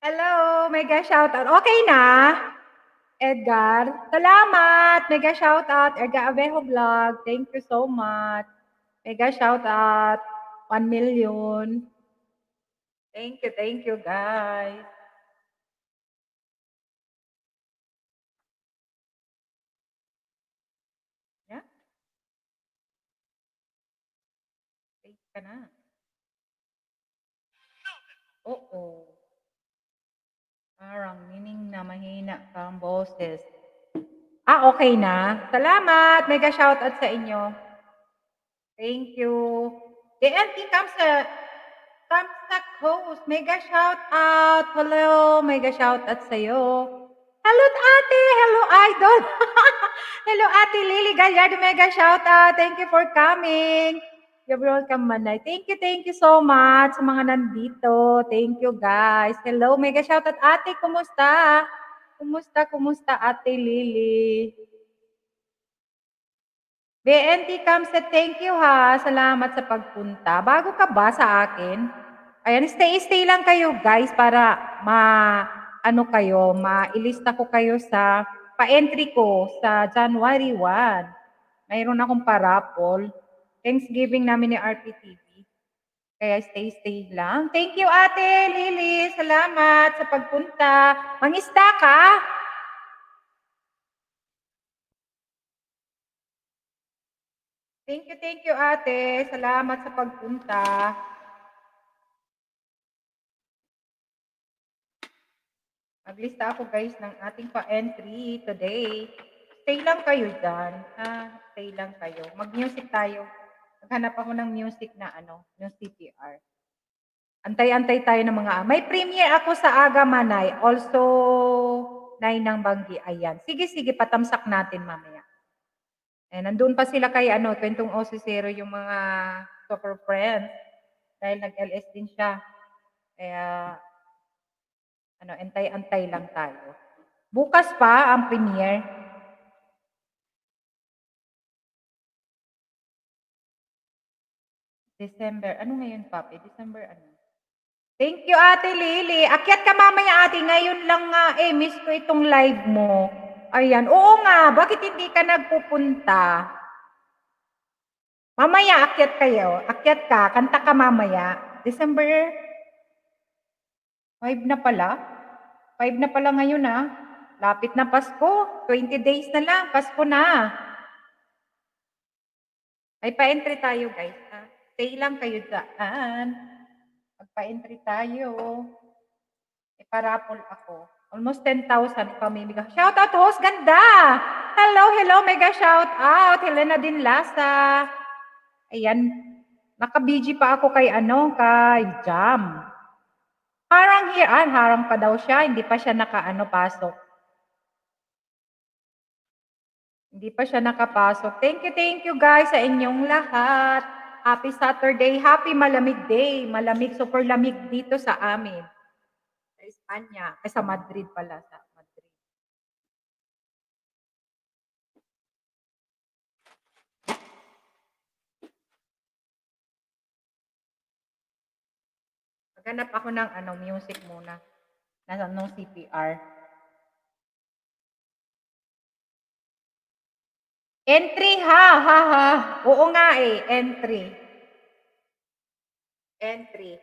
Hello, mega shoutout. Okay na? Edgar, salamat. Mega shoutout. Edgar Abejo Vlog. Thank you so much. Mega shoutout. 1 million. Thank you, guys. Yeah, thank ka na. Oo. Parang meaning na mahina kang boses. Okay na. Salamat. Mega shoutout sa inyo. Thank you. The auntie comes sa host. Mega shout out. Hello. Mega shout out sa'yo. Hello, ate. Hello, idol. Hello, ate Lily Gallardo. Mega shout out. Thank you for coming. You're welcome, Manay. Thank you so much sa mga nandito. Thank you, guys. Hello, mega shout out. Ate, kumusta? Kumusta, ate Lily? BNT Kamset, thank you ha. Salamat sa pagpunta. Bago ka ba sa akin? Ayan, stay lang kayo guys para mailista ko kayo sa pa-entry ko sa January 1. Mayroon akong parapol. Thanksgiving namin ni RPTV. Kaya stay lang. Thank you ate Lily. Salamat sa pagpunta. Mangista ka? Thank you ate. Salamat sa pagpunta. Maglista ako guys ng ating pa-entry today. Stay lang kayo dyan. Stay lang kayo. Mag-music tayo. Maghanap ako ng music na yung CPR. Antay-antay tayo ng mga... May premiere ako sa Aga Manay. Also, Nay ng Banggi. Ayan. Sige, patamsak natin mamaya. Nandun pa sila kay Kwentong Osisero yung mga super friends. Dahil nag-LS din siya. Kaya, antay-antay lang tayo. Bukas pa ang premiere. December. Ano ngayon, Papi? December ano? Thank you, Ate Lily. Akyat ka mamaya, Ate. Ngayon lang nga, miss ko itong live mo. Ayan. Oo nga, bakit hindi ka nagpupunta? Mamaya, akyat kayo. Akyat ka, kanta ka mamaya. December 5 na pala. 5 na pala ngayon, Lapit na Pasko. 20 days na lang. Pasko na. Ay, pa-entry tayo, guys. Stay lang kayo dyan. Magpa-entry tayo. Parapol ako. Almost 10,000 ipamimigay. Shout out host, ganda! Hello, mega shout out. Helena din Lasa. Ayan, naka-BG pa ako kay kay Jam. Harang pa daw siya, hindi pa siya pasok. Hindi pa siya nakapasok. Thank you guys sa inyong lahat. Happy Saturday, happy malamig day. Malamig, super lamig dito sa amin. Sa Espanya, sa Madrid pala. Sa Madrid. Maghanap ako ng music muna. Nasa CPR. Entry ha. Oo nga entry. Entry.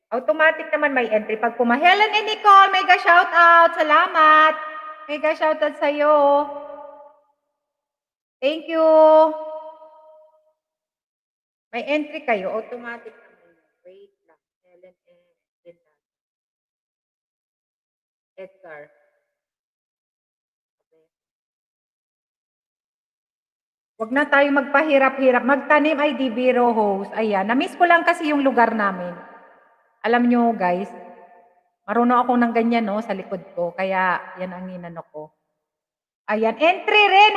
Automatic naman may entry. Pag Helen and Nicole, mega shout out. Salamat. Mega shout out sa'yo. Thank you. May entry kayo. Automatic naman. Wait lang. Helen and Edgar. Huwag na tayo magpahirap-hirap. Magtanim ay di biro host. Ayan. Na-miss ko lang kasi yung lugar namin. Alam nyo guys, marunong ako ng ganyan sa likod ko. Kaya yan ang inano ko. Ayan. Entry rin.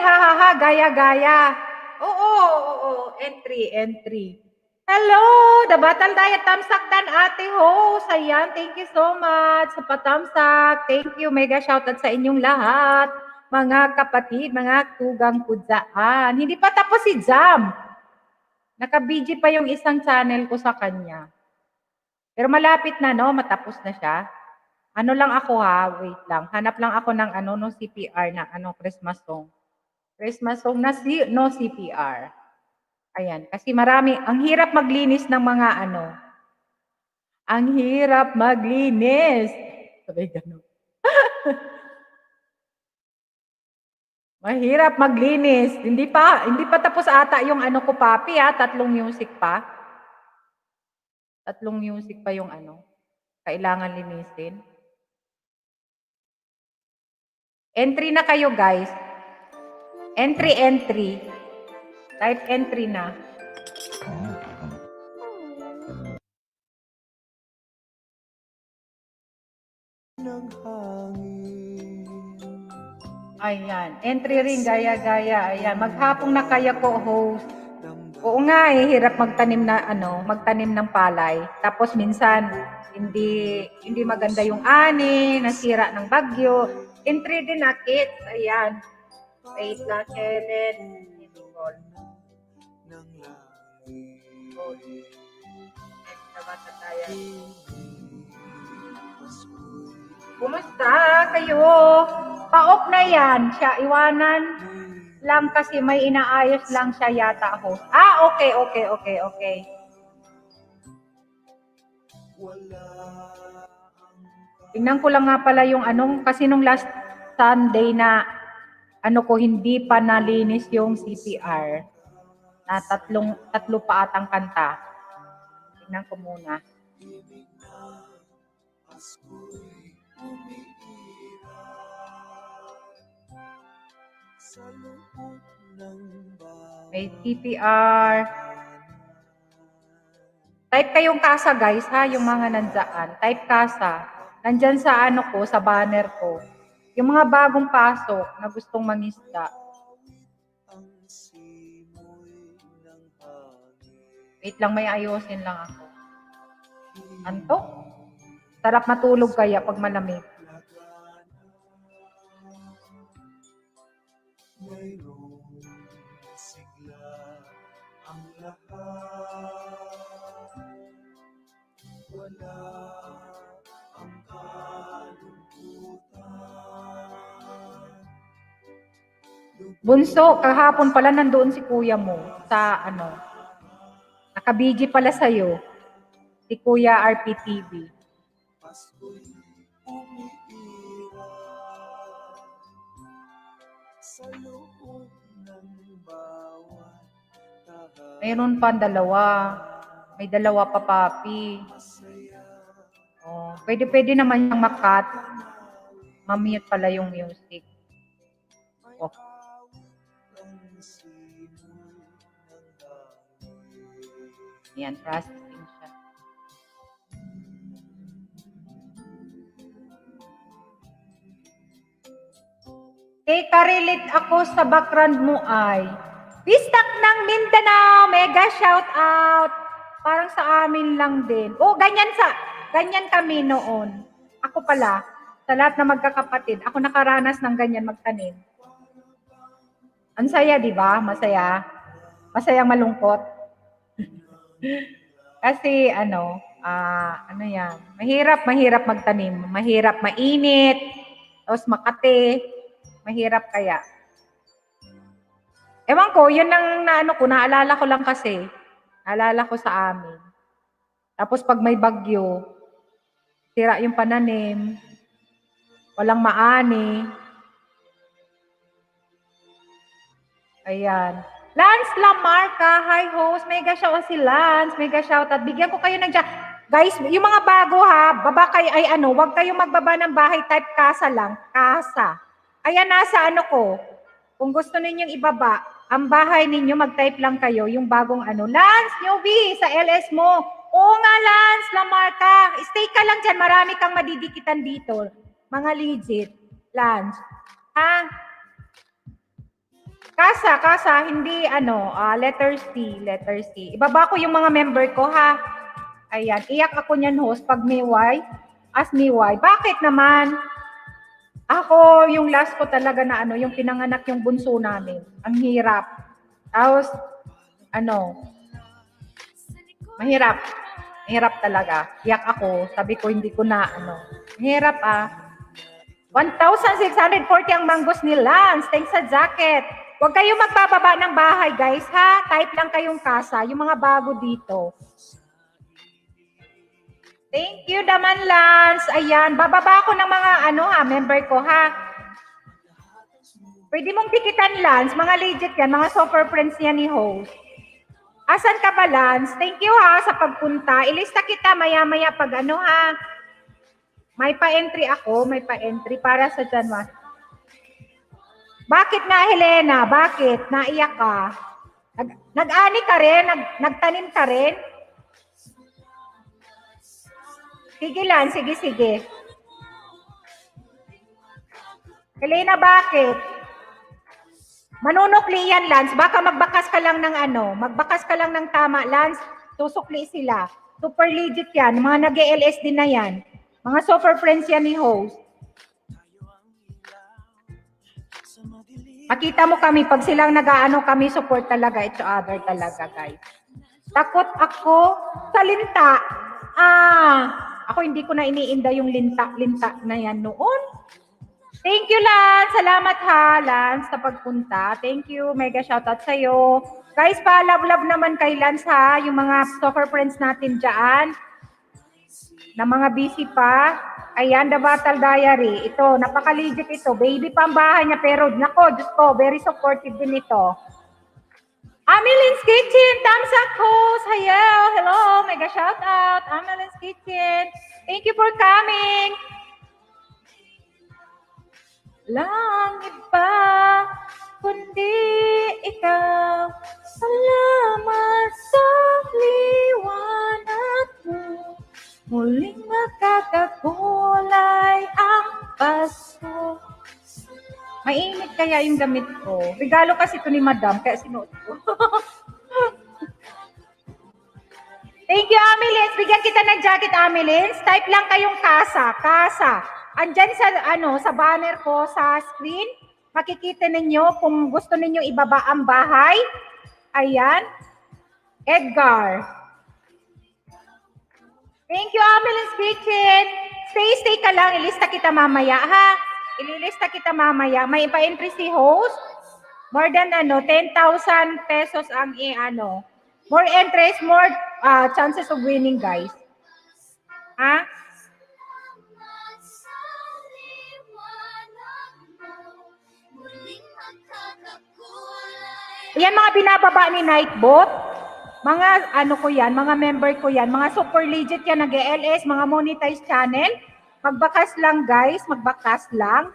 Gaya-gaya. Oo. Entry. Hello! The Battle Diet Tamsakdan Ate Host. Ayan. Thank you so much sa patamsak. Thank you. Mega shoutout sa inyong lahat. Mga kapatid, mga tugang kudzaan. Hindi pa tapos si Jam. Naka-BG pa yung isang channel ko sa kanya. Pero malapit na, matapos na siya. Ano lang ako ha, wait lang. Hanap lang ako ng ano, no CPR na ano, Christmas song. Christmas song na no CPR. Ayan, kasi marami, ang hirap maglinis ng mga ano, ang hirap maglinis. Sabay ganun. Mahirap maglinis. Hindi pa tapos ata yung ano ko, papi ha, 3 music pa. 3 music pa yung ano, kailangan linisin. Entry na kayo, guys. Entry. Type entry na. Ayan. Entry rin, gaya-gaya. Ayan. Maghapong na kaya ko, host. Oo nga hirap magtanim ng palay. Tapos minsan, hindi maganda yung ani, nasira ng bagyo. Entry din na, kids. Ayan. Wait lang, Kenneth. Kumusta kayo? Paok na yan. Siya, iwanan lang kasi may inaayos lang siya yata, host. Okay. Tingnan ko lang nga pala yung kasi nung last Sunday na ko hindi pa nalinis yung CPR na tatlo pa atang kanta. Tingnan ko muna. May CPR. Type kayong kasa, guys, ha? Yung mga nandiyan. Type kasa. Nandyan sa sa banner ko. Yung mga bagong pasok na gustong mangisda. Wait lang, may ayusin lang ako. Antok? Sarap matulog kaya pag malamig. Bunso, kahapon pala nandoon si kuya mo sa naka-BG pala sa'yo. Si Kuya RPTV. Mayroon pa 2. May 2 pa, papi. Pwede naman yung makat. Ma-mute pala yung music. Yan, processing siya. Karelate ako sa background mo ay Bistak ng Mindanao, mega shout out. Parang sa amin lang din. Ganyan kami noon. Ako pala, sa lahat na magkakapatid, ako nakaranas ng ganyan magtanim. Ang saya, di ba? Masaya. Masaya malungkot. Kasi yan, mahirap magtanim, mahirap mainit, tapos makate, mahirap kaya. Ewan ko, yun ang naalala ko lang kasi. Naalala ko sa amin. Tapos pag may bagyo, sira yung pananim, walang maani. Ayan. Lance Lamarca, hi host, mega shout out si Lance, mega shout out. Bigyan ko kayo ng guys, yung mga bago ha, baba kayo wag kayong magbaba ng bahay, type kasa lang, kasa. Ayan nasa ko. Kung gusto ninyong ibaba, ang bahay ninyo mag-type lang kayo yung bagong Lance newbie sa LS mo. Oo nga Lance Lamarca, stay ka lang diyan, marami kang madidikitan dito. Mga legit, Lance. Ha? Kasa, hindi letter C. Ibaba ko yung mga member ko, ha? Ayan, iyak ako niyan, host, pag may why. Ask me why. Bakit naman? Ako, yung last ko talaga na yung pinanganak yung bunso namin. Ang hirap. Tapos, mahirap. Hirap talaga. Iyak ako. Sabi ko, hindi ko na, Hirap 1,640 ang manggos ni Lance. Thanks sa jacket. Huwag kayong magbababa ng bahay, guys, ha? Type lang kayong kasa. Yung mga bago dito. Thank you naman, Lance. Ayan. Bababa ako ng mga, member ko, ha? Pwede mong tikitan, Lance. Mga legit yan. Mga super friends yan ni host. Asan ka ba, Lance? Thank you, ha, sa pagpunta. Ilista kita maya-maya pag ha. May pa-entry ako. May pa-entry para sa January. Bakit nga, Helena? Bakit? Naiyak ka? Nag-ani ka rin? Nagtanim ka rin? Sige lang, sige. Helena, bakit? Manunukli yan, Lance. Baka magbakas ka lang ng magbakas ka lang ng tama, Lance. Susukli sila. Super legit yan. Mga nag-LS din na yan. Mga super friends yan ni host. Makita mo kami, pag silang kami support talaga each other talaga, guys. Takot ako sa linta. Ako hindi ko na iniinda yung linta na yan noon. Thank you, Lance. Salamat ha, Lance, sa pagpunta. Thank you. Mega shoutout sa'yo. Guys, pa-love naman kay Lance ha, yung mga soccer friends natin dyan, na mga busy pa. Ayan, The Battle Diary. Ito, napaka-legit ito. Baby pa ang bahay niya, pero nako, Diyos ko, very supportive din ito. Amelin's Kitchen, thumbs up host. Hello, mega shout out. Amelin's Kitchen. Thank you for coming. Langit pa, kundi ikaw. Salamat sa liwanag mo. Muling makakakulay ang Pasko. Mainit kaya yung damit ko. Regalo kasi ito ni Madam, kaya sinuot ko. Thank you, Amelins. Bigyan kita ng jacket, Amelins. Type lang kayong kasa. Andyan sa banner ko sa screen. Makikita ninyo kung gusto ninyo ibaba ang bahay. Ayan. Edgar. Thank you, Amelins Kitchen. Stay ka lang. Ilista kita mamaya, ha? Ililista kita mamaya. May pa-entry si host. More than 10,000 pesos ang More entries, more chances of winning, guys. Ha? Yan mga binababa ni Nightbot. Mga ko yan, mga member ko yan, mga super legit yan, nag-LS, mga monetized channel. Magbakas lang, guys, magbakas lang.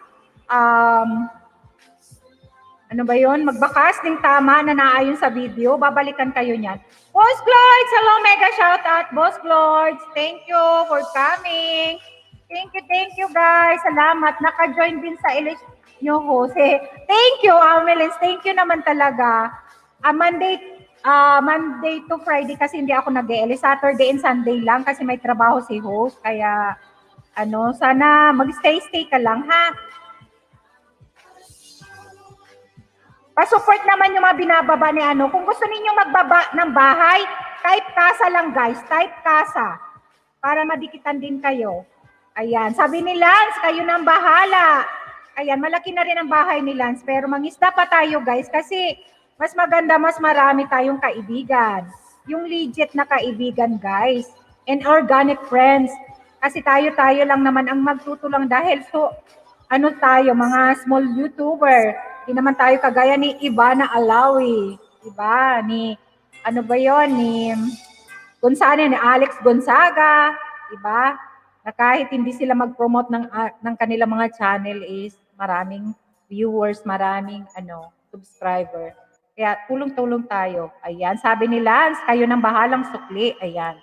Ano ba yun? Magbakas ng tama na naayon sa video. Babalikan kayo niyan. Boss Glords! Hello, mega shoutout, Boss Glords. Thank you for coming. Thank you, guys. Salamat. Naka-join din sa LS nyo, Jose. Thank you, Amelins. Thank you naman talaga. Monday to Friday kasi hindi ako nag-LS. Saturday and Sunday lang kasi may trabaho si host. Kaya, sana mag-stay ka lang, ha? Pa-support naman yung mga binababa ni Kung gusto ninyong magbaba ng bahay, type kasa lang, guys. Type kasa. Para madikitan din kayo. Ayan. Sabi ni Lance, kayo nang bahala. Ayan. Malaki na rin ang bahay ni Lance. Pero mangisda pa tayo, guys. Kasi mas maganda, mas marami tayong kaibigan. Yung legit na kaibigan, guys. And organic friends. Kasi tayo lang naman ang magtutulong dahil tayo, mga small YouTuber. Hindi naman tayo kagaya ni Ivana Alawi. Diba? Ni ni Alex Gonzaga. Diba? Na kahit hindi sila mag-promote ng kanilang mga channel is maraming viewers, maraming subscriber. Kaya tulong-tulong tayo. Ayan. Sabi ni Lance, kayo nang bahalang sukli. Ayan.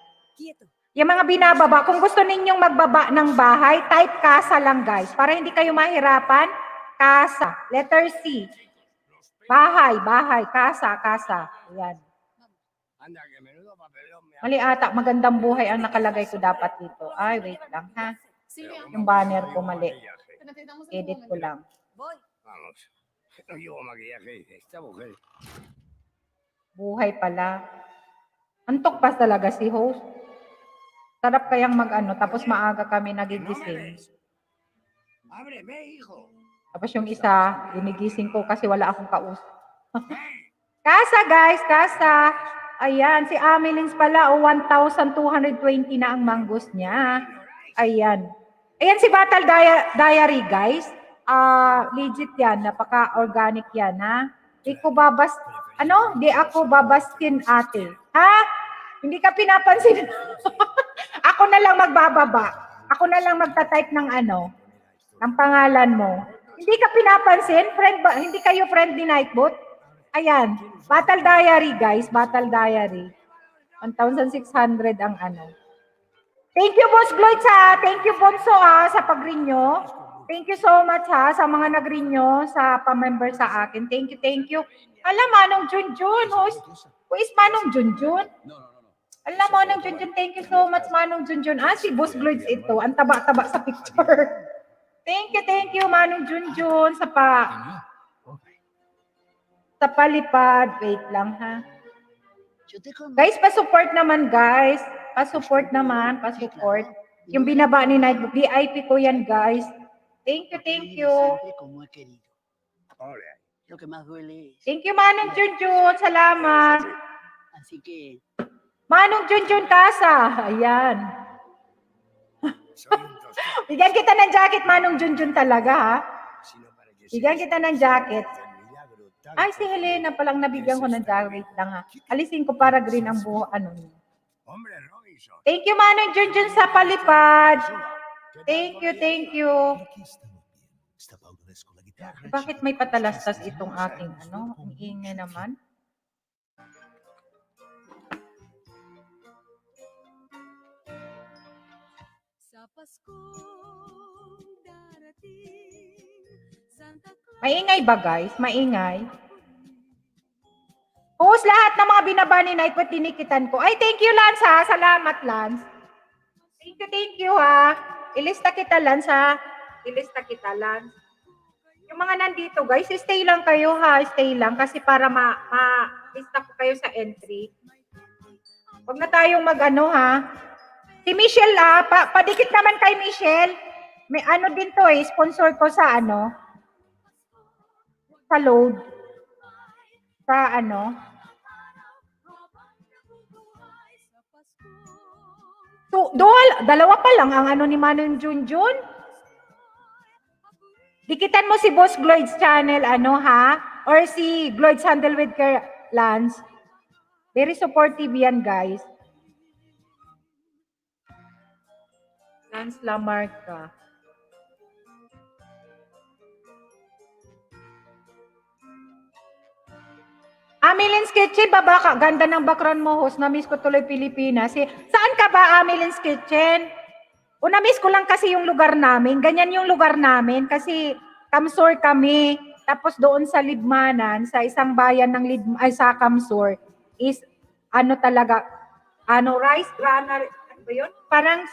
Yung mga binababa, kung gusto ninyong magbaba ng bahay, type kasa lang, guys. Para hindi kayo mahirapan. Kasa. Letter C. Bahay, kasa. Ayan. Mali ata, magandang buhay ang nakalagay ko dapat dito. Ay, wait lang, ha? Yung banner ko mali. Edit ko lang. Buhay pala. Antok pa talaga si host. Sarap kayang mag-ano, tapos maaga kami nagigising. Tapos yung isa, ginigising ko kasi wala akong kausap. Kasa guys, kasa. Ayan, si Amelins pala, 1,220 na ang manggos niya. Ayan. Ayan si Battle Diary guys. Legit yan, napaka-organic yan ha. Di ako babastin ate. Ha? Hindi ka pinapansin. Ako na lang magbababa. Ako na lang magta-type ng ng pangalan mo. Hindi ka pinapansin? Hindi kayo friend ni Nightbot? Ayan. Battle Diary, guys. Battle Diary. 1,600 ang Thank you, Boss Gloyd, ha. Thank you, Bonso, ha, sa pag-renew. Thank you so much, ha, sa mga nag-renew, sa pa-member sa akin. Thank you, thank you. Alam, Manong Junjun. Who is Manong Junjun? Alam, Manong Junjun, thank you so much, Manong Junjun. Si Boss Gloyd ito. Ang taba-taba sa picture. Thank you, Manong Junjun, sa palipad. Wait lang, ha. Guys, pa-support naman, guys. Pa-support naman, pa-support. Yung binaba ni Nightbot, VIP ko yan, guys. Thank you. Thank you, Manong Junjun. Salamat. Manong Junjun Casa. Ayan. Bigyan kita ng jacket, Manong Junjun talaga, ha? Bigyan kita ng jacket. Ay, si Helena palang nabigyan ko ng jacket lang, ha? Alisin ko para green ang buho, Thank you, Manong Junjun, sa palipad. Thank you. Bakit may patalastas itong ating Ang ingay naman. Maingay ba, guys? Maingay? Host, lahat ng mga binaba ni Nightbot, dinikitan ko. Ay, thank you, Lance, ha? Salamat, Lance. Thank you, ha? Ilista kita, Lance, ha? Yung mga nandito, guys, stay lang kayo, ha? Stay lang kasi para ma-lista ko kayo sa entry. Huwag na tayong ha? Si Michelle, padikit naman kay Michelle. May din to, sponsor ko sa sa load. Sa dalawa pa lang ang ni Manong Junjun. Dikitan mo si Boss Gloyd's channel, ha? Or si Gloyd's Handle with Care, Lance. Very supportive yan, guys. Lance Lamarca. Amelin's Kitchen, baba ka. Ganda ng background mo, host. Na-miss ko tuloy Pilipinas. Saan ka ba, Amelin's Kitchen? Na-miss ko lang kasi yung lugar namin. Ganyan yung lugar namin kasi Kamsur kami. Tapos doon sa Libmanan, sa isang bayan ng sa Kamsur, is talaga, rice granar, ba yun? Parang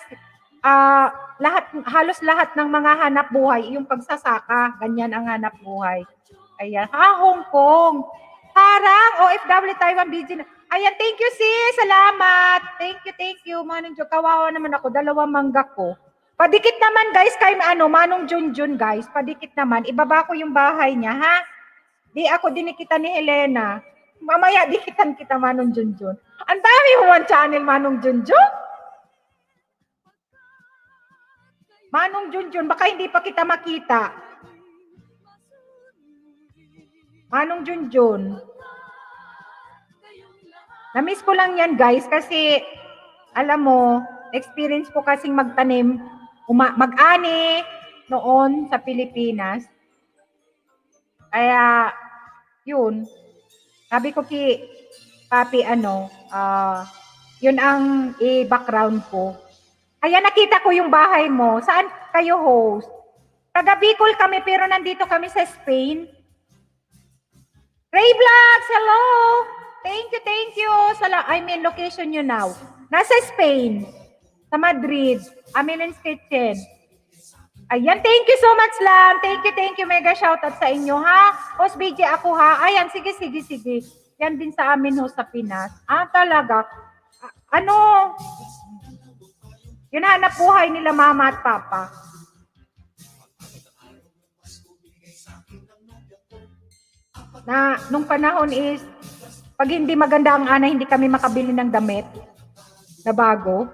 halos lahat ng mga hanap buhay, yung pagsasaka, ganyan ang hanap buhay. Ayan. Hong Kong. Harang, OFW Taiwan BG. Ayan, thank you, sis. Salamat. Thank you. Manong Junjun, kawawa naman ako. 2 mangga ko. Padikit naman, guys, kay Manong Junjun, guys. Padikit naman. Ibaba ko yung bahay niya, ha? Di ako dinikita ni Helena. Mamaya, dikitan kita, Manong Junjun. Ang dami mo ang channel, Manong Junjun. Manong Junjun, baka hindi pa kita makita. Manong Junjun. Na-miss ko lang yan, guys, kasi alam mo, experience ko kasing magtanim, mag-ani noon sa Pilipinas. Kaya, yun. Sabi ko Papi, yun ang background ko. Kaya nakita ko yung bahay mo. Saan kayo host? Taga Bicol kami, pero nandito kami sa Spain. Ray Vlogs, hello! Thank you. Location nyo now. Nasa Spain. Sa Madrid. Amelin's Kitchen. Ayan, thank you so much lang. Thank you. Mega shoutout sa inyo, ha? Host BJ ako, ha? Ayan, sige. Yan din sa amin, ho, sa Pinas. Talaga. Yun hanap buhay nila mama at papa. Na nung panahon is, pag hindi maganda ang ana, hindi kami makabili ng damit na bago.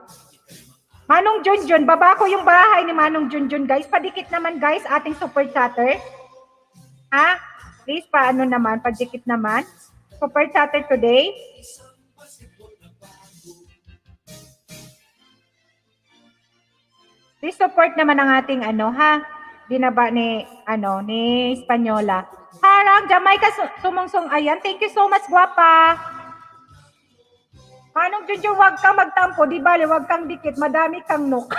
Manong Junjun, baba ko yung bahay ni Manong Junjun, guys. Padikit naman, guys, ating super chatter. Ha? Please, paano naman? Padikit naman. Super chatter today. Please support naman ang ating binaba ni Espanyola. Harang Jamaica sumungsong ayan. Thank you so much, guwapa. Manong Junjun, wag kang magtampo, di bale, wag kang dikit, madami kang nuk.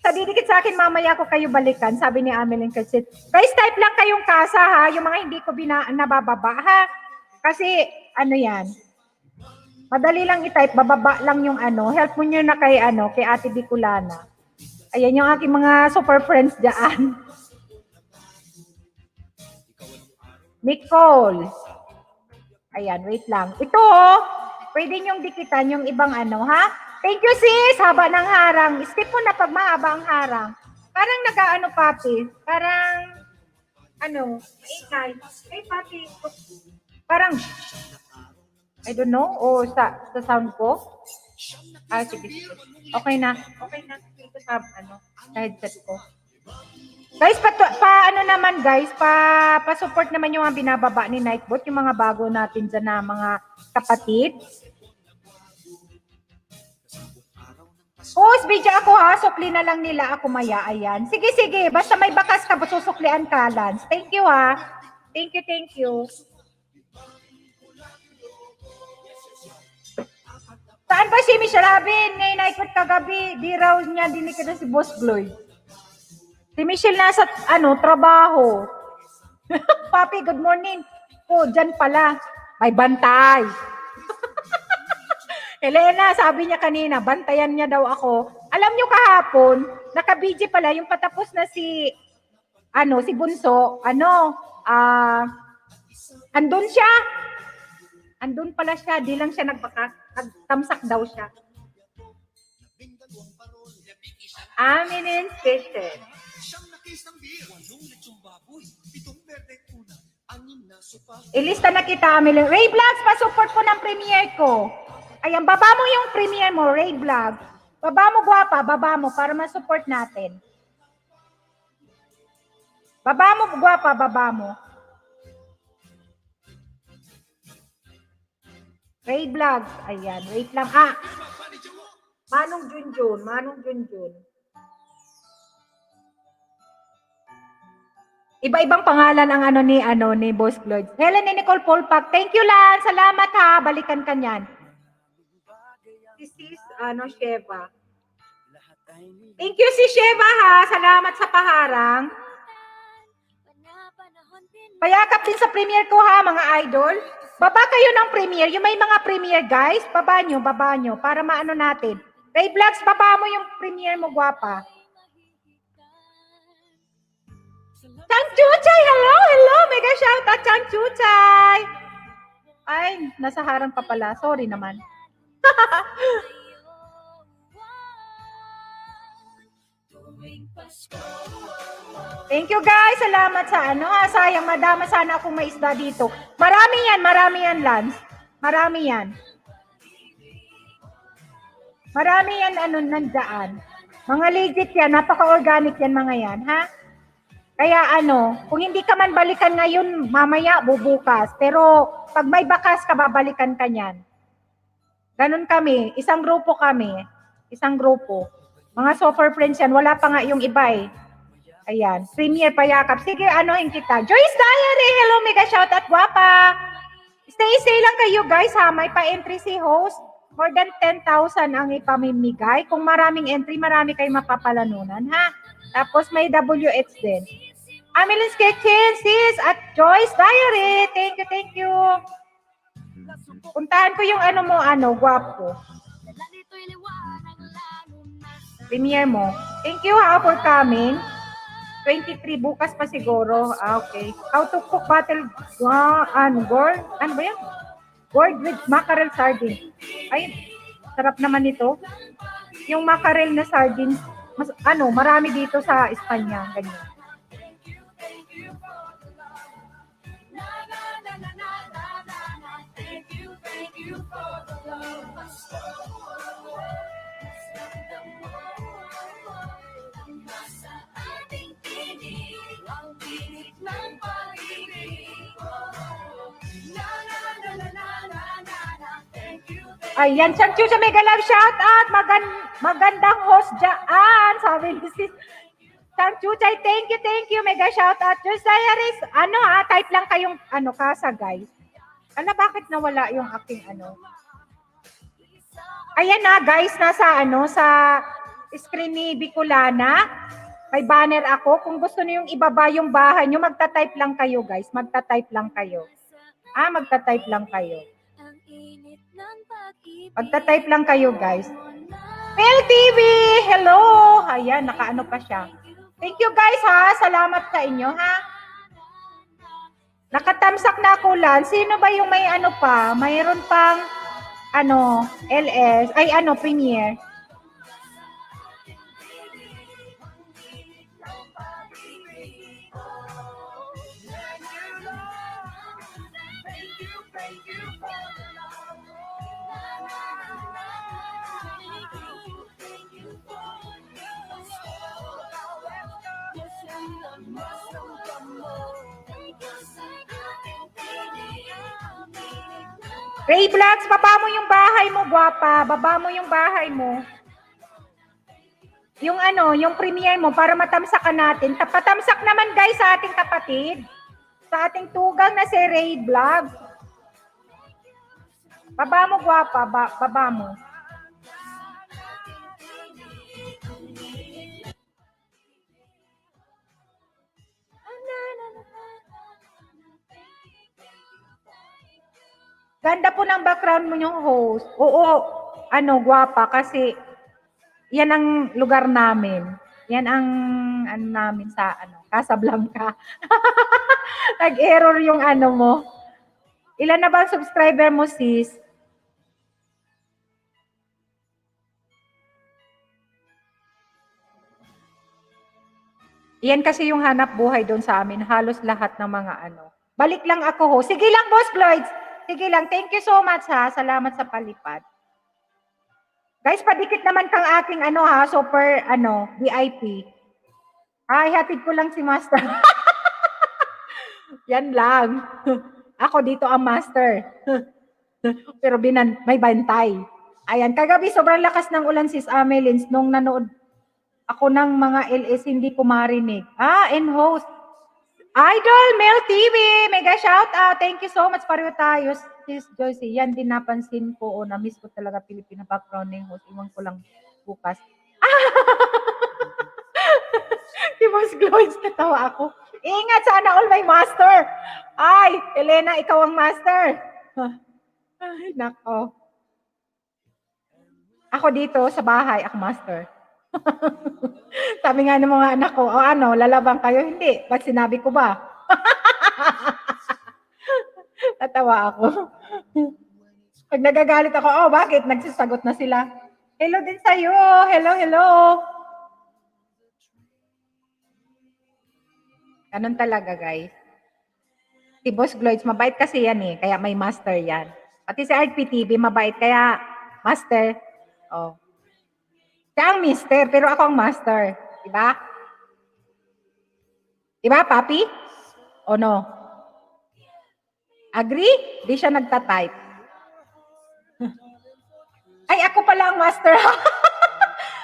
Sa didikit sa akin, mamaya ko kayo balikan, sabi ni Ameline Kersit. Guys, type lang kayong kasa ha, yung mga hindi ko nabababa ha. Kasi, yan. Madali lang i-type, bababa lang yung help mo nyo na kay Ate Bicolana. Ayan yung aking mga super friends dyan. Nicole. Ayan, wait lang. Ito, pwede nyong dikitan yung ibang ha. Thank you, sis. Haba ng harang. Skip mo na pag mahaba ang harang. Parang papi. Parang, maingay. Hey, papi. Parang, I don't know, o sa sound ko. Sige. Okay na. Ito sa, sa headset ko. Guys, pa-support naman yung mga binababa ni Nightbot, yung mga bago natin dyan na mga kapatid. Post video ako ha, sukli na lang nila ako maya, ayan. Sige, basta may bakas ka, susuklian ka, Lance. Thank you ha. Thank you. Saan ba si Michelle Rabin? Ngayon naikot kagabi, di raw niya dinikit na si Boss Gloyd. Si Michelle nasa, trabaho. Papi, good morning. Dyan pala. May bantay. Elena, sabi niya kanina, bantayan niya daw ako. Alam niyo kahapon, naka-BG pala, yung patapos na si Bunso, andun siya. Andun pala siya, di lang siya nagtamsak daw siya. Aminin Kitchen. Ilista na kita, Amelie. Ray Vlogs, pa-support po ng premiere ko. Ayan, baba mo yung premiere mo, Ray Vlog. Baba mo, guwapa, baba mo para ma-support natin. Baba mo, guwapa, baba mo. Ray Vlogs, ayan, wait lang. Manong Junjun. Iba-ibang pangalan ang ni Boss Lloyd. Helen ni Nicole Polpak. Thank you, Lan. Salamat ha. Balikan ka niyan. This is Sheva. Thank you si Sheva ha. Salamat sa paharang. Payakap din sa premiere ko ha, mga idol. Baba kayo ng premiere. Yung may mga premiere, guys. Baba nyo. Para maano natin. Ray Vlogs, baba mo yung premiere mo, guwapa. Chang Chuchay, hello. Mega shoutout, Chang Chuchay. Ay, nasa harang pa pala. Sorry naman. Thank you guys. Salamat sa sayang madama sana akong may isda dito. Marami yan, Lance. Marami yan, nandaan. Mga legit yan, napaka-organic yan mga yan, ha? Kaya kung hindi ka man balikan ngayon, mamaya bubukas. Pero pag may bakas ka, babalikan ka niyan. Ganun kami. Isang grupo kami. Mga software friends yan. Wala pa nga yung iba eh. Ayan. Premier payakap. Sige, kita. Joyce Diary. Hello, mega shoutout. Guwapa. Stay lang kayo guys ha. May pa-entry si host. More than 10,000 ang ipamimigay. Kung maraming entry, marami kayong mapapalanunan ha. Tapos may WH din. Ameline's Kitchen, sis, at Joyce Diary. Thank you. Puntahan ko yung guwapo. Premiere mo. Thank you ha for coming. 23 bukas pa siguro. Okay. How to cook battle gourd? Ano ba yan? Gourd with mackerel sardine. Ay, sarap naman ito. yung mackerel na sardines, marami dito sa Espanya, ganyan. Ayan, Changchucha Mega Love shout out. Magandang host dyan. Sabi ni sis Changchuchay, thank you. Mega shout out. Just Diaries, type lang kayong kasa guys. Bakit nawala yung aking Ayan na guys, sa screen ni Bicolana. May banner ako. Kung gusto niyo yung ibaba yung bahay niyo, magta-type lang kayo guys. Magta-type lang kayo. Magta-type lang kayo. Magta-type lang kayo guys. Mel TV, hello! Ayan, nakaano pa siya. Thank you guys ha. Salamat sa inyo ha. Nakatamsak na ako lang. Sino ba yung may pa? Mayroon pang LS. Premiere. Ray Vlogs, baba mo yung bahay mo, guwapa. Baba mo yung bahay mo. Yung yung premiere mo para matamsakan natin. Patamsak naman guys sa ating kapatid. Sa ating tugang na si Ray Vlogs. Baba mo, guwapa. Baba mo. Ganda po ng background mo yung host. Oo, guwapa kasi yan ang lugar namin. Yan ang namin sa Casablanca. Nag-error yung mo. Ilan na ba ang subscriber mo, sis? Yan kasi yung hanap buhay doon sa amin. Halos lahat ng mga Balik lang ako ho. Sige lang, Boss Gloids. Sige lang. Thank you so much ha. Salamat sa palipad. Guys, padikit naman kang aking super VIP. Hatid ko lang si Master. Yan lang. Ako dito ang Master. Pero may bantay. Ayan, kagabi sobrang lakas ng ulan sis Amelins nung nanood ako ng mga LS hindi ko marinig. And host. Idol Mel TV, mega shout out. Thank you so much pareho tayo. Sis Joyce, yan din napansin ko o na-miss ko talaga Pilipina background ng host. Iwan ko lang bukas. Si Boss Gloins, natawa ako. Ingat, sana all my master. Ay, Elena, ikaw ang master. Ay, nako. Ako dito sa bahay, ako master. Sabi nga ng mga anak ko, lalabang kayo? Hindi. Ba't sinabi ko ba? Natawa ako. Pag nagagalit ako, bakit? Nagsasagot na sila. Hello din sa'yo. Hello. Ganun talaga, guys. Si Boss Gloids, mabait kasi yan eh. Kaya may master yan. Pati si RPTV, mabait. Kaya master. Oh. Siya ang mister, pero ako ang master. Diba? Diba, papi? O no? Agree? Di siya nagtatype. Ay, ako pala ang master.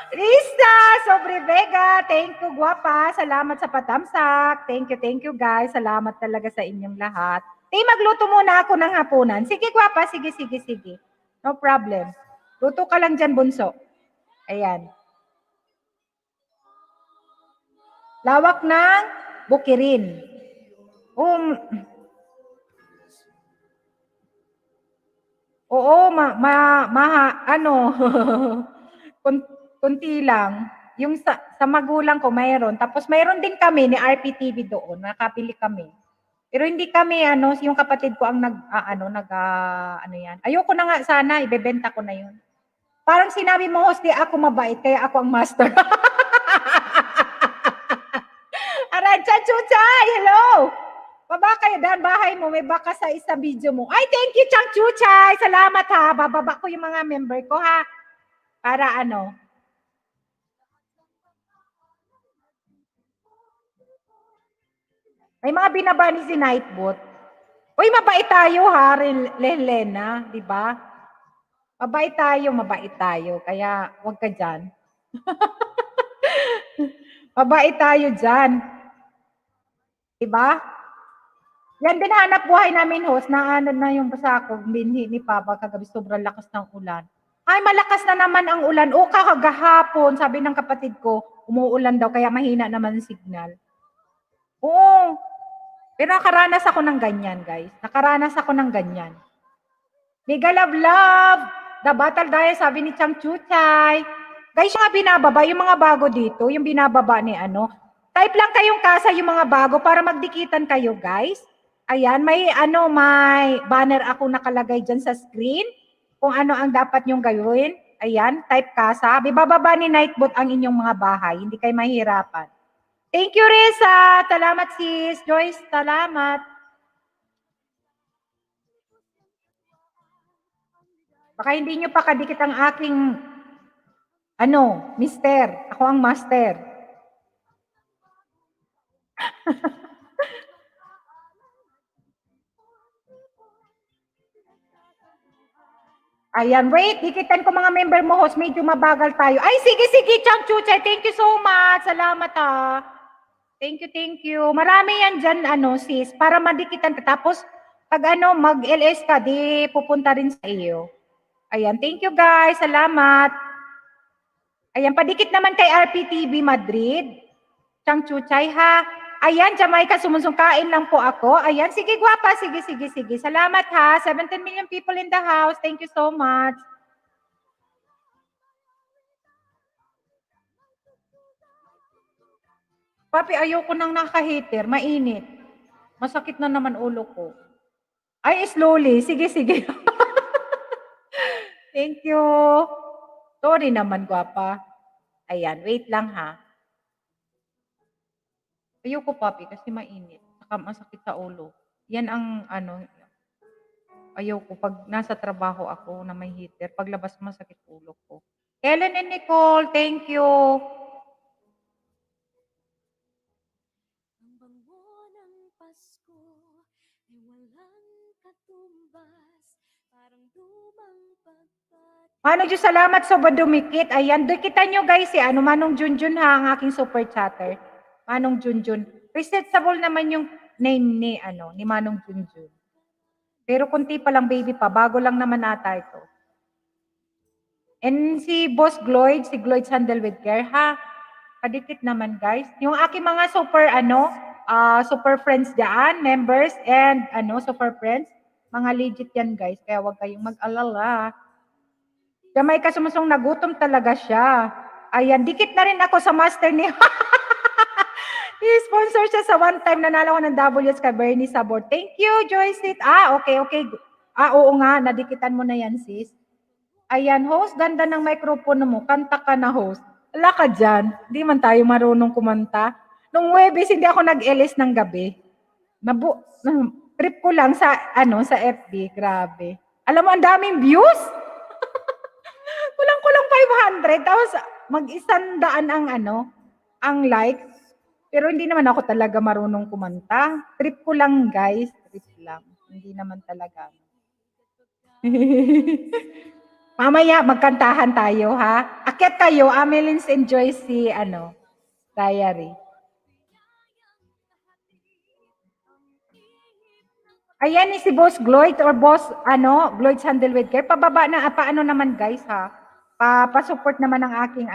Risa Sobre Vega, thank you, guwapa. Salamat sa patamsak. Thank you, guys. Salamat talaga sa inyong lahat. Magluto muna ako ng hapunan. Sige, guwapa. Sige. No problem. Luto ka lang dyan, bunso. Ayan. Lawak ng bukirin. Oo, kunti lang. Yung sa magulang ko mayroon. Tapos mayroon din kami ni RPTV doon. Nakabili kami. Pero hindi kami yung kapatid ko ang yan. Ayoko na nga sana ibebenta ko na yun. Parang sinabi mo, host, di ako mabait, kaya ako ang master. Arancha Chuchay, hello! Baba kayo, dahil bahay mo, may baka sa isa video mo. Ay, thank you, Chang Chuchay! Salamat ha, bababa ko yung mga member ko ha. Para ano. May mga binaba ni si Nightbot. Uy, mabait tayo ha, Lelena, di ba? Mabait tayo. Kaya wag ka dyan. Mabait tayo dyan. Di ba? Yan din hanap buhay namin, host, na ano na yung basa ko, binhi ni Papa kagabi, sobrang lakas ng ulan. Ay, malakas na naman ang ulan. O, kakagahapon, sabi ng kapatid ko, umuulan daw, kaya mahina naman ang signal. Oo. Pero nakaranas ako ng ganyan, guys. Nakaranas ako ng ganyan. Mega love. The Battle Diet, sabi ni Chang Chuchay. Guys, yung mga binababa, yung mga bago dito, yung binababa ni ano, type lang kayong kasa yung mga bago para magdikitan kayo, guys. Ayan, may banner ako nakalagay dyan sa screen kung ano ang dapat nyong gawin. Ayan, type kasa. Bibababa ni Nightbot ang inyong mga bahay. Hindi kayo mahirapan. Thank you, Risa. Salamat, sis. Joyce, salamat. Baka hindi nyo pa kadikit ang aking, mister. Ako ang master. Ayan, wait, dikitan ko mga member mo, host. Medyo mabagal tayo. Ay, sige, Chang Chuchay. Thank you so much. Salamat, ha. Thank you. Marami yan dyan, sis, para madikitan ka. Tapos, pag mag-LS ka, di pupunta rin sa iyo. Ayan, thank you, guys. Salamat. Ayan, padikit naman kay RPTV Madrid. Chang Chuchay, ha. Ayan, Jamaica, sumusungkain lang po ako. Ayan, sige, guwapa. Sige. Salamat, ha. 17 million people in the house. Thank you so much. Papi, ayoko nang naka-heater. Mainit. Masakit na naman ulo ko. Ay, slowly. Sige. Thank you. Sorry naman, guwapa. Ayan, wait lang, ha. Ayoko, papi, kasi mainit. Saka masakit sa ulo. Yan ang, ayoko. Pag nasa trabaho ako na may heater, paglabas masakit ulo ko. Ellen and Nicole, thank you. Manong Diyos, salamat sa dumikit. Ayan, dikitan nyo guys Manong Junjun ha, ang aking super chatter. Manong Junjun. Resetable naman yung name ni Manong Junjun. Pero kunti pa lang baby pa, bago lang naman ata ito. And si Boss Gloyd, si Gloyd Handle with Care ha. Kadikit naman guys. Yung aking mga super super friends diyan, members and super friends, mga legit yan guys, kaya wag kayong mag-alala. Jamaica sumusong nagutom talaga siya. Ayan, dikit na rin ako sa master ni I-sponsor siya sa one time, nanalo ko ng W's kay Bernie Sabor. Thank you, Joyce. Okay. Oo nga, nadikitan mo na yan, sis. Ayan, host, ganda ng microphone mo. Kanta ka na, host. Wala ka dyan. Hindi man tayo marunong kumanta. Nung Webis, hindi ako nag-LS ng gabi. Trip ko lang sa FB. Grabe. Alam mo, ang daming views. Kulang 500. Tapos, mag-100 ang likes. Pero hindi naman ako talaga marunong kumanta. Trip ko lang, guys. Trip lang. Hindi naman talaga. Mamaya, magkantahan tayo, ha? Akyat kayo, Amelins enjoy si, diary. Ayan si Boss Gloyd or Boss, Gloyd's Handle with Care. Pababa na, paano naman, guys, ha? Pa-support naman ang aking,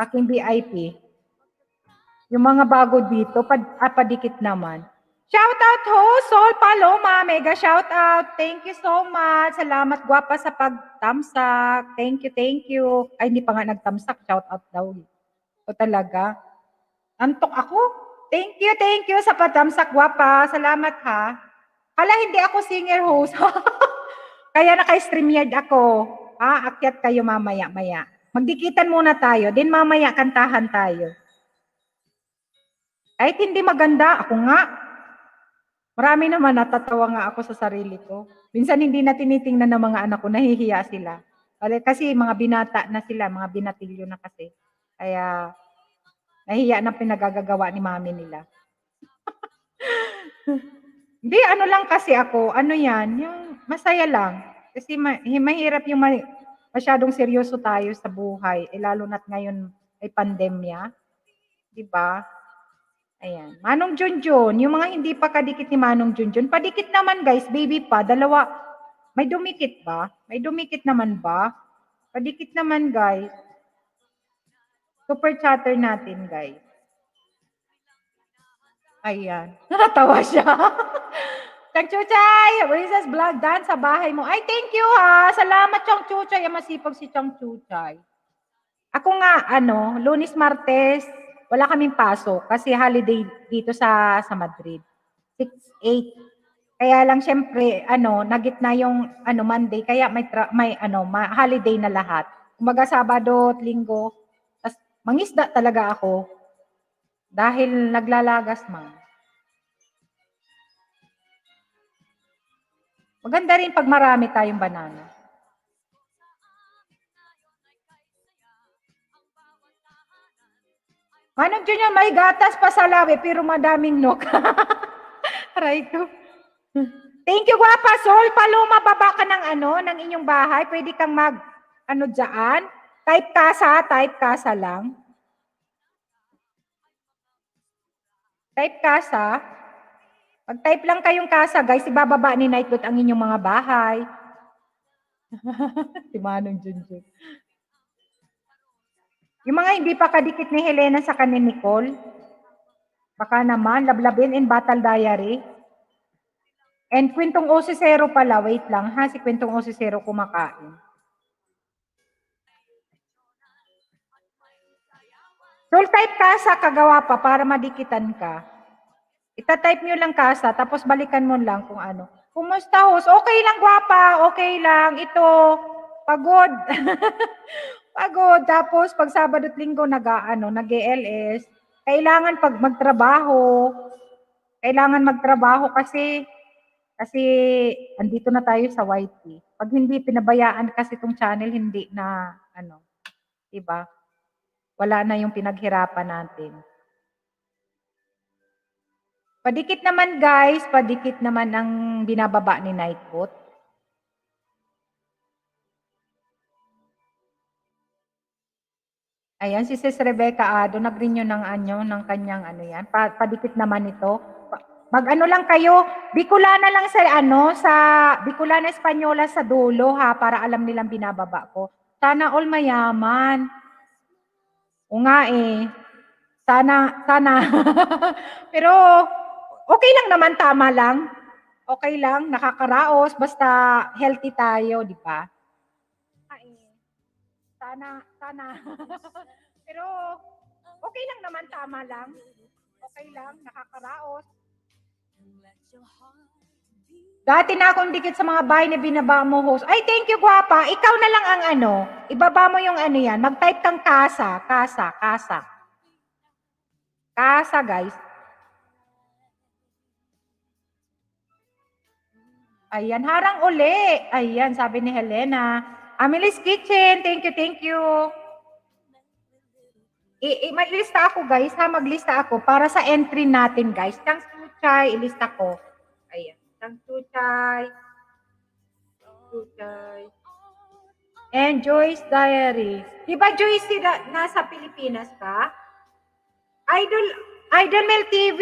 aking VIP. Yung mga bago dito, padikit naman. Shout out ho, Sol Paloma, mega shout out. Thank you so much. Salamat guwapa sa pagtamsak. Thank you. Ay, hindi pa nga nagtamsak, shout out daw. O talaga. Antok ako. Thank you sa pagtamsak guwapa. Salamat ha. Hala, hindi ako singer host. Kaya naka-StreamYard ako. Aakyat kayo mamaya-maya. Magdikitan muna tayo, then mamaya kantahan tayo. Kahit hindi maganda, ako nga. Marami naman natatawa nga ako sa sarili ko. Minsan hindi na tinitingnan ng mga anak ko, nahihiya sila. Kasi mga binata na sila, mga binatilyo na kasi. Kaya nahihiya na pinagagagawa ni mami nila. Hindi, ano lang kasi ako, ano yan, yung masaya lang. Kasi mahirap yung masyadong seryoso tayo sa buhay, lalo na't ngayon ay pandemya. Diba? Ayan. Manong Junjun, yung mga hindi pa kadikit ni Manong Junjun, padikit naman guys, baby pa, dalawa. May dumikit ba? May dumikit naman ba? Padikit naman guys. Super chatter natin guys. Ayan. Natatawa siya. Chang Chuchay, Riza's Vlog Dan sa bahay mo. Ay, thank you ha. Salamat Chang Chuchay. Masipag si Chang Chuchay. Ako nga, Lunes, Martes, wala kaming pasok kasi holiday dito sa Madrid. 6-8. Kaya lang syempre, nagitna yung Monday, kaya may holiday na lahat. Kumaga Sabado at Linggo, tas mangisda talaga ako dahil naglalagas man. Maganda rin pag marami tayong banana. Manong Junior, may gatas pa sa lawi, pero madaming nok. Aray ko. Thank you, Guapa. Sol, Paloma, baba ka ng inyong bahay. Pwede kang dyan. Type kasa lang. Type kasa. Pag-type lang kayong kasa, guys, ibababa ni Nightbot ang inyong mga bahay. Si Manong Junjun. Yung mga hindi pa kadikit ni Helena sa kanin Nicole, baka naman, Lablabin and Battle Diary. And Kwentong Osisero pala, wait lang ha, si Kwentong Osisero kumakain. Roll type kasa, kagawa pa, para madikitan ka. Ita-type nyo lang kasa, tapos balikan mo lang kung ano. Kumusta host? Okay lang, Guapa, okay lang. Ito, pagod. Pagod. Tapos, pag Sabado at Linggo, nag-ELS. Kailangan pag magtrabaho kasi andito na tayo sa YT. Pag hindi pinabayaan kasi itong channel, hindi na, diba? Wala na yung pinaghirapan natin. Padikit naman guys, padikit naman ang binababa ni Nightbot. Ayan, si Sis Rebecca Ado, nag-renew ng kanyang yan. Padikit naman ito. Lang kayo, Bicolana lang sa Bicolana Espanyola sa dulo ha, para alam nilang binababa ko. Sana all mayaman. O nga Sana. Pero, okay lang naman, tama lang. Okay lang, nakakaraos, basta healthy tayo, di ba? Sana. Pero, okay lang naman, tama lang. Okay lang, nakakaraos. Dati na akong dikit sa mga bahay na binaba mo, host. Ay, thank you, Guapa. Ikaw na lang ang ibaba mo yung yan. Mag-type kang kasa. Kasa, guys. Ayan, harang uli. Ayan, sabi ni Helena. Amily's Kitchen, thank you. Maglista ako, guys, ha? Maglista ako para sa entry natin, guys. Thanks to Chay, ilista ko. Ayan. Thanks to Chay. And Joyce Diary. Di ba, Joyce, nasa Pilipinas ka? Idol Mel TV.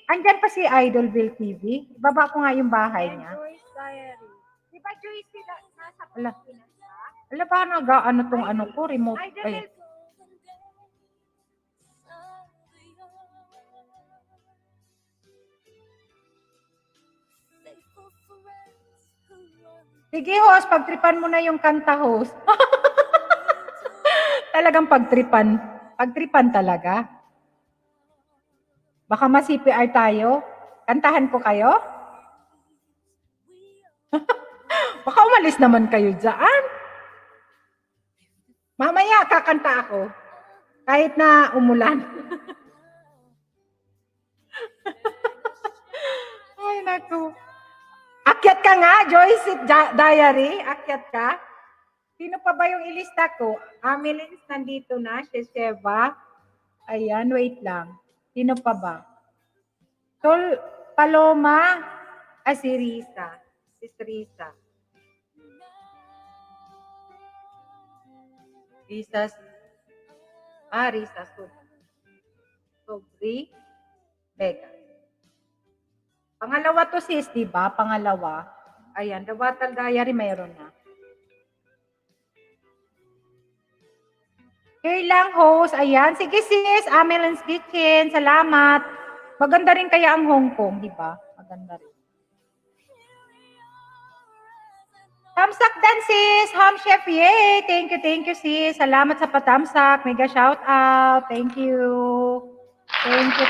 Andyan pa si Idol Mel TV. Baba ko nga yung bahay niya. Joyce Diary. Di ba, Joyce, nasa Pilipinas ka? Wala ba tong ko, remote. Ay. Sige, host, pagtripan mo na yung kanta, host. Talagang pagtripan. Pagtripan talaga. Baka ma-CPR tayo. Kantahan ko kayo. Baka umalis naman kayo dyan. Mamaya kakanta ako. Kahit na umulan. Ay, naku. Akyat ka nga, Joyce Diary. Akyat ka. Sino pa ba yung ilista ko? Amelins nandito na. Shesheva. Ayan, wait lang. Sino pa ba? Sol Paloma. Si Risa. Si Risa. Risa. Risa. Sobri. Vega. Pangalawa to sis, di ba? Pangalawa. Ayan, The Battle Diary mayroon na. Here lang, host. Ayan. Sige sis, Amelin's Kitchen. Salamat. Maganda rin kaya ang Hong Kong, di ba? Maganda rin. Tamsak dan sis, Ham Chef, yay! Thank you sis. Salamat sa patamsak. Mega shout out. Thank you. Thank you.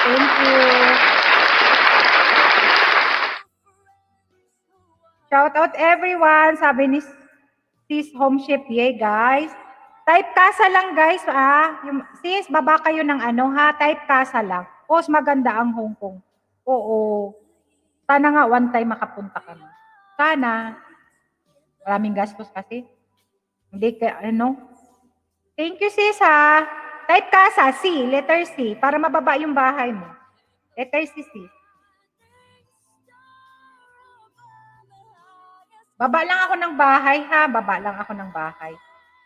Shout out everyone. Sabi ni sis Home Chef, yay guys. Type kasa lang guys Yung, sis, baba kayo ng ano ha. Type kasa lang. Post maganda ang Hong Kong. Oo. Sana nga one time makapunta kami. Sana. Maraming gastos kasi. Hindi ka, ano. Thank you sis ha. Type kasa, C, letter C, para mababa yung bahay mo. Letter C, sis. Baba lang ako ng bahay ha. Baba lang ako ng bahay.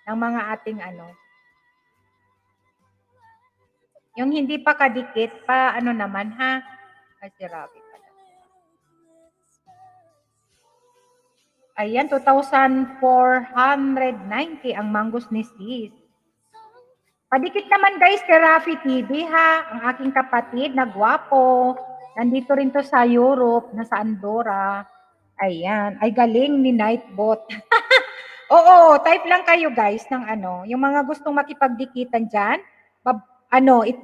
Ng mga ating ano. Yung hindi pa kadikit pa, ano naman ha. Kasi rabi pala. Ayan, 2,490 ang manggos ni sis. Padikit naman guys kay Rafi TV ha. Ang aking kapatid na gwapo. Nandito rin to sa Europe, nasa Andorra. Ayan. Ay galing ni Nightbot. Oo, type lang kayo guys ng ano. Yung mga gustong makipagdikitan dyan.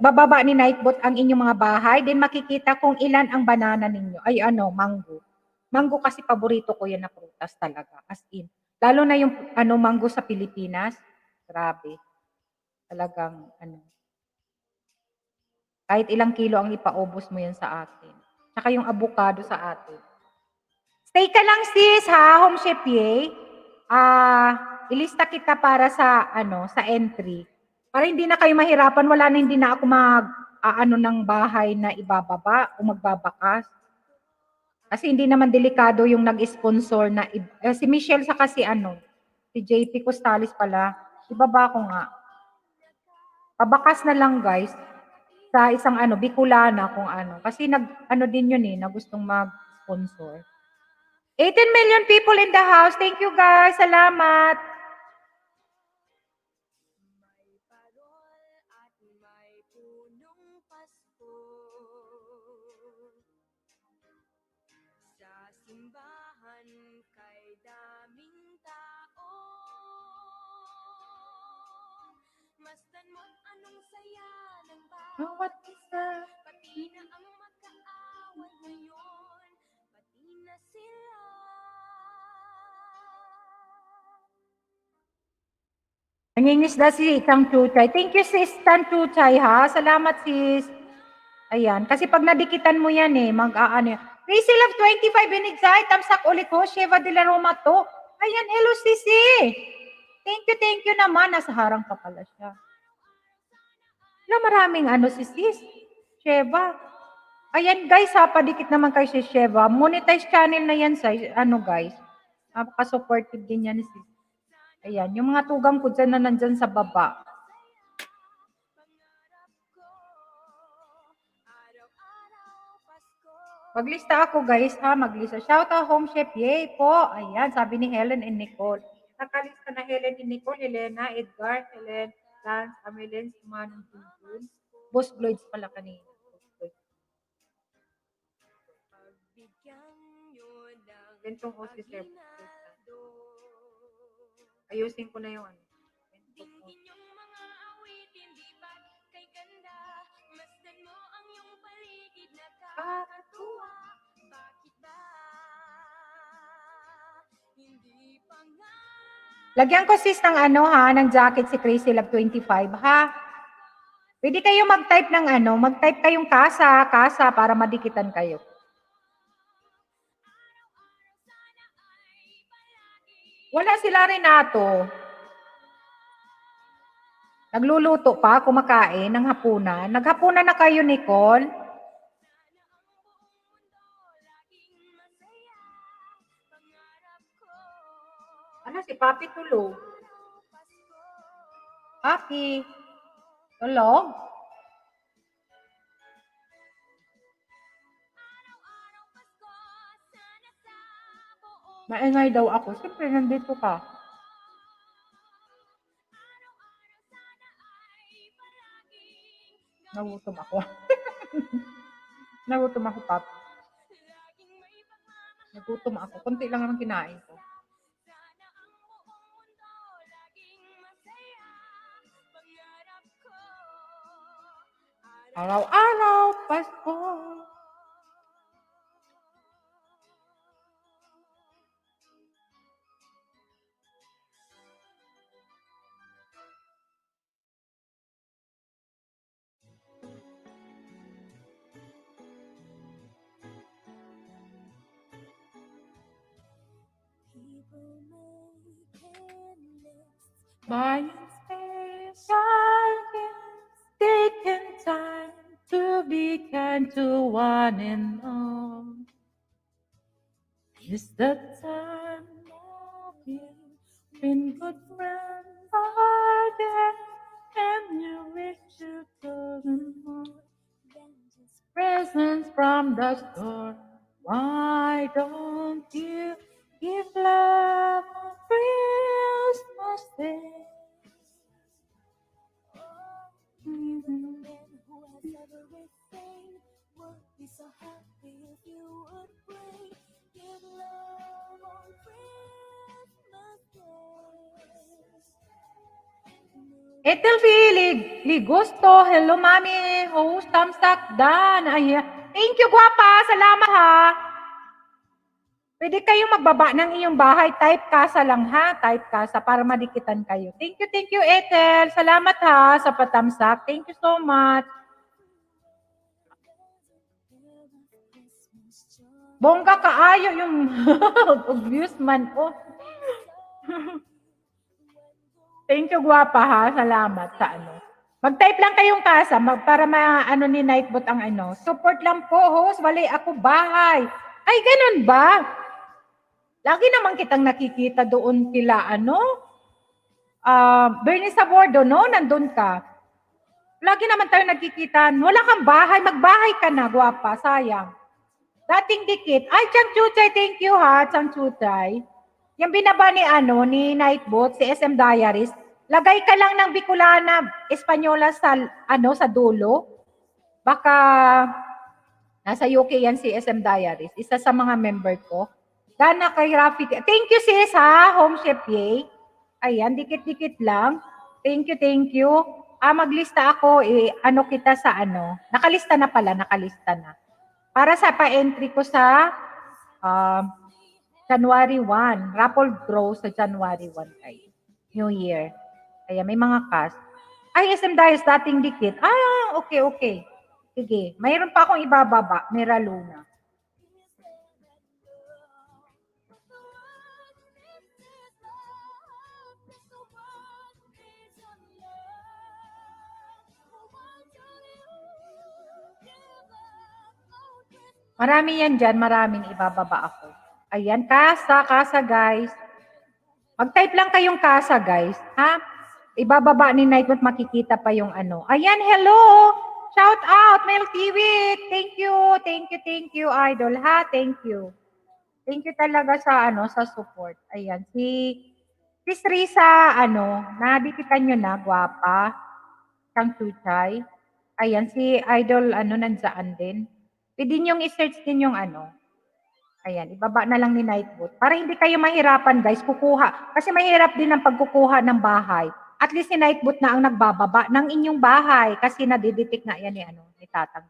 Bababa ni Nightbot ang inyong mga bahay. Then makikita kung ilan ang banana ninyo. Ay mango. Mango kasi paborito ko yan na prutas talaga. As in. Lalo na yung mango sa Pilipinas. Grabe. Talagang kahit ilang kilo ang ipaubos mo yan sa atin. Tsaka yung avocado sa atin. Stay ka lang sis ha, Home Chef Yay. Ilista kita para sa sa entry. Para hindi na kayo mahirapan, wala na hindi na ako ng bahay na ibababa o magbabakas. Kasi hindi naman delikado yung nag-sponsor na si Michelle sa kasi si JP Costales pala. Ibaba ko nga. Pabakas na lang guys sa isang Bicolana kung kasi din yun na gustong mag-sponsor. 18 million people in the house. Thank you guys. Salamat. Bawat isa. Pati na ang mag-aaway ngayon. Pati na sila. Nangingisda si Tang Chuchay. Thank you sis Tang Chuchay ha. Salamat sis. Ayan. Kasi pag nadikitan mo yan Crazy Love 25 Benigzay. Tamsak ulit ho. Sheva de la Roma to. Ayan. Hello sisi. Thank you naman. Nasa harang pa pala siya. Maraming si sis. Sheva. Ayan guys ha, padikit naman kay si Sheva. Monetize channel na yan sa guys. Napaka-supportive din yan sis. Ayan, yung mga tugang ko dyan na nandyan sa baba. Maglista ako guys ha, maglista. Shout out Home Chef, yay po. Ayan, sabi ni Helen and Nicole. Nakalista na Helen and Nicole, Helena, Edgar, Helen, Lance, Amelin, Manong Tintin. Boss Lloyds pala kanina. Bentong ko si Sir. Ayusin ko na yung Kakatuwa, bakit ba? Hindi pa nga Lagyan ko sis ng ano ha, ng jacket si Crazy Love 25 ha. Pwede kayo mag-type ng ano, mag-type kayong kasa para madikitan kayo. Wala sila Renato. Nagluluto pa, kumakain ng hapunan. Naghapunan na kayo, Nicole? Ano si Papi tulog? Papi, tulog? Maingay daw ako. Siyempre, nandito ka. Nagutom ako. Nagutom ako, Papi. Nagutom ako. Kunti lang naman kinain ko. Araw-araw, Pasko. Buying special gifts, taking time to be kind to one and all. It's the time of year when good friends are there, and you wish you couldn't more. Presents from the store. Why don't you give love on Christmas Day? Ethel Ligusto, hello mami, host, thumbs up, dan. Ay, thank you gwapa, salamat ha. Pwede kayong magbaba ng iyong bahay, type kasa lang ha, type kasa para madikitan kayo. Thank you Ethel, salamat ha sa patamsak, thank you so much. Bongga kaayo yung obvious man, oh. Thank you, gwapa ha. Salamat sa ano. Mag-type lang kayong kasa para maano ni Nightbot ang ano. Support lang po, host. Walay ako bahay. Ay, ganun ba? Lagi naman kitang nakikita doon kila ano. Bernie Sabordo, no? Nandun ka. Lagi naman tayo nagkikita. Wala kang bahay. Magbahay ka na, gwapa. Sayang. Dating dikit. Ay, Chang Chuchay, thank you ha, Chang Chuchay. Yung binaba ni ano, ni Nightbot, si SM Diaries, lagay ka lang ng Bicolana Espanyola sa ano sa dulo. Baka nasa UK yan si SM Diaries, isa sa mga member ko. Dana kay Rafi. Thank you sis ha, Home Chef Yay. Ayan, dikit-dikit lang. Thank you. Maglista ako, ano kita sa ano. Nakalista na pala, nakalista na. Para sa pa-entry ko sa January 1. Raffle draw sa January 1 ay New Year. Kaya may mga cast. Ay, SM Dias, dating dikit. Okay. Sige. Mayroon pa akong ibababa. Mera Luna. Marami yan dyan. Maraming ibababa ako. Ayan, kasa guys. Mag-type lang kayong kasa guys. Ha? Ibababa ni Nightbot, makikita pa yung ano. Ayan, hello! Shout out, Mel TV! Thank you, idol ha. Thank you. Thank you talaga sa ano, sa support. Ayan, si Risa, ano, nadikitan nyo na, gwapa. Kang Chuchay. Ayan, si idol, ano, nandiyan din. Pwede nyo i-search din yung ano. Ayan, ibaba na lang ni Nightbot. Para hindi kayo mahirapan, guys, kukuha. Kasi mahirap din ang pagkukuha ng bahay. At least si Nightbot na ang nagbababa ng inyong bahay kasi nadidetect na yan ni, ano, ni Tatang.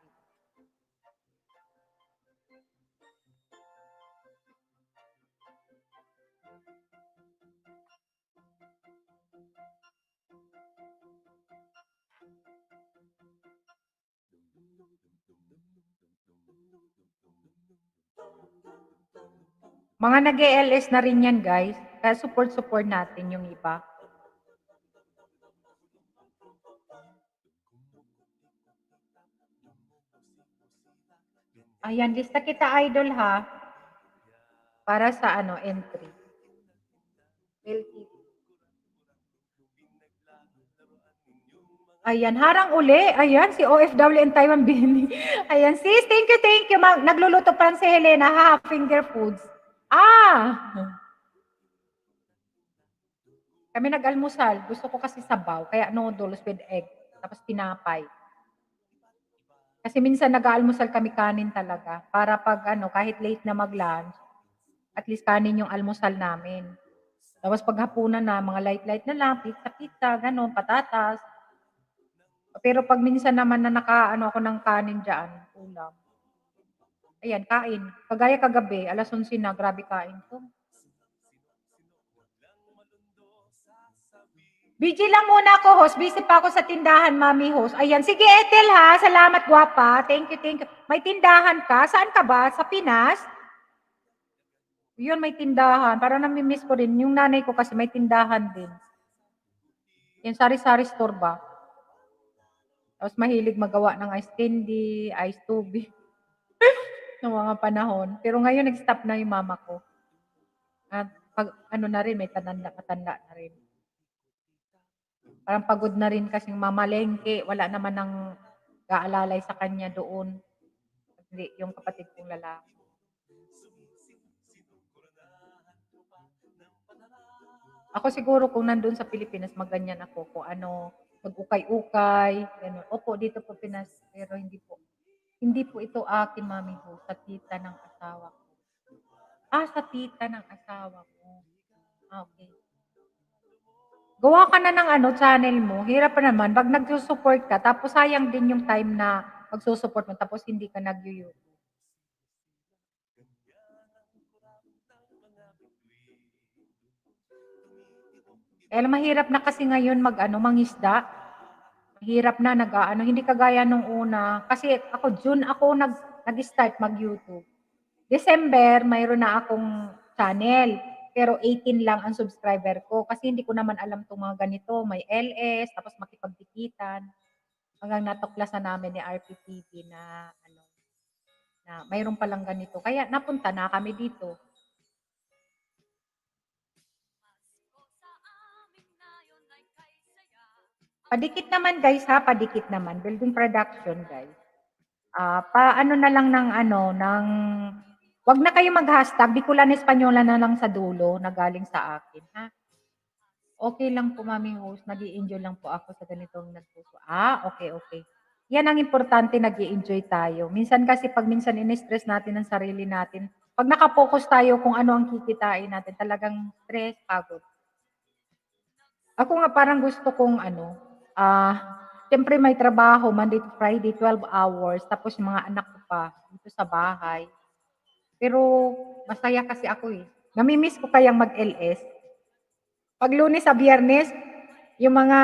Mga nag-e-LS na rin yan, guys. Kaya support natin yung iba. Ayan, lista kita idol ha. Para sa ano, entry. Ayan, harang uli. Ayan, si OFW and Taiwan Bini. Ayan, sis, thank you, thank you. Nagluluto pa si Helena, ha? Finger foods. Kami nag-almusal. Gusto ko kasi sabaw, kaya noodles with egg. Tapos tinapay. Kasi minsan nag-aalmusal kami kanin talaga. Para pag ano, kahit late na mag-lunch, at least kanin yung almusal namin. Tapos pag hapunan na, mga light-light na lang, pizza, gano'n, patatas. Pero pag minsan naman na nakaano ako ng kanin diyan, ulam. Ayan, kain. Kagaya kagabi, 11:00 na, grabe kain ko. Busy lang muna ako, host. Busy pa ako sa tindahan, mami host. Ayan, sige Ethel ha. Salamat, guwapa. Thank you, thank you. May tindahan ka? Saan ka ba? Sa Pinas? Yun, may tindahan. Parang nami-miss ko rin. Yung nanay ko kasi may tindahan din. Yung sari-sari store ba? Tapos mahilig magawa ng ice candy, ice tubig. Noong mga panahon. Pero ngayon, nag-stop na yung mama ko. At pag ano na rin, may matanda na rin. Parang pagod na rin kasing mamalengke. Wala naman ng gaalalay sa kanya doon. Hindi, yung kapatid kong lalaki. Ako siguro kung nandun sa Pilipinas, maganyan ako. Kung ano, mag-ukay-ukay. Ganun. Opo, dito po Pinas. Pero hindi po. Hindi po ito akin, mami ho. Sa tita ng asawa ko. Sa tita ng asawa ko. Okay. Gawa ka na ng ano, channel mo. Hirap pa naman. Pag nagsusupport ka, tapos sayang din yung time na magsusupport mo, tapos hindi ka nag-YouTube. Mahirap na kasi ngayon mangisda. Mahirap na nag-aano, hindi kagaya nung una. Kasi ako, June ako nag-start mag-YouTube. December, mayroon na akong channel. Pero 18 lang ang subscriber ko. Kasi hindi ko naman alam itong mga ganito. May LS, tapos makipagtikitan. Hanggang natuklasan namin ni RPTV na mayroon palang ganito. Kaya napunta na kami dito. Padikit naman guys ha, padikit naman. Building production guys. Paano na lang wag na kayo mag-hashtag, Bicolana Espanyola na lang sa dulo na galing sa akin, ha? Okay lang po, mami host. Nag-i-enjoy lang po ako sa ganitong nagpuso. Okay. Yan ang importante, nag-i-enjoy tayo. Minsan kasi pag minsan in-stress natin ang sarili natin, pag nakapokus tayo kung ano ang kikitain natin, talagang stress, pagod. Ako nga parang gusto kong siyempre may trabaho, Monday to Friday, 12 hours, tapos yung mga anak ko pa dito sa bahay. Pero masaya kasi ako eh. Nami-miss ko kayang mag-LS. Pag Lunes sa Biyernes, yung mga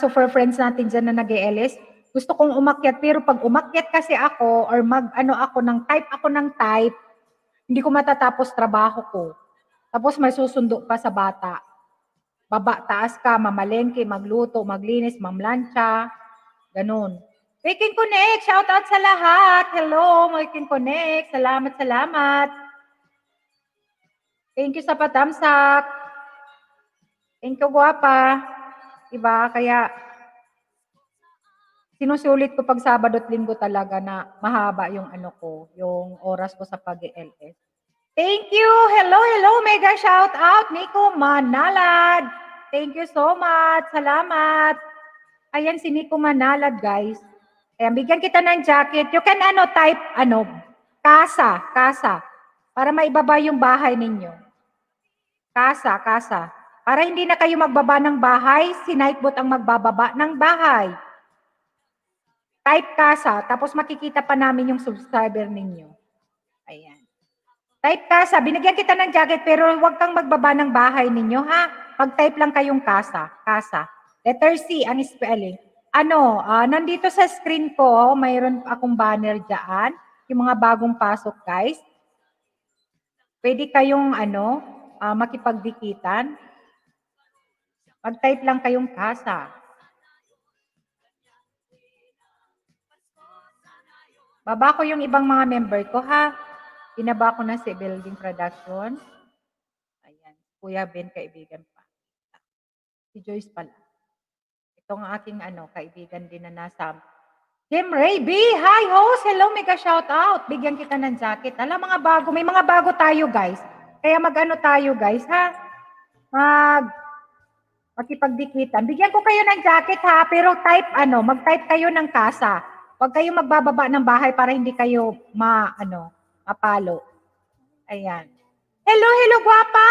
super friends natin dyan na nag-LS, gusto kong umakyat. Pero pag umakyat kasi ako, or ako ng type, hindi ko matatapos trabaho ko. Tapos may susundo pa sa bata. Baba, taas ka, mamalengke, magluto, maglinis, mamlansya, ganun. We Can Connect, shout out sa lahat. Hello, We Can Connect. Salamat. Thank you sa patamsak. Thank you, guwapa. Diba? Kaya, sinusulit ko pag Sabado at Linggo talaga na mahaba yung yung oras ko sa pag-LS. Thank you. Hello. Mega shout out. Nico Manalad. Thank you so much. Salamat. Ayan si Nico Manalad, guys. Ayan, bigyan kita ng jacket. You can type casa. Para maibaba yung bahay ninyo. Casa. Para hindi na kayo magbaba ng bahay, si Nightbot ang magbababa ng bahay. Type casa, tapos makikita pa namin yung subscriber ninyo. Ayan. Type casa, binigyan kita ng jacket pero huwag kang magbaba ng bahay ninyo, ha? Pag-type lang kayong casa. Letter C ang spelling. Nandito sa screen ko, mayroon akong banner dyan. Yung mga bagong pasok, guys. Pwede kayong makipagdikitan. Mag-type lang kayong kasa. Baba ko yung ibang mga member ko, ha? Binaba ko na si Building Production. Ayan. Kuya Ben, kaibigan pa. Si Joyce pala. Itong aking kaibigan din na nasa Jim Ray B. Hi, host. Hello, mega shout out. Bigyan kita ng jacket. Alam, mga bago. May mga bago tayo, guys. Kaya tayo, guys, ha? Makipagdikitan. Bigyan ko kayo ng jacket, ha? Pero mag-type kayo ng kasa. Huwag kayong magbababa ng bahay para hindi kayo mapalo. Ayan. Hello, hello, guwapa!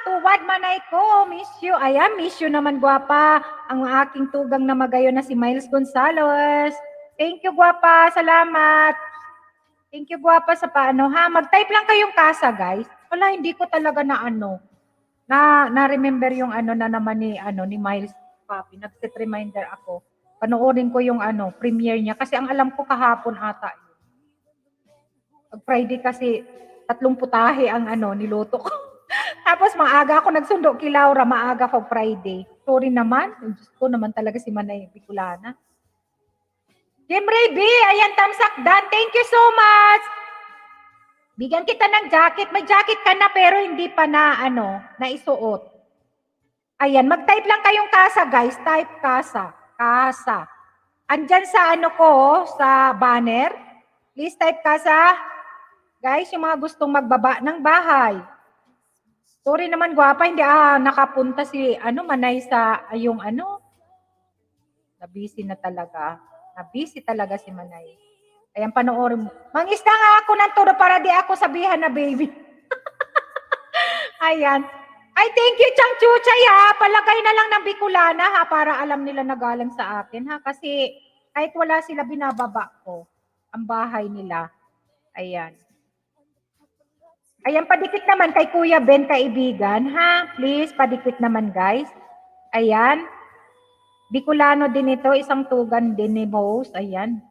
Tuwad manay ko, miss you. Ayan, miss you naman, guwapa. Ang aking tugang na magayo na si Miles Gonzalez. Thank you, guwapa. Salamat. Thank you, guwapa, sa paano, ha? Mag-type lang kayong kasa, guys. Wala, hindi ko talaga na-remember yung na naman ni Miles Papi. Nag-set reminder ako. Panoorin ko yung premiere niya. Kasi ang alam ko kahapon ata. Pag Friday kasi, 3 putahe ang niluto ko. Tapos maaga ako nagsundo kay Laura, maaga pag Friday. Sorry naman. Diyos ko naman talaga si Manay Bicolana. Jim Ray B, ayan, tamsak dan. Thank you so much. Bigyan kita ng jacket. May jacket ka na pero hindi pa naisuot. Ayan, mag-type lang kayong kasa, guys. Type kasa. Kasa. Andyan sa sa banner. Please type kasa. Guys, yung mga gustong magbaba ng bahay. Sorry naman, guwapa, hindi nakapunta si Manay sa yung na-busy na talaga. Na-busy talaga si Manay. Ayan, panoorin mo. Mangisda nga ako ng turo para di ako sabihan na baby. Ayan. Ay, thank you, Chang Chuchay, ha. Palagay na lang ng Bicolana, ha, para alam nila na galang sa akin, ha. Kasi kahit wala sila, binababa ko ang bahay nila. Ayan. Ayan, padikit naman kay Kuya Ben, kaibigan, ha. Please, padikit naman, guys. Ayan. Bicolano din ito, isang tugan din ni host. Ayan.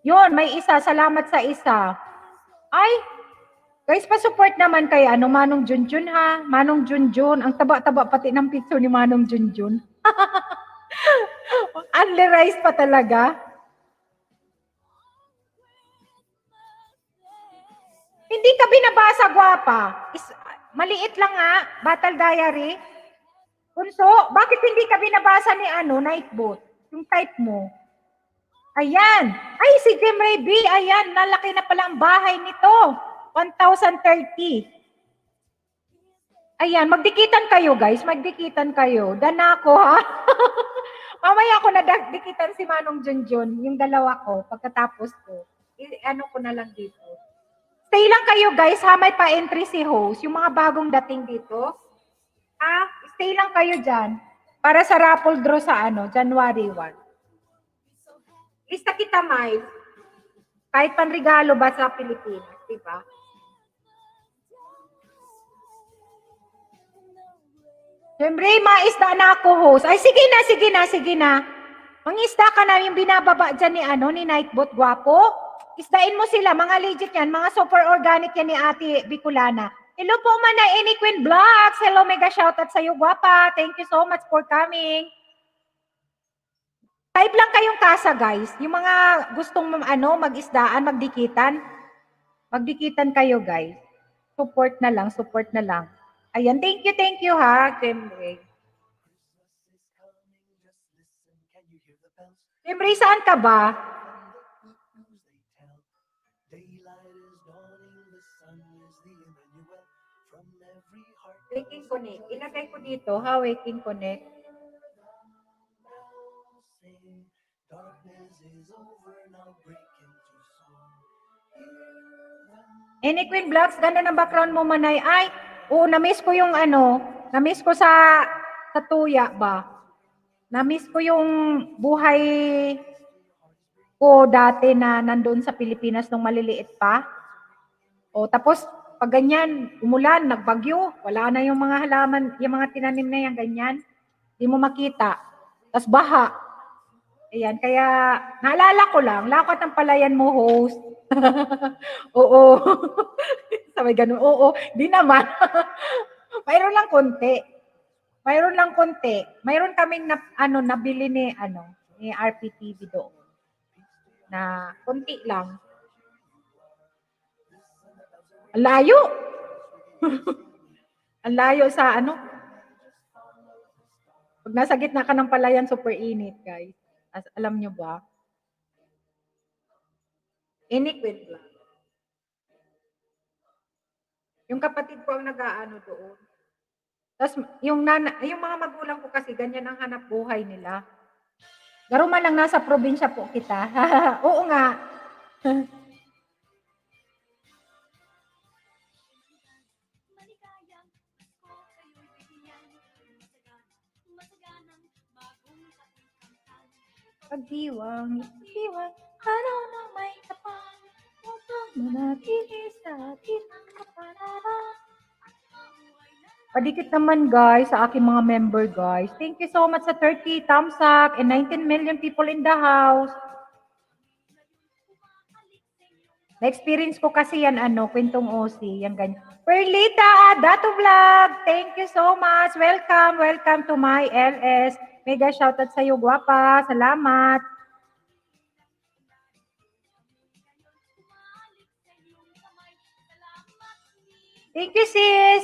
Yun, may isa. Salamat sa isa. Ay, guys, pa-support naman kay Manong Junjun, ha. Manong Junjun. Ang taba-taba pati ng picture ni Manong Junjun. Only rice pa talaga. Hindi ka binabasa, guwapa. Maliit lang, ha. Battle Diary. Punso, bakit hindi ka binabasa ni Nightbot? Yung type mo. Ayan. Ay, si Jim Ray B. Ayan, nalaki na pala ang bahay nito. 1,030. Ayan, magdikitan kayo, guys. Magdikitan kayo. Dana ko, ha? Mamaya ako nadikitan si Manong Junjun, yung dalawa ko, pagkatapos ko. Ko na lang dito. Stay lang kayo, guys, ha? May pa-entry si host. Yung mga bagong dating dito. Ha? Stay lang kayo dyan. Para sa raffle draw sa January 1. Lista kita, Miles. Kahit panregalo ba sa Pilipinas, di ba? Siyempre, maisda na ako, host. Ay, sige na. Mangisda ka na yung binababa dyan ni Nightbot, guwapo. Isdain mo sila, mga legit yan, mga super organic yan ni Ate Bicolana. Hello po, Manay Any Queen Vlogs. Hello, mega shoutout sa iyo, guwapa. Thank you so much for coming. Type lang kayong kasa, guys. Yung mga gustong mag-isdaan, magdikitan. Magdikitan kayo, guys. Support na lang. Ayan, thank you, ha, Jemre. Jemre, saan ka ba? Waking Connect. Ilagay ko dito, ha, Waking Connect. Any Queen Vlogs, ganda ng background mo, Manay. Ay, na-miss ko yung na-miss ko sa tuya ba? Na-miss ko yung buhay ko dati na nandoon sa Pilipinas nung maliliit pa. Tapos, pag ganyan, umulan, nagbagyo, wala na yung mga halaman, yung mga tinanim na yan, ganyan. Hindi mo makita. Tapos baha. Ayan, kaya naalala ko lang, lakot ang palayan mo, host. Oo. Sabay gano'n, oo, 'di naman. Mayroon lang konti. Mayroon lang konti. Mayroon kaming nabili ni RPTV doon na konti lang. Ang layo. Ang layo sa pag nasa gitna ka ng palayan, super init, guys. Alam nyo ba? Iniquid lang. Yung kapatid ko ang nag-aano doon. Tapos yung mga magulang ko kasi ganyan ang hanap buhay nila. Garo man lang nasa probinsya po kita. Oo nga. Pagdiwang, pagdiwang, araw na may kapal, upang manatili sa atin ang kapalaran. Padikit naman guys sa aking mga member guys. Thank you so much sa 30 thumbs up and 19 million people in the house. Na-experience ko kasi yan kwentong OC, yan ganyan. Perlita, Dato Vlog, thank you so much. Welcome to my LS. Mega shoutout sa iyo, guwapa. Salamat. Thank you, sis.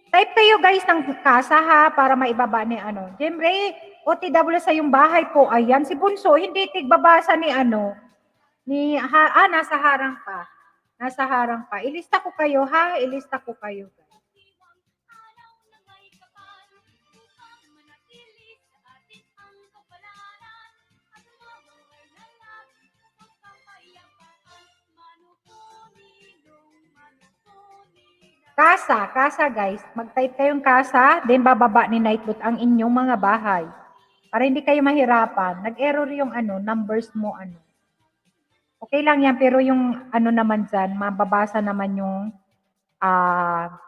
Type kayo guys ng kasa ha para maibaba ni Jemre, OTW sa yung bahay po. Ayan, si Bunso hindi tigbabasa ni nasa harang pa. Nasa harang pa. Ilista ko kayo ha, ilista ko kayo. Kasa guys. Mag-type kayong kasa, then bababa ni Nightbot ang inyong mga bahay. Para hindi kayo mahirapan. Nag-error yung numbers mo Okay lang yan, pero yung naman dyan, mababasa naman yung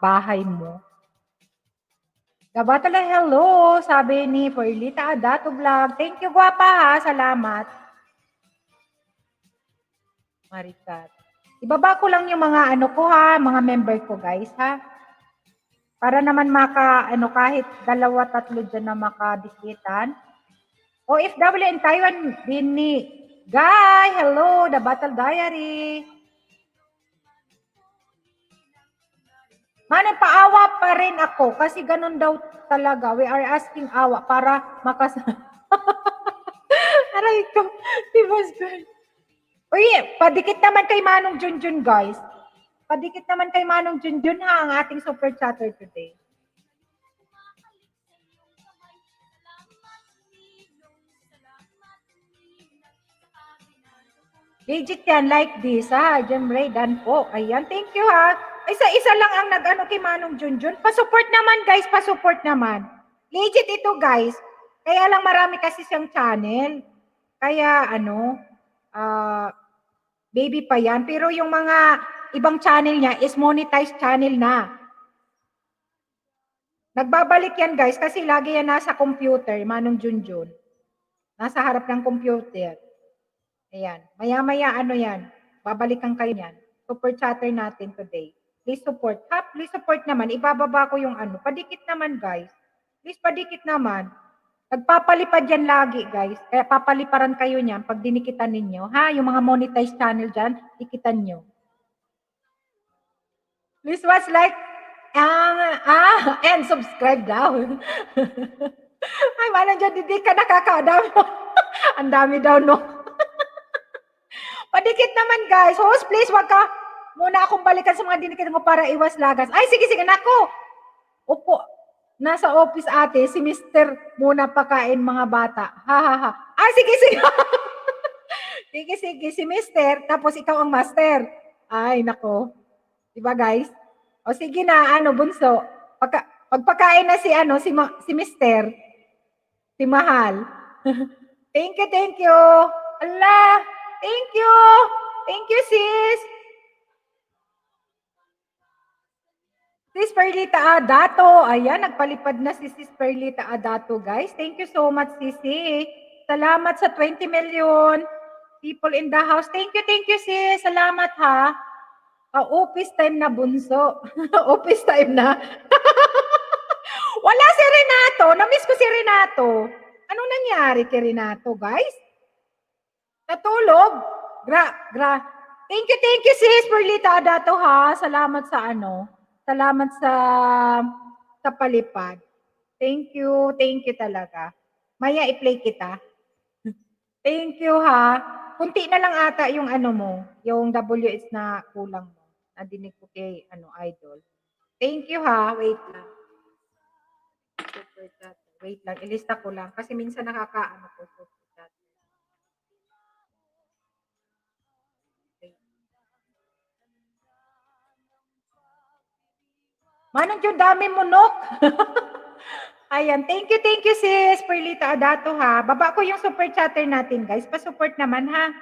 bahay mo. Gabatala, hello, sabi ni Perlita Dato Vlog. Thank you, guwapa ha, salamat. Marikat. Ibaba ko lang yung mga ko ha, mga member ko guys ha. Para naman kahit 2-3 dyan na makadikitan. OFW in Taiwan, Bini. Guy, hello, The Battle Diary. Manang paawa pa rin ako kasi ganun daw talaga. We are asking awa para Aray ko, si Boss Girl. Uy, padikit naman kay Manong Junjun, guys. Padikit naman kay Manong Junjun ha, ang ating super chatter today. Legit yan, like this ha. Jemray, dan po. Ayan, thank you ha. Isa-isa lang ang kay Manong Junjun. Pa-support naman guys, pa-support naman. Legit ito guys. Kaya lang marami kasi siyang channel. Kaya baby pa yan. Pero yung mga ibang channel niya is monetized channel na. Nagbabalik yan guys kasi lagi yan nasa computer, Manong Junjun. Nasa harap ng computer. Ayan. Maya-maya yan. Babalikan kayo yan. Super chatter natin today. Please support. Ha, please support naman. Ibababa ko yung Padikit naman guys. Please padikit naman. Nagpapalipad yan lagi, guys. Kaya papaliparan kayo niyan pag dinikitan ninyo. Ha? Yung mga monetized channel dyan, dikitan nyo. Please watch, like, and subscribe daw. Ay, malang dyan, hindi ka nakakadami. Ang dami daw, no? Padikit naman, guys. Host, please, wag ka muna akong balikan sa mga dinikitan mo para iwas lagas. Ay, sige, nako. Opo. Nasa office ate, si Mr. muna pakain mga bata. Ha, ha, ha. Ah, sige. sige, si Mr. Tapos ikaw ang master. Ay, nako. Diba, guys? O sige na, Bunso. Pagpakain na si Mr. Si Mahal. Thank you. Allah, thank you. Thank you, sis. Sis Perlita Adato. Ayan, nagpalipad na si Sis Perlita Adato, guys. Thank you so much, Sisi. Salamat sa 20 million. people in the house. Thank you sis. Salamat ha. Office time na bunso. Office time na. Wala si Renato. Na-miss ko si Renato. Anong nangyari kay Renato, guys? Natulog? Thank you sis Perlita Adato ha. Salamat sa ano. Salamat sa palipad. Thank you talaga. Maya i-play kita. Thank you ha. Kunti na lang ata yung ano mo, yung WS na kulang mo. Nadinig ko kay ano idol. Thank you ha. Wait lang. Super chat. Wait lang, ilista ko lang kasi minsan nakakaano ko super chat. Manong yung dami mo, Nok. Ayan, thank you sis Perlita Adato ha. Baba ko yung super chatter natin guys. Pa-support naman ha.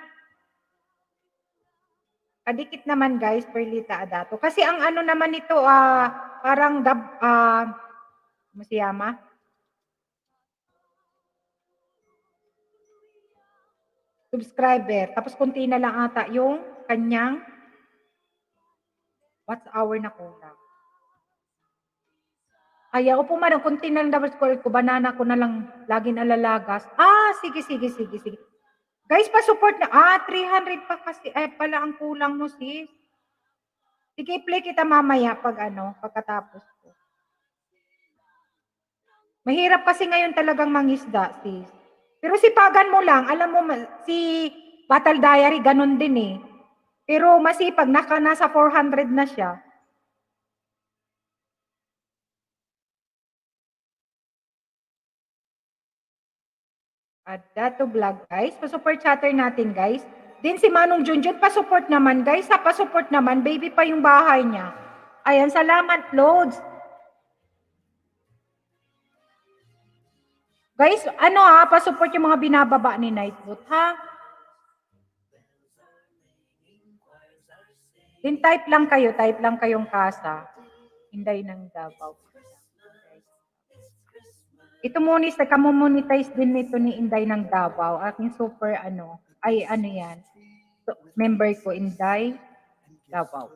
Kadikit naman guys, Perlita Adato. Kasi ang ano naman ito, parang masiyama. Subscriber. Tapos kunti na lang ata yung kanyang watch hour na kulang. Ayaw po man, kunti na lang dapat ko banana ko na lang laging alalagas. Sige. Guys, pa-support na. 300 pa kasi. Pala ang kulang mo, sis. Sige, play kita mamaya pagkatapos ko. Mahirap kasi ngayon talagang mangisda, sis. Pero sipagan mo lang. Alam mo, si Battle Diary, ganun din eh. Pero masipag, nasa 400 na siya. Adato Vlog, guys. Pa-support chatter natin, guys. Din si Manong Junjun, pa-support naman, guys. Pa-support naman. Baby pa yung bahay niya. Ayan, salamat, loads. Guys, pa-support yung mga binababa ni Nightbot, ha? Din type lang kayong kasa. Hinday ng Davao. Ito monis, nagka-monetize din nito ni Inday ng Davao. Aking super yan. So, member ko, Inday Davao.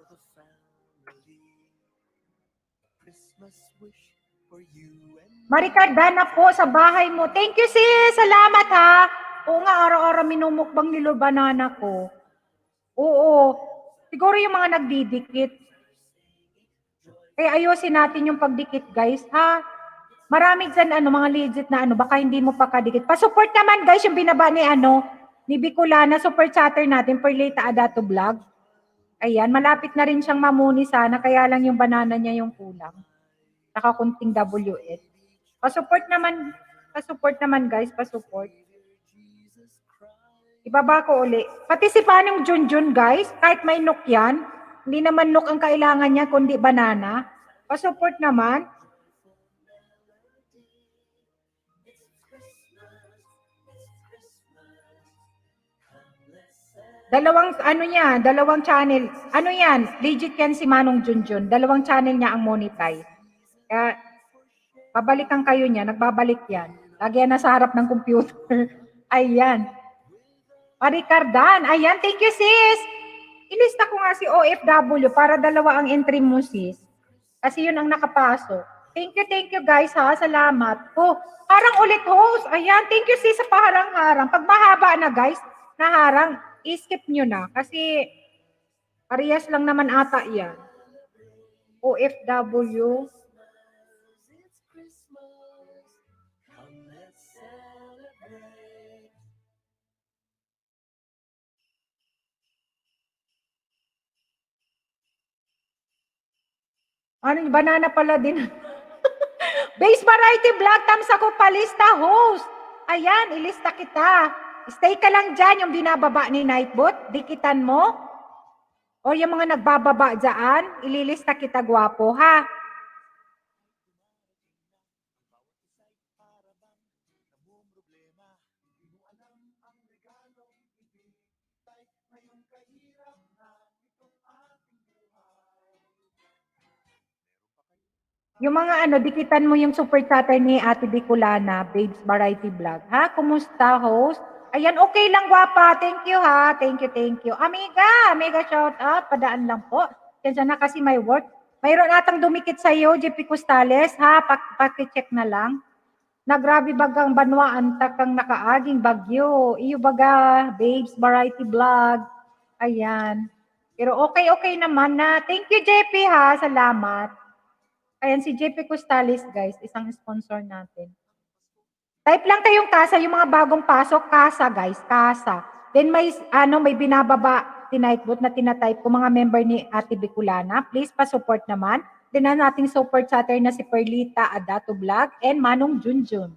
Maricardana po sa bahay mo. Thank you sis, salamat ha. Oo nga, araw-araw minumukbang nilo banana ko. Oo, siguro yung mga nagdidikit. Kaya ayusin natin yung pagdikit guys ha. Maraming dyan, mga legit na baka hindi mo pa kadikit. Pa-support naman guys yung binaba ni Bicolana, super chatter natin, Perlita Adato Vlog. Ayan, malapit na rin siyang mamuni sana, kaya lang yung banana niya yung kulang. Saka kunting WS. Pa-support naman guys, pa-support. Ibaba ko uli. Pati si Panong Junjun guys, kahit may nok yan, hindi naman nok ang kailangan niya, kundi banana. Pa-support naman. Dalawang channel. Ano yan? Legit yan si Manong Junjun. Dalawang channel niya ang monetize. Kaya, pabalikan kayo niya. Nagbabalik yan. Lagi yan nasa harap ng computer. Ayan. Parikardan. Ayan. Thank you, sis. Ilista ko nga si OFW para dalawa ang entry mo, sis. Kasi yun ang nakapasok. Thank you guys ha. Salamat. Harang ulit host. Ayan. Thank you, sis, sa paharang-harang. Pag mahaba na, guys, naharang, i-skip nyo na kasi parehas lang naman ata yan. OFW. Banana pala din. Base Variety Vlog, thumbs ako palista host. Ayan, ilista kita. Stay ka lang dyan, yung binababa ni Nightbot. Dikitan mo. O yung mga nagbababa dyan, ililista kita gwapo, ha? Yung mga dikitan mo yung super chatter ni Ate Bicolana, Babes Variety Vlog. Ha? Kumusta, host? Ayan, okay lang, gwapa. Thank you, ha. Thank you, thank you. Amiga shout out. Padaan lang po. Kaya na kasi may work. Mayroon atang dumikit sa iyo, JP Costales, ha. Paki-check na lang. Nagrabe bagang banwaan takang nakaaging bagyo. Iyo baga, babes, variety vlog. Ayan. Pero okay naman na. Thank you, JP, ha. Salamat. Ayan, si JP Costales, guys, isang sponsor natin. Type lang kayong kasa, yung mga bagong pasok, kasa, guys, kasa. Then may binababa, tinaikbot na tinatype ko mga member ni Ate Bicolana. Please pa-support naman. Then ang ating support chatter na si Perlita Adato Vlog and Manong Junjun.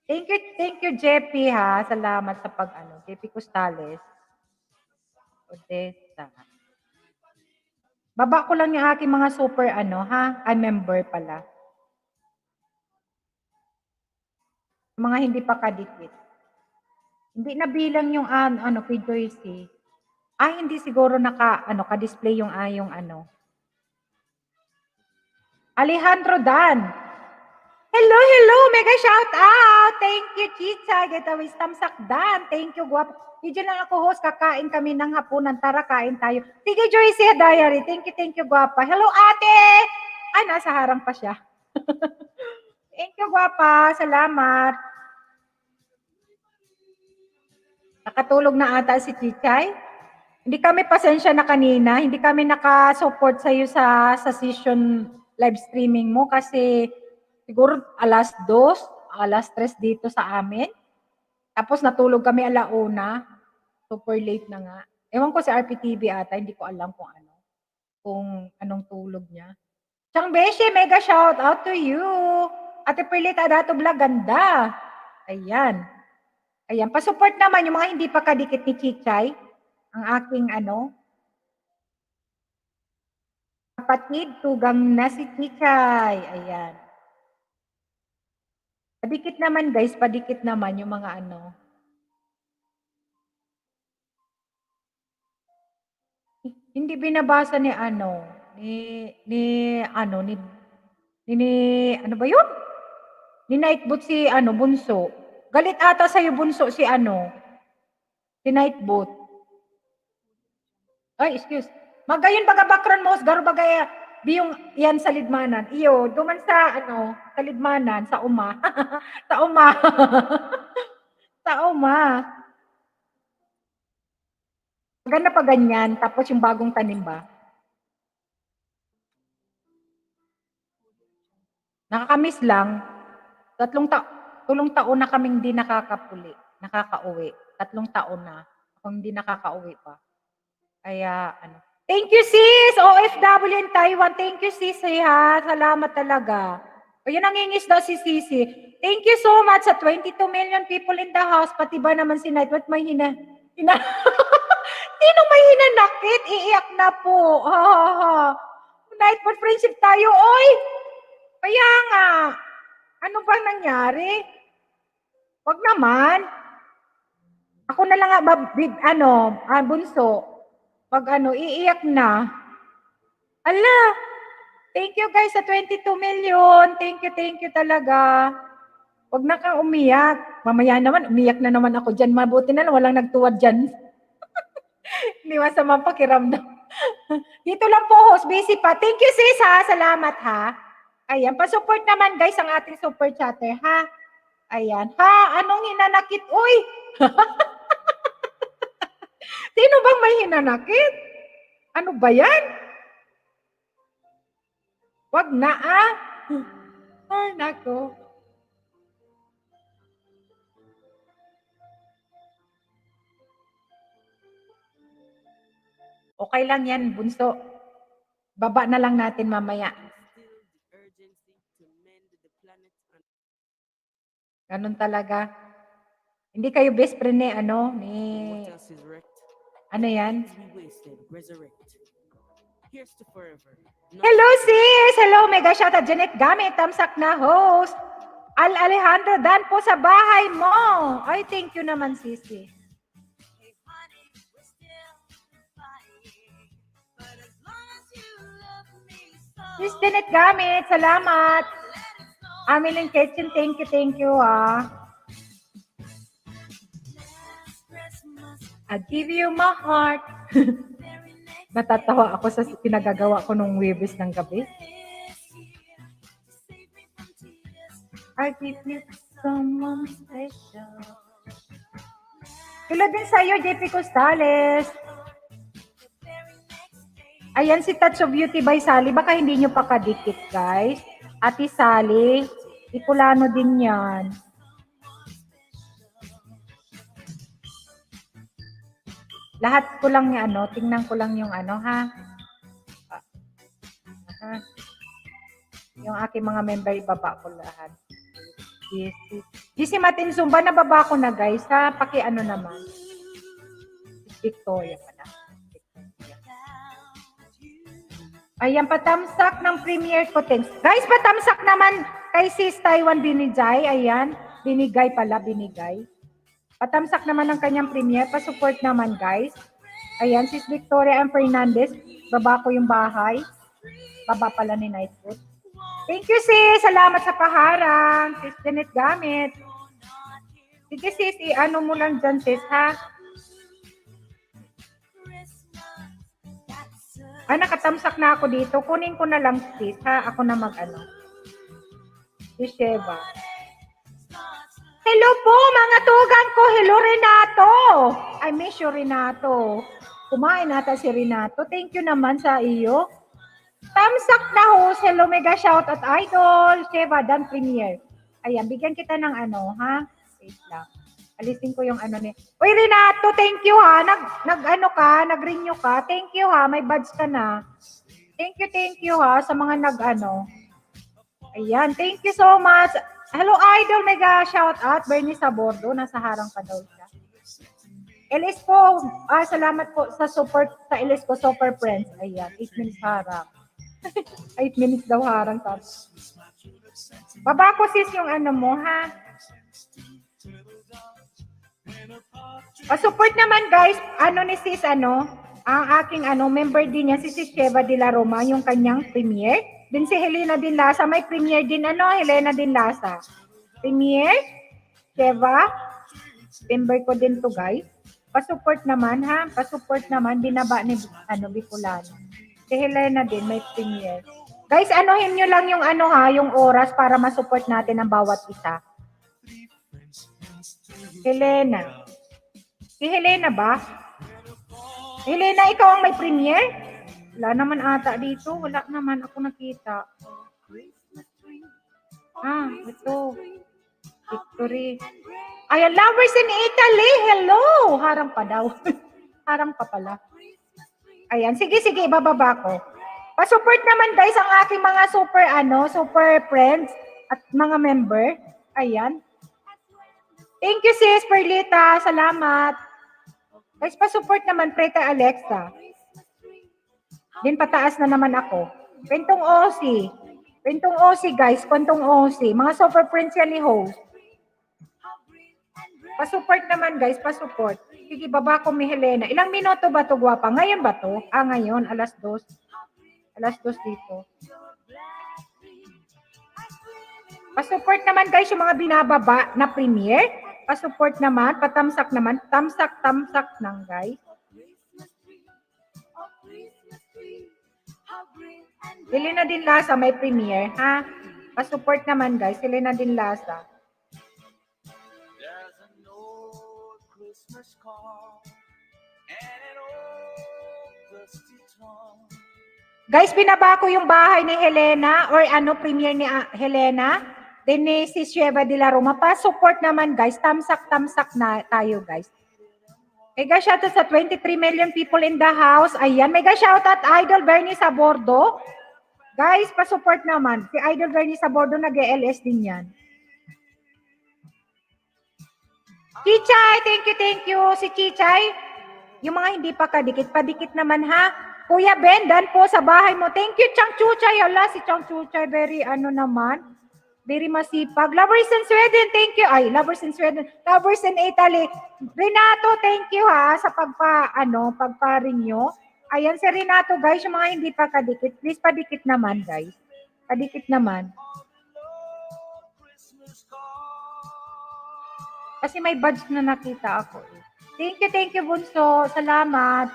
Thank you, Jeppy, ha. Salamat sa Jeppy Costales. Odessa. Baba ko lang yung aking mga super member pala. Mga hindi pa kadikit. Hindi nabilang yung kay Joyce. Hindi siguro ka-display yung Alejandro Dan. Hello, mega shout out. Thank you, Chicha. Getaway Tamsak Dan. Thank you, guwapo. Hindi lang ako host, kakain kami ng hapunan. Tara, kain tayo. Sige, Joyce Diary. Thank you, guwapa. Hello, ate. Nasa harang pa siya. Thank you, guwapa. Salamat. Nakatulog na ata si Chichay. Hindi kami pasensya na kanina. Hindi kami naka-support sa iyo sa session live streaming mo kasi siguro alas 2, alas 3 dito sa amin. Tapos natulog kami 1:00. Super late na nga. Ewan ko si RPTV ata, hindi ko alam kung anong tulog niya. Chang Beshi, mega shout out to you. Ate Perlita Adato Vlog, ganda. Ayan. Ayan, pa-support naman yung mga hindi pa kadikit ni Chichay. Ang aking kapatid, tugang na si Chichay. Ayan. Padikit naman, guys. Padikit naman yung mga Hindi binabasa ni Ni Nightbot si Bunso. Galit ata sa'yo, Bunso, si Nightbot. Ay, excuse. Magayon baga background mo, garo bagay biyong yan sa lidmanan. Iyo, duman sa sa lidmanan, sa uma. Sa uma. Sa uma. Maganda pa ganyan, tapos yung bagong tanim ba? Nakakamiss lang. Tulong taon na kaming hindi nakakauwi. 3 taon na akong hindi nakakauwi pa. Kaya thank you sis, OFW in Taiwan. Thank you sis, ha. Salamat talaga. Ayun, nangingis daw si Sisi. Thank you so much sa 22 million people in the house. Pati ba naman si Night? What may Sinong may hinanakit? Iiyak na po. Night, what friendship tayo, oy? Kaya nga. Ano ba nangyari? Wag naman. Ako na lang Bunso. Pag iiyak na. Ala, thank you guys sa 22 million. Thank you talaga. Wag na kang umiyak. Mamaya naman, umiyak na naman ako dyan. Mabuti na lang, walang nagtuwad dyan. Hindi masama pakiramdam. Dito lang po, host. Busy pa. Thank you sis, ha. Salamat, ha. Ayan, pa-support naman guys ang ating super chatter, ha. Ayan. Ha, anong hinanakit? Uy! Sino bang may hinanakit? Ano ba yan? Wag na Ay, nako. Okay lang yan, Bunso. Baba na lang natin mamaya. Ganun talaga. Hindi kayo best friend ni ano yan? Hello sis! Hello, mega shout out Janet Gamit, tamsak na host. Alejandro Dan po sa bahay mo. Ay, thank you naman sisi. Sis Janet Gamit, salamat. Ameline Kitchen, thank you ha. I'll give you my heart. Natatawa ako sa pinagagawa ko nung Webes ng gabi. I'll give you someone special. Hello din sa'yo, JP Costales. Ayan si Touch of Beauty by Sally. Baka hindi nyo pa kadikit, guys. Ate Sally, Ikulano din yan. Lahat ko lang yung ano, tingnan ko lang yung ano, ha? Yung aking mga member, ibaba ko lahat. GC Matin Zumba, nababa ko na, guys, ha? Paki-ano naman. Victoria pala. Ayan, patamsak ng premiere ko. Thanks. Guys, patamsak naman kay Sis Taiwan Binigay. Ayan, binigay. Patamsak naman ng kanyang premiere. Pasupport naman, guys. Ayan, Sis Victoria and Fernandez. Baba ko yung bahay. Baba pala ni Nightfoot. Thank you, Sis. Salamat sa paharang. Sis Janet Gamit. Sige, Sis. I-ano mo lang dyan, Sis, ha? Nakatamsak na ako dito. Kunin ko na lang, sis, ha? Ako na mag-ano. Si Sheva. Hello po, mga tugang ko. Hello, Renato. I miss you, Renato. Kumain nata si Renato. Thank you naman sa iyo. Tamsak na host. Hello, mega shout at idol. Sheva, dan premiere. Ayan, bigyan kita ng ano, ha? Wait lang. Alisin ko yung ano ni. Uy, Renato, thank you ha. Nag-ano ka, nag-renew ka. Thank you ha, may badge ka na. Thank you ha sa mga nag-ano. Ayan, thank you so much. Hello, idol, mega shout out. Bernie Sabordo, nasa harang pa daw siya. LS po, salamat po sa support sa LS ko, Super Friends. Ayan, 8 minutes harang. 8 minutes daw harang. Baba ko sis yung ano mo ha. Support naman guys, ano ni sis ang aking member din niya si Sis Sheva de la Roma, yung kanyang premiere. Din si Helena din Lasa, may premiere din Helena din Lasa. Premiere, Sheva, member ko din to guys. Pa-support naman ha, pa-support naman, binaba ni Bicolano. Si Helena din may premiere. Guys, anuhin nyo lang yung yung oras para ma-support natin ang bawat isa. Helena. Si Helena ba? Helena, ikaw ang may premiere? Wala naman ata dito. Wala naman ako nakita. Ito. Victory. Ayan, lovers in Italy. Hello! Harang pa daw. Harang pa pala. Ayan, sige, bababa ko. Pa-support naman guys ang aking mga super friends at mga member. Ayan. Thank you sis, Perlita. Salamat. Guys, pa-support naman, Preta Alexa. Din pataas na naman ako. Pentong OC. Pentong OC, guys. Pentong OC. Mga super friends yan ni host. Pa-support naman, guys. Pa-support. Sige, baba ko mi Helena. Ilang minuto ba to, guwapa? Ngayon ba to? Ngayon. Alas 2. Alas 2 dito. Pa-support naman, guys, yung mga binababa na premiere. Pa-support naman, patamsak naman, tamsak nang guys. Helena din Lasa may premiere, ha? Pa-support naman guys, Helena din Lasa. Guys, binaba ko yung bahay ni Helena or premiere ni Helena. Then si Sheva de la Roma, pa-support naman guys, tamsak na tayo guys. Mega shoutout sa 23 million people in the house. Ayan, mega shoutout Idol Bernie Sabordo. Guys, pa-support naman. Si Idol Bernie Sabordo nag-LS din yan. Chichay, thank you. Si Chichay, yung mga hindi pa kadikit, padikit naman ha. Kuya Ben, dan po sa bahay mo. Thank you, Chang Chuchay. Hala, si Chang Chuchay, very naman. Very masipag. Lovers in Sweden, thank you. Ay, lovers in Sweden. Lovers in Italy. Renato, thank you ha sa pagpa-ring nyo. Ayan si Renato, guys, yung mga hindi pa kadikit. Please, padikit naman, guys. Padikit naman. Kasi may badge na nakita ako. Si Thank you, Bunso. Salamat.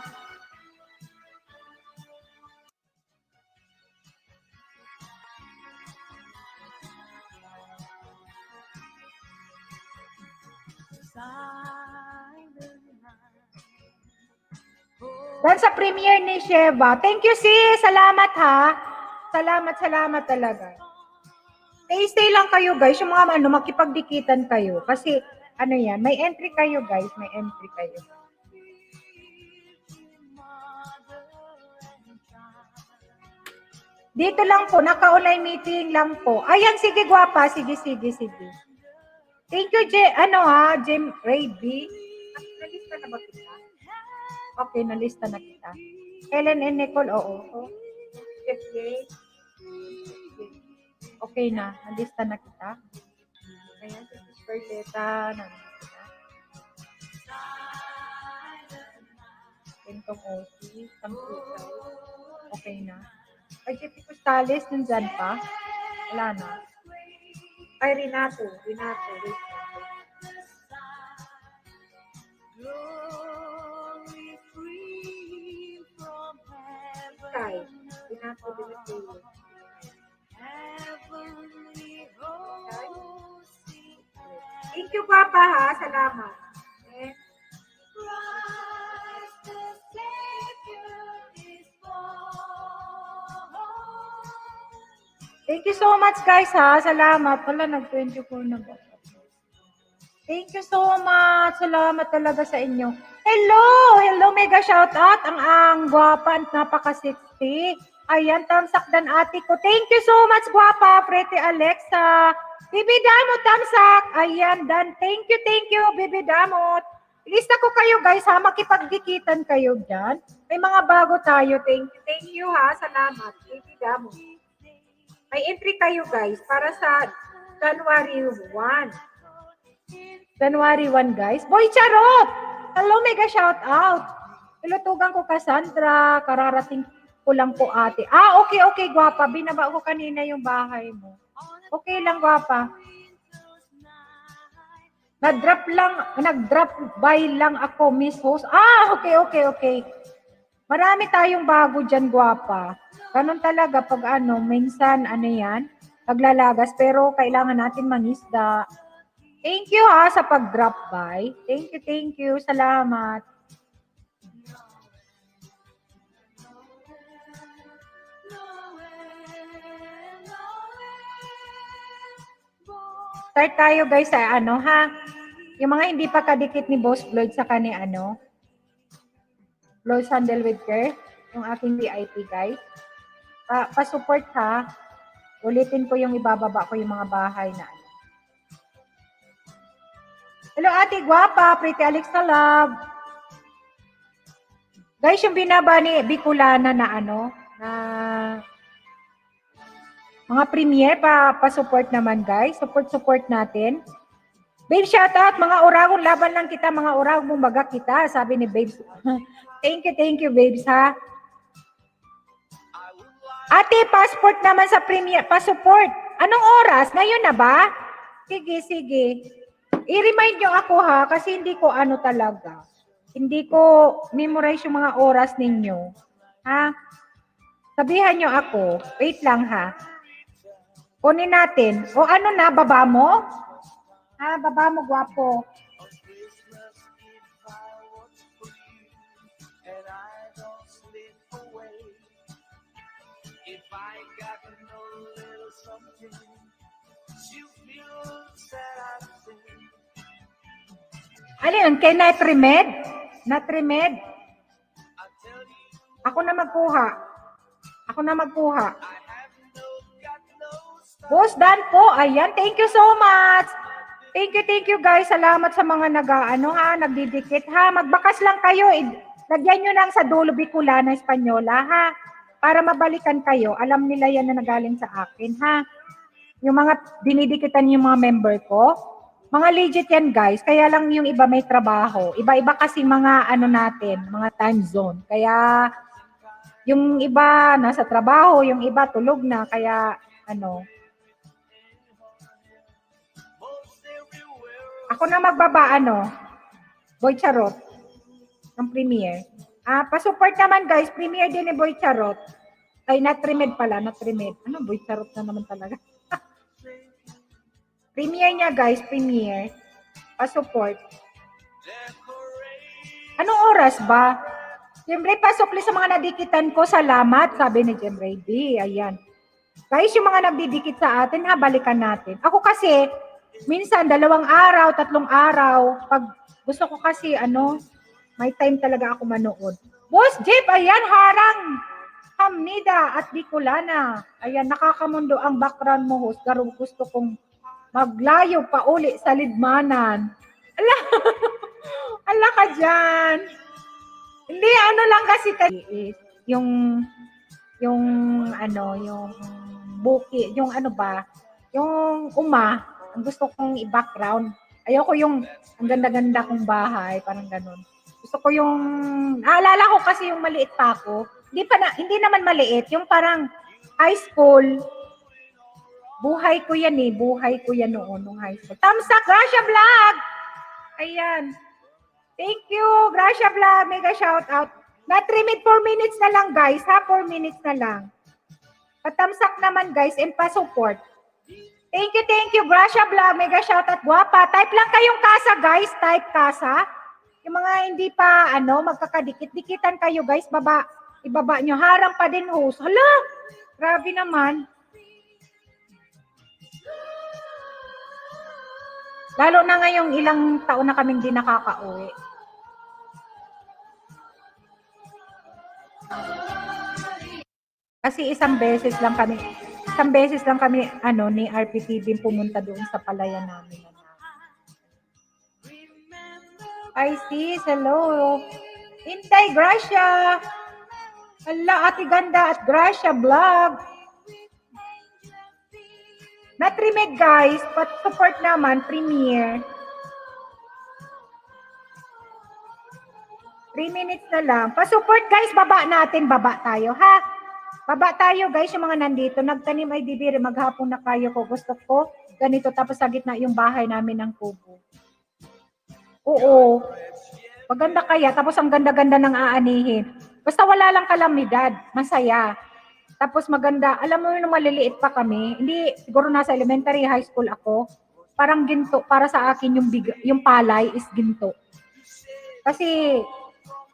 Dan sa premiere ni Sheva. Thank you, sis. Salamat, ha. Salamat talaga. Stay lang kayo, guys. Yung mga makipagdikitan kayo. Kasi, yan, may entry kayo, guys. May entry kayo. Dito lang po, naka-online meeting lang po. Ayan, sige, gwapa. Sige. Thank you, Jim Rayby. Nalista na ba kita? Okay, nalista na kita. Helen and Nicole, oo. Okay na, nalista na kita. Ayan, si Sister Teta, nalista na. Bentong OC, Sampusa. Okay na. Ay, Jeppy Costales, nandyan pa? Wala na. Ay, Renato. Wait. Kay, Renato de la Cruz. Thank you, Papa, ha? Salamat. Okay. Thank you so much, guys, ha? Salamat. Wala, nag-24 na ba? Thank you so much. Salamat talaga sa inyo. Hello, mega shout out. Ang gwapa, napaka-sexy. Ayan, tamsakdan ate ko. Thank you so much, gwapa, Prete Alexa. Bibi Damot, tamsak. Ayan, dan. Thank you, Bibi Damot. Lista ko kayo, guys, ha? Makipagdikitan kayo dyan. May mga bago tayo. Thank you, ha? Salamat. Bibi Damot. May entry kayo, guys, para sa January 1. January 1, guys. Boy Charot! Hello, mega shout out. Ilutugan ko Cassandra. Kararating ko lang po, ate. Okay, gwapa. Binaba ko kanina yung bahay mo. Okay lang, gwapa. Nag-drop by lang ako, Miss Host. Okay. Marami tayong bago dyan, gwapa. Ganun talaga pag minsan, paglalagas, pero kailangan natin mangisda. Thank you, ha, sa pag-drop by. Thank you. Salamat. Start tayo, guys, sa ha. Yung mga hindi pa kadikit ni Boss Floyd sa Floyd Sandal with Care, yung aking VIP, guys. Pa-support, ha. Ulitin ko yung ibababa ko yung mga bahay na Hello, ate gwapa, Pretty Alexa Love. Guys, yung binaba ni Bicolana na mga premiere, pa-support naman, guys. Support natin. Babe, shout out. Mga oragon, laban lang kita. Mga oragon, bumbaga kita. Sabi ni Babes. Thank you, Babes, ha. Ate, passport naman sa premiere. Pa-support. Anong oras? Ngayon na ba? Sige. I-remind nyo ako, ha. Kasi hindi ko talaga. Hindi ko memorize yung mga oras ninyo. Ha? Sabihan nyo ako. Wait lang, ha. Kunin natin. O na, baba mo? Ha, baba mo, gwapo. Alin, kay Natrimed? Ako na magkuha. Boss Dan po, ayan, thank you so much. Thank you, guys. Salamat sa mga nagdidikit, ha. Magbakas lang kayo. Lagyan nyo lang sa dulo Bicolana Espanyola, ha. Para mabalikan kayo. Alam nila yan na nagaling sa akin, ha. Yung mga dinidikitan yung mga member ko. Mga legit yan, guys. Kaya lang yung iba may trabaho. Iba-iba kasi mga natin, mga time zone. Kaya yung iba nasa trabaho, yung iba tulog na. Kaya ako na magbaba, Boy Charot. ng Premier. Pa-support naman guys, Premier din ni Boy Charot. Ay, Natrimed pala, Natrimed. Ano, Boy Charot na naman talaga. Premier niya guys, Premier. Pa-support. Anong oras ba? Siyempre, pasok sa mga nadikitan ko. Salamat, sabi ni Jemray D. Ayan. Guys, yung mga nagdidikit sa atin, balikan natin. Ako kasi, minsan, 2 araw, 3 araw. Pag gusto ko kasi, may time talaga ako manood. Boss Jeep, ayan, harang. Hamnida at Bicolana. Ayan, nakakamundo ang background mo, host. Pero gusto kong maglayo pa uli sa lidmanan. Ala, ala ka dyan. Hindi, lang kasi yung buki, yung yung ang gusto kong i-background. Ayoko yung ang ganda-ganda kong bahay, parang ganun. Gusto ko yung, naalala ko kasi yung maliit pa ako. Hindi naman maliit, yung parang high school. Buhay ko yan noon, nung high school. Thumbs up, Gracia Vlog! Ayan. Thank you, Gracia Vlog. Mega shout out. Na-trimid 4 minutes na lang, guys. 4 minutes na lang. Patamsak naman, guys, and pa-support. Thank you, Gracia Vlog. Mega shout out. Guwapa. Type lang kayong kasa, guys. Type kasa. Yung mga hindi pa, magkakadikit-dikitan kayo, guys. Ibaba nyo. Harang pa din, host. Hala! Grabe naman. Lalo na ngayong ilang taon na kaming di nakaka-uwi. Kasi isang beses lang kami ni RPTV pumunta doon sa palayan namin. I see, hello. Intay, Gracia. Hala, Ate Ganda at Gracia Vlog. Na-trimid guys, support naman, Premier. 3 minutes na lang. Pa-support guys, baba tayo, ha? Baba tayo guys, yung mga nandito. Nagtanim ay dibiri, maghapon na kayo ko. Gusto ko, ganito, tapos sa gitna yung bahay namin ng kubo. Oo. Maganda kaya, tapos ang ganda-ganda ng aanihin. Basta wala lang kalamidad, masaya. Tapos maganda, alam mo yung maliliit pa kami, hindi, siguro nasa elementary, high school ako, parang ginto, para sa akin yung palay is ginto. Kasi,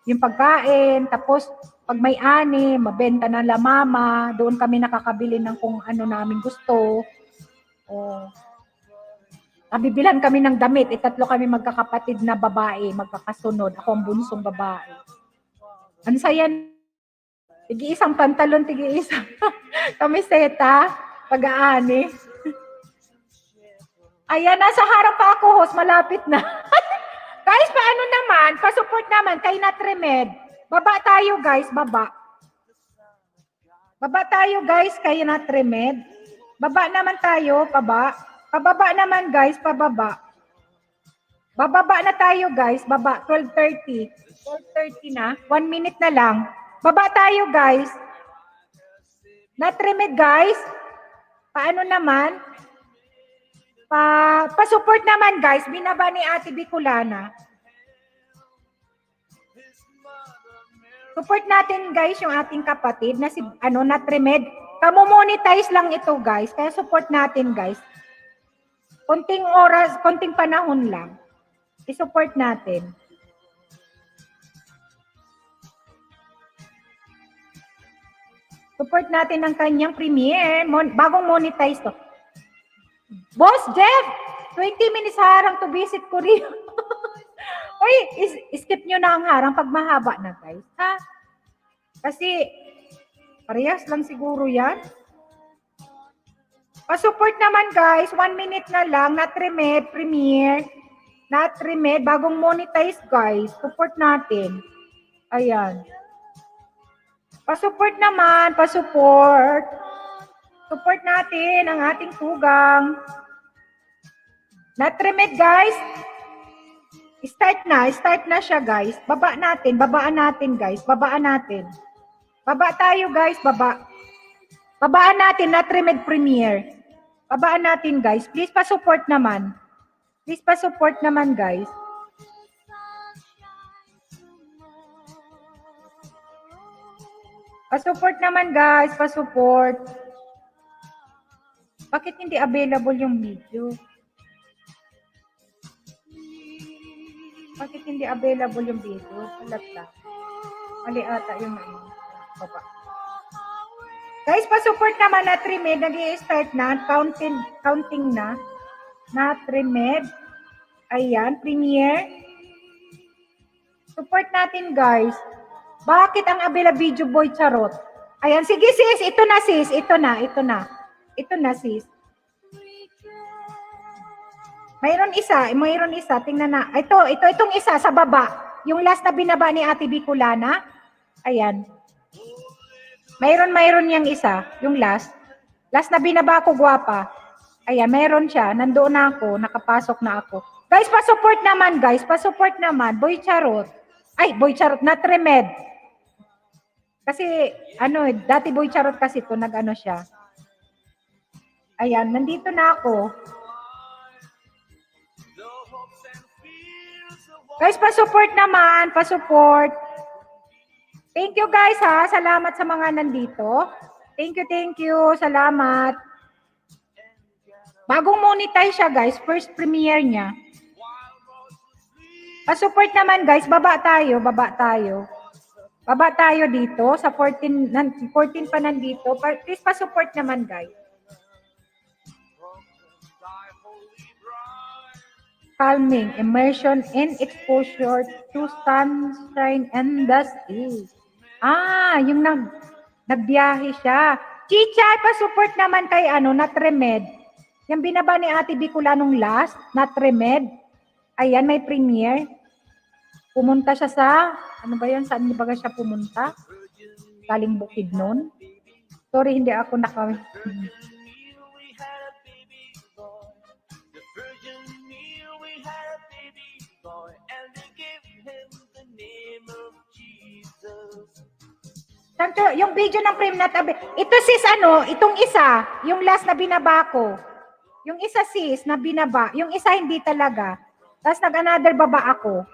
yung pagkain, tapos pag may ani, mabenta na la mama, doon kami nakakabili ng kung ano namin gusto. O, nabibilan kami ng damit, 3 kami magkakapatid na babae, magkakasunod, ako ang bunsong babae. Ang saya, tigi-isang pantalon, tigi-isang kamiseta, pag-aani. Ayan, nasa harap pa ako, host, malapit na. Guys, paano naman? Pa-support naman kay Natrimed. Baba tayo, guys, baba. Baba tayo, guys, kay Natrimed. Baba naman tayo, baba. Pababa naman, guys, pababa. Bababa na tayo, guys, baba. 12:30. 12:30 na. 1 minute na lang. Baba tayo, guys. Natrimed, guys. Paano naman? Pa-support naman, guys. Binaba ni Ate Bicolana. Support natin, guys, yung ating kapatid na si Natrimed. Kamu-monetize lang ito, guys. Kaya support natin, guys. Konting oras, konting panahon lang. I-support natin. Support natin ang kanyang premiere. Bagong monetize to. Boss Jeff, 20 minutes harang to visit Korea. Uy, skip nyo na ang harang pag mahaba na, guys. Ha? Kasi, parehas lang siguro yan. Pa-support naman, guys. 1 minute na lang. Natrimed, premiere. Natrimed, bagong monetize, guys. Support natin. Ayan. Pa-support naman, pa-support. Support natin ang ating tugang. Natrimed, guys. Start na siya, guys. Babaan natin, guys. Babaan natin. Baba tayo, guys, baba. Babaan natin, Natrimed Premiere. Babaan natin, guys. Please pa-support naman. Please pa-support naman, guys. Pa-support naman guys, pa-support. Bakit hindi available yung video? Bakit hindi available yung video? Palata. Mali ata yung ano. Baba. Guys, pa-support naman na Trimed. Nag-i-start na. Counting na. Na Trimed. Ayan, premiere. Support natin guys. Bakit ang abela video boy charot? Ayan, sige sis. Ito na sis. Ito na. Ito na sis. Mayroon isa. Tingnan na. Itong isa sa baba. Yung last na binaba ni Ate Bicolana. Ayan. Mayroon yung isa. Yung last. Last na binaba ko, gwapa. Ayan, mayroon siya. Nandoon na ako. Nakapasok na ako. Guys, pa-support naman, guys. Pa-support naman. Boy Charot. Ay, Boy Charot. Not Remed. Kasi, dati Boy Charot kasi ito. Nag-ano siya. Ayan, nandito na ako. Guys, pa-support naman. Pa-support. Thank you guys ha. Salamat sa mga nandito. Thank you. Salamat. Bagong monetize siya guys. First premiere niya. Pa-support naman guys. Baba tayo dito. Sa 14 pa nandito. Please pa-support naman guys. Calming, immersion, and exposure to sunshine and the sea. Yung nagbiyahe siya. Chichay, pa-support naman kay Not Remed. Yung binaba ni Ate Bicola nung last, Not Remed. Ayan, may premiere. Pumunta siya sa, saan ba siya pumunta? Galing Bukidnon. Sorry, hindi ako yung video ng frame na tabi. Ito sis, itong isa, yung last na binaba ko. Yung isa sis, na binaba. Yung isa hindi talaga. Tapos nag-another baba ako.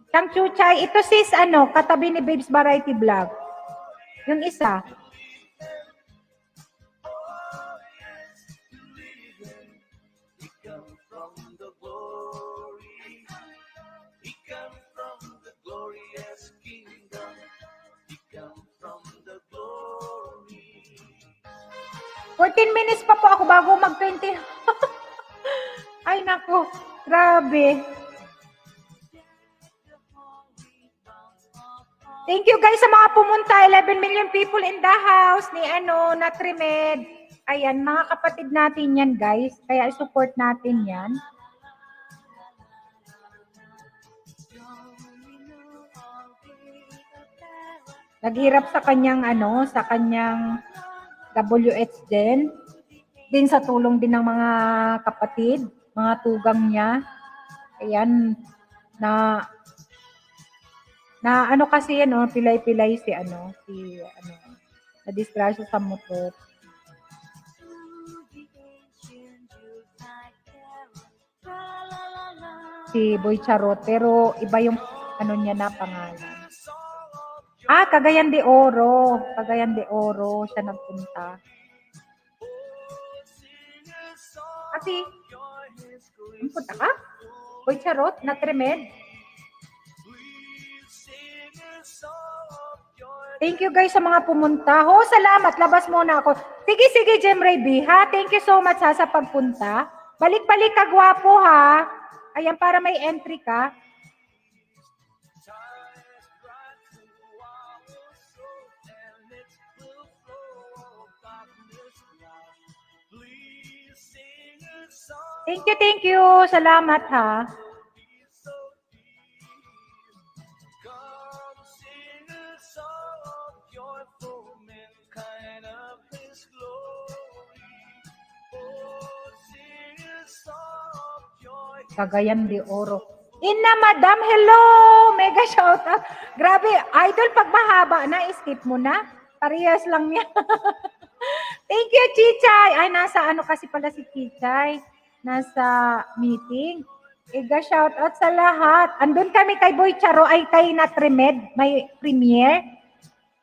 Tang Chuchay, ito sis, katabi ni Babes Variety Vlog. Yung isa. Minutes pa po ako bago mag-20. Ay, naku. Grabe. Thank you guys sa mga pumunta. 11 million people in the house ni Not Remed. Ayan, mga kapatid natin yan guys. Kaya support natin yan. Naghirap sa kanyang WH din sa tulong din ng mga kapatid, mga tugang niya. Ayan, kasi pilay-pilay na-distrasya sa motor. Si Boy Charot, pero iba yung niya na pangalan. Cagayan de Oro siya nagpunta. Ate, punta ka? Boy Charot, Not Remed. Thank you guys sa mga pumunta. Salamat. Labas muna ako. Sige, Jemray B, ha? Thank you so much sa pagpunta. Balik-balik ka, gwapo, ha? Ayan, para may entry ka. Thank you. Salamat, ha? Cagayan de Oro. Ina, madam, hello! Mega shoutout. Grabe, idol, pag mahaba na, skip mo na. Parehas lang yan. Thank you, Chichay. Ay, nasa kasi pala si Chichay. Nasa meeting. Iga shoutout sa lahat. Andun kami kay Boy Charo ay kay Natremed, may premiere.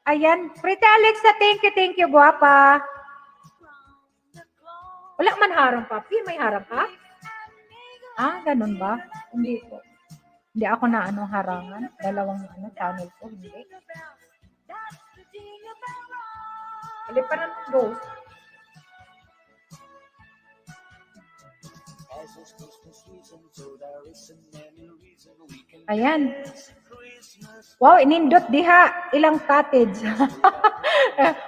Ayan, Pretty Alexa, thank you, guwapa. Wala man harang, papi. May harang ka? Ah, ganun ba? Hindi ko. Hindi ako na harangan. Dalawang channel ko, hindi. Hindi pa naman ghost. Ayan. Wow, inindot diha. Ilang cottage.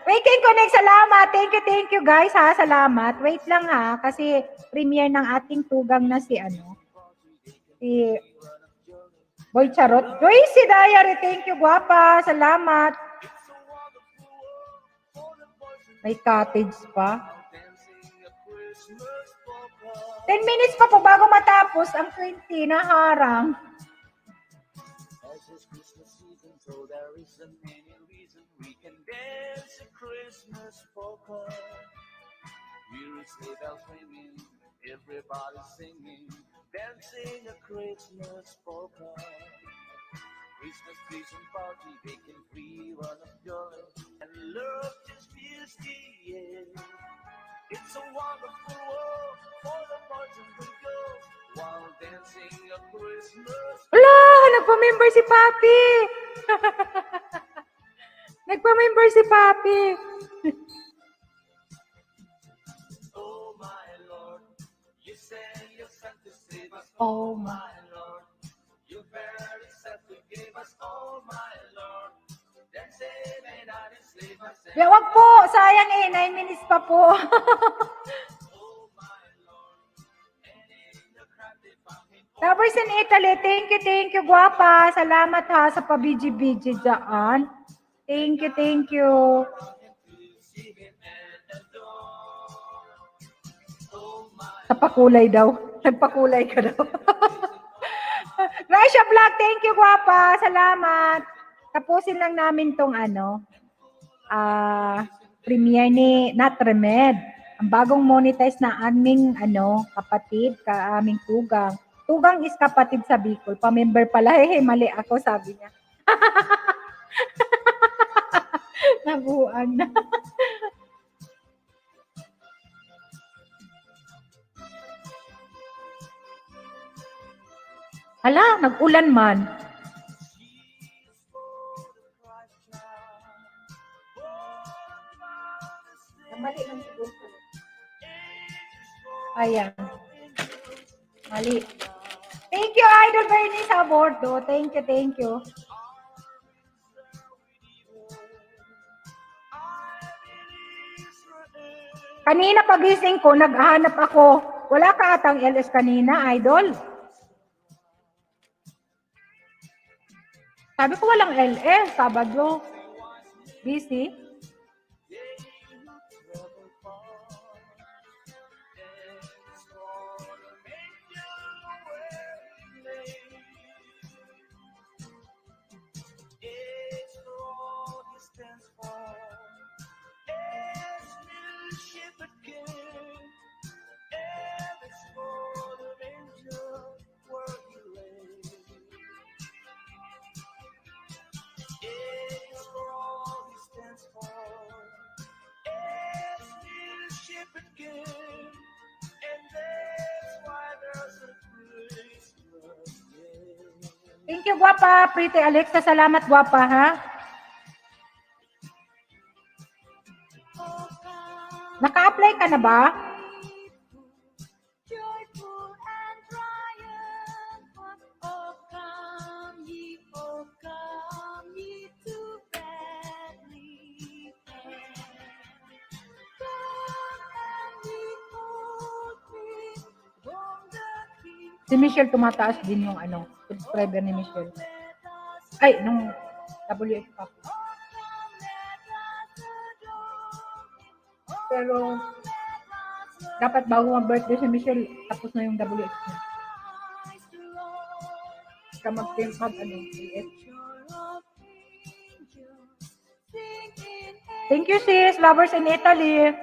Wait, can connect. Salamat. Thank you guys ha. Salamat. Wait lang ha. Kasi premiere ng ating tugang na si si Boy Charot. Joyce Diary. Thank you, guwapa. Salamat. May cottage pa. 10 minutes pa po bago matapos ang 20 na harang. Everybody singing, dancing a Christmas polka. Christmas trees and party, making free run of joy, and love just fills the air. It's a wonderful world for the boys and the girls while dancing a Christmas. Wala! Nagpa-member si Papi! Nagpa-member si Papi! Oh my Lord, you say you're sent to save us. Oh my Lord, you very set to give us. Oh my Lord, then save and not enslave us. Yeah, wag po! Sayang 9 minutes pa po. Lovers in Italy, thank you, guwapa. Salamat ha sa pabiji-biji dyan. Thank you. Sa pakulay daw. Nagpakulay ka daw. Russia Vlog, thank you, guwapa. Salamat. Tapusin lang namin tong premiere ni Natremed. Ang bagong monetize na aming kapatid, aming tugang. Tugang is kapatid sa Bicol. Pa-member pala. Mali ako, sabi niya. Nabuan na. Hala, nag-ulan man. Mali lang siguro. Ayan. Mali. Thank you, Idol Bernie sa bordo. Thank you. Kanina pagising ko, naghahanap ako. Wala ka atang LS kanina, Idol. Sabi ko walang LS, Sabado. Busy. Thank you, guwapa. Pretty Alexa, salamat, guwapa, ha? Naka-apply ka na ba? Si Michelle tumataas din yung subscriber ni Michelle. Ay, nung WF pa. Pero dapat bago mag-birthday si Michelle, tapos na yung WF niya. Ka mag-BF. Thank you, sis. Lovers in Italy.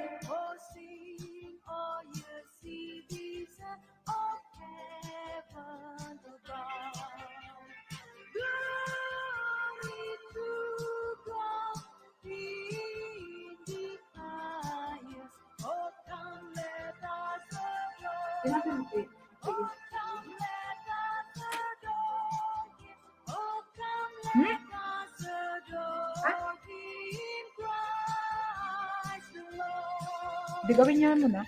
Hmm? Di gawin niya ano na.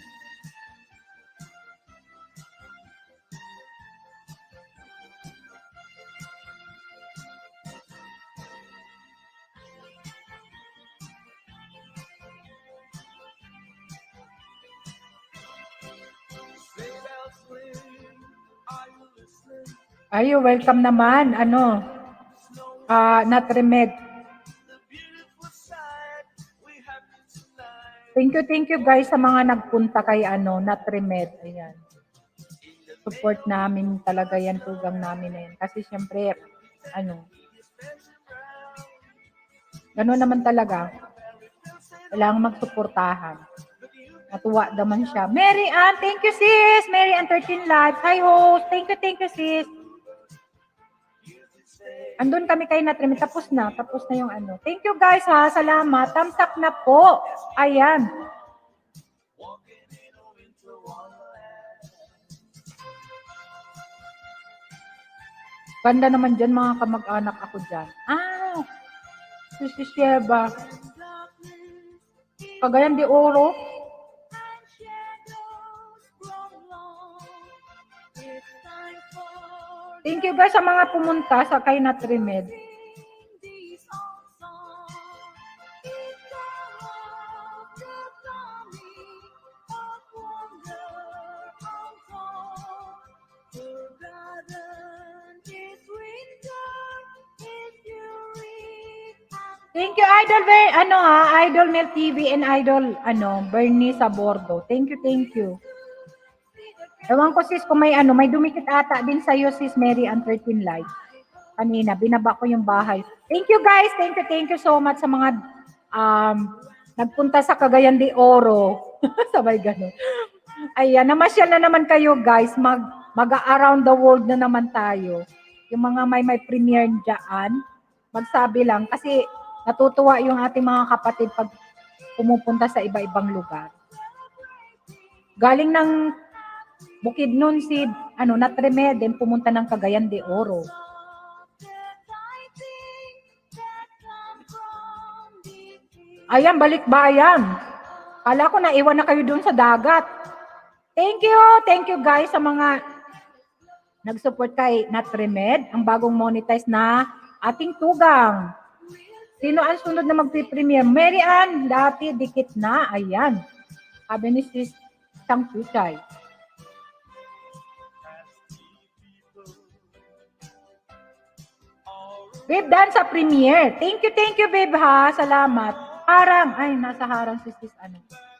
Sleigh bells ring, are you listening? Ay, welcome naman. Ano? Natrimed. The beautiful sight we have tonight. Thank you guys sa mga nagpunta kay Natrimed. Ayan. Support namin talaga yan, tugang namin na yan. Kasi syempre, gano'n naman talaga. Kailangan magsuportahan. Natuwa naman siya. Mary Ann, thank you sis. Mary Ann 13 Lives. Hi host. Thank you sis. Andun kami kay Natrimed. Tapos na yung ano. Thank you guys ha. Salamat. Thumbs up na po. Ayan. Walking in a winter wonderland. Ganda naman dyan mga kamag-anak ako dyan. Si Sheba. Cagayan de Oro. Thank you guys sa mga pumunta sa kay Natrimed. Thank you Idol Idol Mel TV and Idol Bernie sa Bordo. Thank you. Ewan ko sis kung may may dumikit ata din sa iyo sis Mary Ann 13 Live. Kanina binaba ko yung bahay. Thank you guys. Thank you so much sa mga nagpunta sa Cagayan de Oro. Sabay ganun. Ayan, namasyal na naman kayo guys. Mag-around the world na naman tayo. Yung mga may premiere diyan, magsabi lang kasi natutuwa yung ating mga kapatid pag pumupunta sa iba-ibang lugar. Galing ng Bukidnon si Natrimed din pumunta ng Cagayan de Oro. Ayan, balikbayan. Kala ko naiwan na kayo doon sa dagat. Thank you guys sa mga nag-support kay Natrimed, ang bagong monetize na ating tugang. Sino ang sunod na magpi-premiere? Mary Ann, dati dikit na. Ayan. Sabi ni Sis Sang Chuchay. Babe, dan sa premiere. Thank you, babe, ha. Salamat. Harang. Ay, nasa harang si sis,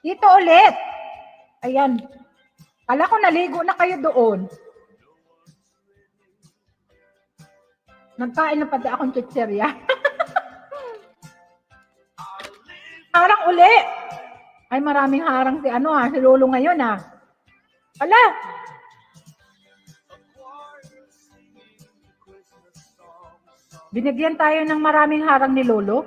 Dito ulit. Ayan. Kala ko naligo na kayo doon. Nagkain na pati akong chichirya. Harang uli. Ay, maraming harang si Lolo ngayon, ha. Wala. Binigyan tayo ng maraming harang ni Lolo.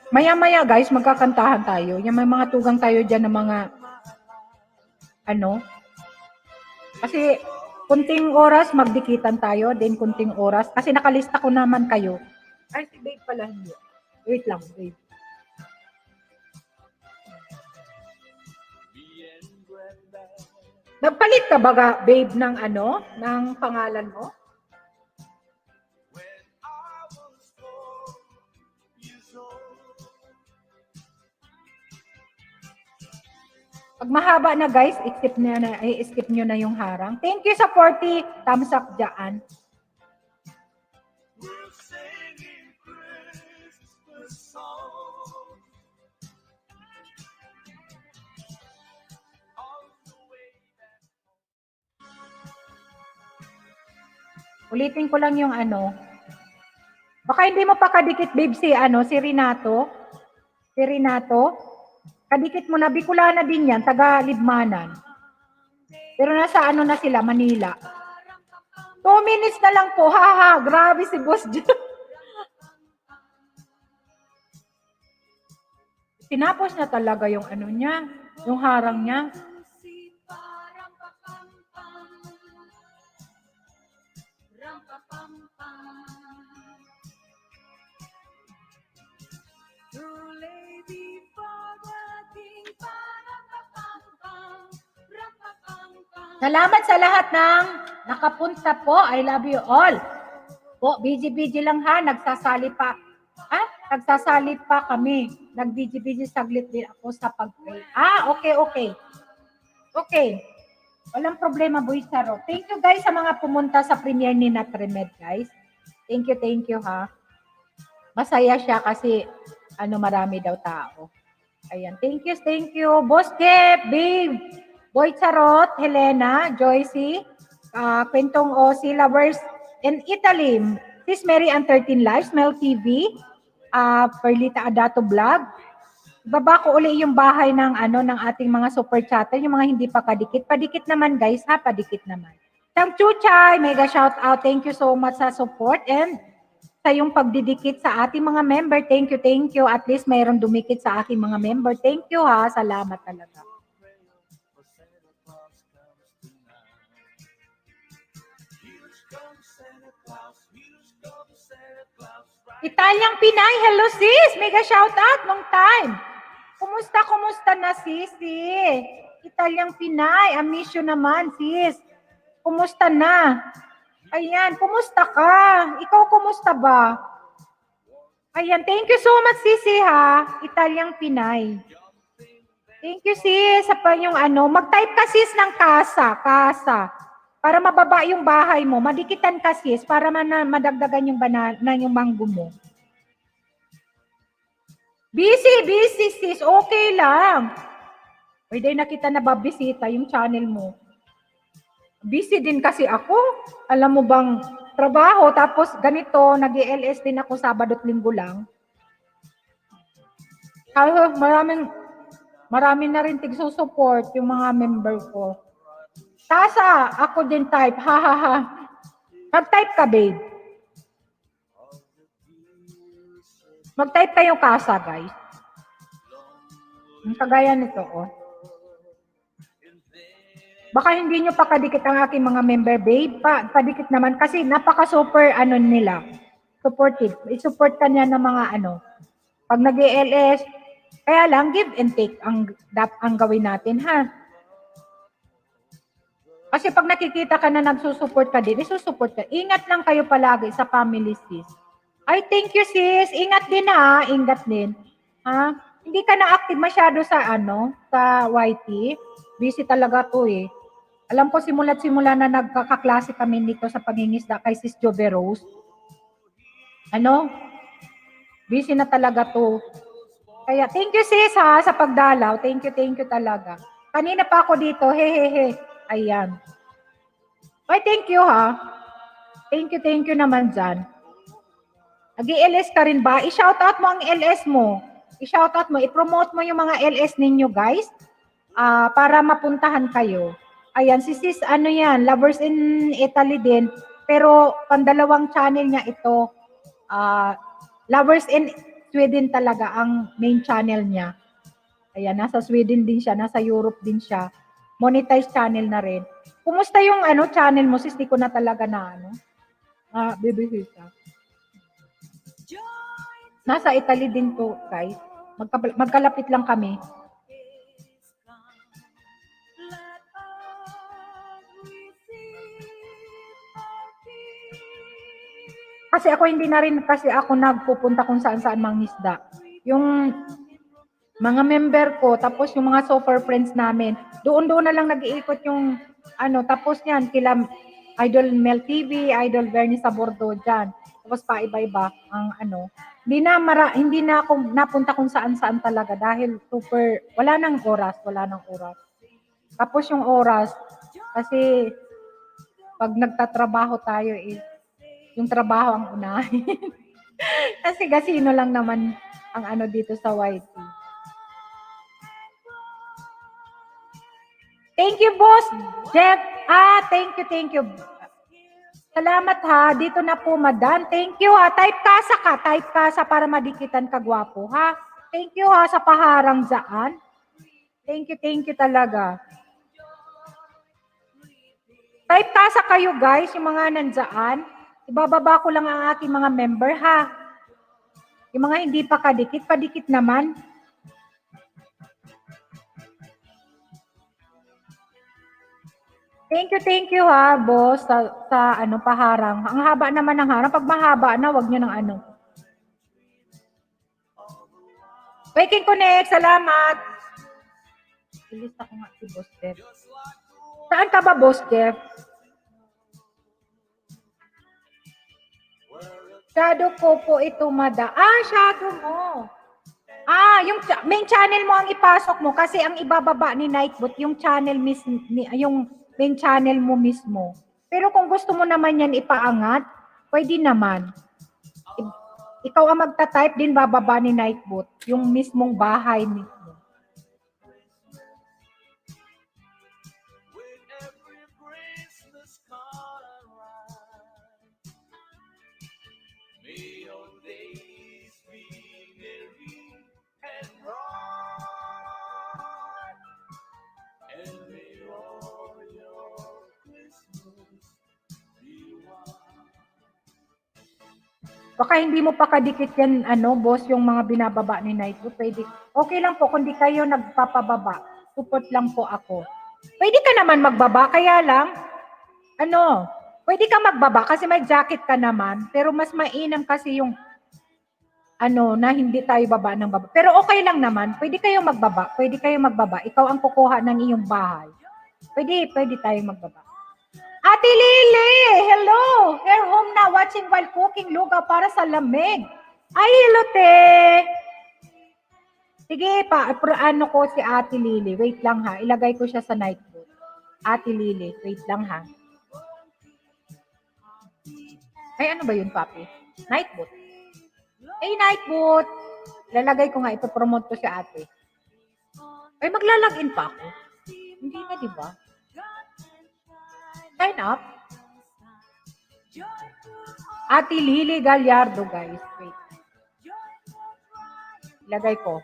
Maya-maya guys, magkakantahan tayo. Yung may mga tugang tayo dyan ng mga kasi kunting oras magdikitan tayo, then kunting oras. Kasi nakalista ko naman kayo. Ay, si babe pala hindi. Wait lang, babe. Nagpalit ka ba, babe, ng ng pangalan mo? Pag mahaba na guys, skip nyo na yung harang. Thank you sa 40 thumbs up dyan. Ulitin ko lang yung Baka hindi mo pa kadikit, babe, si Renato. Si Renato. Kadikit mo na, Bicolana din yan, taga Libmanan. Pero nasa na sila, Manila. 2 minutes na lang po, haha, grabe si boss dyan. Tinapos na talaga yung ano niya, yung harang niya. Salamat sa lahat ng nakapunta po. I love you all. Po, busy lang ha. Nagsasali pa. Nagsasali pa kami. Nag-busy saglit din ako sa pag-pray. Okay. Okay. Walang problema, Boy Charo. Thank you guys sa mga pumunta sa premiere ni Natremed, guys. Thank you ha. Masaya siya kasi marami daw tao. Ayan. Thank you. Boss Jeff, Babe, Boy Charot, Helena, Joycey, Kwentong Osi, Lovers in Italy, Sis Mary and 13 Lives, Mel TV, Perlita Adato Vlog. Ibaba ko uli yung bahay ng ng ating mga super chatter, yung mga hindi pa kadikit. Padikit naman guys, ha, padikit naman. Tang Chuchay, mega shout out. Thank you so much sa support and sa yung pagdidikit sa ating mga member. Thank you. At least mayroong dumikit sa aking mga member. Thank you ha, salamat talaga. Italyang Pinay, hello sis! Mega shout out long time. Kumusta na sisi? Italyang Pinay, amisyo naman sis. Kumusta na? Ayan, kumusta ka? Ikaw kumusta ba? Ayan, thank you so much sisi ha. Italyang Pinay. Thank you sis sa pa yung mag-type ka sis ng kasa. Para mababa yung bahay mo, madikitan ka sis para madagdagan yung yung manggo mo. Busy sis, okay lang. Pwede na kita nababisita yung channel mo. Busy din kasi ako. Alam mo bang trabaho tapos ganito, nag-ELS din ako Sabado at Linggo lang. Marami na rin tig-support yung mga member ko. Tasa, ako din type. Ha. Mag-type ka, babe. Mag-type kayong kasa, guys. Ang kagaya nito, oh. Baka hindi nyo pa kadikit ang aking mga member, babe. Padikit naman kasi napaka-super nila. Supportive. I-support ka niya ng mga Pag nag-ELS, kaya lang give and take ang gawin natin, ha? Kasi pag nakikita ka na nagsusupport ka din, isusupport ka. Ingat lang kayo palagi sa family, sis. Ay, thank you, sis. Ingat din, ha? Ingat din. Ha? Hindi ka na active masyado sa sa YT. Busy talaga to eh. Alam ko simula na nagkakaklase kami nito sa pangingisda kay Sis Jove Rose. Busy na talaga to. Kaya thank you sis ha sa pagdalaw. Thank you talaga. Kanina pa ako dito. He. Ayan. Ay, thank you ha. Thank you naman dyan. Nag-i-LS ka rin ba? I-shoutout mo ang LS mo. I-shoutout mo. I-promote mo yung mga LS ninyo guys. Para mapuntahan kayo. Ayan, si sis, yan, Lovers in Italy din. Pero, pandalawang channel niya ito. Lovers in Sweden talaga ang main channel niya. Ayan, nasa Sweden din siya, nasa Europe din siya. Monetized channel na rin. Kumusta yung channel mo, sis? Di ko na talaga na bibihita. Nasa Italy din to, guys. Magkalapit lang kami. Kasi ako hindi na rin kasi ako nagpupunta kung saan-saan mangisda. Yung mga member ko, tapos yung mga software friends namin, doon na lang nag-iikot yung tapos yan, kila Idol Mel TV, Idol Bernie sa Bordeaux dyan. Tapos pa iba-iba ang hindi na ako napunta kung saan-saan talaga dahil wala nang oras. Tapos yung oras, kasi pag nagtatrabaho tayo yung trabaho ang unahin. Kasi gasino lang naman ang dito sa YT. Thank you, boss. Jeff. Thank you. Salamat ha. Dito na po, madam. Thank you ha. Type kasa para madikitan ka, gwapo ha. Thank you ha sa paharang dyan. Thank you talaga. Type tasa kayo guys, yung mga nandyan. Ibababa ko lang ang aking mga member ha. Yung mga hindi pa kadikit, padikit naman. Thank you ha, boss, sa ano, paharang. Ang haba naman ng harang. Pag mahaba na, wag nyo ng ano. Waking Connect, salamat. Ilista ko nga si Boss Jeff. Saan ka ba, Boss Jeff? Shadow ko po ito, mada. Shadow mo. Yung main channel mo ang ipasok mo kasi ang ibababa ni Nightbot, yung channel yung main channel mo mismo. Pero kung gusto mo naman yan ipaangat, pwede naman. Ikaw ang magta-type din, bababa ni Nightbot, yung mismong bahay mismo. Baka hindi mo pa kadikit yan, boss, yung mga binababa ni Nightbot. Pwede. Okay lang po, kung di kayo nagpapababa. Support lang po ako. Pwede ka naman magbaba, kaya lang, pwede ka magbaba kasi may jacket ka naman, pero mas mainam kasi yung, na hindi tayo baba ng baba. Pero okay lang naman, pwede kayo magbaba. Ikaw ang kukuha ng iyong bahay. Pwede tayo magbaba. Ate Lily, hello! Here home na, watching while cooking, lugaw para sa lamig. Ay, hello, te! Sige, ano ko si Ate Lily. Wait lang ha, ilagay ko siya sa Nightbot. Ate Lily, wait lang ha. Ay, ano ba yun, papi? Nightbot. Hey, Nightbot! Lalagay ko nga, ipopromote ko si ate. Ay, maglalagin pa ako. Hindi na, di ba? Sign up. Ate Lily Gallardo, guys. Wait. Ilagay ko.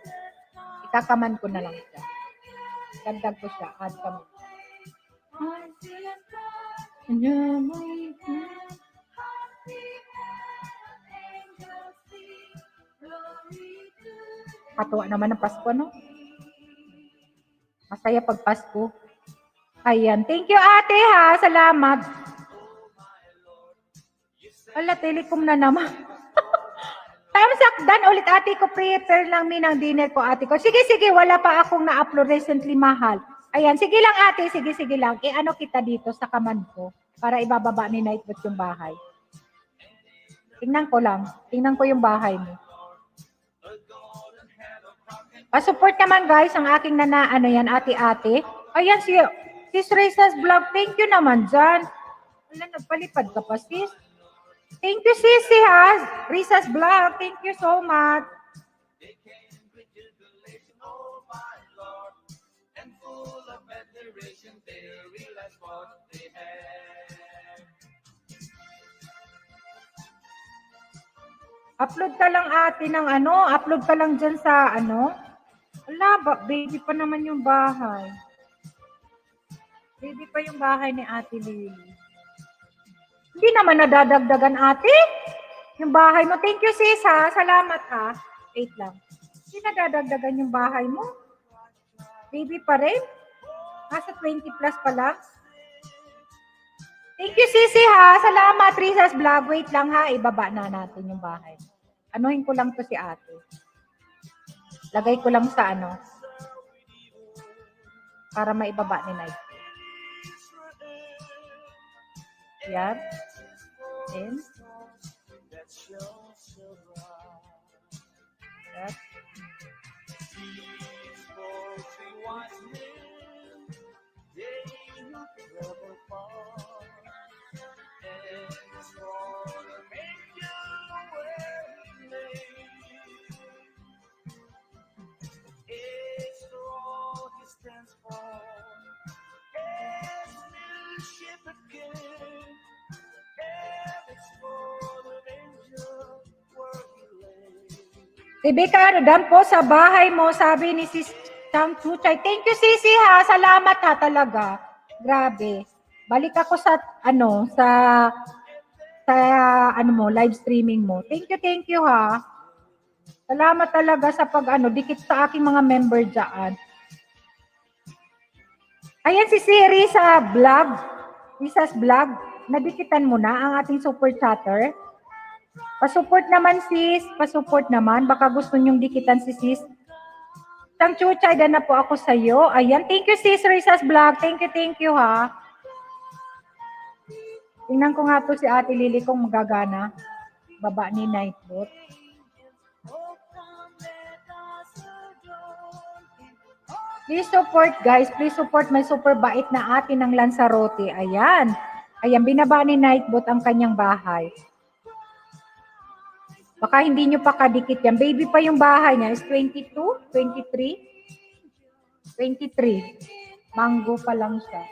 Ikakaman ko na lang siya. Dagdag ko siya. Add kami. Katuwa naman ng Pasko, no? Masaya pag Pasko. Ayan. Thank you, ate, ha. Salamat. Ala, telecom na naman. Tamsakdan ulit, ate ko. Prepare lang ng dinner ko, ate ko. Sige. Wala pa akong na-upload recently, mahal. Ayan. Sige lang, ate. Sige lang. Ano kita dito sa kaman ko para ibababa ni Nightbot yung bahay. Tingnan ko yung bahay mo. Pa-support naman, guys, ang aking ate-ate. Ayan, sis Riza's Vlog. Thank you naman dyan. Wala, nagpalipad ka pa, sis. Thank you, sis, Riza's Vlog. Thank you so much. Upload ka lang, ate, upload ka lang dyan sa, Wala, baby pa naman yung bahay. Baby pa yung bahay ni Ate Lily. Hindi naman nadadagdagan, ate. Yung bahay mo. Thank you, sis, ha. Salamat, ha. Wait lang. Hindi nadadagdagan yung bahay mo. Baby pa rin. Nasa 20 plus pa lang. Thank you, sisi, ha. Salamat, Riza's Vlog. Wait lang, ha. Ibaba na natin yung bahay. Anuhin ko lang to si ate. Lagay ko lang sa para maibaba ni Night. Yan. And that. Si Bika, dan po sa bahay mo, sabi ni Sis Chang Chuchay. Thank you, Sisi ha. Salamat ha talaga. Grabe. Balik ako sa, sa live streaming mo. Thank you ha. Salamat talaga sa dikit sa aking mga member dyan. Ayan si Siri sa vlog, Risa's vlog. Nadikitan mo na ang ating super chatter. Pasupport naman sis, pasupport naman. Baka gusto nyong dikitan si sis. Tang chuchay na po ako sa iyo. Ayan, thank you sis Risa's vlog. Thank you ha. Tingnan ko nga to si Ate Lily kung magagana. Baba ni Nightbot. Please support guys. Please support my super bait na ate ng Lanzarote. Ayan. Ayan, binaba ni Nightbot ang kanyang bahay. Baka hindi nyo pa kadikit yan. Baby pa yung bahay niya. Is 22? 23? 23. Mango pa lang siya.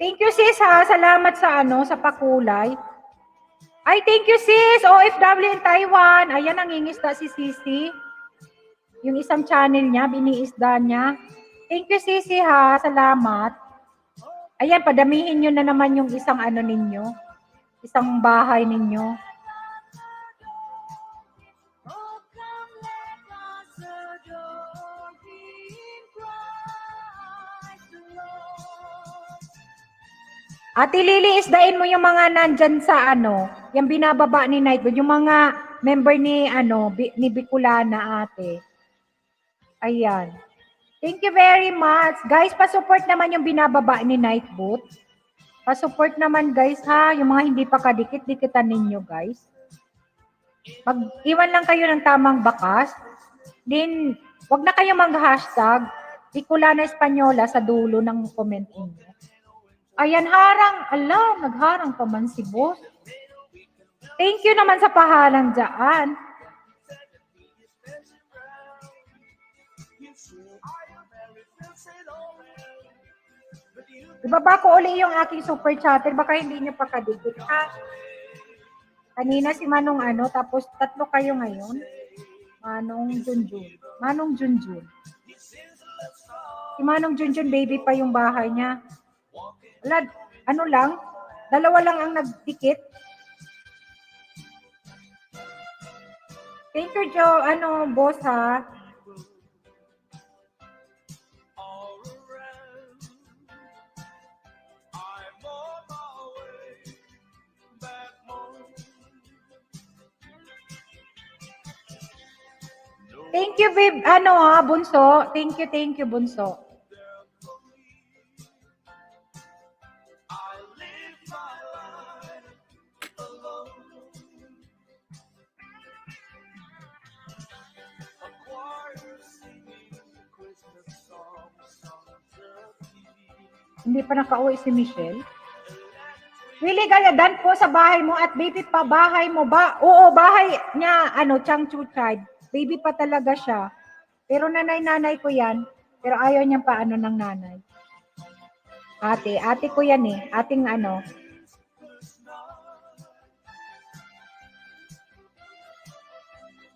Thank you sis ha. Salamat sa sa pakulay. Ay, thank you sis. OFW in Taiwan. Ayan, nangingisda si Sisi. Yung isang channel niya, biniisda niya. Thank you Sisi ha. Salamat. Ayan, padamihin nyo na naman yung isang ninyo. Isang bahay ninyo. Ate Lily, isdain mo yung mga nandyan sa yung binababa ni Nightbot, yung mga member ni ni Bicolana ate. Ayan. Thank you very much. Guys, pa-support naman yung binababa ni Nightbot. Pa-support naman guys ha, yung mga hindi pa kadikit, dikitan ninyo guys. Mag-iwan lang kayo ng tamang bakas. Then, wag na kayo mag-hashtag Bicolana Espanyola sa dulo ng comment niyo. Ayan, harang. Ala, nagharang pa man si boss. Thank you naman sa pahalang dyan. Ibaba ko uli yung aking super chatter. Baka hindi nyo pa kadikit, ha? Kanina si Manong tapos tatlo kayo ngayon. Manong Junjun. Manong Junjun. Si Manong Junjun, baby pa yung bahay niya. Wala, lang, dalawa lang ang nagdikit. Thank you, Joe. Boss, ha? Thank you, babe. Bunso. Thank you, Bunso. Hindi pa nakauwi si Michelle. Willie Galladan po sa bahay mo at baby pa bahay mo ba? Oo, bahay niya, Chang Chuchay. Baby pa talaga siya. Pero nanay ko yan. Pero ayaw niya pa ng nanay. Ate ko yan eh. Ating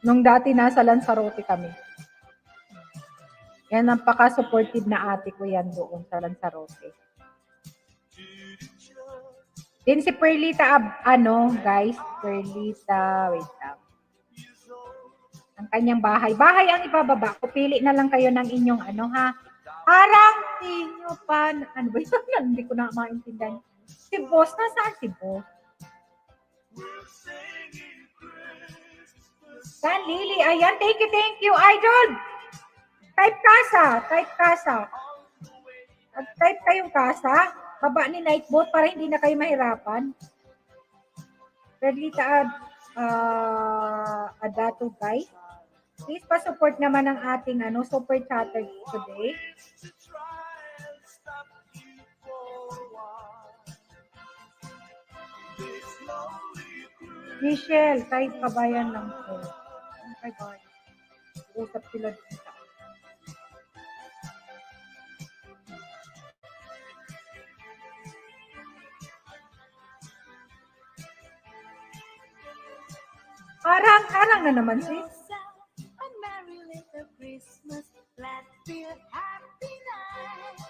Nung dati nasa Lanzarote kami. Yan ang paka-supportive na ate ko yan doon sa Lanzarote. Then si Perlita, guys, Perlita, wait lang. Ang kanyang bahay. Bahay ang ibababa. Pili na lang kayo ng inyong ha. Harang ninyo pa. Ano ba yun? Hindi ko na maintindihan. Si boss, nasaan si boss? San Lily, ayan, thank you, idol. Type kasa. Type kayong kasa. Baba ni Nightbot para hindi na kayo mahirapan. Perlita Adato, guys. Please pa-support naman ang ating super chatter today. Michelle, kahit kabayan lang po. Okay, bye. Usap sila dito. Harang na naman sis. A merry little Christmas, let's be happy night.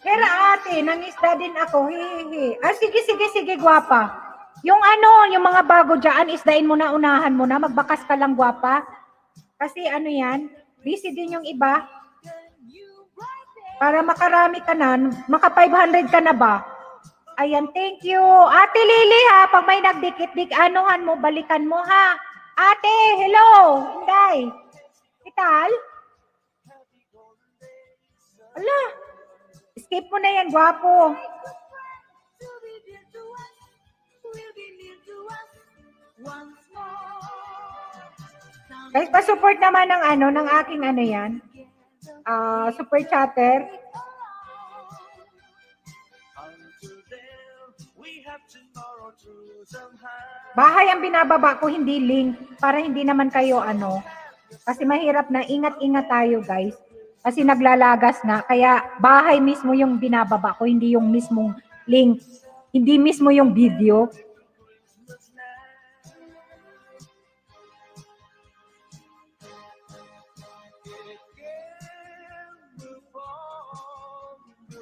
Pero ate, nangisda din ako. Hihihi. Ah, sige, gwapa. Yung ano, yung mga bago dyan, isdain mo na, unahan mo na. Magbakas ka lang, gwapa. Kasi ano yan, busy din yung iba. Para makarami ka na, maka 500 ka na ba? Ayan, thank you. Ate Lily ha, pag may nagdikit-dik, anuhan mo, balikan mo ha. Ate, hello. Inday. Ital? Ala, skip mo na yan, gwapo. To be dear to us, will be near to us once more. Guys, pa-support naman ng ano, ng aking ano yan. Super chatter. Until then, we have tomorrow to somehow. Bahay ang binababa ko, hindi link. Para hindi naman kayo ano. Kasi mahirap na, ingat-ingat tayo guys. Kasi naglalagas na. Kaya bahay mismo yung binababa ko, hindi yung mismong link. Hindi mismo yung video.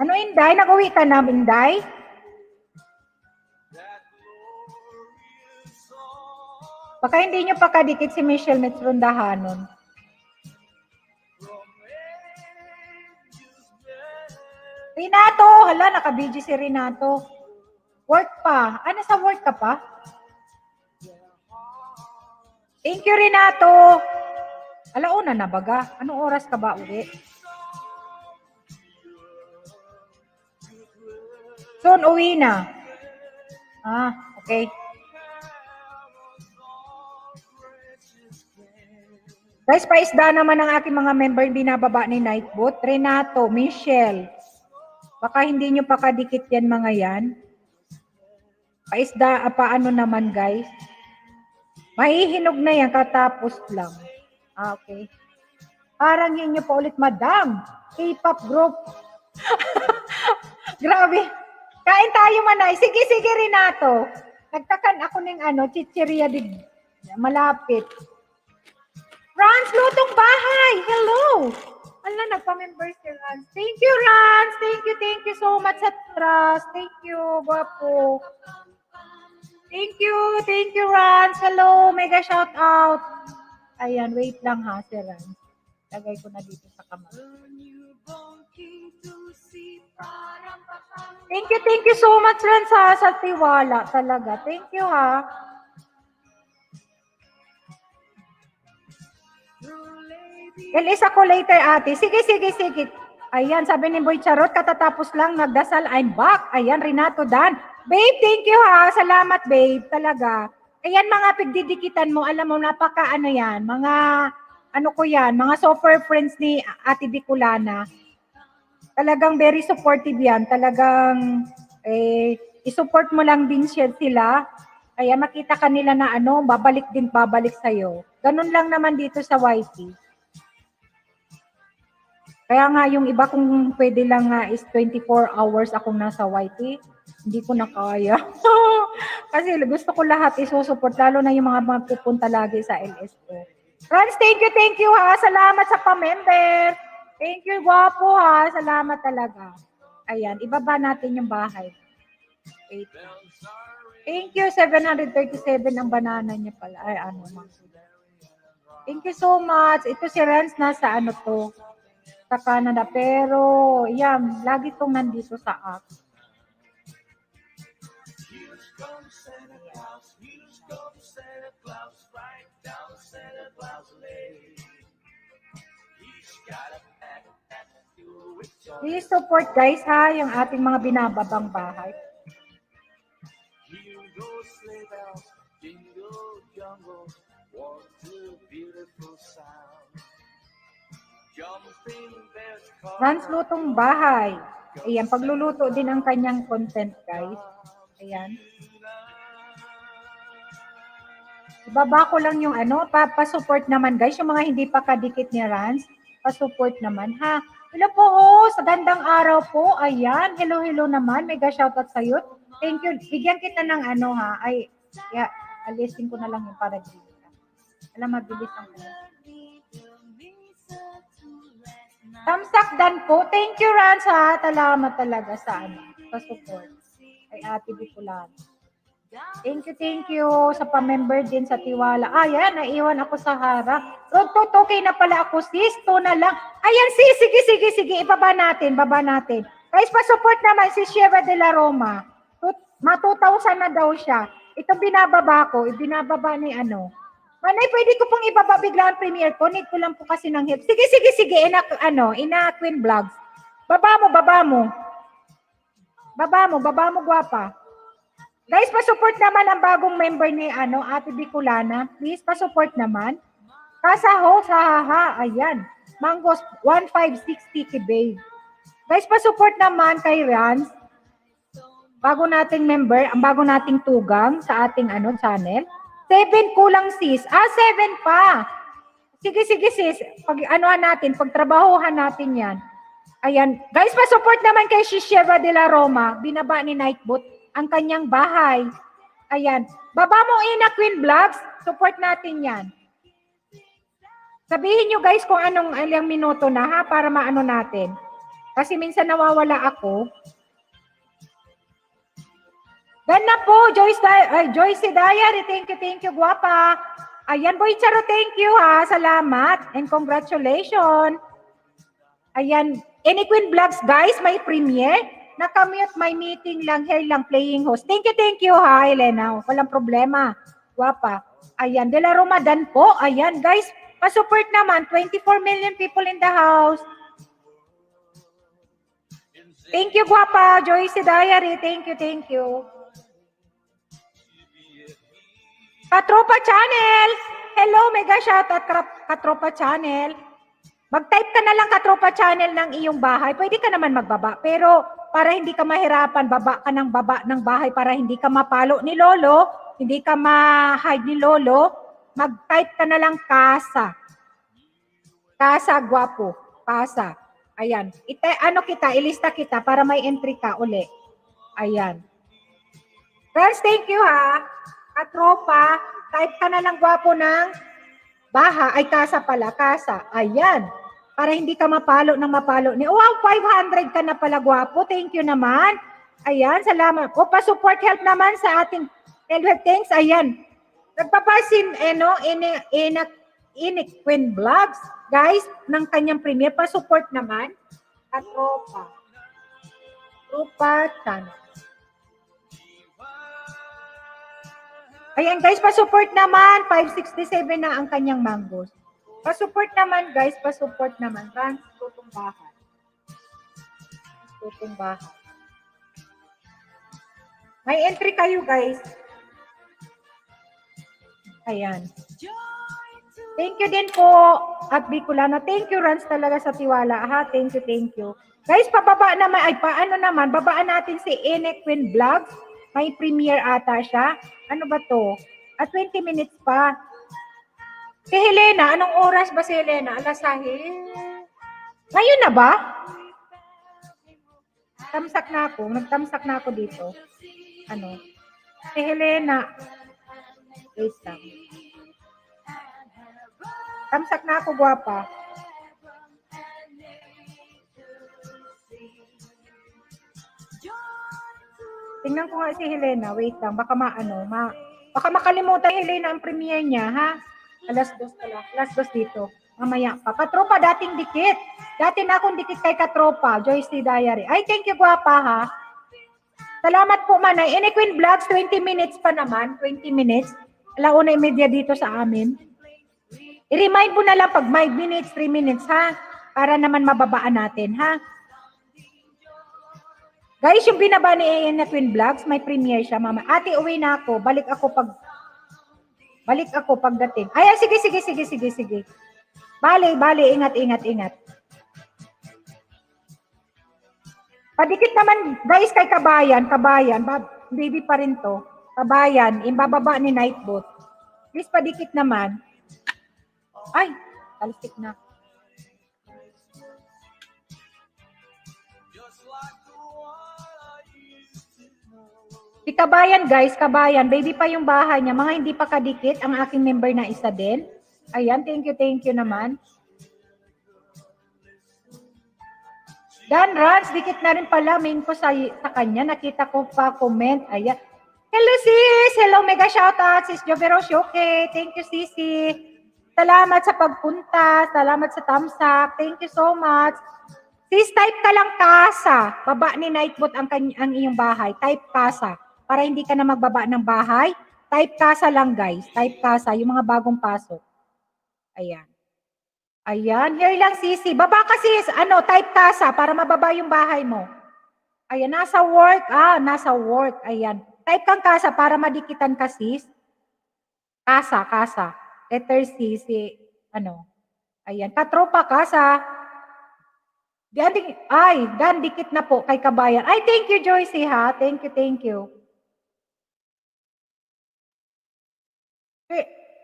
Ano Inday? Nag-uwi ka na, Inday? Baka hindi nyo pakadikit si Michelle Metrondahanon. Renato! Hala, naka-BG si Renato. Work pa. Ano sa work ka pa? Thank you, Renato. Alauna na baga. Anong oras ka ba uwi? Soon, uwi na. Ah, okay. Guys, paisda naman ang aking mga member binababa ni Nightboot. Renato, Michelle. Baka hindi nyo pakadikit yan mga yan. Paisda, paano naman guys? Mahihinog na yan, katapos lang. Ah, okay. Parang yun nyo pa ulit, madam. K-pop group. Grabe. Kain tayo manay. Sige, Renato. Nagtakan ako ng ano, chicheria din. Malapit. Rans, lutong bahay. Hello. Ala, nagpa-member si Rans. Thank you, Rans. Thank you so much sa trust. Thank you, guwapo. Thank you, Rans. Hello, mega shout out. Ayan, wait lang ha, si Rans. Lagay ko na dito sa kamay. Thank you so much, Rans, ha, sa tiwala talaga. Thank you, ha. Ilis ako later, ate. Sige. Ayan, sabi ni Boy Charot, katatapos lang, nagdasal, I'm back. Ayan, Renato Dan. Babe, thank you ha. Salamat, babe. Talaga. Ayan, mga pigdidikitan mo. Alam mo, napaka ano yan. Mga, ano ko yan, mga software friends ni Ate Bicolana. Talagang very supportive yan. Talagang, isupport mo lang din sila. Kaya makita ka nila na ano, babalik sa'yo. Ganun lang naman dito sa YT. Kaya nga yung iba kung pwede lang nga is 24 hours akong nasa YT, hindi ko na kaya. Kasi gusto ko lahat isusupport, lalo na yung mga magpupunta lagi sa LSO. Friends, thank you ha. Salamat sa pa-member. Thank you, guwapo ha. Salamat talaga. Ayan, ibaba natin yung bahay. Wait. Thank you, 737 ang banana niya pala. Ay, ano man. Thank you so much. Ito si Rans nasa ano to, sa Canada. Pero, yan, lagi itong nandito sa app. Please support guys ha, yung ating mga binababang bahay. Rans lutong bahay. Ayan, pagluluto din ang kanyang content guys. Ayan. Ibaba ko lang yung ano, pa-support naman guys, yung mga hindi pa kadikit ni Rans, pa-support naman ha. Hello po, sa gandang araw po. Ayan, hello naman. Mega shoutout sa'yo. Thank you. Bigyan kita ng ano ha. Ay, yeah. Alisin ko na lang yung para dito. Alam, mabilis ang thumbs up dan po. Thank you, Rans, ha. Salamat talaga sa pa-support kay Ate Bicolano. Thank you sa pa-member din sa Tiwala. Ayan, naiwan ako sa harap. Road to 2K na pala ako, sis. 2 na lang. Ayan, sis. Sige. Ibaba natin. Guys, pa-support naman si Sheva de la Roma. 2,000 na daw siya. Ito binababa ko. Ibinababa ni ano. Manay, pwede ko pong ibaba bigla ang premiere ko. Need ko lang po kasi ng help. Sige. Ina Queen Vlogs. Baba mo, gwapa. Guys, pa-support naman ang bagong member ni Ate Bicolana. Please, pa-support naman. Kasaho, sahaha, ayan. Mangos, 1,560 kay babe. Guys, pa-support naman kay Rans. Bago nating member, ang bago nating tugang sa ating channel. 7 kulang sis. 7 pa. Sige sis. Pagtrabahuhan natin yan. Ayan. Guys, pa-support naman kay Shisheva de la Roma. Binaba ni Nightbot ang kanyang bahay. Ayan. Baba mo Ina Queen Vlogs. Support natin yan. Sabihin nyo guys kung anong ilang minuto na ha para maano natin. Kasi minsan nawawala ako. Dan na po, Joyce Diary. Thank you, guwapa. Ayan, Boy Charo, thank you ha. Salamat and congratulations. Ayan, Any Queen Vlogs guys, may premiere. Nakamute, may meeting lang, hair lang, playing host. Thank you ha, Elena. Walang problema. Guwapa. Ayan, De La Ramadan po. Ayan, guys, pa-support naman. 24 million people in the house. Thank you, guwapa. Joyce Diary. Thank you. Katropa Channel. Hello, mega shoutout Katropa Channel. Mag-type ka na lang Katropa Channel ng iyong bahay. Pwede ka naman magbaba. Pero para hindi ka mahirapan, baba ng bahay para hindi ka mapalo ni Lolo, hindi ka ma-hide ni Lolo, mag-type ka na lang Casa. Casa, guwapo. Casa. Ayan. Ilista kita para may entry ka uli. Ayan. Friends, thank you ha. Katropa, type ka na lang gwapo ng casa pala, casa. Ayan. Para hindi ka mapalo ni. Wow, 500 ka na pala gwapo. Thank you naman. Ayan, salamat. O, pa-support help naman sa ating health. Thanks. Ayan. Nagpapasin, Inik Queen Vlogs. Guys, ng kanyang premiere, pa-support naman. Katropa. Tropa channel. Ayan guys, pa-support naman. 567 na ang kanyang mangoes. Pa-support naman guys, pa-support naman. Trans, tutong bahay. May entry kayo guys. Ayan. Thank you din po at Bicolano. Thank you Rans talaga sa tiwala. Ha, thank you. Guys, pababa naman, babaan natin si Ene Queen Vlogs. May premiere ata siya. Ano ba to? 20 minutes pa. Si Helena, anong oras ba si Helena? Alasahil. Ngayon na ba? Nagtamsak na ako dito. Si Helena. Wait lang. Tamsak na ako, guwapa. Tingnan ko nga si Helena. Wait lang. Baka baka makalimutan Helena ang premiere niya, ha? Alas 2 pala. Alas 2 dito. Mamaya pa. Katropa, dating dikit. Dati na akong dikit kay Katropa. Joyce Diary. Ay, thank you, guwapa, ha? Salamat po, Manay. Any Queen Vlogs, 20 minutes pa naman. 20 minutes. 1:30 dito sa amin. I-remind mo na lang pag 5 minutes, 3 minutes, ha? Para naman mababaan natin, ha? Guys, yung binaba ni Ian na Queen Vlogs, may premiere siya, mama. Ate, uwi na ako. Balik ako pagdating. Ay, sige. Bali, ingat. Padikit naman, guys, kay Kabayan, baby pa rin to. Kabayan, imbababa ni Nightbot. Please, padikit naman. Ay, talistik na. Si Kabayan guys, Kabayan, baby pa yung bahay niya. Mga hindi pa kadikit, ang aking member na isa din. Ayan, thank you naman. Dan Rans, dikit na rin pala, main ko sa kanya. Nakita ko pa comment. Ayan. Hello sis! Hello, mega shoutout, sis Joveros. Okay, thank you sisi. Salamat sa pagpunta. Salamat sa thumbs up. Thank you so much. Sis, type ka lang kasa. Baba ni Nightbot ang iyong bahay. Type kasa. Para hindi ka na magbaba ng bahay. Type kasa lang guys. Type kasa. Yung mga bagong pasok. Ayan. Ayan. Here lang sisi. Baba ka sis. Type kasa para mababa yung bahay mo. Ayan. Nasa work. Nasa work. Ayan. Type kang kasa para madikitan ka sis. Kasa. Letter C. Ayan. Katropa kasa. Dan, dikit na po kay Kabayan. Ay, thank you, Joycey, ha? Thank you.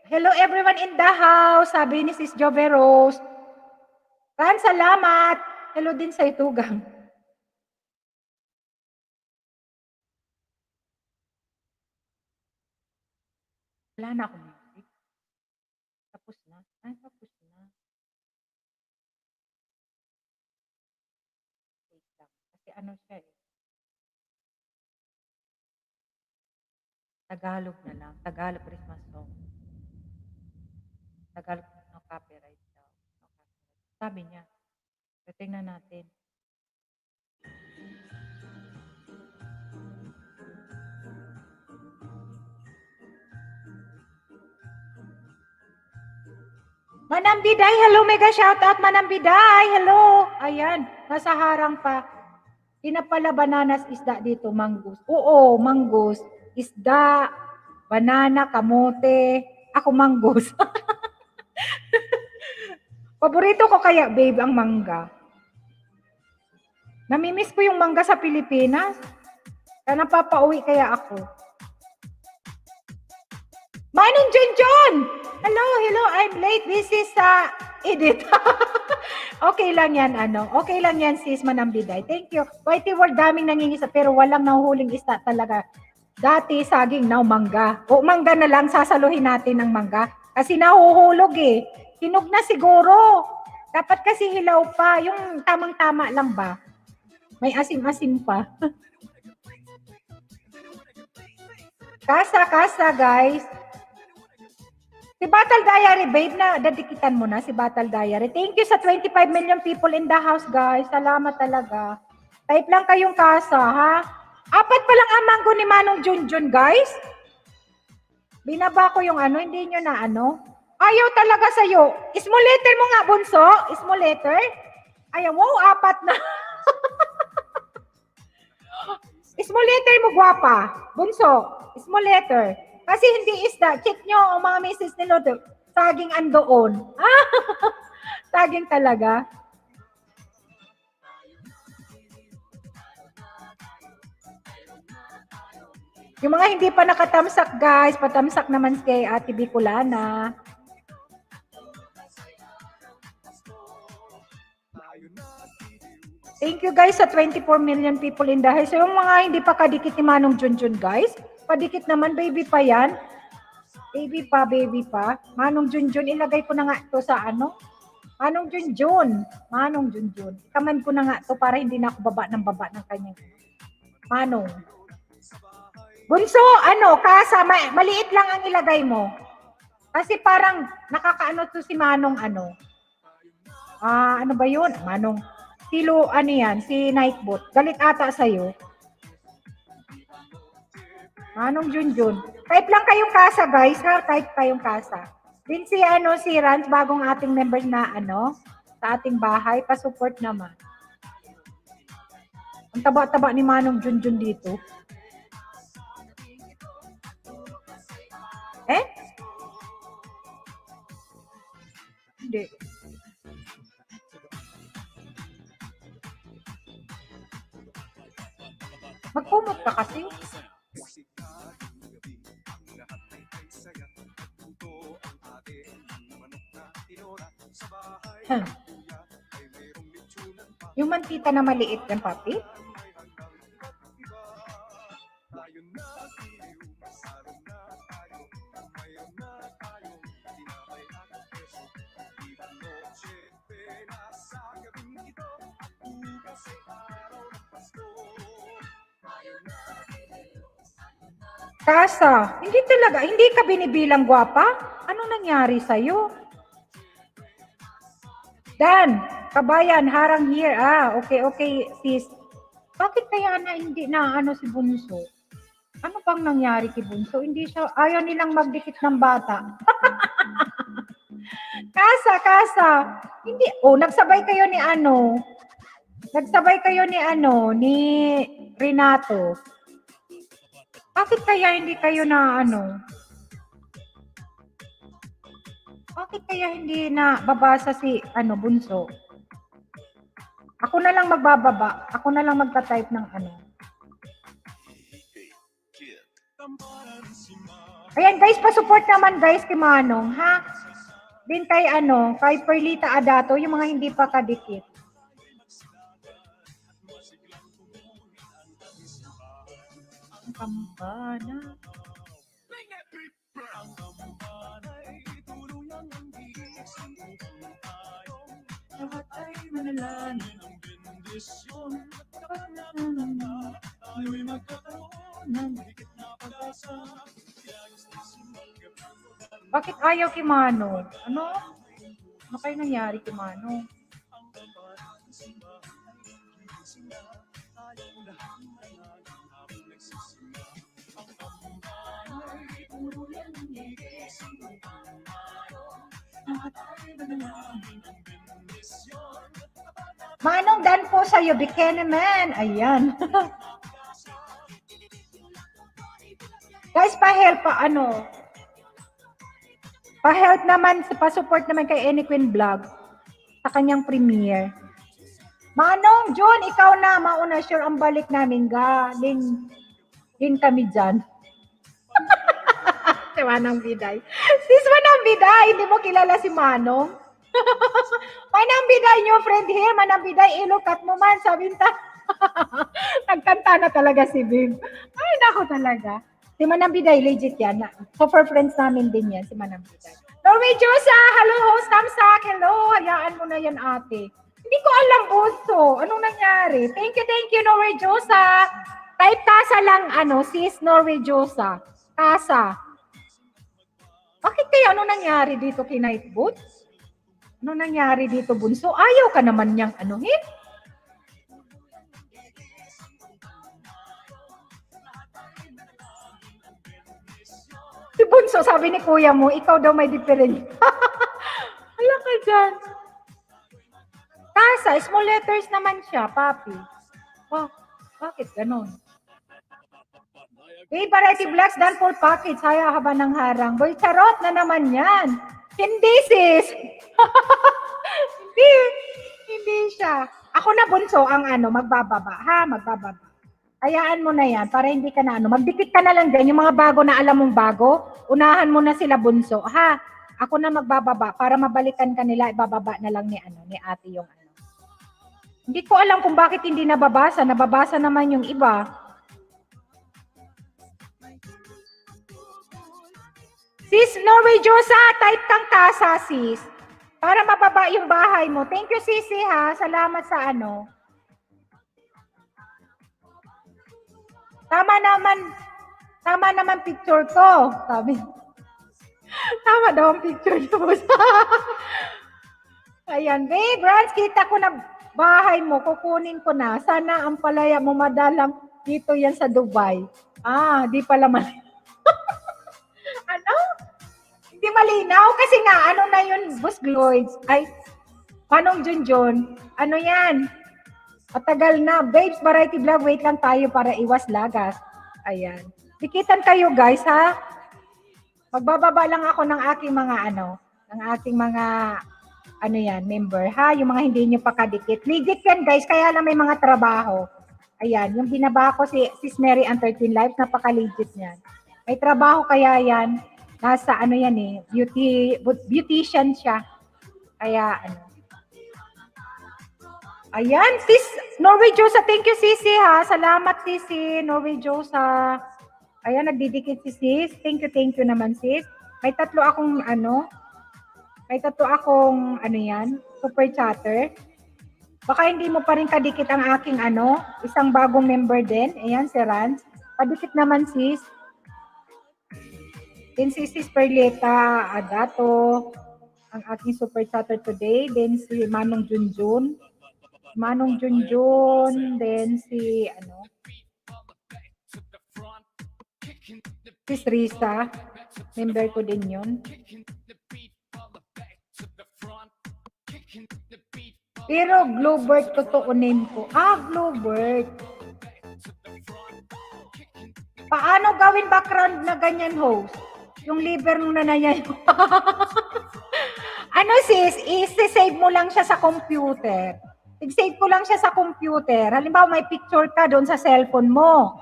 Hello, everyone in the house. Sabi ni Sis Joveros. Ran, salamat. Hello din sa itugang. Wala na akong music. Tapos na. Tapos na. Wait lang. Kasi siya eh. Tagalog na lang. Tagalog Christmas song. Tagalog no copyright daw. No copyright. Sabi niya. So, tingnan natin. Manambiday, hello, mega shoutout, Manambiday, hello. Ayan, nasa harang pa. Di na pala bananas, isda dito, manggus. Oo, manggus, isda, banana, kamote, ako manggus. Paborito ko kaya, babe, ang mangga. Namimiss ko yung mangga sa Pilipinas. Kaya napapauwi kaya ako. Manong John! Hello, I'm late. This is Edith. Okay lang yan, Okay lang yan, sis Manambiday. Thank you. Whitey World, daming nangingisa, pero walang nahuhuling isda talaga. Dati, saging, now mangga. O, mangga na lang, sasaluhin natin ng mangga. Kasi nahuhulog eh. Hinog na siguro. Dapat kasi hilaw pa. Yung tamang-tama lang ba? May asim-asim pa. Kasa, guys. Si Battle Diary, babe, na dadikitan mo na si Battle Diary. Thank you sa 25 million people in the house, guys. Salamat talaga. Type lang kayong kasa, ha? 4 pa lang ang mango ni Manong Junjun, guys. Binaba ko yung hindi nyo na Ayaw talaga sa'yo. Small letter mo nga, bunso. Small letter. Ayaw, wow, 4 na. Small letter mo, guwapa. Bunso, small letter. Kasi hindi isda. Check nyo, mga misis ni Lodo. Saging andoon. Saging talaga. Yung mga hindi pa nakatamsak, guys, patamsak naman kay Ate Bicolana. Thank you, guys, sa 24 million people in the house. So, yung mga hindi pa kadikit ni Manong Junjun, guys, padikit naman, baby pa yan. Baby pa. Manong Junjun, ilagay ko na nga ito sa Manong Junjun. Ikaman ko na nga ito para hindi na ako baba ng kanyang Manong. Bunso, kasa, maliit lang ang ilagay mo. Kasi parang nakakaano to si Manong ano ba yun? Manong, si Nightbot. Galit ata sa'yo. Manong Junjun. Type lang kayong kasa, guys, ha? Type kayong kasa. Din si Rans, bagong ating members na sa ating bahay, pa-support naman. Ang taba-taba ni Manong Junjun dito. Hindi. Magkumot ka kasi. Yung mantita na maliit yan, papi? Kasa, hindi talaga, hindi ka binibilang gwapa? Ano nangyari sa'yo? Dan, kabayan, harang here. Okay, okay, sis. Bakit kaya na hindi na ano si Bunso? Ano bang nangyari kay Bunso? Hindi siya, ayaw nilang magdikit ng bata. Kasa. Hindi, nagsabay kayo ni ano. Nagsabay kayo ni ano, ni Renato. Bakit kaya hindi kayo na ano? Bakit kaya hindi na babasa si ano, Bunso? Ako na lang magbababa. Ako na lang magta-type ng ano. Ayan guys, pa-support naman guys kay Manong, ha? Din kay ano, kay Perlita Adato, yung mga hindi pa kadikit. Ang kampana. Lahat ay manalangin ng bendisyon. Tayo'y magkakaroon ng higit na pag-asa. Bakit ayaw kay Mano? Ano? Ano kayo nangyari kay Mano? Manong dan po sa'yo, Bikini Man. Ayan. Guys, pa-help pa ano. Pa-help naman, pa-support naman kay Any Queen Vlog sa kanyang premiere. Manong, John, ikaw na. Mauna, sure ang balik namin. Galing din kami dyan. Si Manang Biday. Sis Manang Biday, hindi mo kilala si Manong? Manang Biday, new friend here. Manang Biday, ilukat mo man. Sabi ta. Nagkanta na talaga si Bim. Ay, nako talaga. Si Manang Biday, legit yan. Super friends namin din yan, si Manang Biday. Norway Josa, hello host, Kamsak, hello. Hayaan mo na yan, ate. Hindi ko alam, Buso. Anong nangyari? Thank you, Norway Josa. Type Kasa lang, sis Norway Josa. Kasa. Bakit kaya ano nangyari dito kay Nightboot? Ano nangyari dito, Bunso? Ayaw ka naman niyang anuhin? Si Bunso, sabi ni kuya mo, ikaw daw may different. Hala ka dyan. Kasa, small letters naman siya, papi. Oh, bakit ganon? Hey, Variety Vlogs, done for package. Haya haba ng harang. Boy, charot na naman yan. Hindi, sis. Hindi siya. Ako na, Bunso, ang magbababa. Ha, magbababa. Hayaan mo na yan para hindi ka na magdikit ka na lang din. Yung mga bago na alam mong bago, unahan mo na sila, Bunso. Ha, ako na magbababa para mabalikan ka nila, ibababa na lang ni ate yung Hindi ko alam kung bakit hindi nababasa. Nababasa naman yung iba. Sis Norway Josa, type kang Kasa, sis. Para mababa yung bahay mo. Thank you, sisi, ha. Salamat sa Tama naman picture ko. Sabi. Tama daw ang picture ko. Ayan, babe, Rans, kita ko na bahay mo. Kukunin ko na. Sana ang palaya mo madalang dito yan sa Dubai. Di pala Hindi malinaw kasi nga, na yun, Boss Gloids? Ay, Manong Junjun, yan? Matagal na. Babes, Variety Vlog, wait lang tayo para iwas lagas. Ayan. Dikitan kayo, guys, ha? Magbababa lang ako ng aking mga, member, ha? Yung mga hindi nyo pakadikit. Legit yan, guys, kaya lang may mga trabaho. Ayan, yung binaba ko si Mary and 13 Lives, napaka-legit yan. May trabaho kaya yan. Nasa beautician siya. Kaya Ayan, sis Norway Josa, thank you, sisi, ha. Salamat, sisi Norway Josa. Ayan, nagdidikit si sis. Thank you naman, sis. May tatlo akong super chatter. Baka hindi mo pa rin kadikit ang aking isang bagong member din. Ayan, si Rans. Padikit naman, sis. Then si Sis Perleta Adato, ang aking super chatter today. Then si Manong Junjun. Then si Sis Risa. Member ko din yun. Pero Globert, totoo name ko. Globert. Paano gawin background na ganyan, host? Yung liver nung nanay ko. Sis, i-save mo lang siya sa computer. I-save ko lang siya sa computer. Halimbawa, may picture ka doon sa cellphone mo.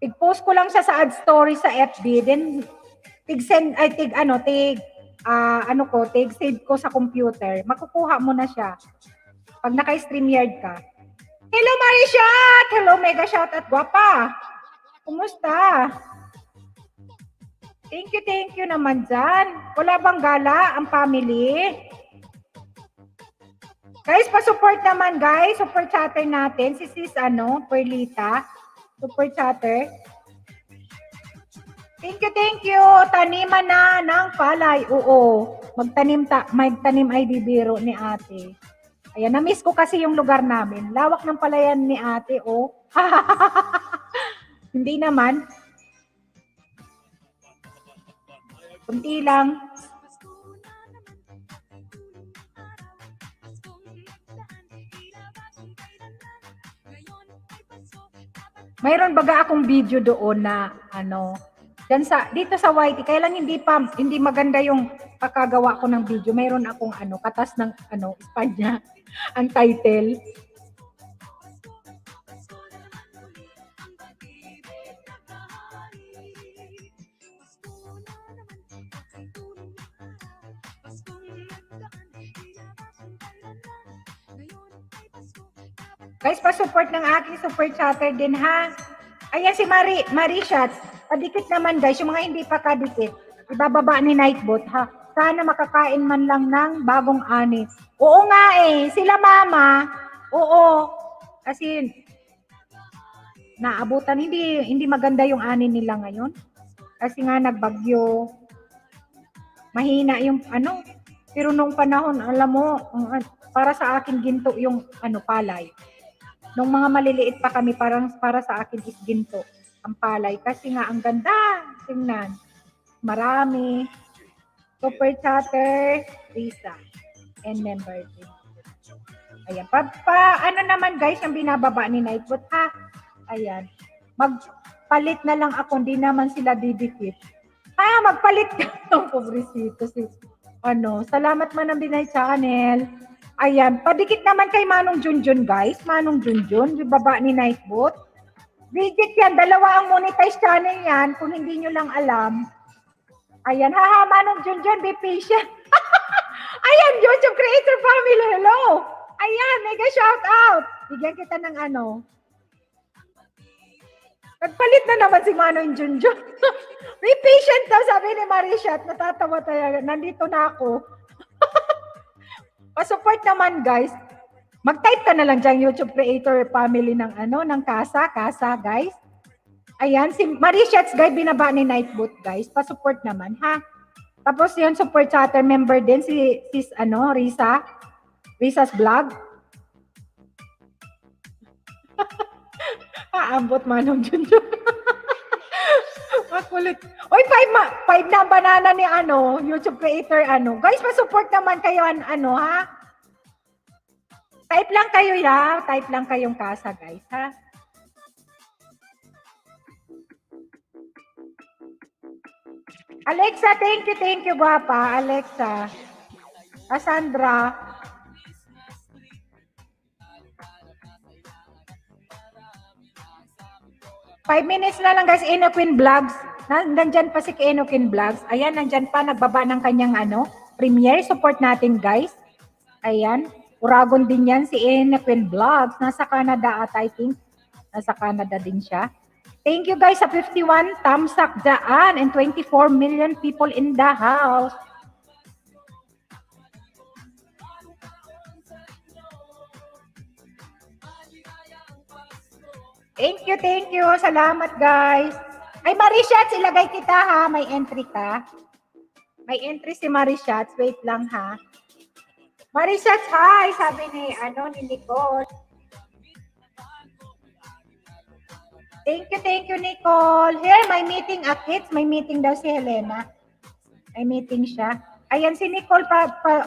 I-post ko lang siya sa ad story sa FB. Then, save ko sa computer. Makukuha mo na siya. Pag naka-StreamYard ka. Hello, Marishat! Hello, mega shout at guwapa. Kumusta? Thank you naman dyan. Wala bang gala ang family? Guys, pa-support naman guys. Super chatter natin. Si Sis, Perlita. Super chatter. Thank you. Taniman na ng palay. Oo. Magtanim ID biro ni ate. Ayan, na-miss ko kasi yung lugar namin. Lawak ng palayan ni ate, oh. Hindi naman. Kunti lang. Mayroon baga akong video doon na dito sa YT, kaya lang hindi maganda yung pagkagawa ko ng video. Mayroon akong katas ng Espanya ang title. Guys, pa-support ng aking super chatter din, ha? Ayan si Marishat. Padikit naman, guys. Yung mga hindi pa kadikit, ibababa ni Nightbot, ha? Sana makakain man lang ng bagong ani. Oo nga eh. Sila mama. Oo. Kasi, naabutan. Hindi maganda yung ani nila ngayon. Kasi nga nagbagyo. Mahina yung Pero nung panahon, alam mo, para sa akin ginto yung palay. Nung mga maliliit pa kami, para sa akin is ginto ang palay. Kasi nga, ang ganda. Tingnan. Marami. Super chatter, Risa. And member din. Ayan. Naman guys, ang binababa ni Nightbot, ha? Ayan. Magpalit na lang ako. Hindi naman sila didikit. Magpalit ka ng pobresito. Salamat man ang Binay Channel. Ayan, padikit naman kay Manong Junjun, guys. Manong Junjun, yung baba ni Nightbot. Digit yan, dalawa ang monetize channel yan, kung hindi nyo lang alam. Ayan, Manong Junjun, be patient. Ayan, YouTube Creator Family, hello. Ayan, mega shout out. Bigyan kita ng Nagpalit na naman si Manong Junjun. Be patient daw, sabi ni Marishat. Natatawa tayo, nandito na ako. Pa-support naman, guys. Mag-type ka na lang dyan, YouTube Creator Family ng Kasa, guys. Ayan, si Marishat's guide, binaba ni Nightbot, guys. Pa-support naman, ha? Tapos yun, super chatter member din, si Risa. Risa's vlog. Ambot Manong Junjun. Makulit. Oy, 5 na banana ni YouTube Creator Guys, pa-support naman kayo ha? Type lang kayo Type lang kayong Kasa, guys, ha? Alexa, thank you, guwapa. Alexa. Cassandra. Five minutes na lang, guys. Enoquin Vlogs. Nandyan pa si Enoquin Vlogs. Ayan, nandyan pa. Nagbaba ng kanyang premiere. Support natin, guys. Ayan. Uragon din yan si Enoquin Vlogs. Nasa Canada I think. Nasa Canada din siya. Thank you, guys, sa 51 thumbs up daan and 24 million people in the house. Thank you. Salamat, guys. Ay, Marishats, ilagay kita ha. May entry ka. May entry si Marishats. Wait lang ha. Marishats, hi! Sabi ni Nicole. Thank you, Nicole. Here, may meeting kids. May meeting daw si Helena. May meeting siya. Ayan, si Nicole,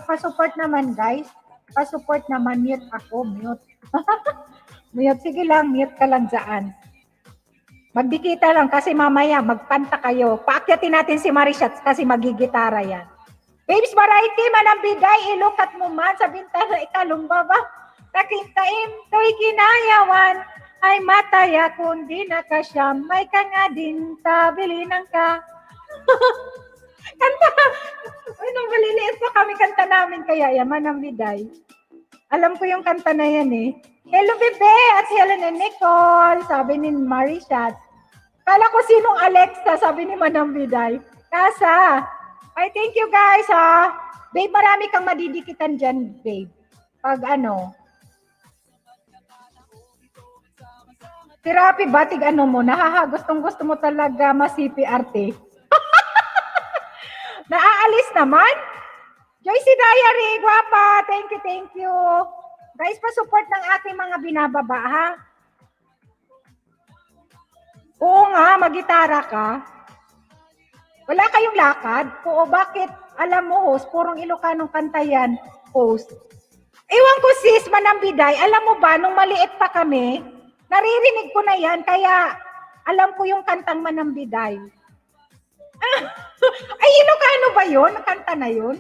pa-support naman, guys. Pa-support naman. Mute ako, mute. Mute, sige lang. Mute ka lang dyan. Magdikita lang kasi mamaya magkanta kayo. Paakyatin natin si Marishats kasi magigitara yan. Babes Variety, manambiday, ilukat mo man sa bintana ikalumbaba. Takintaim, to'y kinayawan, ay mataya kundi nakasyam. May ka nga din, tabilinan ka. Kanta, ay nung maliliit pa kami, kanta namin kaya yan, manambiday. Alam ko yung kanta na yan eh. Hello bebe, at hello ni Nicole, sabi ni Marishats. Kala ko sinong Alexa, sabi ni Madam Biday. Kasa. Ay, thank you guys ha. Babe, marami kang madidikitan dyan, babe. Pag therapy ba, mo, gustong gusto mo talaga masipi arte. Naaalis naman? Joyce Diary, guwapa. Thank you. Guys, pa-support ng aking mga binababa ha. Oo nga, magitara ka. Wala kayong lakad? Oo, bakit? Alam mo, host, purong Ilocanong kanta yan, host. Ewan ko sis, manambiday, alam mo ba, nung maliit pa kami, naririnig ko na yan, kaya alam ko yung kantang manambiday. Ay, Ilocano ba yun? Kanta na yun?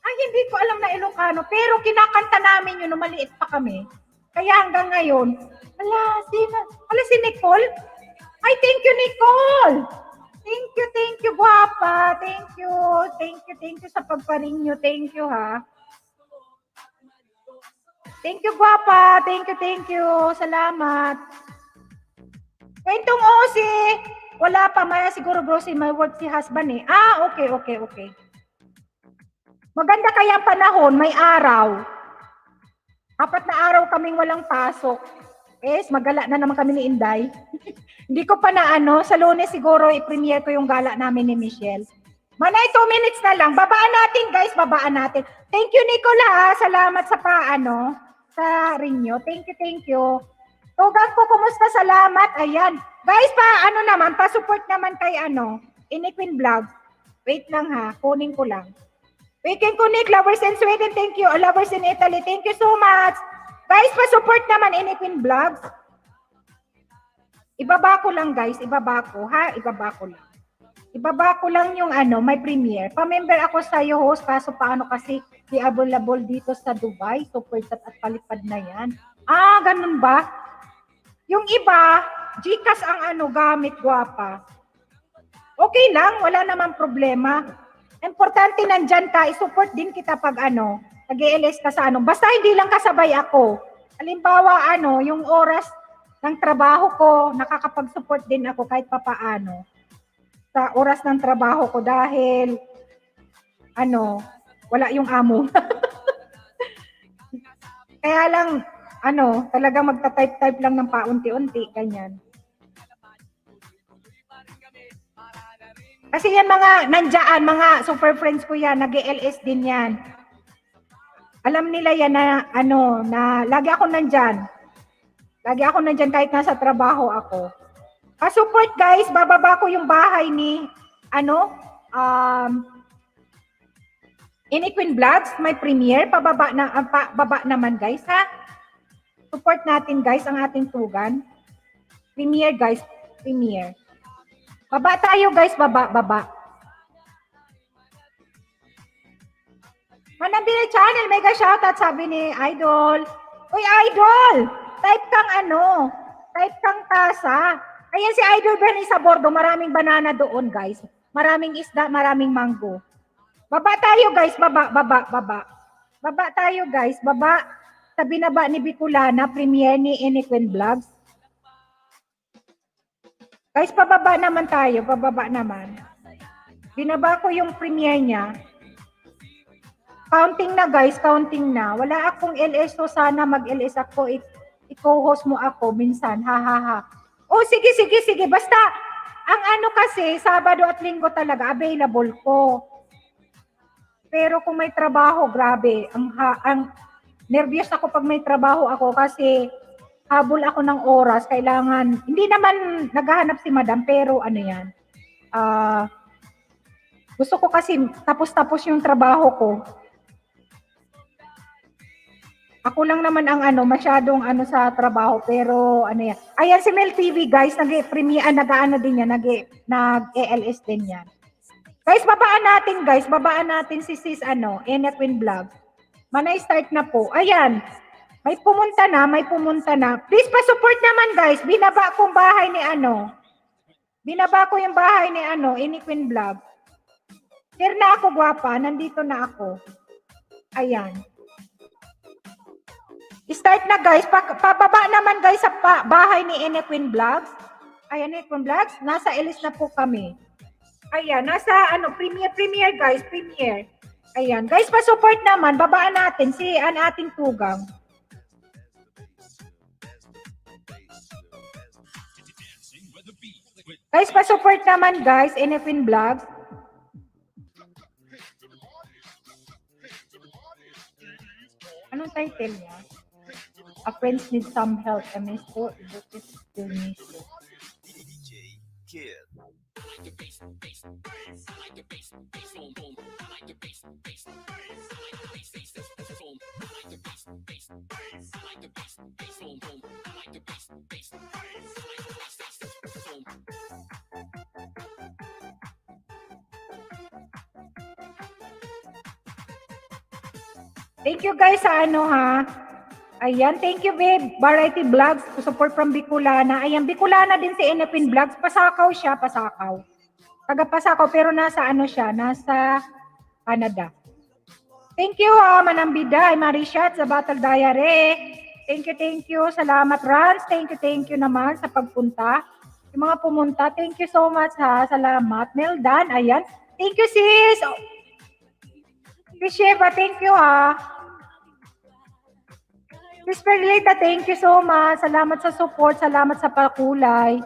Ay, hindi ko alam na Ilocano, pero kinakanta namin yun nung maliit pa kami. Kaya hanggang ngayon, si Nicole? Ay, thank you, Nicole! Thank you, guwapa. Thank you sa pagparing nyo. Thank you, ha. Thank you, guwapa. Thank you. Salamat. Kwentong Osi. Wala pa, maya siguro bro, may work si husband eh. Okay. Maganda kaya ang panahon, may araw. 4 na araw kaming walang pasok. Magala na naman kami ni Inday. Hindi ko pa na sa Lunes siguro i-premiere ko yung gala namin ni Michelle. Manay, 2 minutes na lang. Babaan natin, guys. Babaan natin. Thank you, Nicola. Salamat sa sa rinyo. Thank you. Tugang ko, kumusta? Salamat. Ayan. Guys, pa-support naman kay Iniquin Vlog. Wait lang ha. Kunin ko lang. Weekend Connect, lovers in Sweden. Thank you. Lovers in Italy. Thank you so much. Guys, pa-support naman Iniquin Vlogs. Ibaba ko lang, guys. Ibaba ko lang yung may premiere. Pa-member ako sa iyo, host. Kaso paano kasi di available dito sa Dubai. Super chat at palipad na yan. Ganun ba? Yung iba, Gcash ang gamit, guwapa. Okay lang, wala namang problema. Importante nandyan ka, isupport din kita pag nag-ELS ka sa Basta hindi lang kasabay ako. Halimbawa, yung oras ng trabaho ko, nakakapag-support din ako kahit papaano. Sa oras ng trabaho ko dahil, wala yung amo. Kaya lang, talagang magta-type lang ng paunti-unti, ganyan. Kasi yan mga super friends ko yan, nag-ELS din yan. Alam nila yan na lagi ako nandyan. Lagi ako nandyan kahit nasa trabaho ako. Pa-support guys, bababa ko yung bahay ni, Iniquin Vlogs, may premiere, baba naman guys, ha? Support natin guys ang ating tugan. Premiere guys, premiere. Baba tayo guys, baba. Manambili channel, mega shoutout sabi ni Idol. Uy Idol, type kang tasa. Ayan si Idol Bernie sa bordo, maraming banana doon guys. Maraming isda, maraming mango. Baba tayo guys, baba. Baba tayo guys, baba. Sa binaba ni Bicolana, premiere ni Iniquin Vlogs. Guys, pababa naman tayo, pababa naman. Binaba ko yung premiere niya. Counting na guys, counting na. Wala akong LS, so sana mag-LS ako. I-co-host mo ako minsan, ha. Oh, sige. Basta, Ang ano kasi, Sabado at Linggo talaga, available ko. Pero kung may trabaho, grabe. Ang nervyos ako pag may trabaho ako kasi habol ako ng oras. Kailangan, hindi naman naghahanap si madam, pero ano yan. Gusto ko kasi tapos-tapos yung trabaho ko. Ako lang naman ang masyadong sa trabaho, pero ano yan. Ayan si Mel TV guys, nag-premiere, nag-ano din yan, nag-ELS din yan. Guys, babaan natin si sis Ene Queen Vlog. Manay-start na po. Ayan, may pumunta na. Please pa-support naman guys, binaba ko yung bahay ni Ene Queen Vlog. Here na ako, gwapa, nandito na ako. Ayan. Start na guys, pababa naman guys sa bahay ni Ene Queen Vlogs. Ayan, Ene Queen Vlogs, nasa Elis na po kami. Ayan, nasa premiere guys, premiere. Ayan, guys, pa-support naman, babaan natin si ating tugang. Guys, pa-support naman guys, Ene Queen Vlogs. Anong title niya? A friend needs some help. A misto, it still needs you. DJ Kid. Thank you guys sa Ayan, thank you babe. Variety Vlogs, support from Bicolana. Ayan, Bicolana din si Ene Queen Vlogs. Pasakaw siya, Pasakaw. Taga Pasakaw, pero nasa nasa Canada. Thank you Manambida, Marishat sa Battle Diary. Thank you. Salamat Rans. Thank you naman sa pagpunta. Yung mga pumunta, thank you so much Salamat. Meldan, ayan. Thank you sis. Sheva, thank you Miss Perlita, thank you so much. Salamat sa support, salamat sa pakulay.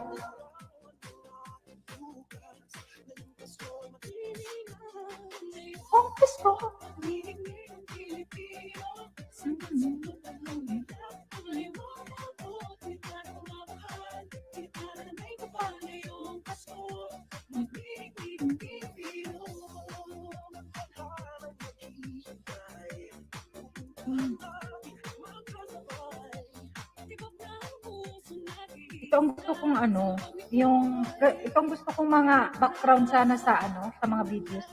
Ito ang gusto kong itong gusto kong mga background sana sa sa mga videos.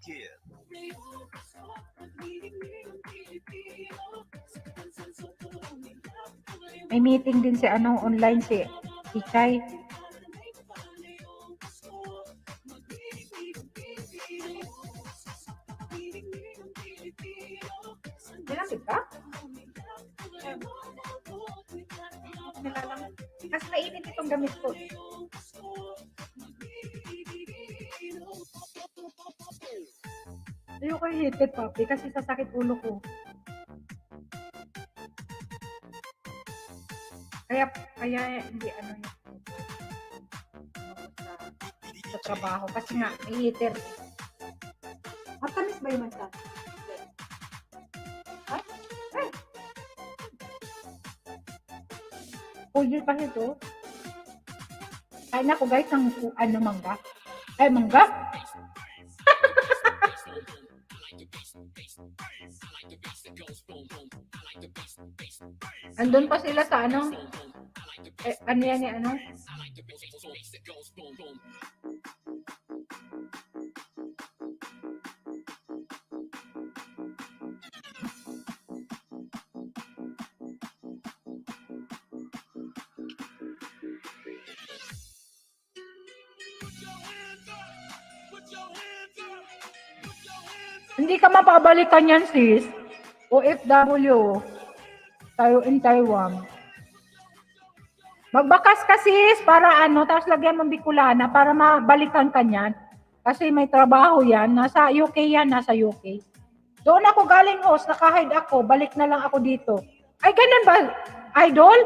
Kid. May meeting din si online si Chay. Nilamig ka? Mas mainit itong gamit ko. Ayoko yung heated papi kasi sasakit ulo ko. Kaya hindi sa trabaho kasi nga may heater. Matamis ba yung mata? Ha? Eh. Pulil pa ito. Kain ako guys ng mangga. Ay, mangga? Andun pa sila sa Ano yan, ano? Hindi ka mapabalikan yan, sis. OFW. Tayo in Taiwan. Magbakas ka, sis, para ano, tapos lagyan mong Bicolana para mabalikan ka niyan. Kasi may trabaho yan. Nasa UK yan, nasa UK. Doon ako galing, host. Nakahide ako. Balik na lang ako dito. Ay, ganun ba? Idol?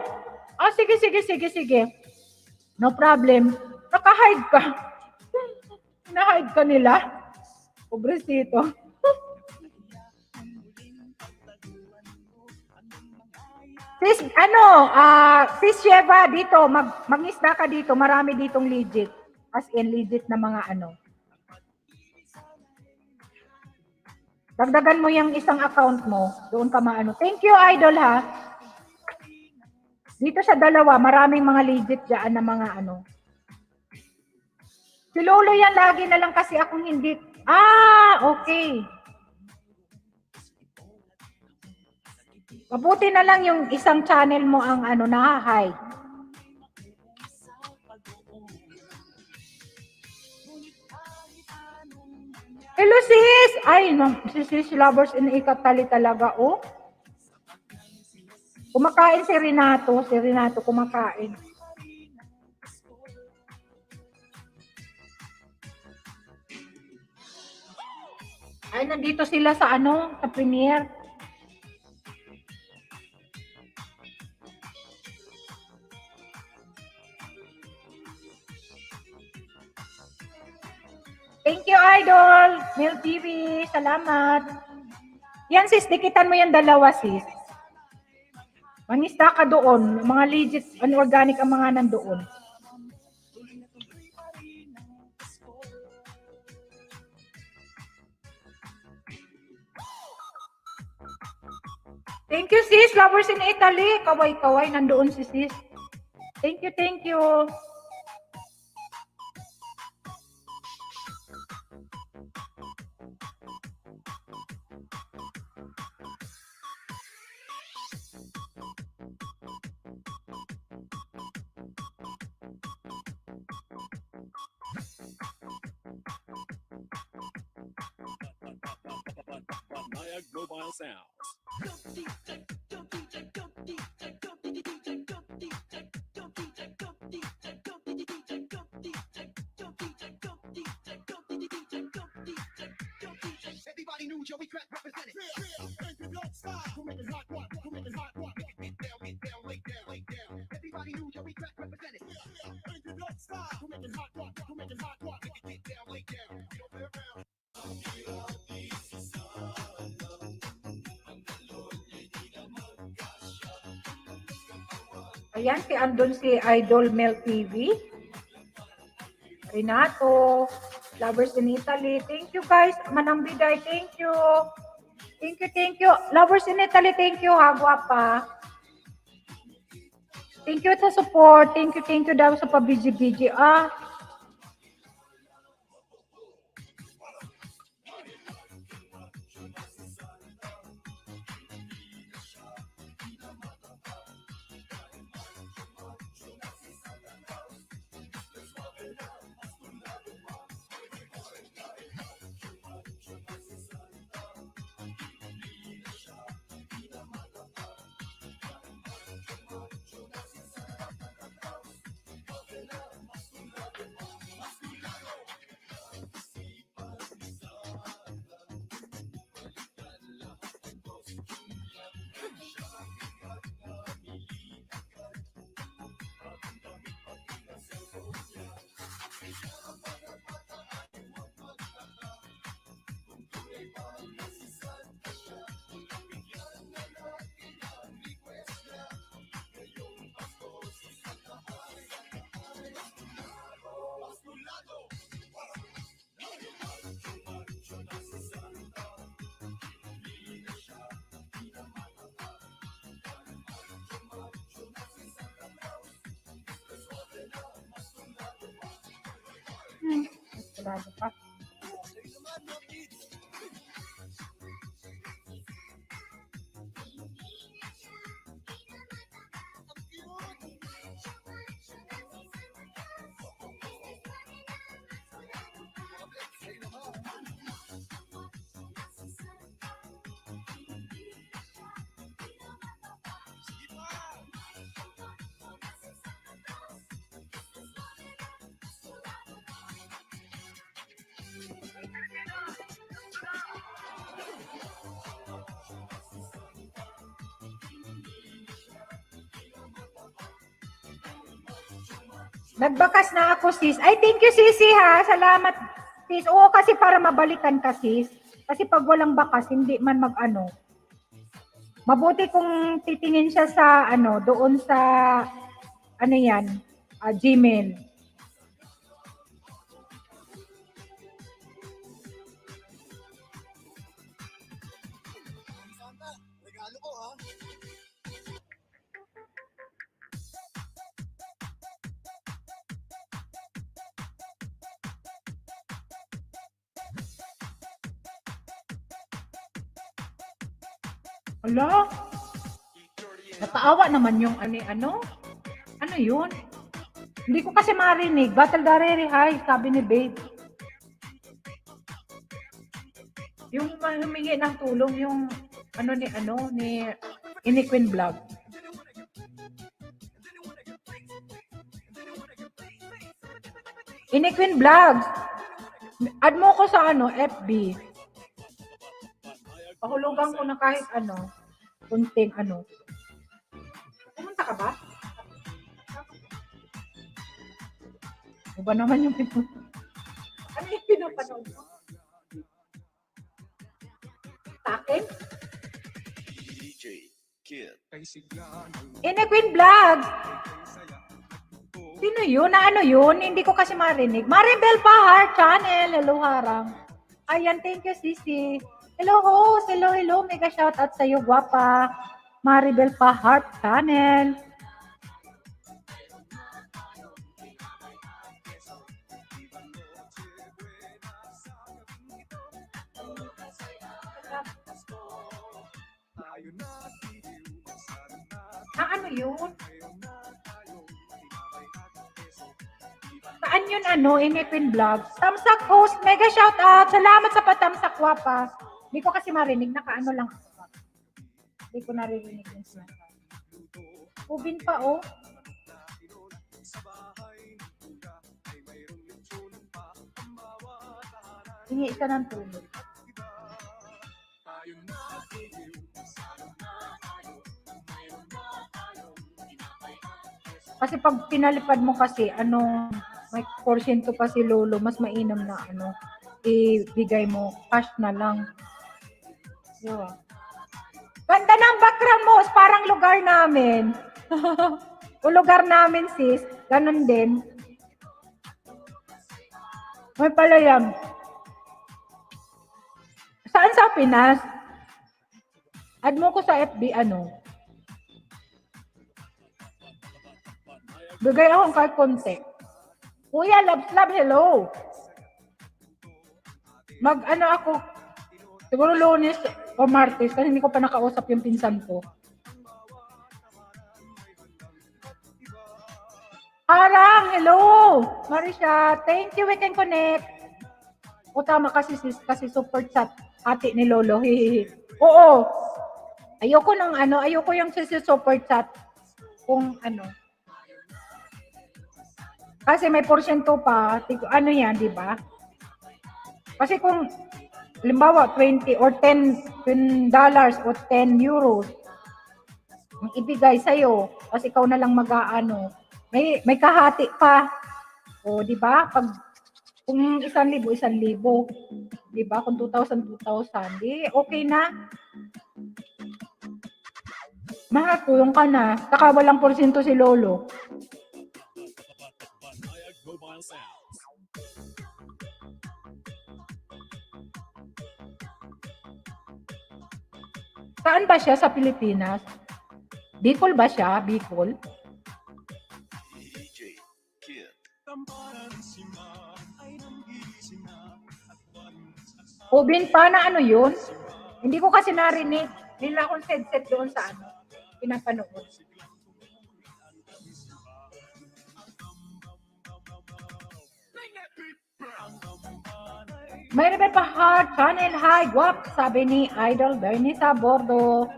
Ah, sige, sige, sige, sige. No problem. Nakahide ka. Nahide ka nila. Pobrecito. Sis, Sis Sheva, dito, mag-isda ka dito. Marami ditong legit. As in, legit na mga ano. Dagdagan mo yung isang account mo. Doon ka maano. Thank you, Idol, ha. Dito sa dalawa, maraming mga legit dyan na mga ano. Si Lolo yan, lagi na lang kasi akong hindi. Ah, okay. Mabuti na lang yung isang channel mo ang ano, na-hide. Hello, sis! Ay, no, sis lovers in ikatali talaga, oh. Kumakain si Renato kumakain. Ay, nandito sila sa ano, sa premiere. Thank you, Idol. Mel TV, salamat. Yan, sis, dikitan mo yan dalawa, sis. Mangista ka doon. Mga legit, organic ang mga nandoon. Thank you, sis. Lovers in Italy. Kaway-kaway, nandoon si sis. Thank you, thank you. Nayag Mobile Sounds. Everybody knew Joey Crack represented. Who making hot what? Who making hot what? Get down, lay down, lay down. Everybody knew Joey Crack represented. Who making hot what? Who making hot what? Get down, lay down. You don't play around. Ayan, andun si Idol Mel TV. Renato. Lovers in Italy. Thank you, guys. Manang Biday, thank you. Thank you, thank you. Lovers in Italy, thank you, ha, guwapa. Thank you sa support. Thank you daw sa pa-BG-BG. Sigurado ka. Nagbakas na ako, sis. Ay, thank you, sisi, ha. Salamat, sis. Oo, kasi para mabalikan ka, sis. Kasi pag walang bakas, hindi man mag-ano. Mabuti kung titingin siya sa, doon sa, yan, Gmail. Santa, regalo ko ha. Ala, nataawa naman yung ano? Ano yun? Hindi ko kasi marinig. Battle Darere, hi, sabi ni Babe. Yung humingi ng tulong, yung ni Iniquin Vlog. Iniquin Vlog. Add mo ko sa FB. Pahulugan ko na kahit kunting Pumunta ka ba? Iba naman yung pinunta. Ano yung pinapanood mo? Sa akin? DJ Kid. Iniquin Vlog! Sino yun? Na ano yun? Hindi ko kasi marinig. Maribel Pahar Channel. Hello, Harang. Ayan, thank you, Sisi. Hello, host. Hello. Mega shoutout sa'yo, guwapa. Maribel Pahar Channel. Ano yun? Saan yun Iniquin Vlog? Tamsak host, mega shoutout. Salamat sa patamsak, guwapa. Hindi ko kasi marinig, nakaano lang ako. Hindi ko naririnig yung sinasabi. Ubin pa, oh. Hingi ka ng tulog. Kasi pag pinalipad mo kasi, may porsyento pa si Lolo, mas mainam na ibigay mo, cash na lang. Diba? Ganda ng background mo, parang lugar namin. O lugar namin, sis. Ganon din. May pala yan. Saan sa Pinas? Add mo ko sa FB, Bigay akong kahit konti. Kuya, Labs Lab, hello. Ako, siguro Lunes o Martes, kasi hindi ko pa nakausap yung pinsan ko. Harang, hello. Marisha, thank you, we can connect. O tama kasi sis, kasi super chat, ate ni Lolo, hihihi. Oo. Ayoko yung super chat. Kung Kasi may porsyento pa, yan, di ba? Kasi kung, halimbawa, 20 or 10 dollars o 10 euros, ang ibigay sa'yo, kasi ikaw na lang may kahati pa. O, di ba? Kung 1,000, 1,000. Di ba? Kung 2,000, 2,000. Di, okay na. Makatulong ka na. Saka walang porsyento si Lolo. Mobile Sounds. Saan ba siya sa Pilipinas? Bicol ba siya? Bicol? DJ Kid. Ubin pa na ano yun? Hindi ko kasi narinig. Nila akong headset doon sa ano. Pinapanood. May rebel pa heart, channel high, guwap, sabi ni Idol Bernie sa bordo.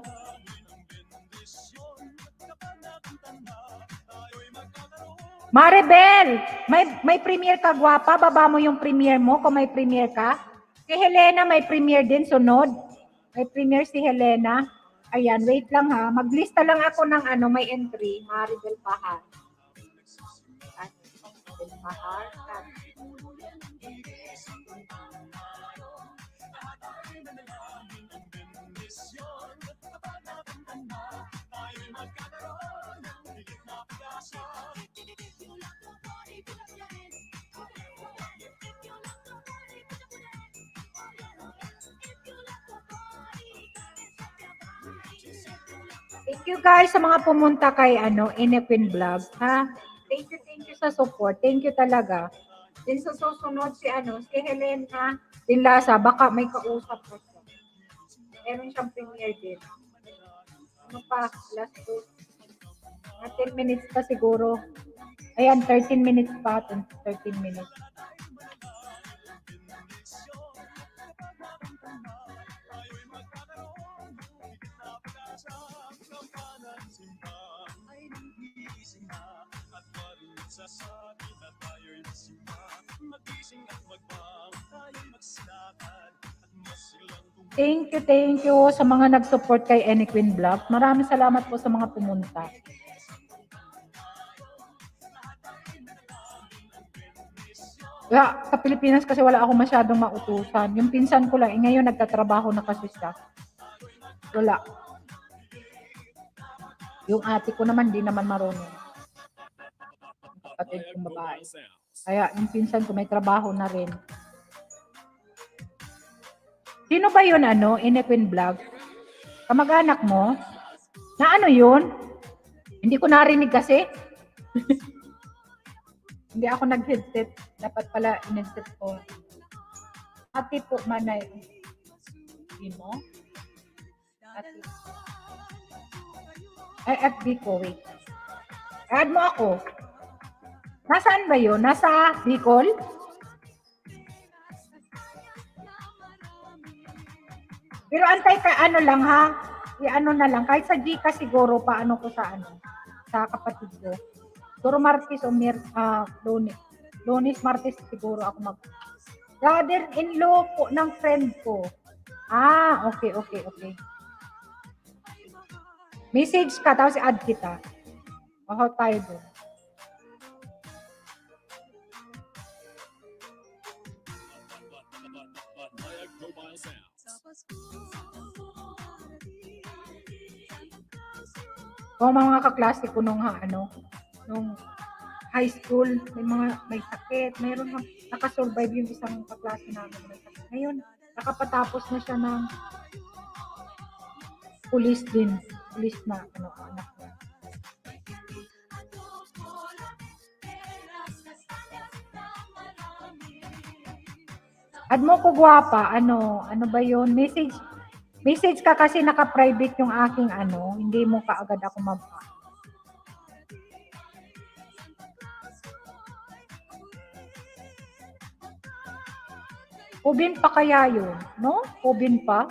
Maribel, may premiere ka, guwapa. Baba mo yung premiere mo kung may premiere ka. Si Helena may premiere din, sunod. May premiere si Helena. Ayan, wait lang ha. Maglista lang ako ng ano, may entry. Maribel Pahar. Maribel Pahar. Thank you guys sa mga pumunta kay Inequin Vlogs, ha? Thank you sa support. Thank you talaga. Din sa susunod si Helena Dinlasa, baka may kausap ko siya. Meron siyang premiere din. Ano pa? Last 2. 10 minutes pa siguro. Ayan, 13 minutes pa. 13 minutes. Thank you sa mga nag-support kay Inequin Vlog. Maraming salamat po sa mga pumunta. Sa Pilipinas kasi wala ako masyadong mautusan. Yung pinsan ko lang, ngayon nagtatrabaho na kasi siya. Wala. Yung ate ko naman, di naman marunong. Kapatid kong babae. Kaya yung pinsan ko may trabaho na rin. Sino ba yun, Inequin Vlog? Kamag-anak mo? Na ano yun? Hindi ko narinig kasi. Hindi ako nag-headset. Dapat pala in-headset ko. Ate po, manay. Hindi mo? Ate. Ay, FB ko, wait. Add mo ako. Nasaan ba yun? Nasa Bicol? Pero antay ka lang ha. Na lang. Kahit sa Gcash siguro paano ko sa sa kapatid ko. Siguro Martes o Lunes, Martes siguro ako brother-in-law po ng friend ko. Okay. Message ka, tapos i-add kita. Mahaw tayo doon. Mga kaklase ko nung high school, may sakit, mayroon nakasurvive yung isang kaklase namin may sakit. Ngayon, nakapatapos na siya ng police na anak niya. Add mo ko, guwapa, ano ba yun? Message ka kasi naka-private yung aking hindi mo kaagad ako Ubin pa kaya yun, no? Ubin pa?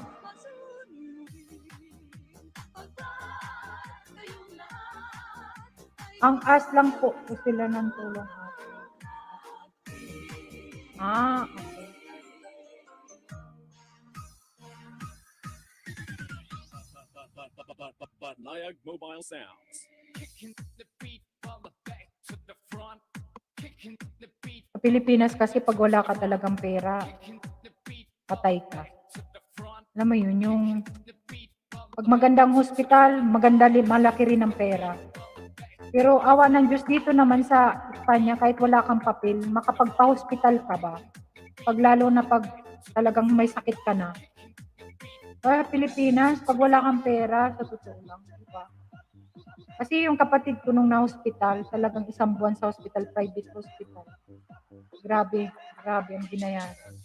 Ang as lang po sila ng tulong natin. Okay. Nayag Mobile Sounds. Sa Pilipinas kasi pag wala ka talagang pera, patay ka. Alam mo yun, yung pag magandang hospital, malaki rin ang pera. Pero awa ng Diyos dito naman sa Espanya, kahit wala kang papel, makapagpa-hospital ka ba? Pag lalo na pag talagang may sakit ka na. Kaya Pilipinas, pag wala kang pera, sa totoo lang, di ba? Kasi yung kapatid ko nung na-hospital, talagang 1 buwan sa hospital, private hospital. Grabe ang binayaran.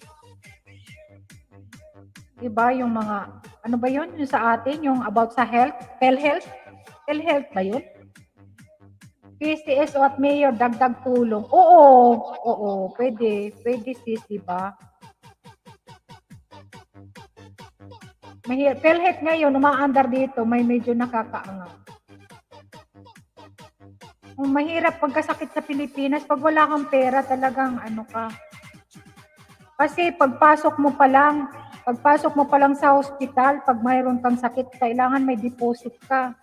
Diba yung mga, ano ba yun? Yung sa atin, yung about sa health, PhilHealth? PhilHealth ba yun? PCSO at Mayor, dagdag tulong. Oo, pwede sis, diba? PhilHealth ngayon, umaandar dito, may medyo nakakaangat. Kung mahirap pagkasakit sa Pilipinas, pag wala kang pera, talagang ano ka. Kasi pagpasok mo pa lang sa hospital, pag mayroon kang sakit, kailangan may deposit ka.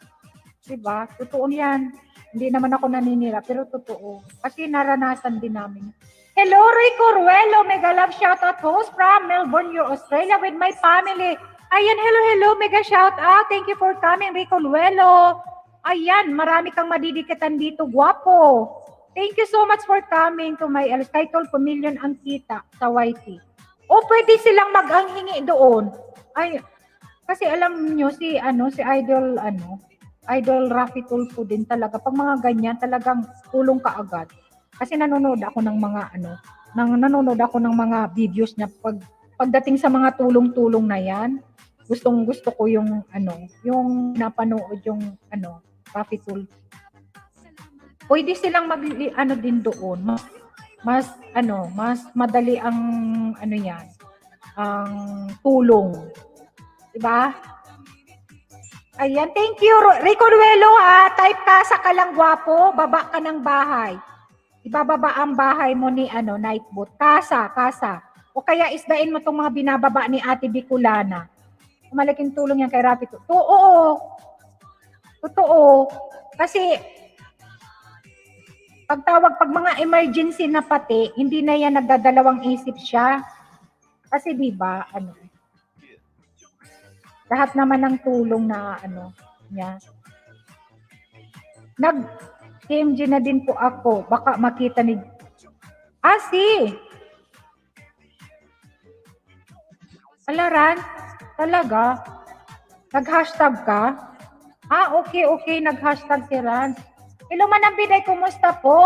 Diba? Totoo yan. Hindi naman ako naninira, pero totoo. Kasi naranasan din namin. Hello, Rico Ruelo. Mega love shoutout host from Melbourne, Australia with my family. Ayan, hello. Mega shoutout. Thank you for coming, Rico Ruelo. Ayan, marami kang madidikitan dito. Guwapo. Thank you so much for coming to my kay Tolpo Million ang kita sa YT. O pwede silang mag-anghingi doon. Ay, kasi alam nyo si Idol Rafi Tulfo din talaga. Pag mga ganyan, talagang tulong ka agad. Kasi nanonood ako ng mga videos niya. Pagdating sa mga tulong-tulong na yan, gusto ko yung napanood yung Rafi Tulfo. Pwede silang din doon. Mas madali ang ang tulong. Diba? Ayan, thank you. Rico Ruelo ha, type ka sa kalang gwapo, baba ka ng bahay. Ibababa ang bahay mo ni Nightbot. Kasa. O kaya isdain mo tong mga binababa ni Ate Bicolana. Malaking tulong yan kay Rafi. Totoo. Kasi pag mga emergency na pati, hindi na yan nagdadalawang isip siya. Kasi diba, lahat naman ng tulong na niya. Nag-KMG na din po ako. Baka makita ni... Alaran? Talaga? Nag-hashtag ka? Okay. Nag-hashtag si Rans. Hello Manambiday, kumusta po?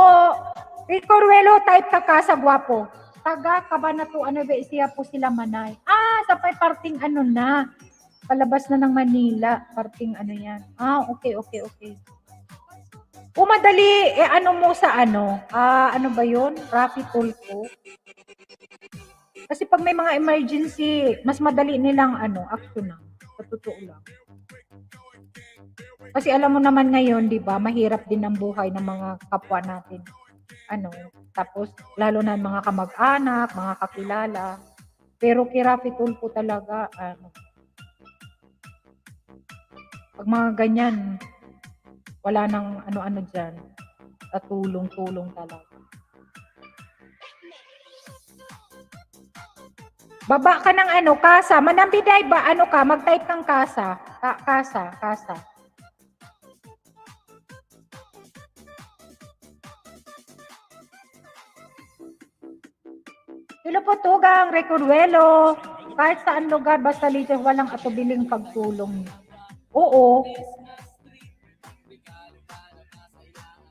Rico Ruelo, type ka sa gwapo. Taga Cabanatu, siya po sila Manay. Sa parting na. Palabas na ng Manila. Parting yan. Okay. Madali, mo sa ano ba yun? Rafi Tulfo. Kasi pag may mga emergency, mas madali nilang action na. Sa totoo lang. Kasi alam mo naman ngayon, di ba, mahirap din ang buhay ng mga kapwa natin. Tapos, lalo na mga kamag-anak, mga kakilala. Pero kay Rafi Tulfo talaga, pag mga ganyan, wala nang dyan. At tulong talaga. Baba ka ng kasa. Manambiday ba? Mag-type kang kasa. Kasa. Hello po tugang, Recuruelo. Kahit saan lugar, basta lito, walang atubiling pagtulong. Oo.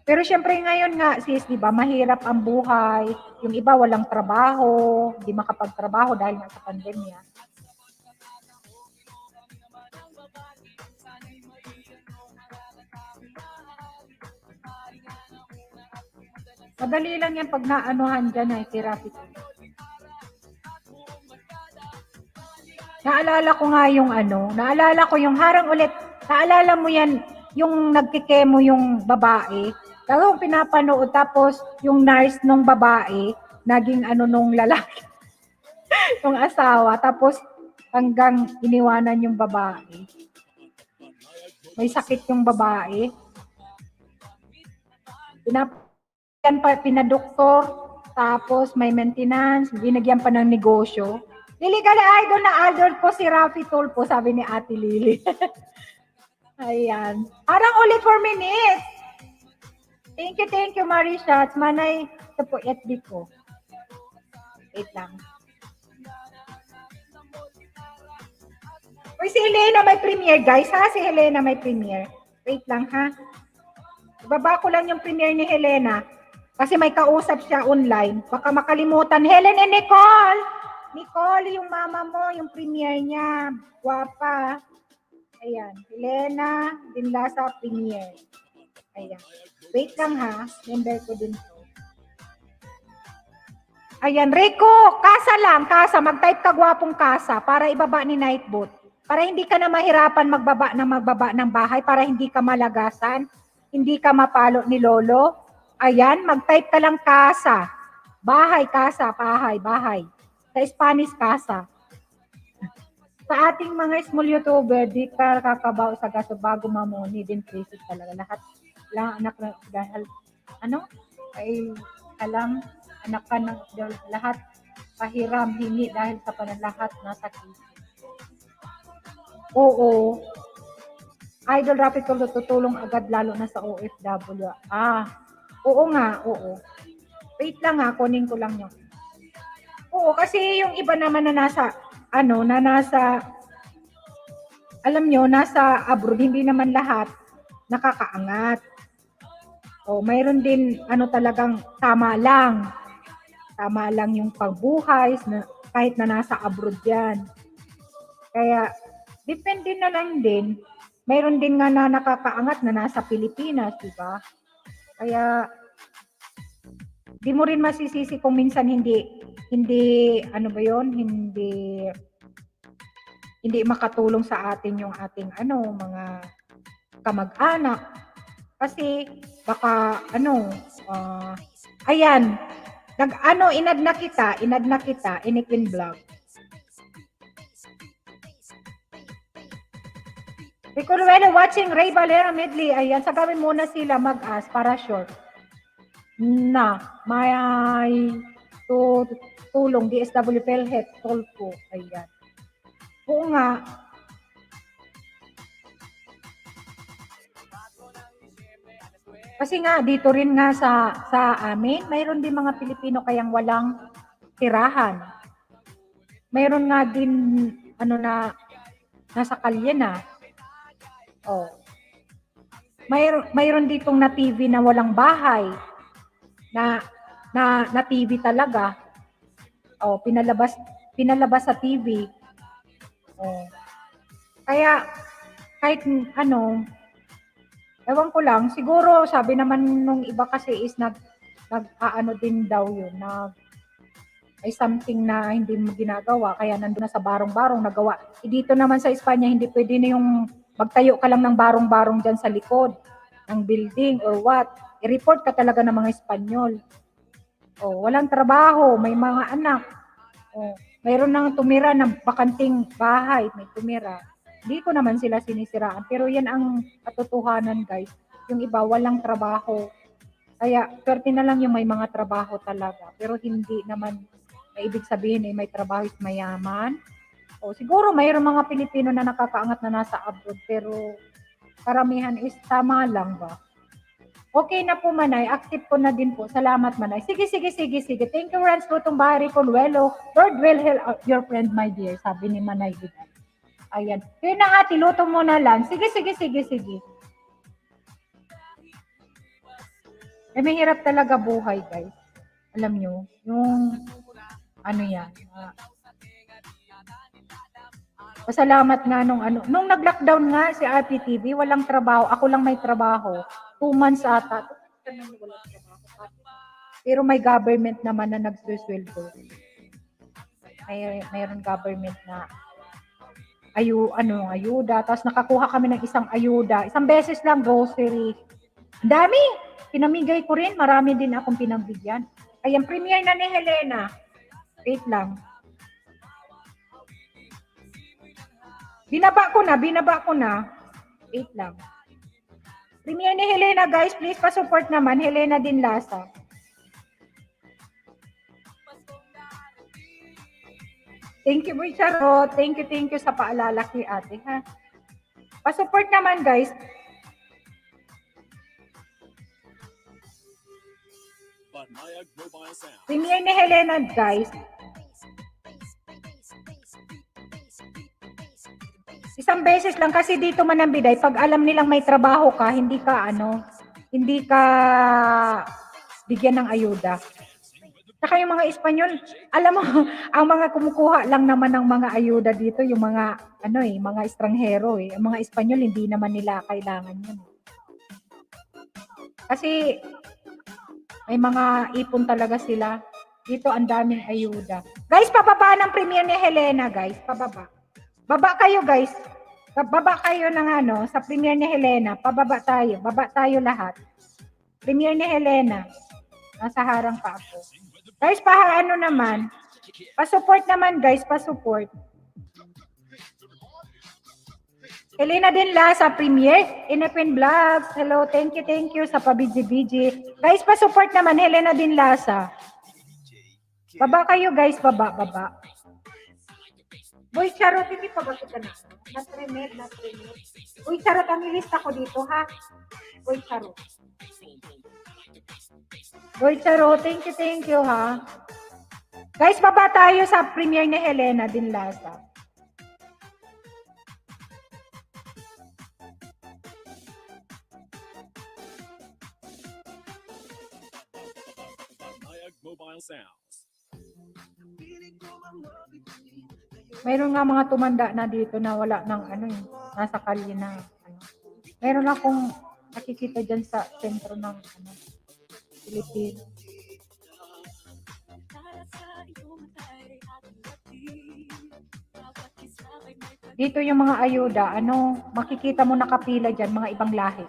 Pero syempre ngayon nga, sis, di ba, mahirap ang buhay. Yung iba walang trabaho, di makapagtrabaho dahil nga sa pandemya. Madali lang yan pag naanuhan dyan ay therapy. Naalala ko yung harang ulit. Naalala mo yan, yung nagkikemo yung babae. Tapos pinapanood, tapos yung nurse nung babae, naging nung lalaki. Yung asawa, tapos hanggang iniwanan yung babae. May sakit yung babae. Pinadoktor, tapos may maintenance, binagyan pa ng negosyo. Liligal idol na idol ko si Rafi Tulfo, sabi ni Ate Lily. Ayan. Parang ulit 4 minutes. Thank you, Marisha. At manay, ito po, FB ko. Wait lang. Uy, si Helena may premiere, guys, ha? Si Helena may premiere. Wait lang, ha? Ibaba ko lang yung premiere ni Helena. Kasi may kausap siya online. Baka makalimutan. Helen and Nicole! Nicole, yung mama mo, yung premiere niya. Guwapa. Ayan. Helena Dinlasa premiere. Ayan. Wait lang ha. Member ko din to. Ayan, Rico, kasa lang, kasa. Mag-type ka gwapong kasa para ibaba ni Nightbot. Para hindi ka na mahirapan magbaba ng bahay, para hindi ka malagasan, hindi ka mapalo ni Lolo. Ayan, mag-type ka lang kasa. Bahay, kasa, bahay. Sa Spanish, kasa. Sa ating mga small YouTuber, di ka kakabaw sa gaso bago mamuni din crazy talaga. Lahat anak na dahil ay alam anak ka ng lahat pahiram hingi dahil sa panalahat nasa crazy. Oo. Idol Rapid ko tutulong agad lalo na sa OFW. Oo nga, oo. Wait lang ha, kunin ko lang yun. Oo, kasi yung iba naman na nasa alam nyo, nasa abroad, hindi naman lahat nakakaangat. O, mayroon din, talagang tama lang. Tama lang yung pagbuhay, kahit na nasa abroad yan. Kaya, depende na lang din. Mayroon din nga na nakakaangat na nasa Pilipinas, di ba? Kaya, di mo rin masisisi kung minsan hindi makatulong sa atin yung ating mga kamag-anak. Kasi baka ayan, inad na kita, Iniquin Vlog. Ricorwelo watching Ray Valera medley. Ayan, sagawin muna sila mag-as para sure. May tulong DSW PhilHealth Tolpo. Ayan. Oo nga. Kasi nga dito rin nga sa amin, mayroon din mga Pilipino kayang walang tirahan. Mayroon nga din nasa kalye na. Oh. Mayroon ditong na TV na walang bahay. Na TV talaga. Oh, pinalabas sa TV. Oh. Kaya kahit ewan ko lang, siguro sabi naman nung iba kasi is din daw yun, ay something na hindi mo ginagawa, kaya nandun na sa barong-barong nagawa. Dito naman sa Espanya, hindi pwede na yung magtayo ka lang ng barong-barong dyan sa likod ng building or what. I-report ka talaga ng mga Espanyol. Oh, walang trabaho, may mga anak. Oh, mayroon nang tumira ng bakanting bahay, may tumira. Hindi ko naman sila sinisiraan, pero yan ang katotohanan, guys. Yung iba walang trabaho. Kaya swerte na lang yung may mga trabaho talaga, pero hindi naman ibig sabihin may trabaho is mayaman. O siguro mayroong mga Pilipino na nakakaangat na nasa abroad, pero karamihan is tama lang ba? Okay na po, Manay. Active ko na din po. Salamat, Manay. Sige. Thank you, Rans Lutong Bahari Consuelo. Lord will help your friend, my dear. Sabi ni Manay. Ayan. Yun na nga, tiluto mo na lang. Sige. May hirap talaga buhay, guys. Alam nyo, yung yan. Pasalamat nga nung nag-lockdown nga si RPTV, walang trabaho. Ako lang may trabaho. 2 months ata. Pero may government naman na nagsusweldo. Mayroon government na ayuda. Tapos nakakuha kami ng isang ayuda. Isang beses lang grocery. Ang dami! Pinamigay ko rin. Marami din akong pinagbigyan. Ayan, premiere na ni Helena. Wait lang. Binaba ko na. Wait lang. Premiere ni Helena, guys. Please pa-support naman. Helena Dinlasa. Thank you, Boy Charot. Thank you sa paalala kay ate, ha? Pa-support naman, guys. Banayag Mobile Sound. Premiere ni Helena, guys. Isang beses lang kasi dito Manambiday, pag alam nilang may trabaho ka, hindi ka bigyan ng ayuda. Tsaka yung mga Espanyol, alam mo, ang mga kumukuha lang naman ng mga ayuda dito, yung mga, mga estranghero eh. Ang mga Espanyol, hindi naman nila kailangan yun. Kasi, may mga ipon talaga sila. Dito, ang daming ayuda. Guys, pababa ng premiere ni Helena, guys. Pababa. Baba kayo, guys. Baba kayo ng sa premiere ni Helena. Pababa tayo. Baba tayo lahat. Premiere ni Helena. Nasa harang pa ako. Guys, naman. Pa-support naman, guys. Pa-support. Helena Dinla sa premiere. Inepin Vlogs. Hello, thank you sa pabidji-bidji. Guys, pa-support naman, Helena Dinlasa. Baba kayo, guys. Baba. Boy, Charot, hindi pa ba kita na? Not-remed. Boy, Charot, ang ilista ko dito, ha? Boy, Charot. Boy, Charot, thank you, ha? Guys, baba tayo sa premiere ni Helena Dinlasa. Mayag Mobile Sounds. Mayroon nga mga tumanda na dito na wala ng nasa kalye na Meron akong nakikita dyan sa sentro ng Pilipinas. Dito yung mga ayuda, makikita mo nakapila dyan, mga ibang lahi.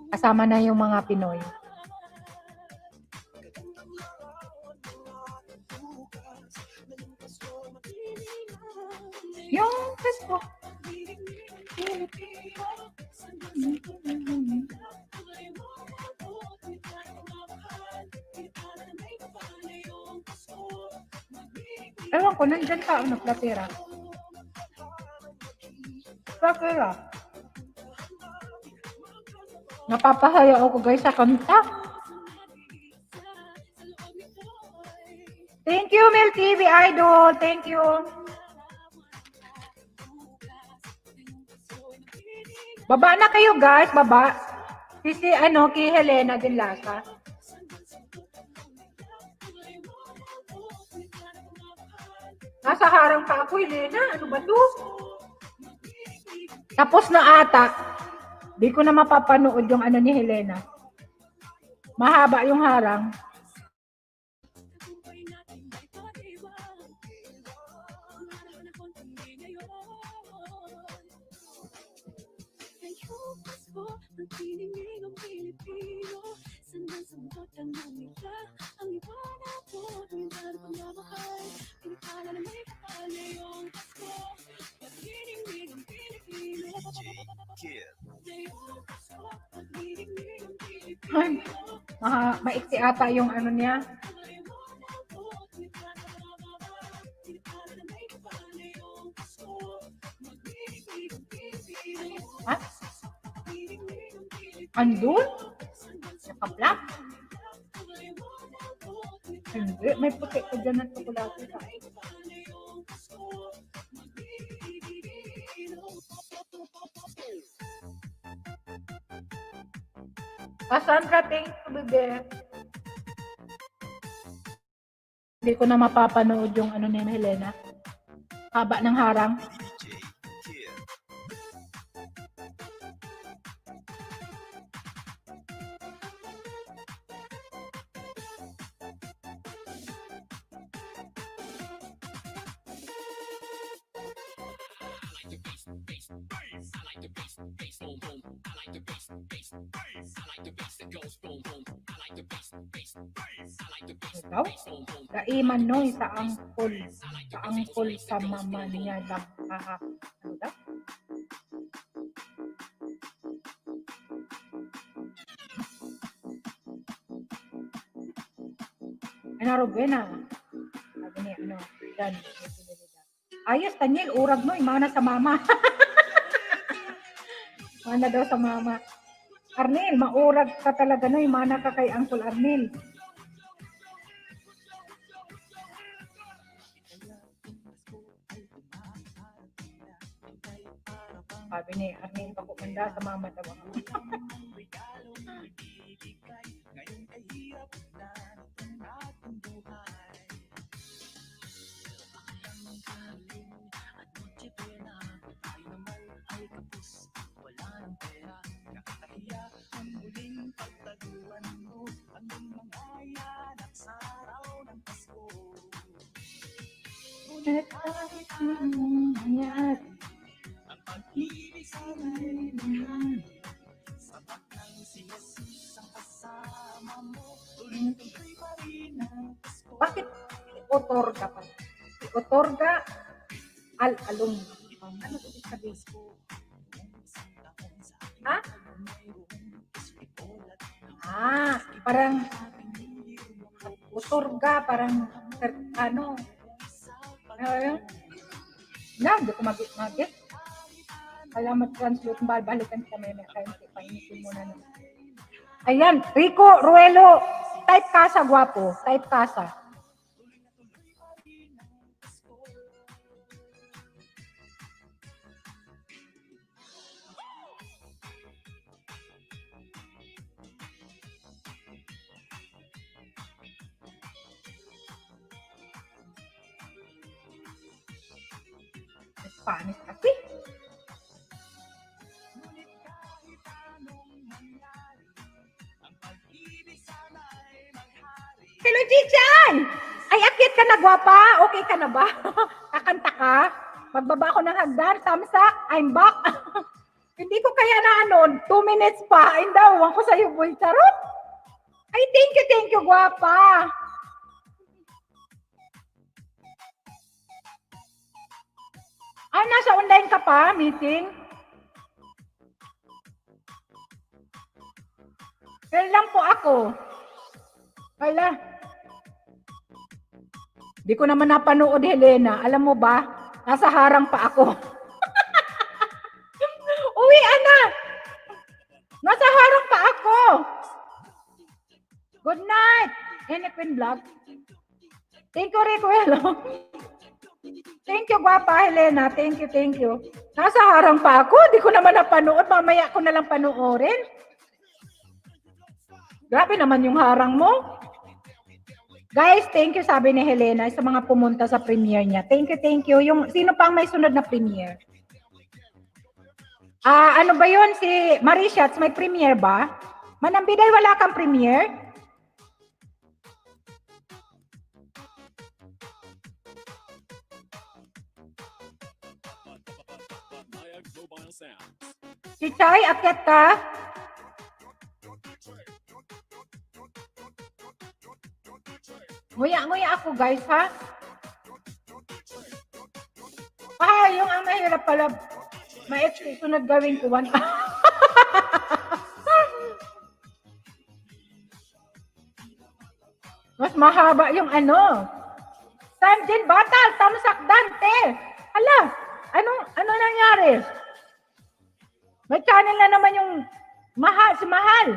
Kasama na yung mga Pinoy. Yung Facebook. Ewan ko, nandyan ka, platera. Platera. Napapahaya ako guys sa kanta. Thank you, Mel TV Idol. Thank you. Baba na kayo guys, baba. Si Helena Dinlasa. Nasa harang pa ako, Helena. Ano ba to? Tapos na ata. Di ko na mapapanood yung ni Helena. Mahaba yung harang. Ay, maiksi ata yung niya. Ha? Andun? Naka-black? Hindi, may puti pa dyan ng tsokolate. Sandra, thank you, bebe. Hindi ko na mapapanood yung ni Helena. Haba ng harang. Ikaw? Kaiman noy sa angkol sa mama niya lang. Ano daw? Rubena. Sabi niya, Dan. Ayos, Tanyel, urag no, mana sa mama. Mana daw sa mama. Arnel, maurag ka talaga no, mana ka kay Uncle Arnel. Sabi ni Arnel, bako manda sa mama daw. At kahit anong mangyari, ang pag-ibig sana'y mahal. Sapat ng siyasis ang kasama mo, tuloy-tuloy pa rin ang Pasko. Bakit otorga pa? Otorga al-alum. Ano ibig sabihin? Ha? Parang otorga, parang ano? Ayun. Hindi ko mag-get. Alam mo, translate, balikan kami. Painitin mo na naman. Ayan, Rico, Ruelo, type kasa, guwapo. Type kasa. Panis kasi. Hello, Chichan! Ay, akit ka na, gwapa? Okay ka na ba? Kakanta ka? Magbaba ako ng hagdan. Thumbs up. I'm back. Hindi ko kaya na 2 minutes pa. Ay, daw. Ko sa'yo, boy. Charot. Ay, thank you, gwapa. Ah, nasa online ka pa, meeting? Kailan lang po ako. Wala. Di ko naman napanood, Helena. Alam mo ba, nasa harang pa ako. Uwi, na. Nasa harang pa ako. Good night. Queen Vlog. Thank you, Ricuelo. Thank you, gwapa, Helena. Thank you. Nasa harang pa ako. Di ko naman napanood. Mamaya ko na lang panoorin. Grabe naman yung harang mo. Guys, thank you, sabi ni Helena sa mga pumunta sa premiere niya. Thank you. Yung, sino pang may sunod na premiere? Ano ba yun? Si Marishats, may premiere ba? Manambiday, wala kang premiere? Mayag Mobile Sound. Si Chay, akyat ka? Nguya ako, guys, ha? Yung ang mahirap pala, ma-explain, sunod gawin ko. Mas mahaba yung ano. Sanjin Batal, Tamsak Dante. Hala, ano nangyari? May channel na naman yung si Mahal.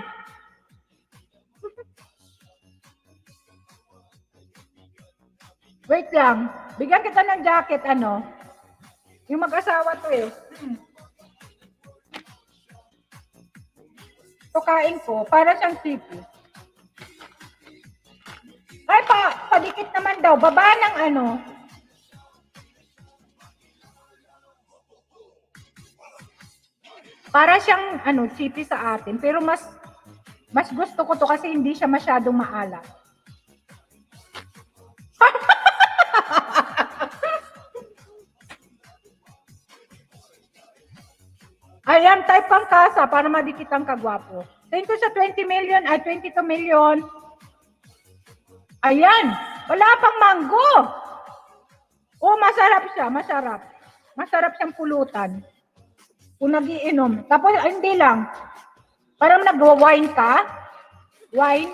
Wait lang. Bigyan kita ng jacket, Yung mag-asawa to eh. Tukain ko, para siyang sipi. Ay, padikit naman daw. Baba ng Para siyang, sipi sa atin. Pero mas gusto ko to kasi hindi siya masyadong maalat. Ayan, type kang kasa para madikit ang kagwapo. Thank you sa 20 million, 22 million. Ayan, wala pang mango. Oh, masarap siya, masarap. Masarap siyang pulutan. Kung nagiinom. Tapos, hindi lang. Parang nag-wine ka. Wine.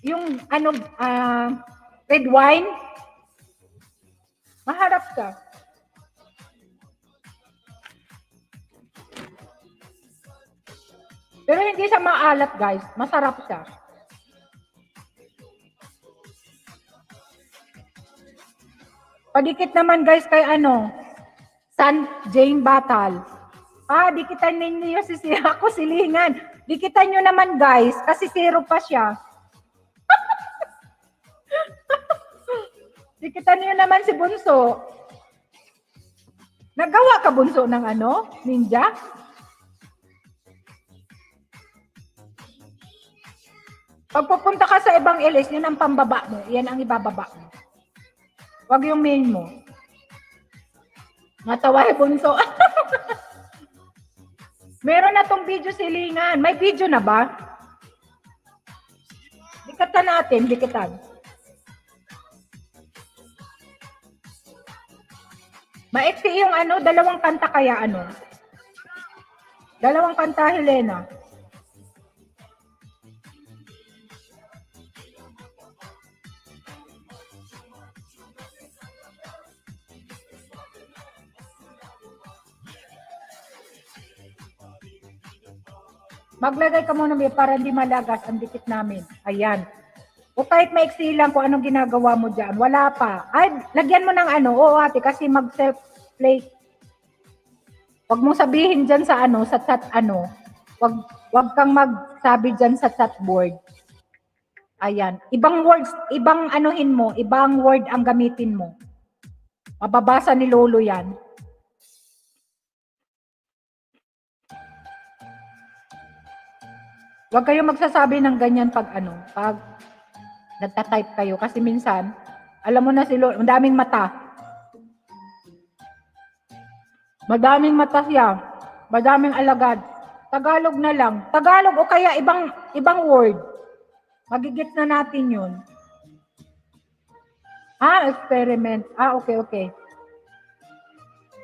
Yung, red wine. Maharap ka. Pero hindi siya maalat, guys. Masarap siya. Padikit naman, guys, kay San Jane Batal. Dikitan ninyo ako silingan. Dikitan nyo naman, guys, kasi 0 pa siya. Dikitan nyo naman si Bunso. Nagawa ka, Bunso, ng ninja? Pag pupunta ka sa ibang LS, yun ang pambaba mo. Yan ang ibababa mo. Wag yung main mo. Matawa bunso. Meron na tong video silingan. May video na ba? Dikatan natin, dikatan. Maiksi yung dalawang kanta kaya Dalawang kanta, Helena. Maglagay ka muna para hindi malagas ang dikit namin. Ayan. O kahit maiksi lang kung anong ginagawa mo dyan. Wala pa. Ay, lagyan mo ng Oo ate, kasi mag-self-play. Huwag mong sabihin dyan sa sa chat Huwag kang magsabi dyan sa chat board. Ayan. Ibang words, ibang ibang word ang gamitin mo. Mababasa ni Lolo yan. Huwag kayo magsasabi ng ganyan pag nagta-type kayo. Kasi minsan, alam mo na si Lolo, madaming mata. Madaming mata siya. Madaming alagad. Tagalog na lang. Tagalog o kaya ibang word. Magigit na natin yun. Experiment. Okay.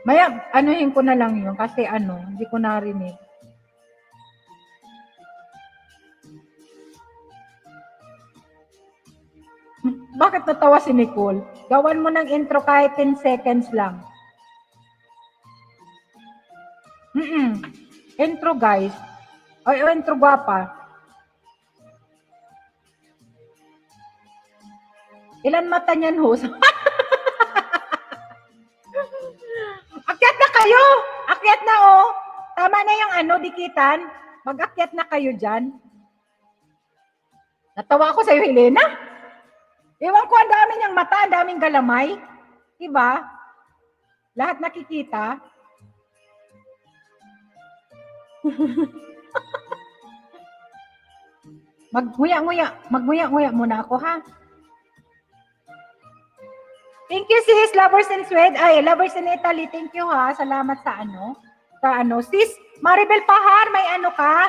Maya, anuhin ko na lang yun kasi hindi ko narinig. Bakit natawa si Nicole? Gawan mo ng intro kahit 10 seconds lang. Intro guys. Intro guwapa. Ilan mata niyan, host? Akyat na kayo! Akyat na Tama na yung dikitan. Mag-akyat na kayo dyan. Natawa ako sa'yo, Helena. Ewan ko, ang dami niyang mata, ang daming galamay. Diba? Lahat nakikita. Magmuya-nguya muna ako, ha? Thank you, sis. Lovers in Sweden. Lovers in Italy. Thank you, ha. Salamat sa Sis, Maribel Pahar, may ka?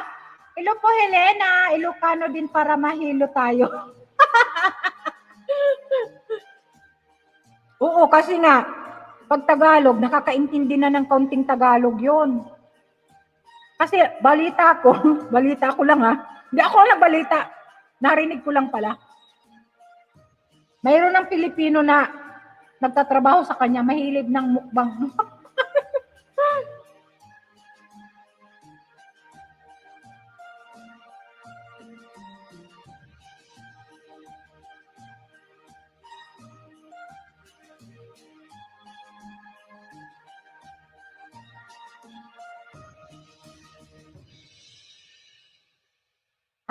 Hello po, Helena. Ilocano din para mahilo tayo. Oo, kasi nga, pag Tagalog, nakakaintindi na ng kaunting Tagalog yon. Kasi balita ko lang ha. Hindi ako nagbalita. Narinig ko lang pala. Mayroon ng Pilipino na nagtatrabaho sa kanya, mahilig ng mukbang.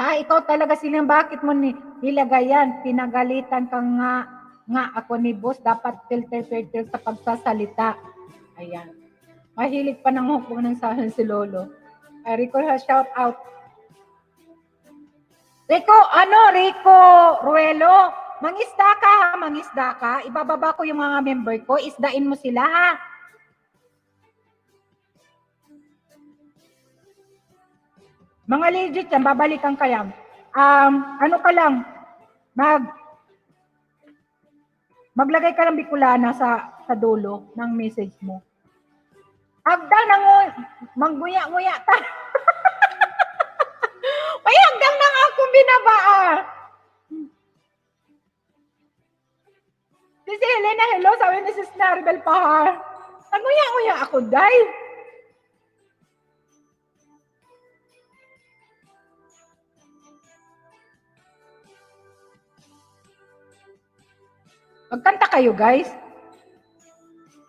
Ikaw talaga silang bakit mo nilagay yan? Pinagalitan ka nga ako ni boss. Dapat filter sa pagsasalita. Ayan. Mahilig pa ng hukbong ng sahan si Lolo. Rico, shout out. Rico Ruelo. Mangisda ka. Ibababa ko yung mga member ko. Isdain mo sila, ha? Mga legit yan, babalikan ka yan. Ka lang, maglagay ka ng Bicolana sa dulo ng message mo. Hagdang mangguya-nguya ta. May hagdang nang akong binabaa. Si Helena, hello, sabi ni Sis Maribel Pahar. Manguya-nguya ako, dahil. Magkanta kayo, guys.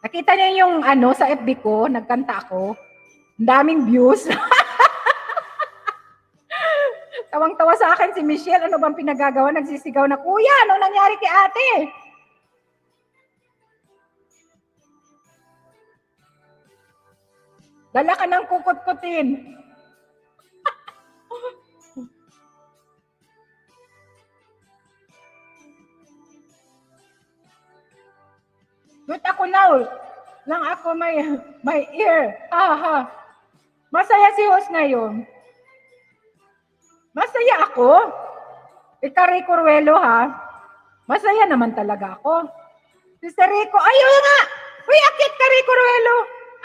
Nakita niyo yung sa FB ko, nagkanta ako. Ang daming views. Tawang-tawa sa akin si Michelle. Ano bang pinagagawa? Nagsisigaw na, Kuya, ano nangyari kay ate? Dala ka ng kukut-kutin. Good ako now. Lang ako may ear. Ha ha. Masaya si host ngayon. Masaya ako. Ika Rico Ruelo ha. Masaya naman talaga ako. Si Sir Rico, ayun nga! Uy, akyat ka Rico Ruelo.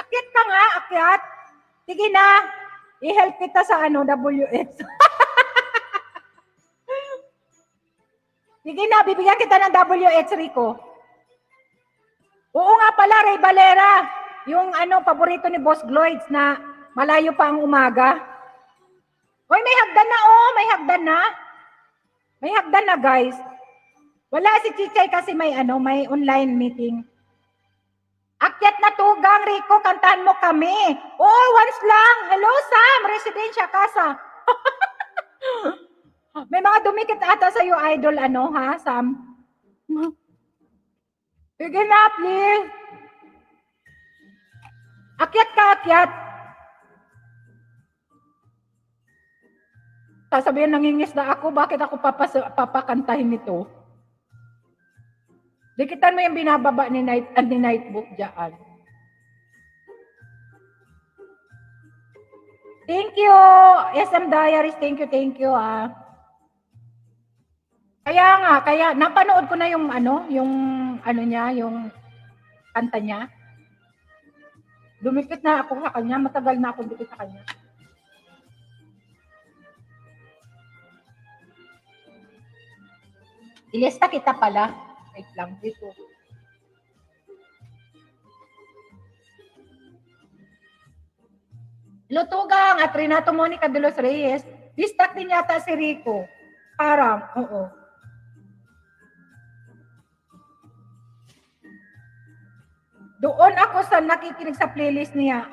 Akyat ka nga, akyat. Sige na. I-help kita sa WS. Sige na, bibigyan kita ng WH, Rico. Oo nga pala, Ray Valera. Yung paborito ni Boss Gloids na malayo pa ang umaga. Hoy, may hagdan na, may hagdan na. May hagdan na, guys. Wala si Chichay kasi may online meeting. Akyat na tugang, Rico, kantahan mo kami. Oh, once lang. Hello, Sam, Residensya Casa. May mga dumikit ata sa iyo, idol, Sam? Sige na, please. Akyat ka, akyat. Sasabihin, nangingis na ako, bakit ako papakantahin nito? Dikitan mo yung binababa ni Nightbook dyan. Thank you, SM Diaries. Thank you, Kaya napanood ko na yung niya, yung kanta niya. Dumikit na ako sa kanya, matagal na ako dikit sa kanya. Ilista kita pala. Wait lang dito. Lutugang at Renato Monica de los Reyes. Distak din yata si Rico. Parang, oo. Doon ako sa nakikinig sa playlist niya.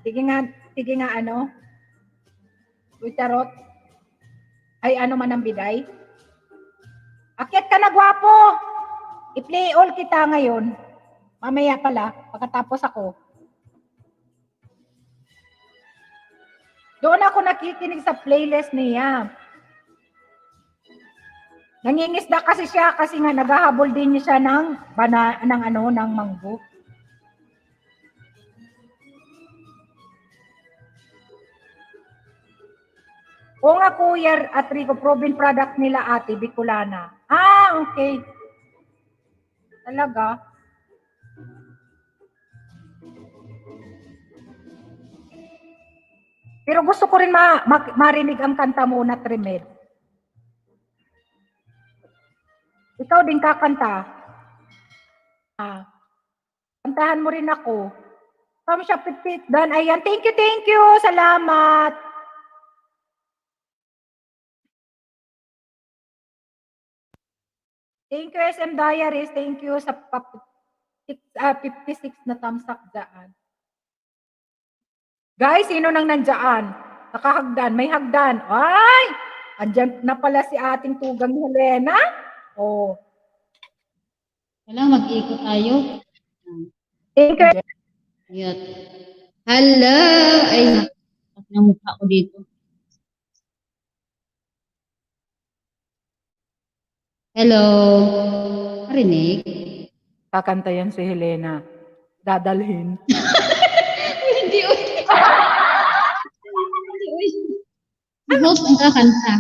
Sige nga, Uy, charot. Ay, man ang biday? Akyat ka na, gwapo. I-play all kita ngayon. Mamaya pala, pagkatapos ako. Doon ako nakikinig sa playlist niya. Nangingisda kasi siya kasi nga naghahabol din niya siya ng manggo. O nga Kuya at Rico, proven product nila ate, Bicolana. Okay. Talaga? Pero gusto ko rin marinig ang kanta mo na Tremed. Ikaw din kakanta. Kantahan mo rin ako. Come shop with Pete Dan. Ayan, thank you. Salamat. Thank you, SM Diaries. Thank you sa 56 na thumbs up dyan. Guys, sino nang nandyan? Nakahagdan. May hagdan. Ay! Andyan na pala si ating tugang Helena. Oh. Kailangan mag-ikot tayo. Thank you. Yun. Hello! Ay, nakakot na mukha ko dito. Hello! Marinig? Kakanta yan si Helena. Dadalhin. Hindi, uy. Si host ang kakanta.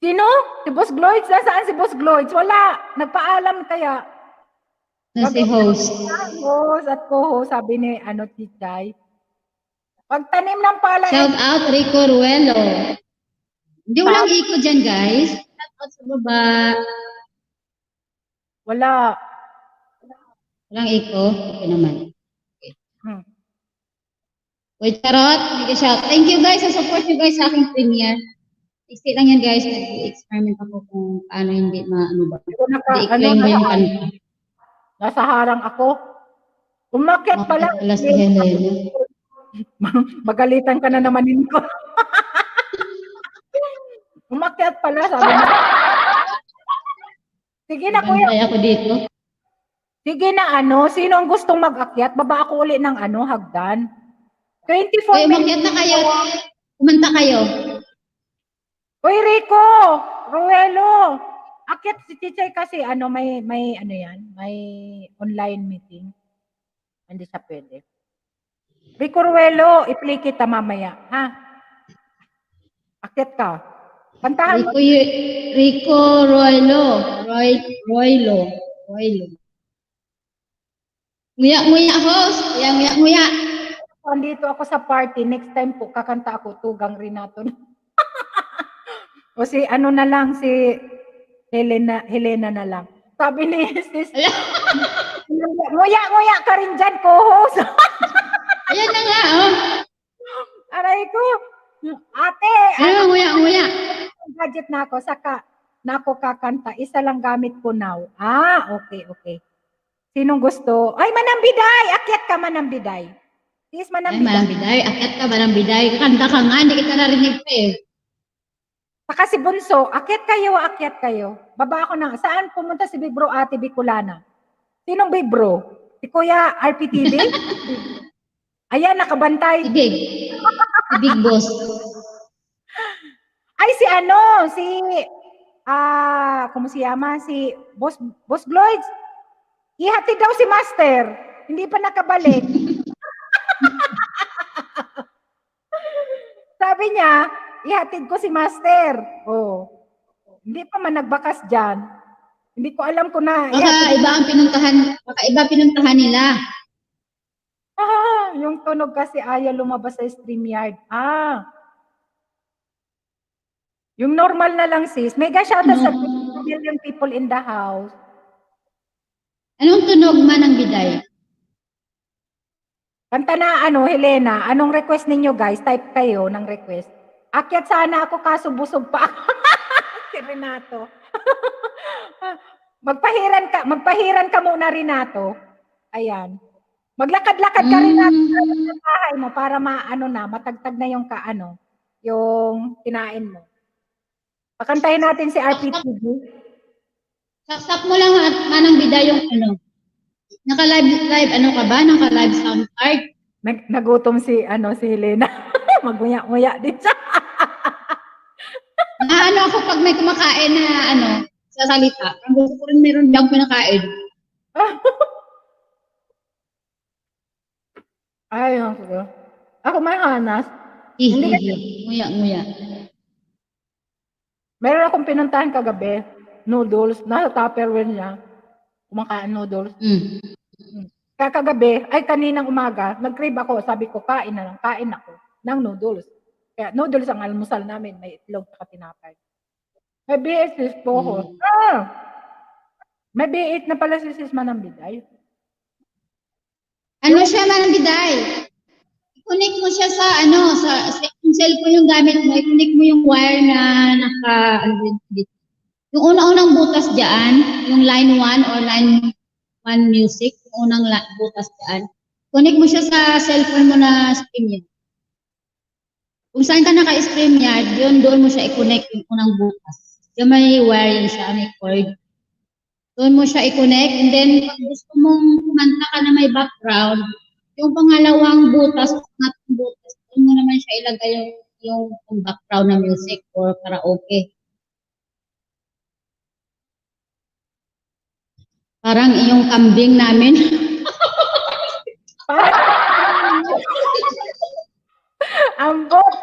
Sino? Si Boss Gloids? Nasaan si Boss Gloids? Wala. Nagpaalam kaya. Na si host. Host at co-host, sabi ni Chichay. Pagtanim ng palay. Shout out Rico Ruelo. Hindi walang iko dyan, guys. Shout out sa baba. Wala. Walang iko. Okay naman. Wait, charot. Shout. Thank you guys sa support nyo guys sa aking premiere. Stay lang yan guys. Nag-experiment ako kung paano hindi Hindi-claim mo yung kanta. Nasa harang ako. Umakyat pala. Pala si Helena. Magalitan ka na naman ko. Umakyat pala, sabi mo. Sige na, kuya. Bantay ako dito. Sige na, sino ang gustong mag-akyat? Baba ako uli ng hagdan. 24 Uy, umakyat na kayo. Kumanta kayo. Uy, Rico! Ruelo! Akyat si Chichay kasi may ano yan, may online meeting. Hindi siya pwede. Rico Ruelo, i-play kita mamaya, ha? Akyat ka. Kantahan mo. Rico Roylo. Nguya, host. Nguya. Andito ako sa party, next time po kakanta ako Tugang Renato. O si ano na lang, si Helena na lang. Sabi ni sis, nguya ka rin dyan, co-host. Ayan na nga, oh. Aray ko, ate, Ano, nguya. gadget na ako, saka na ako kakanta, isa lang gamit ko now. Okay. Sinong gusto? Ay, Manambiday! Akyat ka, Manambiday. Sis, Ay, Manambiday. Manambiday. Akyat ka, Manambiday. Kakanta ka nga, hindi kita narinig pa eh. Saka si Bunso, akyat kayo. Baba ako na. Saan pumunta si Big Bro Ate Bicolana? Sinong Big Bro? Si Kuya RPTV? Ayan, nakabantay. Si Big Boss. Ay, ¿cómo se llama? Si Boss Gloids. Ihatid daw si Master. Hindi pa nakabalik. Sabi niya, ihatid ko si Master. Oh. Hindi pa man nagbakas dyan. Hindi ko alam kung na... Baka iba pinuntahan nila. Yung tunog kasi ayaw lumabas sa StreamYard. Yung normal na lang sis. Mega shoutout sa 2 million people in the house. Anong tunog Manambiday? Kanta na Helena, anong request ninyo guys? Type kayo ng request. Akyat sana ako kaso busog pa ako. Si Renato. Magpahiran ka muna Renato. Ayan. Maglakad-lakad ka rin sa bahay mo para matagtag na yung yung kinain mo. Pakantahin natin si RPTV. Saksak mo lang at Manambiday yung Naka-live ka ba? Naka-live sound card? Nagutom si Helena. Maguya-nguya din siya. Ako pag may kumakain na sa salita. Ang gusto ko rin meron diyang pinakain. Ay, ako may hanas. Nguya. Meron akong pinuntahan kagabi. Noodles. Nasa Tupperware niya. Kumakain noodles. Kagabi, kaninang umaga, nag-crave ako. Sabi ko, kain ako ng noodles. Kaya noodles ang almusal namin. May itlog at tinapay. May B8 sis po. May B8 na pala si sis Manambiday. Ano siya Manambiday? I-connect mo siya sa yung cellphone yung gamit mo. I-connect mo yung wire na yung unang butas dyan, yung line 1 or line 1 music, yung unang butas dyan. Connect mo siya sa cellphone mo na StreamYard. Kung saan ka naka-StreamYard, doon mo siya i-connect yung unang butas. Yung may wire yan siya, may cord. Doon mo siya i-connect and then pag gusto mong kumanta ka na may background, yung pangalawang butas, doon mo naman siya ilagay yung background na music or karaoke. Parang iyong kambing namin. Ambot!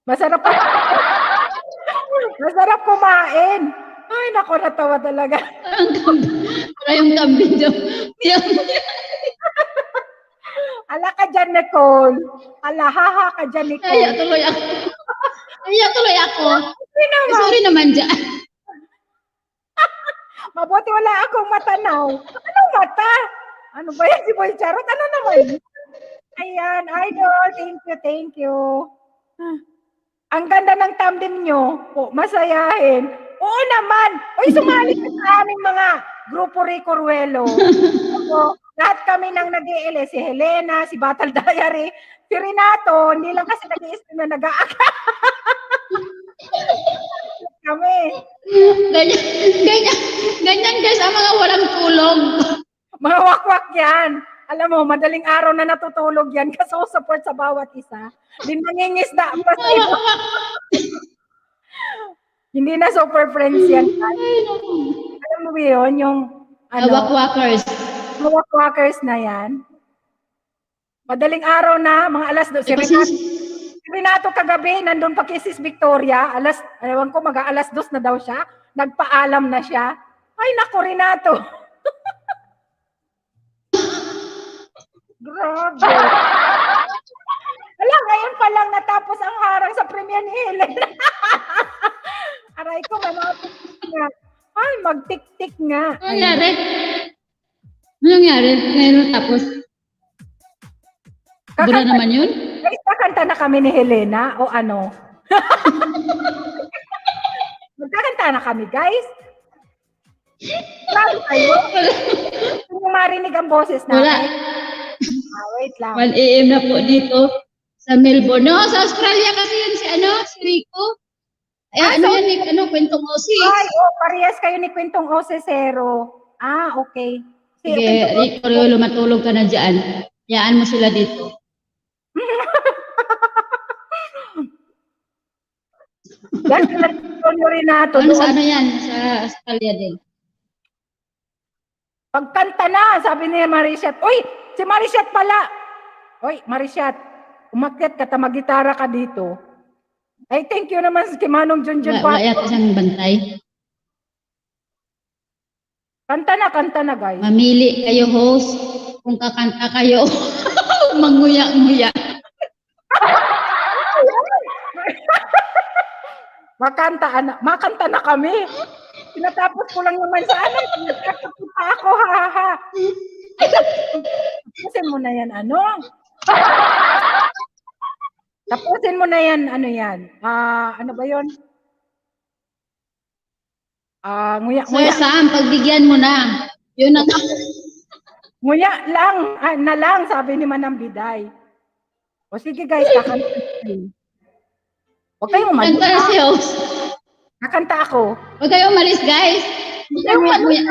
Masarap kumain. Ay, nako, natawa talaga. Parang yung kambing daw. Ala ka dyan, Nicole. Ala, haha ka dyan, Nicole. Kaya tuloy ako. Sorry naman dyan. Mabuti wala akong matanaw. Anong mata? Ano ba yan si Boy Charot? Ano naman? Ayan, idol. Thank you. Ang ganda ng thumbnail nyo. Masayahin. Oo naman. Uy, sumali ka sa aming mga grupo Rico Ruelo. Lahat kami nang nag-iili. Si Helena, si Battle Diary, si Renato. Hindi lang kasi nag-i-stream na nag-aaka. Kami. Ganyan guys, ang mga walang tulog. Mga wakwak yan. Alam mo, madaling araw na natutulog yan kasi support sa bawat isa. Din nangingisda pa sa iba. Hindi na super friends yan. Ay, naku. Alam mo ba yun? Yung Hawak-wakers. walkers na yan. Madaling araw na, mga alas 2. Ay, pasensya. Si Renato kagabi, nandun pa kay Sis Victoria. Ewan ko, mag-alas 2 na daw siya. Nagpaalam na siya. Ay, naku, Renato. Grabe. Wala, ngayon pa lang natapos ang harang sa Premier ni Helen. Aray ko, may mga tik-tik nga. Ay, mag-tik-tik nga. Ano nangyari? Ano nangyari? Ngayon tapos, bura naman yun? Guys, kakanta na kami ni Helena o ano? Magkakanta na kami, guys. Grabe kayo. Kung marinig ang boses Wala. namin. Wait lang. 1 a.m. na po dito sa Melbourne. No, sa Australia kasi yun si Rico. Ano yan, kwentong Osi. Ay, parehas kayo ni Kwentong Osesero. Ah, okay. Sige, Rico, Riolo, matulog ka na dyan. Yaan mo sila dito. Yan, Antonio Renato. Ano sa ano yan? Sa Australia din. Pagkanta na, sabi ni Mariciat. Uy, si Mariciat pala. Uy, Mariciat, umakyat ka, tamagitara ka dito. Ay, thank you naman kay Manong Junjun. Wala yata siyang bantay. Kanta na, guys. Mamili kayo, host. Kung kakanta kayo, manguya-nguya. Makanta na kami. Tinatapos ko lang naman sa ano. Nakakita ako, ha. Tapusin mo na yan, ano? Tapusin mo na yan, ano yan? Ano ba yun? Nguya. Sir Sam, pagbigyan mo na. Yun ang Nguya lang. Na lang, sabi ni Manang Biday. O sige guys, kakanta. Huwag kayong umalis. kanta na si host. Kakanta ako. Huwag kayo umalis, guys. Nguya-nguya.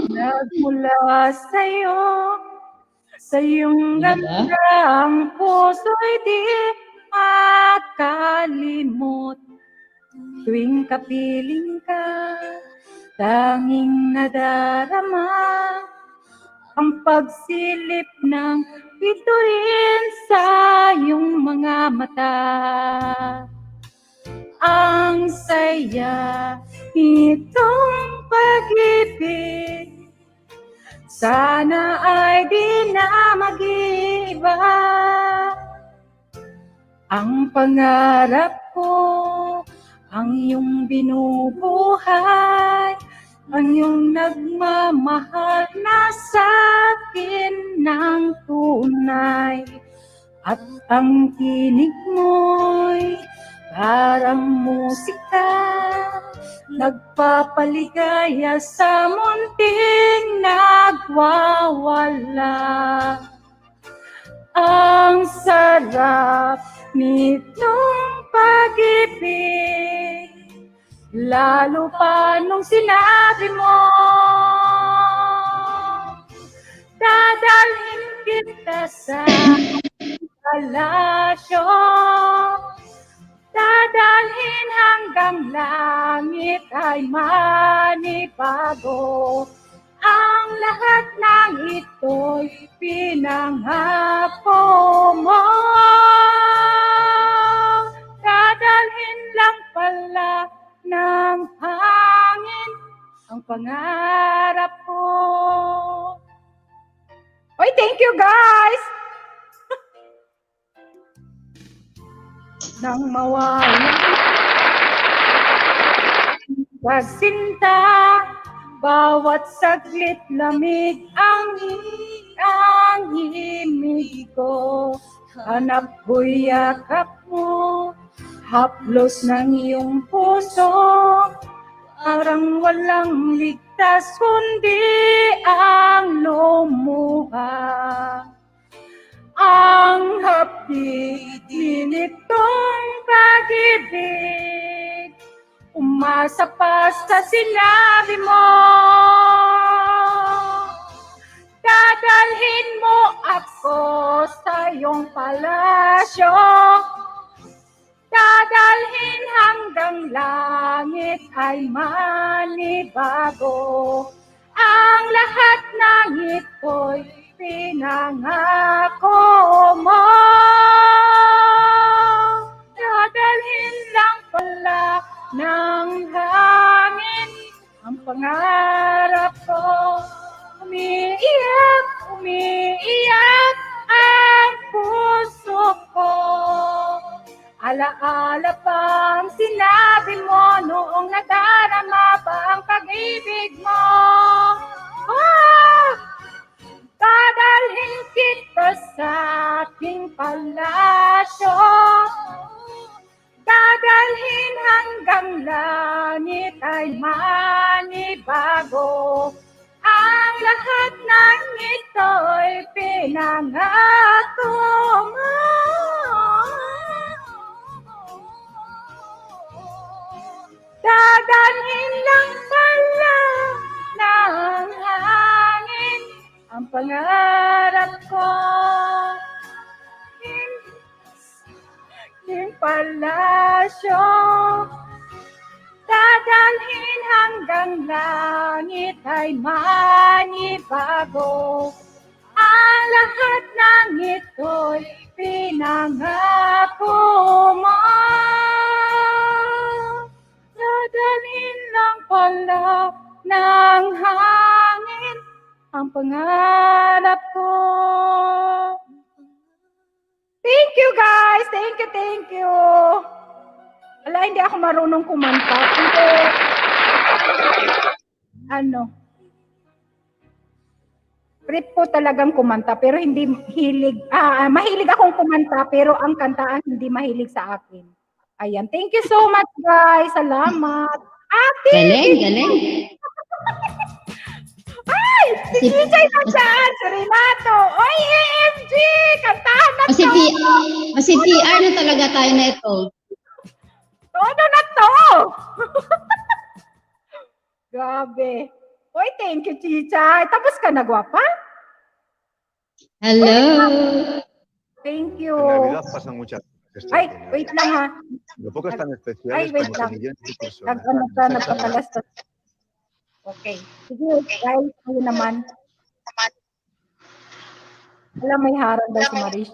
Nagmula sa'yo, sa iyong Talaga? ganda, ang puso'y di makalimot. Tuwing kapiling ka, tanging nadarama ang pagsilip ng bituin sa iyong mga mata. Ang saya nitong pag-ibig, sana ay di na mag-iba. Ang pangarap ko, ang iyong binubuhay, ang iyong nagmamahal na sa'kin ng tunay. At ang tinig mo'y parang musika, nagpapaligaya sa munting nagwawala. Ang sarap nitong pag-ibig, lalo pa nung sinabi mo, dadalhin kita sa palasyo, dadalhin hanggang langit ay manibago. Ang lahat ng ito'y pinangako mo. Dadalhin lang pala ng hangin ang pangarap ko. Oy, thank you guys! Nang mawala pagsinta, bawat saglit lamig ang himig ko. Hanap ko'y yakap mo, haplos ng iyong puso, parang walang ligtas kundi ang lumuha. Ang hapdi nitong pag-ibig, umasa pa sa sinabi mo. Dadalhin mo ako sa iyong palasyo, langit ay manibago. Ang lahat ng ito'y pinangako mo. Dadalhin lang pala ng hangin ang pangarap ko. Umiiyak, umiiyak ang puso ko. Alaala pang sinabi mo noong nadarama pa ang pag-ibig mo. Ah! Dadalhin kita sa aking palasyo. Dadalhin hanggang langit ay manibago. Ang lahat ng ito'y pinangako mo. Dadalhin lang pala ng hangin ang pangarap ko. Yung palasyo, dadalhin hanggang langit ay manibago. Ang lahat ng ito'y pinangako mo. Dadalhin lang pala ng hangin ang pangarap ko. Thank you guys! Thank you! Wala, hindi ako marunong kumanta. Pero, trip ko talagang kumanta, pero hindi mahilig akong kumanta, pero ang kantaan hindi mahilig sa akin. Ayan, thank you so much guys. Salamat. Ate! Galing. Ay! Si DJ na dyan! Si Renato! Oy, AMG! Kantahan na Kasi, to! kasi PR na talaga tayo na ito. Todo na to! Grabe. Oy, thank you, Chicha. Tapos ka na, gwapa? Hello. Thank you. En Navidad pasan muchas cosas Ay, extraordinarias. wait lang ha. Lo pocas tan Ay, especiales wait como lang. que millones de personas. Nag-ano ka, nagpakalastas. Okay. Sige, guys, kayo naman. Wala, may harang daw si Marish.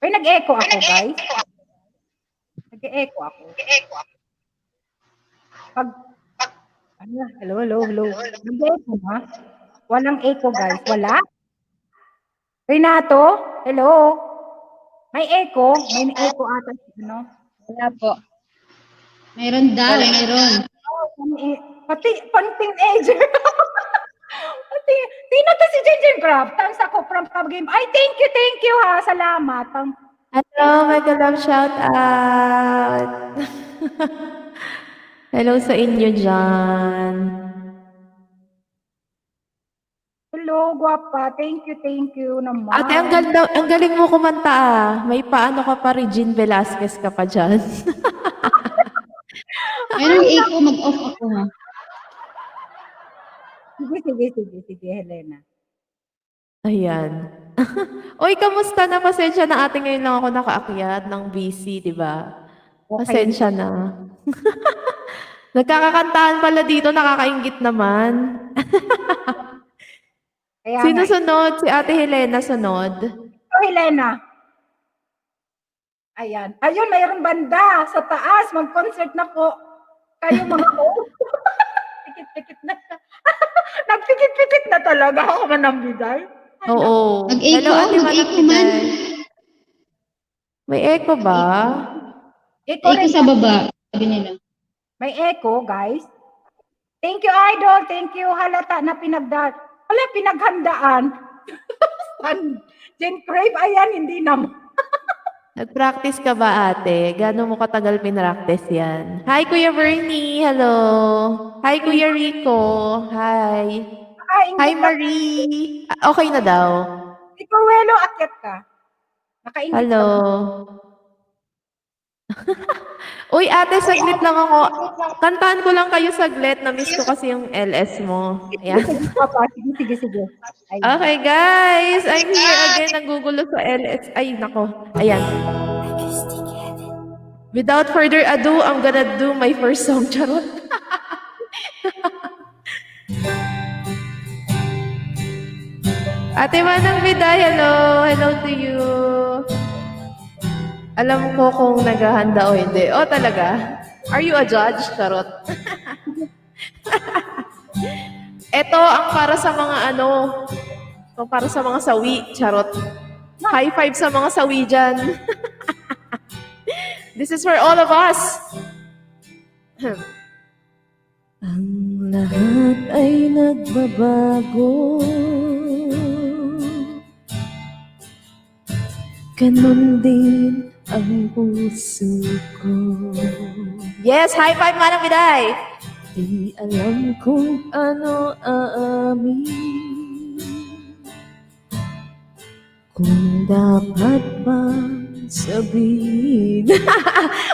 Ay, nag-echo ako, guys. Nag-echo ako. Hello. Nag-echo na? Walang echo, guys. Wala? Renato? Hello? May echo? May echo ata. Ano? Wala po. Meron daw, meron. Pati, pang-teenager. Sino to si Jinjin Craft? Thanks ako from Pub Game. Ay, thank you ha. Salamat. Hello, mega love shout out. Hello sa inyo dyan. Hello, guwapa. Thank you naman. Ate, ang galing mo kumanta ah. May paano ka pa, Regine Velasquez ka pa dyan. Meron echo, mag-off ako ha. Sige, Helena. Ayan. Uy, kamusta na? Pasensya na ate, ngayon lang ako nakaakyat ng BC, di ba? Pasensya na. Nagkakakantahan pala dito, nakakaingit naman. Kaya Sino nga, sunod? Si ate Helena sunod. ito, Helena. Ayan. Ayun, mayroong banda sa taas. Mag-concert na po. Kayo mga host. Pikit-pikit na. Nagpikit-pikit na talaga ako manambiday. Oo. Nag-echo, Hello, ate nag-echo man. Manapidal. May echo ba? Ito Echo rin. sa baba, sabi nila. May echo, guys. Thank you, Idol. Thank you, halata na pinaghandaan. Jen Crave, ayan, hindi naman. Nag-practice ka ba, ate? Gano'n mo katagal pinractice yan? Hi, Kuya Bernie. Hello. Hi, Kuya Rico. Hi. Hi, Marie. Okay na daw. Ikaw, Welo, akyat ka. Nakaingit Hello. Uy, ate, saglit lang ako. Kantaan ko lang kayo saglit. Na-miss ko kasi yung LS mo. Ayan. Sige. Ayun. Okay, guys. I'm here again. Nagugulo sa LS. Ay, nako. Ayan. Without further ado, I'm gonna do my first song, charot. Ate Manang Biday, hello. Hello to you. Alam ko kung naghahanda o hindi. O talaga? Are you a judge? Charot. Ito ang para sa mga ito para sa mga sawi. Charot. High five sa mga sawi dyan. This is for all of us. Ang lahat ay nagbabago. Ganon din ang puso ko. Yes, high five, Manang Biday! Di alam kung ano aamin, kung dapat bang sabihin.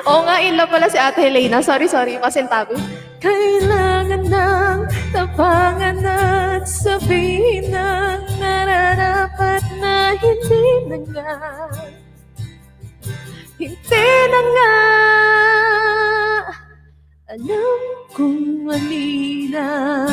Oo nga, in love pala si Ate Helena. Sorry, pasintabi. Kailangan ng tapangan at sabihin ang nararapat na hindi na nga. Hindi na nga. Alam kong mali na,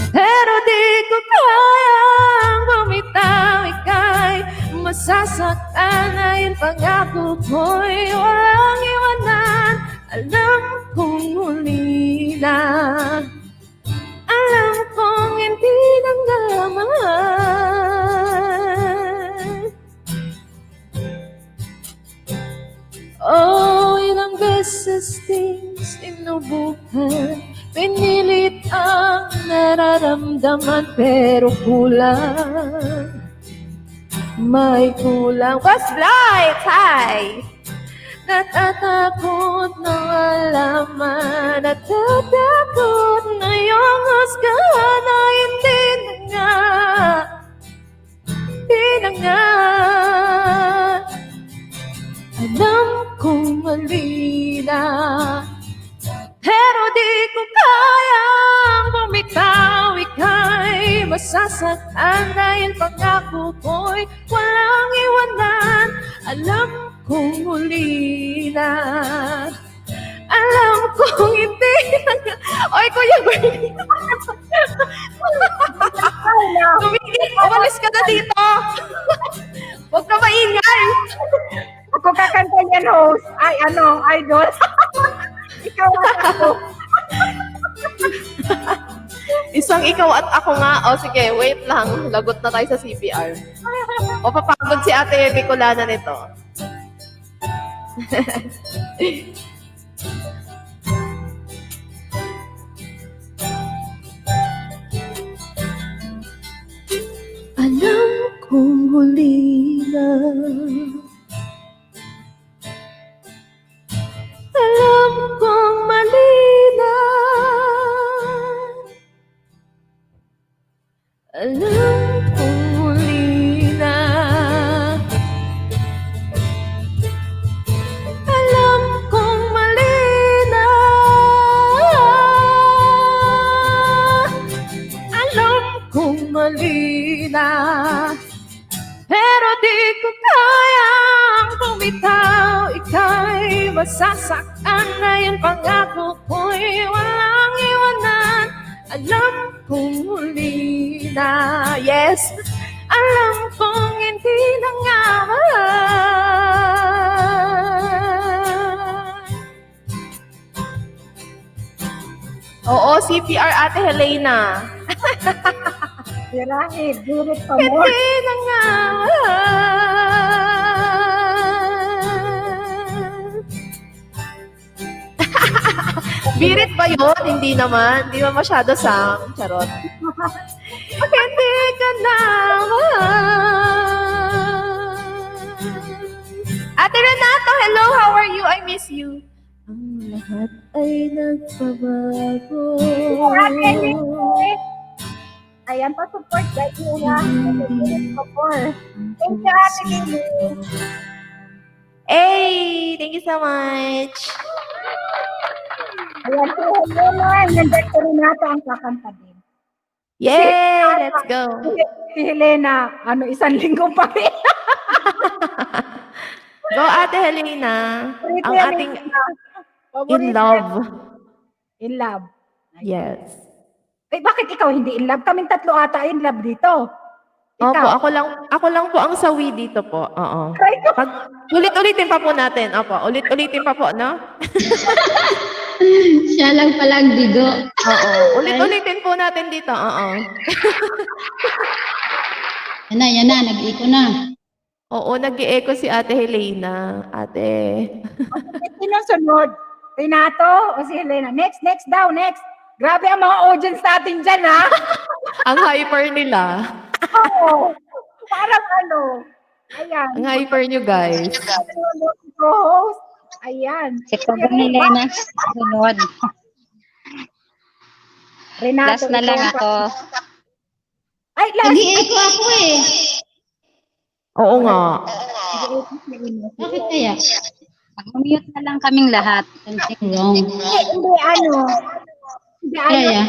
pero di ko kayang bumitaw. Ika'y masasaktan dahil pangako ko'y walang iwanan. Alam kong muli na, alam kong hindi na nga mahal. Oh, ilang beses din sinubukan, pinilit ang nararamdaman, pero kulang. May kulang. What's light? Hi! Natatakot na malaman, natatakot na yung husgahan na hindi na nga. Hindi na nga. Alam kong mali na, pero di ko kayang bumitaw. Ika'y masasaktan dahil pangako ko'y walang iwanan. Alam kong muli na, alam kong hindi na nga. Oy, Kuya Bernie! Tumigil, umalis ka na dito! Huwag ka maingay! Ako kakanta yan, host. Ay, idol. Ikaw at ako. Isang ikaw at ako nga. O sige, wait lang. Lagot na tayo sa CPR. O papagod si Ate Bicolana nito. Alam kong huli na, alam kong mali na, alam kong huli na, alam kong mali na, alam kong mali na, pero di ko kayang bumitaw. Ika'y masasaktan na yung pangako ko'y walang iwanan. Alam kong huli na, yes, alam kong hindi na nga mahal. Oo, CPR Ate Helena. Sirahin, durit pa mo. Hindi na nga mahal. Birit ba yun? Hindi naman. Hindi ba masyado sang? Charot. Hindi ka na mahal. Ate Renato, hello. How are you? I miss you. Ang lahat ay nagbabago. Ayan pa, support guys nyo nga. Thank you, Ate Lily. Hey, thank you so much. Ayan po, Helena. Nandiyan ko rin nato ang kakanta din. Yay! Let's go. Si Helena, isang linggo pa rin. Go, Ate Helena. Paborito Ang yan, ating Helena. in Paborito yan. love. In love. Ayan. Yes. Eh, bakit ikaw hindi in love? Kaming tatlo ata in love dito. Opo, Ikaw. ako lang po ang sawi dito po. Oo. Aray ko. Pag ulit-ulitin pa po natin. Opo, ulit-ulitin pa po, no? Siya lang palang bigo. Oo. Ulit-ulitin po natin dito. Oo. Yan na, nag-iko na. Oo, nag-i-echo si Ate Helena. Ate. Sino sunod? Renato o si Helena? Next daw, next. Grabe ang mga audience natin dyan, ha? Ang hyper nila. Oo. Parang ano. Ayan. Ang hyper nyo, guys. Co-host. Ayan. Si Kabang Helena, sunod. Renato. Last na lang ikaw ako. Ay, last. Nag-i-echo ako eh. Oo nga. Bakit kaya? Mag-mute na lang kaming lahat. Something wrong. Hindi, ano. Hindi, ano. Kaya?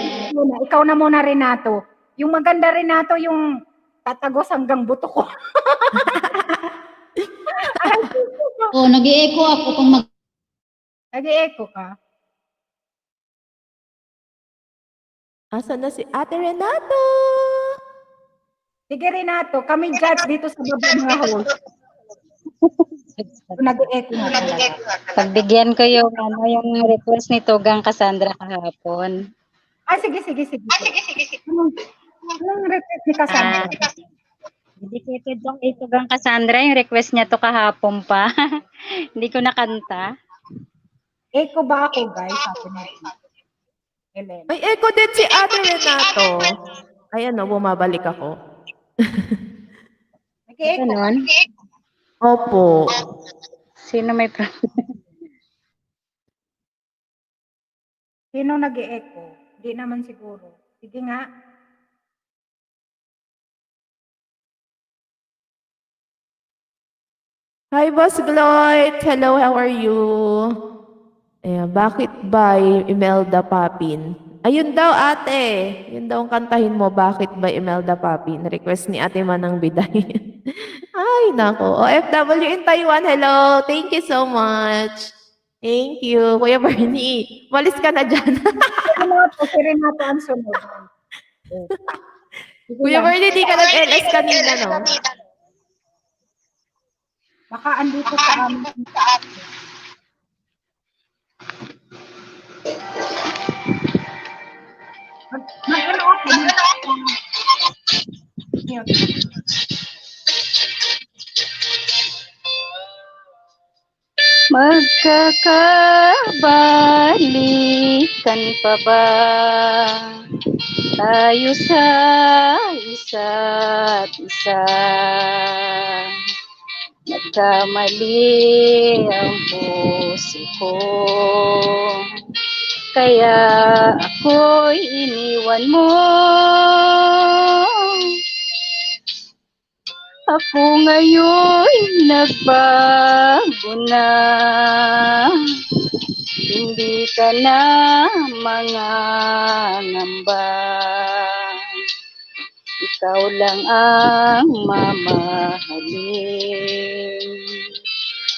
Ikaw na muna, Renato. Yung maganda, Renato, yung tatagos hanggang buto ko. Oh, nag-i-echo ako kung Nag-i-echo ka. Asan na si Ate Renato? Sige, Renato, kami judge dito sa baba mga host. Nag-echo na talaga. Pagbigyan ko yung request ni Tugang Cassandra kahapon. Sige. Anong request ni Cassandra? Dedicated tong kay Tugang Cassandra, yung request niya to kahapon pa. Hindi ko nakanta. Echo ba ako, guys? Sabi natin. Helena. May echo din si Ate Renato. Ayan o, bumabalik ako. Nag-echo. Ganon. Opo. Sino may problem? Sino nag-echo? Hindi naman siguro. Sige nga. Hi, Boss Gloyd. Hello, how are you? Ayan, bakit ba Imelda Papin? Ayun daw, ate. Yun daw ang kantahin mo, bakit ba Imelda Papin? Request ni ate Manang Biday. Ay, nako. OFW in Taiwan, hello. Thank you so much. Thank you. Kuya Bernie, walis ka na dyan. Si Renato ang sunod. Sige Kuya lang. Bernie, di ka nag-LS kanina, no? Baka andito sa amin. Mag-ano ako? Magkakabalikan pa ba tayo sa isa't isa? Nagkamali ang puso ko, kaya ako'y iniwan mo. Ako ngayon'y nagbago na, hindi ka na mangangamba. Ikaw lang ang mamahalin.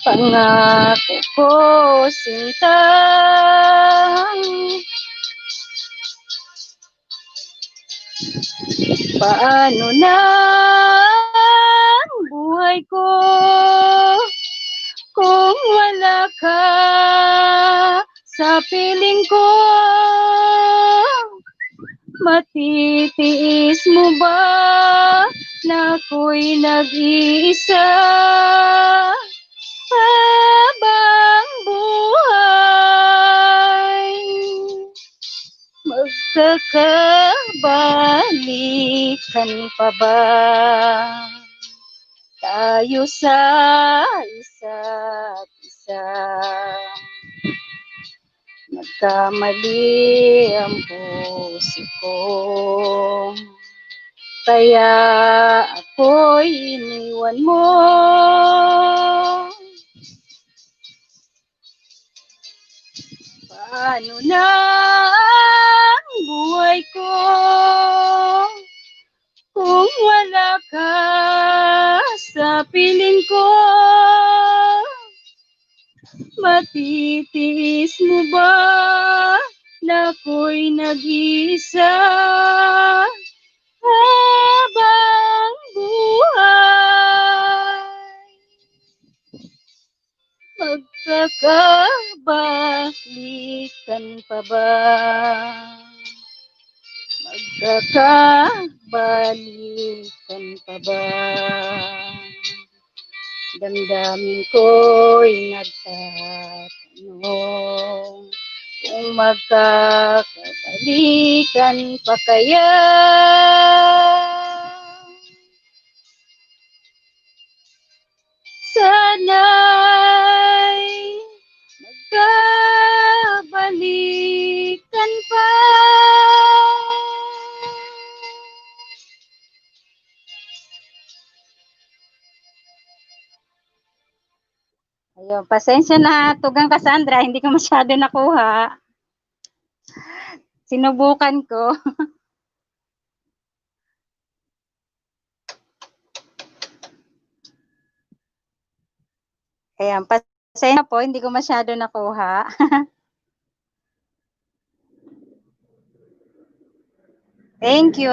Pangako ko, sinta, paano na ang buhay ko kung wala ka sa piling ko? Matitiis mo ba na ako'y nag-iisa habang buhay? Magkakabalikan pa ba tayo sa isa't isa? Nagkamali ang puso ko, kaya ako'y iniwan mo. Paano na ang buhay ko kung wala ka sa piling ko? Matitiis mo ba na ako'y nag-iisa habang buhay? Magkakabalikan pa ba? Magkakabalikan pa ba? Damdamin ko'y nagtatanong kung magkakabalikan pa kaya. Sana'y magkabalikan pa. Ayun, pasensya na, Tugang Cassandra, hindi ko masyado nakuha. Sinubukan ko. Ayan, pasensya po, hindi ko masyado nakuha. Thank you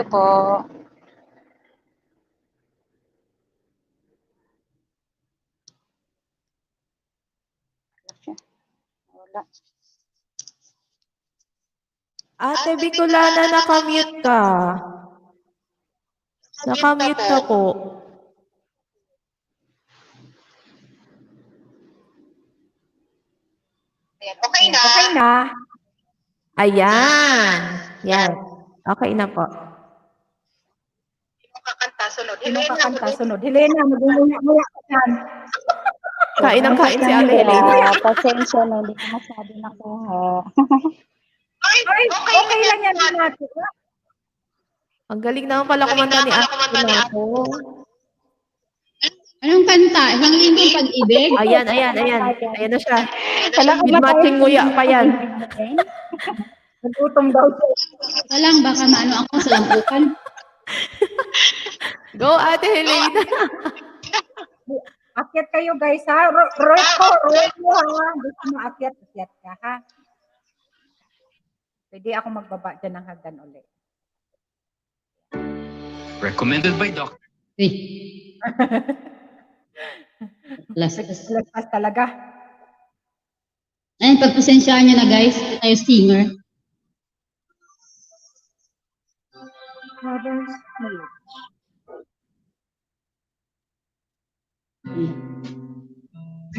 po. Wala. Ate Bicolana, nakamute ka. Nakamute ka po. Okay na. Okay na. Ayan. Yan. Okay na po. Sino kakanta sunod? Helena, mag-uya ka dyan. Kain ng kain si Ate Helena. Yeah, pasensya na, hindi ko masyado nakuha. Ay, okay lang yan natin. Ang galing naman pala kumanta ni Ate Helena. Anong kanta? Isang lingkong pag-ibig? Ayan. Ayan na siya. Salamat With matching nguya pa yan. Nagutom daw siya. Ito lang, baka maano ako sa lampukan. Go, Ate Helena. Akyat kayo guys ha. Roy ko ha. Gusto mo akyat ka ha. Pwede ako magbaba dyan ng hagdan ulit. Recommended by Dr. Uy. Lastas. Laspas talaga. Ayun, pagpasensyaan nyo na guys. Ito tayo singer.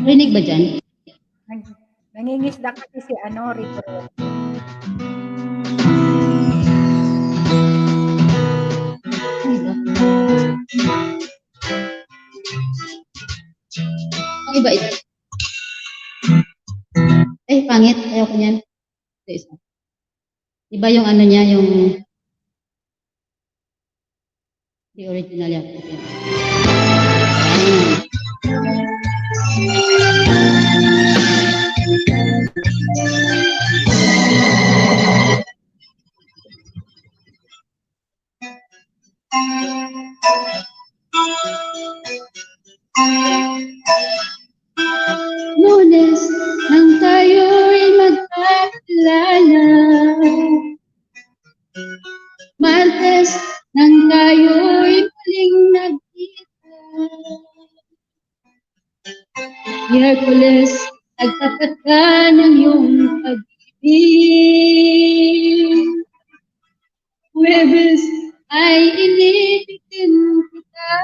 Rinig ba dyan? Nangingisda kasi si Rico. Ay, ba? Ang iba ito. Pangit. Ayaw ko niyan. Ito isa. Iba yung ano niya, yung the original yan. Okay. Lunes nang tayo'y magkakilala, Martes nang tayo'y muling nagkita, Miyerkules nagtapat ka ng iyong pag-ibig, Huwebes ay inibitin kita,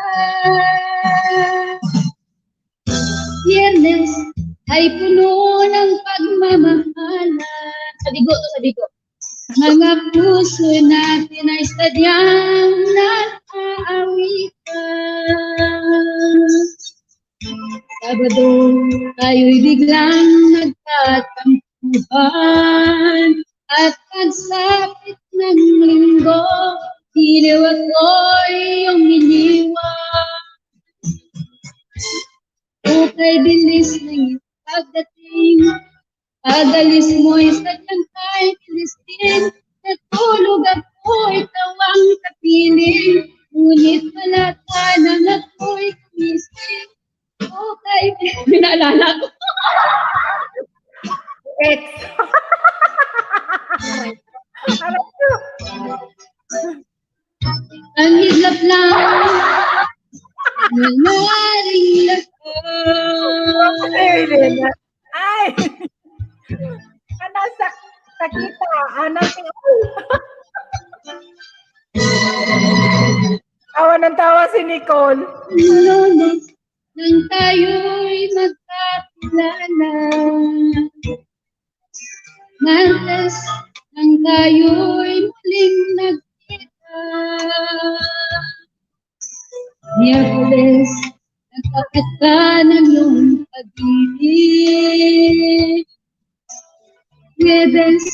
Biyernes ay puno ng pagmamahalan. Sabigo. Mga puso natin ay sadyang nag-aawitan. Sabado tayo'y biglang nagtatampuhan. At pagsapit ng linggo, hiliw ako'y iyong iniwan. Okay, bilis ng iyong pagdating. Pag-alis mo'y sadyang tayo pilistin. Natulog ako'y tawang kapiling. Ngunit wala ka nang ako'y kumising. Okay, pinaalala ko. Text. Alam ko. Ang hidlap lang. Nanaring lahat. Ay, Elena. Ay! Ano sa kita? Ano tawa ng tawa si Nicole. Lunes nang tayo'y magkakilala. Martes nang tayo'y muling nagkita. Miyerkules, nagkakat ka ng iyong pag-ibig. Huwebes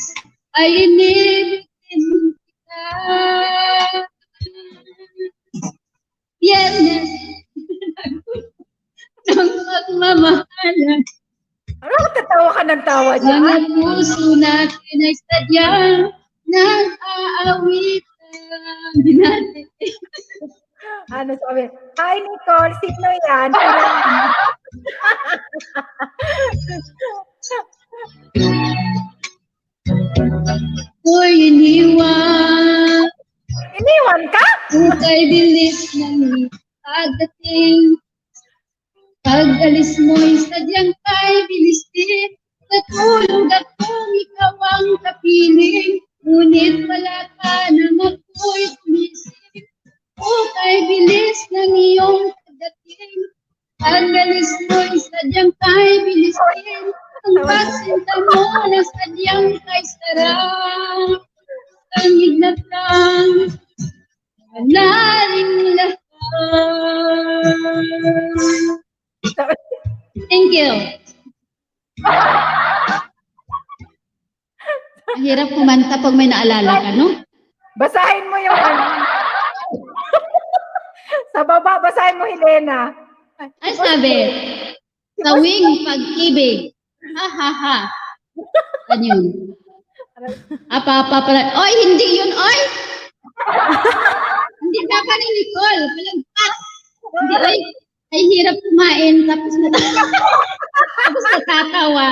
ay inibitin kita. Biyernes, ng pagmamahalan. Ano tatawa ka ng tawa dyan? Mga puso natin ay sadyang nag-aawitan. Hindi natin. Ano sabi? Hi Nicole, sino yan? Ako'y iniwan. Iniwan ka? Ukay bilis ng pagdating. Pag-alis mo'y sadyang kay bilis din. Natulog akong ikaw ang kapiling. Ngunit wala ka nang ako'y tumisip. Ukay bilis ng iyong pagdating. Pag-alis mo'y sadyang kay bilis din. Ang pagsinta mo na sadyang kay sarap. Ang higlat lang. Wala rin lahat. Thank you. Ang hirap kumanta pag may naalala ka, no? Basahin mo yung ano. Sa baba, basahin mo Helena. Ay, sabi, sawing pag-ibig. Ha, ha, ha. Ano yun? Apa pala. Oy, hindi yun, oy! Hindi dapat ni Nicole. Palagpas. Hindi, oy. Ay, hirap kumain. Tapos natatawa.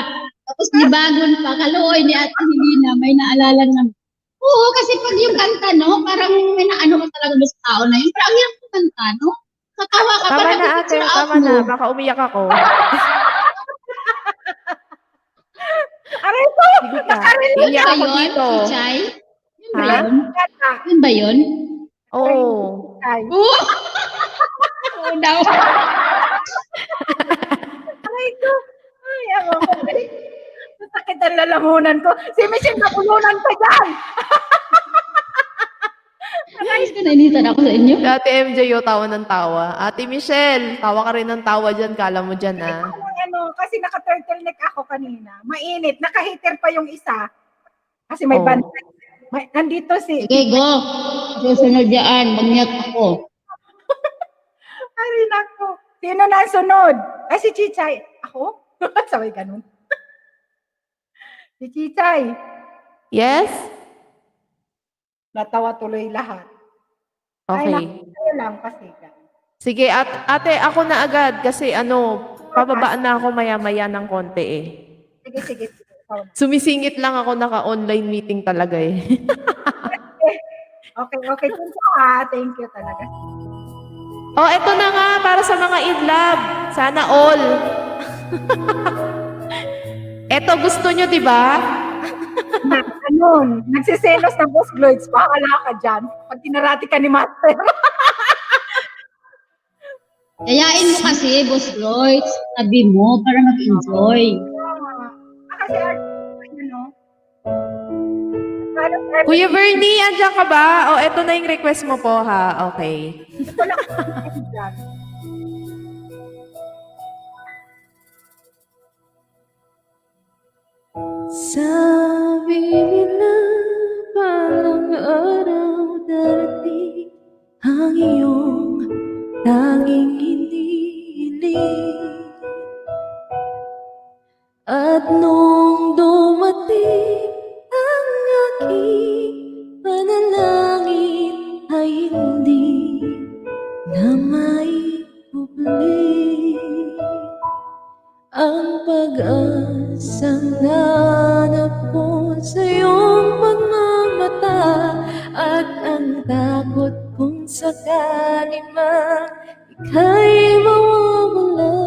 Tapos libagon pa. Kaluoy ni Ate Helena. May naalala naman. Oo, kasi pag yung kanta, no? Parang may naano ka talaga sa tao na yun. Pero ang hirap kumanta, no? Katawa ka. Tama parang na ate, picture out tama mo. na. Baka umiyak ako. Aray ko! Sige ka. Nakarelate Iiyak Ba ako yun, dito. Chichay? Yun ba Ha? yun? ka. Yun ba yun? Oo. Ay, Oo! Oo daw. aray ko. Ay, ako ko. Masakit ang lalamunan ko. Si Michelle napulunan pa dyan. Ayos ka, nainitan ako sa inyo. Si Ate MJ yung tawa ng tawa. Ate Michelle, tawa ka rin ng tawa dyan. Kala mo dyan, ah. Ano, kasi naka-turtleneck ako kanina. Mainit. Naka-heater pa yung isa. Kasi may Oh. bantay. Nandito si... Sige, go. Susunod dyan. Magniyak ako. Ay, nako. Sino na ang sunod? Ay, si Chichay. Ako? Sabay ganun. Si Chichay. Yes? Natawa tuloy lahat. Okay. Ay, naku, lang kasi. Sige, ate, ako na agad kasi pababaan na ako maya-maya ng konti eh. Sige, sige. Sige. Ikaw na. Sumisingit lang ako, naka-online meeting talaga eh. Okay, okay. Thank you ha. Thank you talaga. Oh, eto na nga, para sa mga idlab. Sana all. Eto, gusto nyo, di ba? Ano, nagsiselos ng Boss Gloids. Bahala ka dyan. Pag tinarati ka ni Master. Yayain mo kasi, Boss Lloyd. Sabi mo, para mag-enjoy. Kasi, ano, Kuya Bernie, andyan ka ba? Oh, eto na yung request mo po, ha? Okay. Sabi nila parang araw darating ang iyong tanging hinihiling. At nung dumating ang aking panalangin ay hindi na maikubli ang pag-asa. Ang hanap ko sa iyong mga mata at ang takot kung sakali man ika'y mawawala.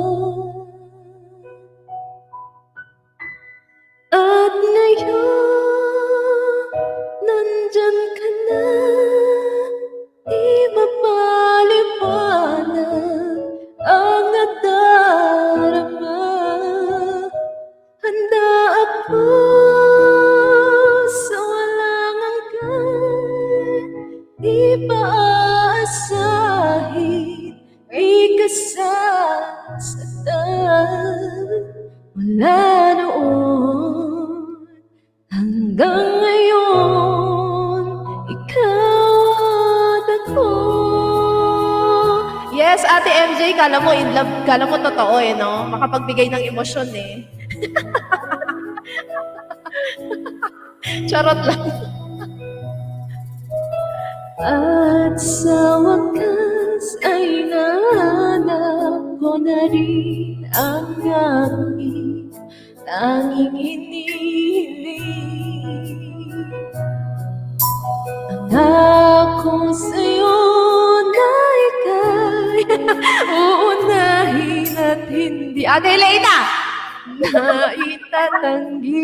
At ngayon, nandyan ka na, di mapaliwanag ang nadarama. Handa ako sa walang hanggan, di pa aasahin, may kasasaktan. Mula noon hanggang ngayon, ikaw at ako. Yes, Ate MJ, kala mo in love, kala mo totoo eh, no? Makapagbigay ng emosyon eh. Charot lang. At sa wakas ay nahanap ko na rin ang aking tanging hinihiling. Ang ako sa'yo na ika'y uunahin at hindi Ate Elena! na itatanggi.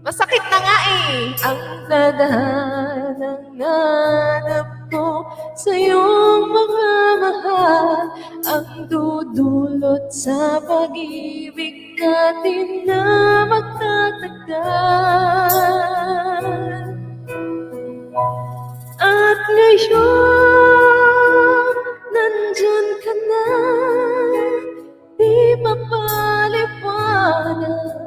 Masakit na nga eh. Ang tadhanang hanap ko sa iyong mga mahal, ang dudulot sa pag-ibig natin na magtatagal. At ngayon, nandyan ka na, di mapaliwanag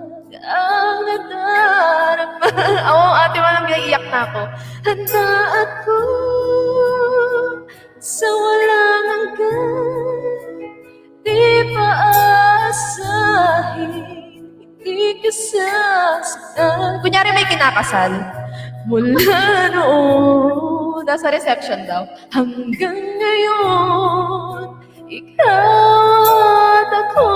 ang nadarama. Oo, ate, walang iyak na ako. Handa ako sa walang hanggan, di pa aasahin, hindi ka sasaktan. Kunyari may kinakasal. Mula noon Nasa reception daw. hanggang ngayon, ikaw at ako.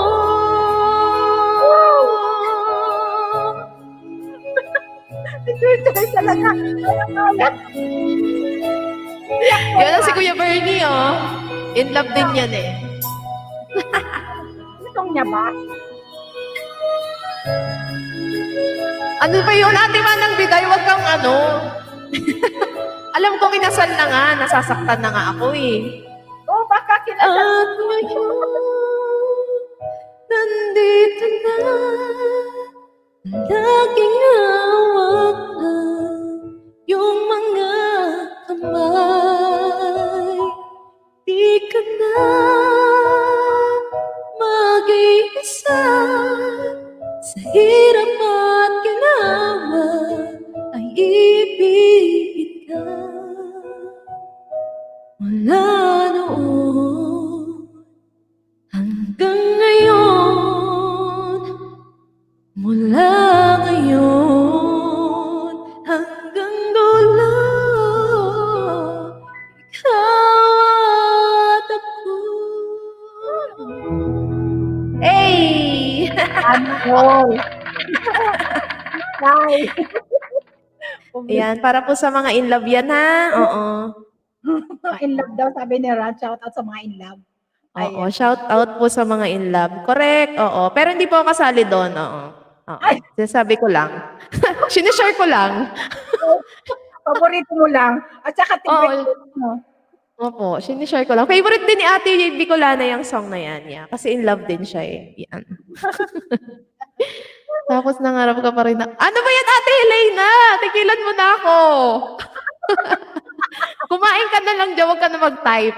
Talaga. Yan ang si Kuya Bernie, oh. In love din yan eh. Gusto niya ba? Ano ba yun, Ate Manang Biday? Huwag kang ano. Alam ko kinasal na nga, nasasaktan na nga ako eh. Oo, baka kinasal. At ngayon, nandito na, laging hawakan yung mga kamay. Di ka na mag-iisa, sa hirap at ginawa ay ibigin ka. Mula noon hanggang ngayon, mula ngayon hanggang dulo, ikaw at ako. Hey! Ano? Nay. Ayan, para po sa mga in love yan ha. Oo. In love daw, sabi ni Ran. Shout out sa mga in love. Oo, shout out po sa mga in love. Correct, oo. Pero hindi po ako kasali doon, oo. Oo. Sinasabi ko lang. Sinishare ko lang. Paborito mo lang. At saka favorite mo. Opo, sinishare ko lang. Favorite din ni Ate Bicolana yung song na yan. Yeah. Kasi in love din siya eh. Yan. Tapos nangarap ka pa rin na, ano ba yan, Ate Helena? Tigilan mo na ako. Kumain ka na lang dyan, huwag ka na mag-type.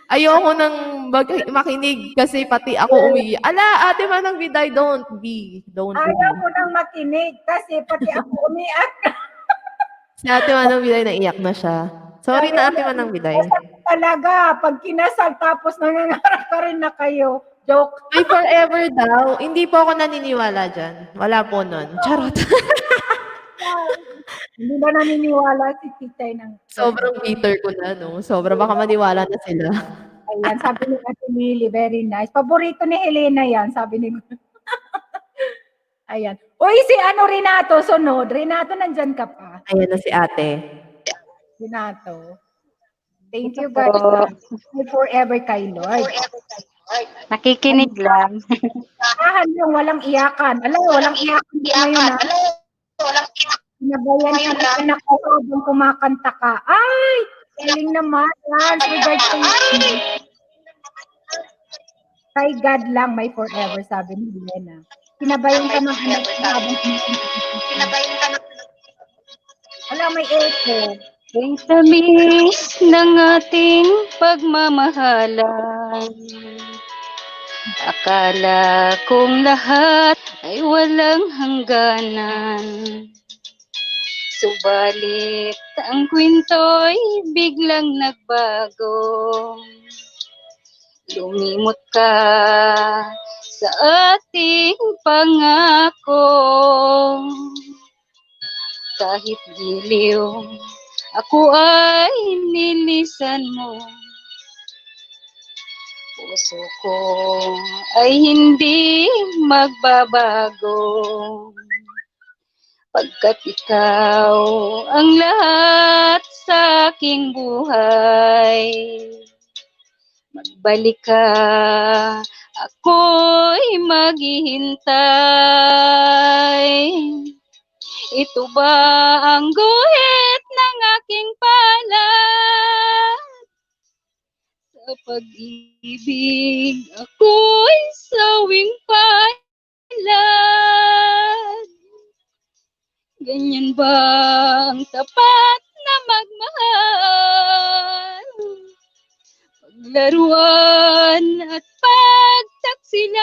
Ayoko nang makinig kasi pati ako umiiyak. Ala, Ate Manang Biday, don't be. Ayaw ko nang makinig kasi pati ako umiyak. Si Ate Manang Biday, naiyak na siya. Sorry na, Ate Manang Biday. Talaga, pag kinasal tapos nangangarap ka rin na kayo. Joke. Ay, forever daw. Hindi po ako naniniwala dyan. Wala po nun. Charot. Hindi ba naniniwala si Titay ng... Sobrang bitter ko na, no? Sobra, baka maniwala na sila. Ayan, sabi ni Ate Millie, very nice. Paborito ni Helena yan, sabi ni... Ayan. Uy, si ano, Renato, sunod. Renato, nandyan ka pa. Ayan na si ate. Renato. Thank Ito you, po. guys. May forever kay Lord. Nakikinig lang. Tahan lang, walang iyakan. Alam mo, walang iyakan din ngayon, ha? Sinabayan ka ng anak ko habang kumakanta ka. Ay! Galing naman. Lance, regards to you. Kay God lang may forever, sabi ni Helena. Sinabayan ka ng anak ko habang kumakanta ka. Alam, may echo. Ang tamis ng ating pagmamahalan. Akala kong lahat ay walang hangganan. Subalit ang kwento'y biglang nagbago. Lumimot ka sa ating pangako. Kahit giliw, ako ay nilisan mo. Puso ko ay hindi magbabago. Pagkat ikaw ang lahat sa aking buhay. Magbalik ka, ako'y maghihintay. Ito ba ang guhit ng aking palad? Sa pag-ibig, ako'y sawing palad. Ganyan ba ang tapat na magmahal? Paglaruan at pagtaksilan.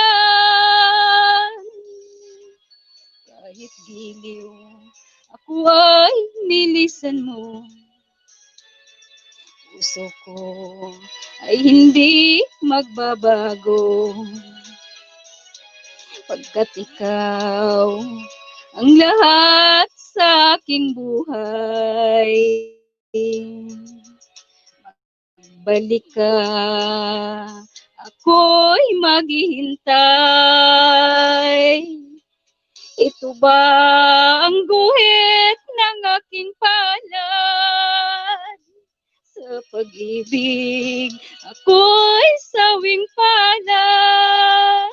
Kahit giliw, ako ay nilisan mo. Puso ko ay hindi magbabago. Pagkat ikaw ang lahat sa aking buhay. Balik ka, ako'y maghihintay. Ito ba ang guhit ng aking palad? Sa pag-ibig, ako'y sawing palad.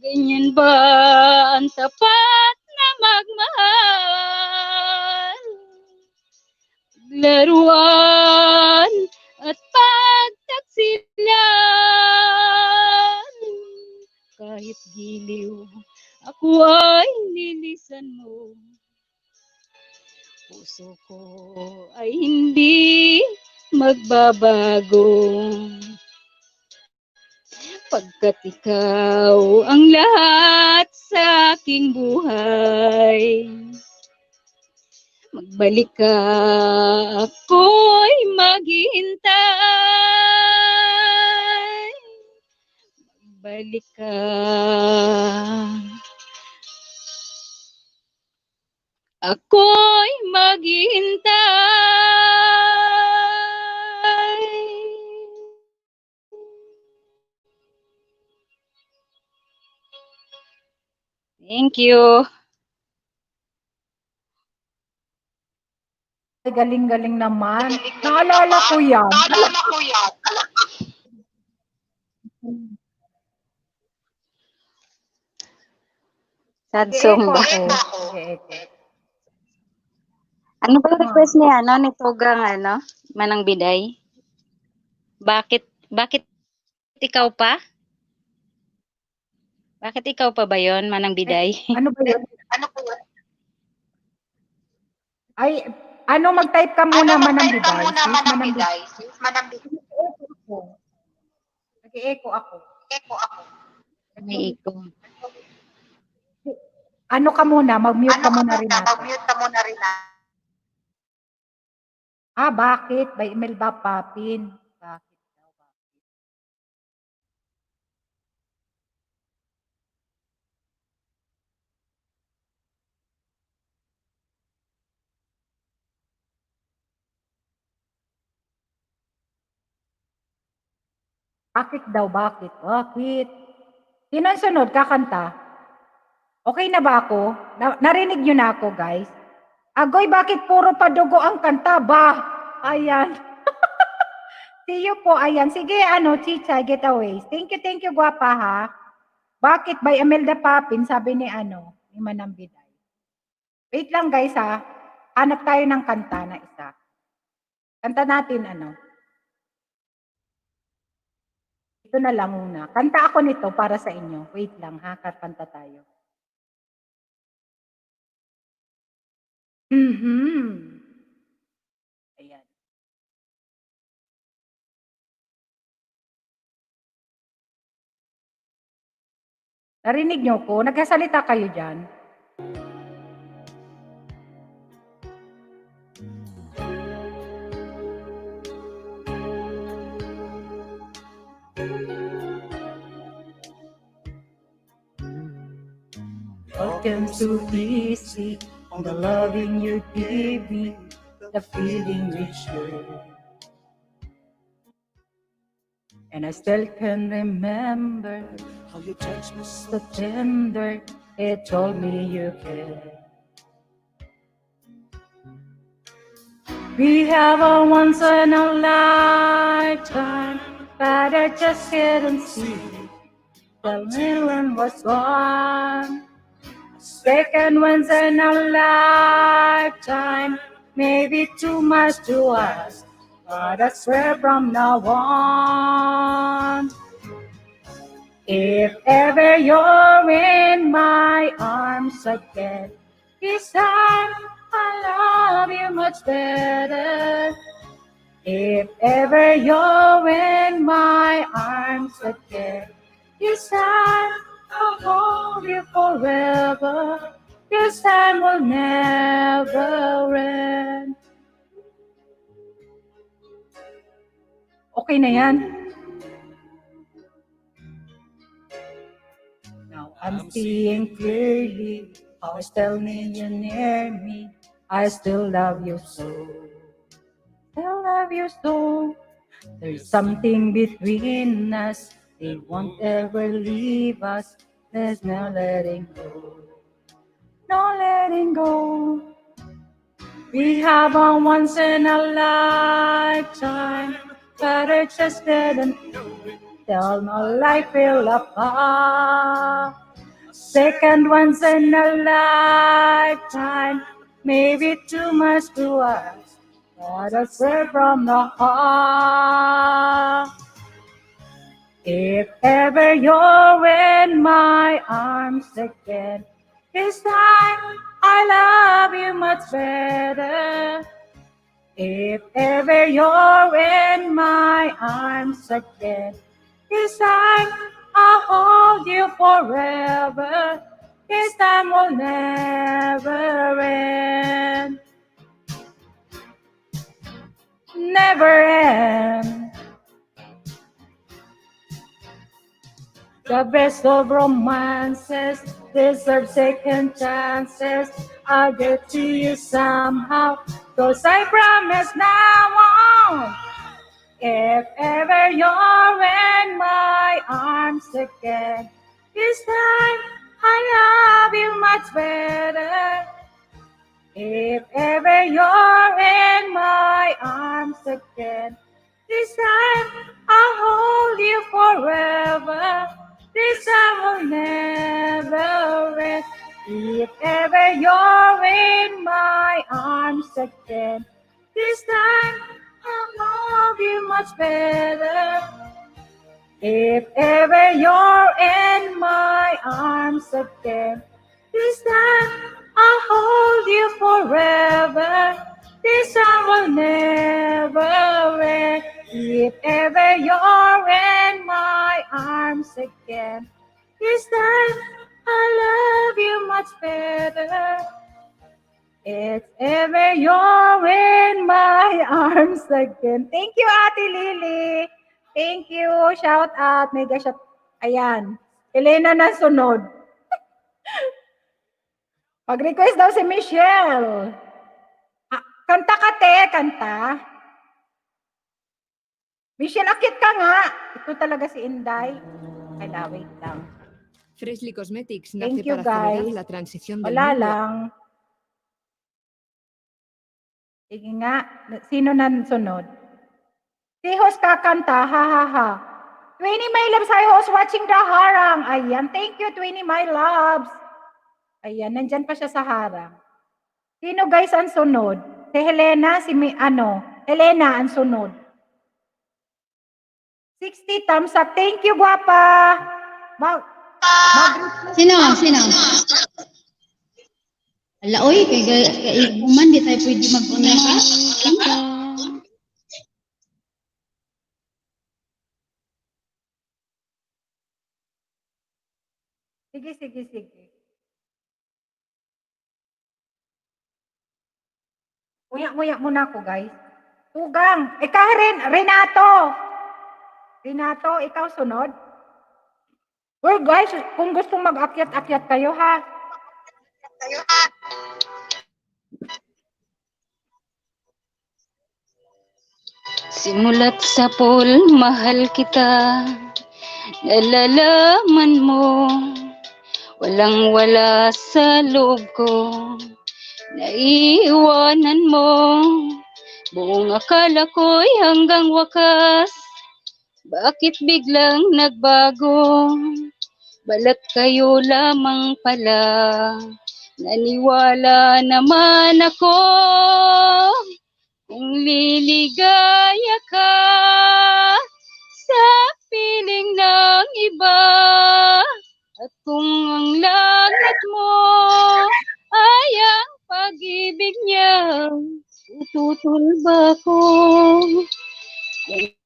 Ganyan ba ang tapat na magmahal? Laruan at pagtaksilan. Kahit giliw, ako ay nilisan mo. Puso ko ay hindi magbabago. Pagkat ikaw ang lahat sa aking buhay. Magbalik ka, ako'y maghihintay. Magbalik ka. Ako'y maghihintay. Thank you. Ay, galing-galing naman. Naalala ko yan. Sad Nag-e-echo song ba? ako. Nag-e-echo. Ano ba yung request niya, ni Tugang, Manang Biday? Bakit ikaw pa? Bakit ikaw pa ba yon, Manang Biday? Ano ba yun? Ay, mag-type ka muna, Manang Biday. Nag-e-echo ako. May iko. Ano ka muna? Mag-mute ka muna rin natin. Bakit? By email ba, Papin? Bakit daw? Bakit daw? Bakit? Sino ang sunod? Kakanta? Okay na ba ako? Narinig niyo na ako, guys? Agoy, bakit puro padugo ang kanta ba? Ayan. See you po. Ayan. Sige, Chicha, get away. Thank you, guwapa, ha? Bakit? By Imelda Papin, sabi ni ni Manang Biday. Wait lang, guys, ha? Hanap tayo ng kanta na isa. Kanta natin, Ito na lang muna. Kanta ako nito para sa inyo. Wait lang, ha? Kanta tayo. Ayan. Narinig niyo ko? Nagsasalita kayo dyan? Welcome so easy on the loving you give me, the feeling we share. And I still can remember how you touched me so tender. It told me you care. We have a once in a lifetime, but I just couldn't see. The million was gone. Second once in a lifetime, maybe too much to ask, but I swear from now on, if ever you're in my arms again, this time I love you much better. If ever you're in my arms again, this time I'll hold you forever. This time will never end. Okay na yan. Now I'm seeing clearly how I still need you near me. I still love you so. Still love you so. There's something between us. They won't ever leave us. There's no letting go. No letting go. We have a once in a lifetime, but I just didn't tell no life will apart. Second once in a lifetime, maybe too much to ask, but I swear from the heart. If ever you're in my arms again, this time I love you much better. If ever you're in my arms again, this time I'll hold you forever. This time will never end. Never end. The best of romances deserve second chances. I'll get to you somehow, 'cause I promise now on. If ever you're in my arms again, this time I love you much better. If ever you're in my arms again, this time I'll hold you forever. This time will never end. If ever you're in my arms again, this time I'll love you much better. If ever you're in my arms again, this time I'll hold you forever. This time will never end. If ever you're in my arms again, this time I love you much better. If ever you're in my arms again. Thank you, Ate Lily. Thank you. Shout out. Mega shout. Ayan. Elena na sunod. Pag-request daw si Michelle. Kanta ka, te. Kanta. Michelle, akit ka nga. Ito talaga si Inday. Kaya wait lang. Freshly Cosmetics Thank nace you, para acelerar guys. la transición del Wala mundo. lang. Sige nga. Sino na sunod? Si host kakanta. Ha ha ha. Twinnie my loves, hi host watching the harang. Ayan. Thank you, Twinnie my loves. Ayan. Nandyan pa siya sa harang. Sino guys ang sunod? Si Helena, Helena ang sunod. 60 thumbs up. Thank you, guwapa. Sino? Ala, oy, kay Iguman, di tayo pwede mag-online. Sige. Nguyak muna ako, guys. Tugang. Ikaw rin, Renato, ikaw sunod. Well, guys, kung gustong mag-akyat-akyat kayo, ha? Simulat sa pool, mahal kita. Nalalaman mo, walang-wala sa loob ko. Naiiwanan mo, buong akala ko'y hanggang wakas. Bakit biglang nagbago? Balat kayo lamang pala. Naniwala naman ako kung liligaya ka sa piling ng iba. At kung ang langit mo ay ang pag-ibig niya, tututol ba ko?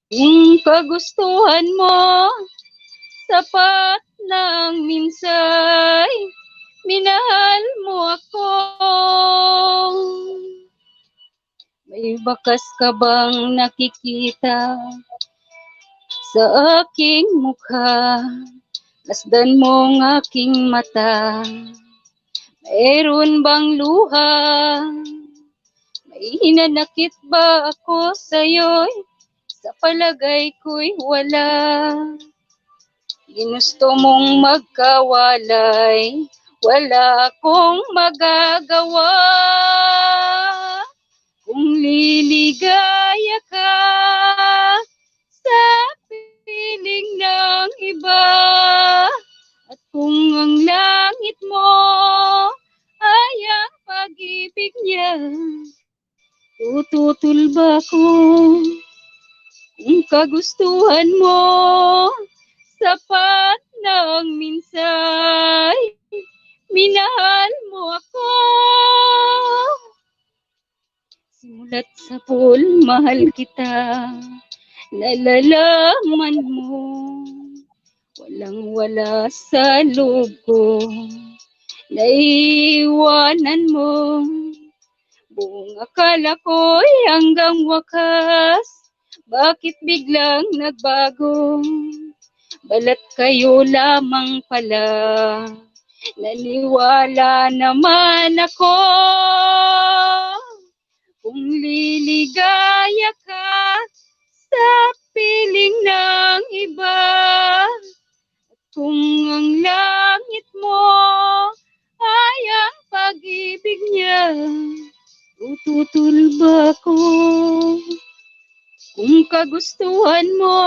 Kung kagustuhan mo, sapat na ang minsay, minahal mo ako. May bakas ka bang nakikita sa aking mukha? Masdan mo ang aking mata. Mayroon bang luha? May hinanakit ba ako sa'yo'y? Sa palagay ko'y wala. Ginusto mong magkawalay, wala akong magagawa. Kung liligaya ka sa piling ng iba, at kung ang langit mo ay ang pag-ibig niya, tututol ba ko? Kung kagustuhan mo, sapat na ang minsay, minahal mo ako. Simulat sa pool, mahal kita. Nalalaman mo, walang-wala sa loob ko. Naiiwanan mo, buong akala ko'y hanggang wakas. Bakit biglang nagbago? Balat kayo lamang pala. Naniwala naman ako kung liligaya ka sa piling ng iba. At kung ang langit mo ay ang pag-ibig niya, tututol ba ko? Kung kagustuhan mo,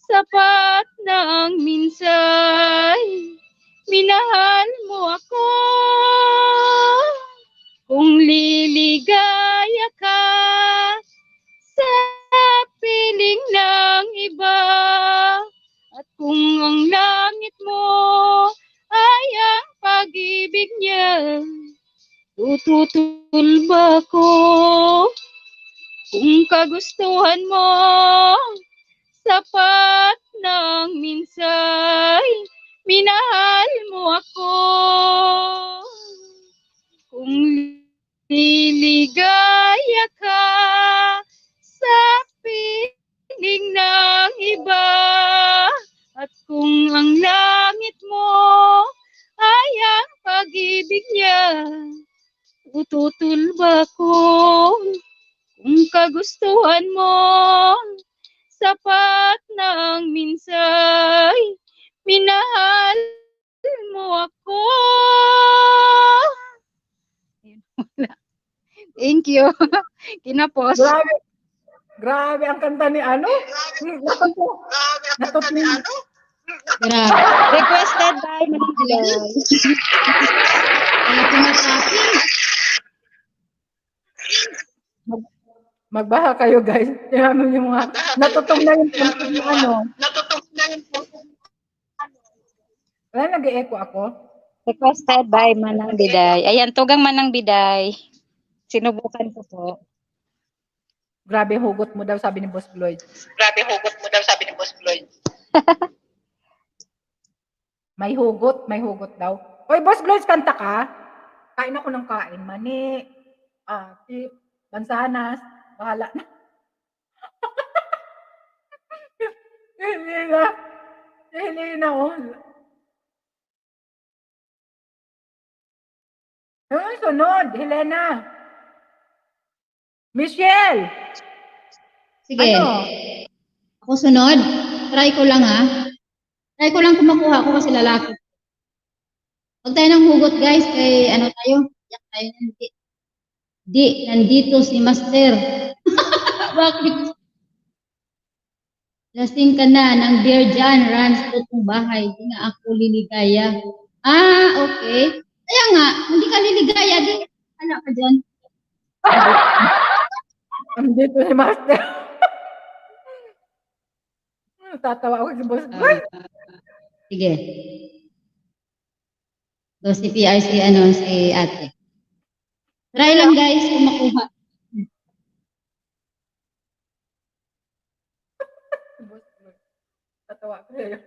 sapat na ang minsay, minahal mo ako. Kung liligaya ka sa piling ng iba, at kung ang langit mo ay ang pag-ibig niya, tututol ba ko? Kung kagustuhan mo, sapat na ang minsay, minahal mo ako. Kung liligaya ka sa piling ng iba, at kung ang langit mo ay ang pag-ibig niya, tututol ba ko? Kung kagustuhan mo, sapat na ang minsay, minahal Thank you. Kinapos. Grabe. Grabe ang kanta ni ano. Natutunan. Grabe. Requested by Manang Biday. Wala tumatapin. Magbaha kayo guys. Tingnan yung mga natutong na yung kanta ni ano. Wala nag-e-echo ako. Requested by Manang Biday. Ayan, tugang Manang Biday. Sinubukan ko po. Grabe hugot mo daw sabi ni Boss Floyd. May hugot daw. Oy, Boss Floyd, kanta ka? Kain ako ng kain. Mani, tip, mansanas, bahala na. Hindi na, oh. Yung sunod, Helena. Michelle! Sige. Ano? Ako sunod. Try ko lang ha. Try ko lang kung makuha ko kasi lalaki. Huwag tayo ng hugot guys. Kay ano tayo? Yak tayo. Nandito si Master. Bakit? Lasing ka na ng beer dyan. Runs to itong bahay. Di nga ako liligaya. Okay. Kaya nga, hindi ka liligaya. Di anak ka dyan. Andito si Master. Tatawa ako si Boss Floyd. Sige. So, si PRC, si ate. Try lang guys kung makuha. Boss Floyd. Tatawa ako sa'yo.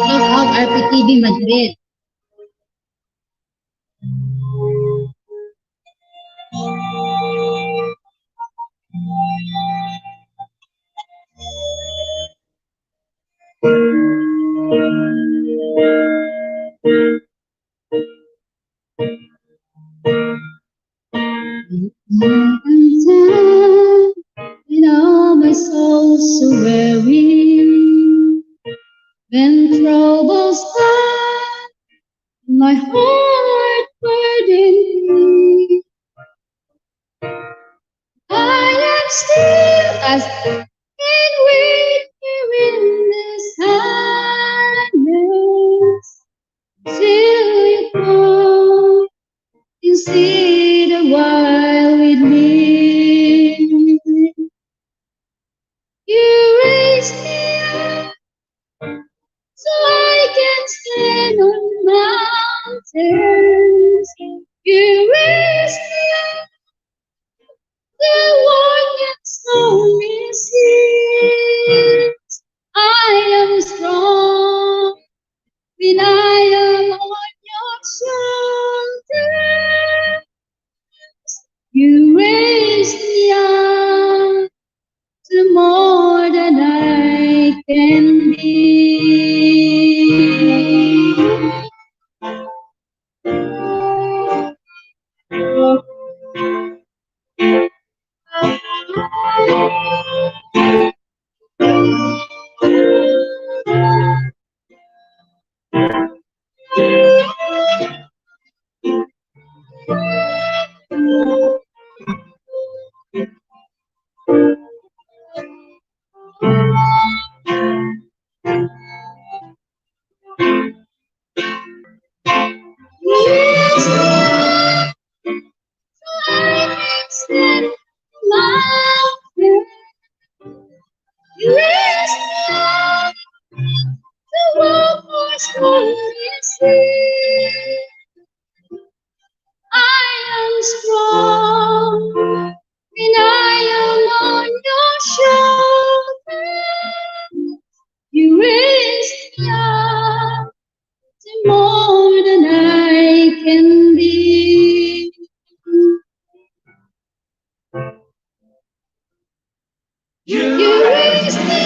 Log out RPTV Madrid. And all my soul so weary, when troubles come, my heart burdened, I am still as and wait here in the silence till you come. You sit a while with me. You raise me up so I can stand on mountains. You raise me up the one can stormy seas. I am strong when I am on your shoulders. You raise me up to more than I can be. Yes, Lord, so I can stand mountain. You raise me up to walk on stormy sea. I am strong when I am on your shoulder. You raise me up to more than I can be. You raise me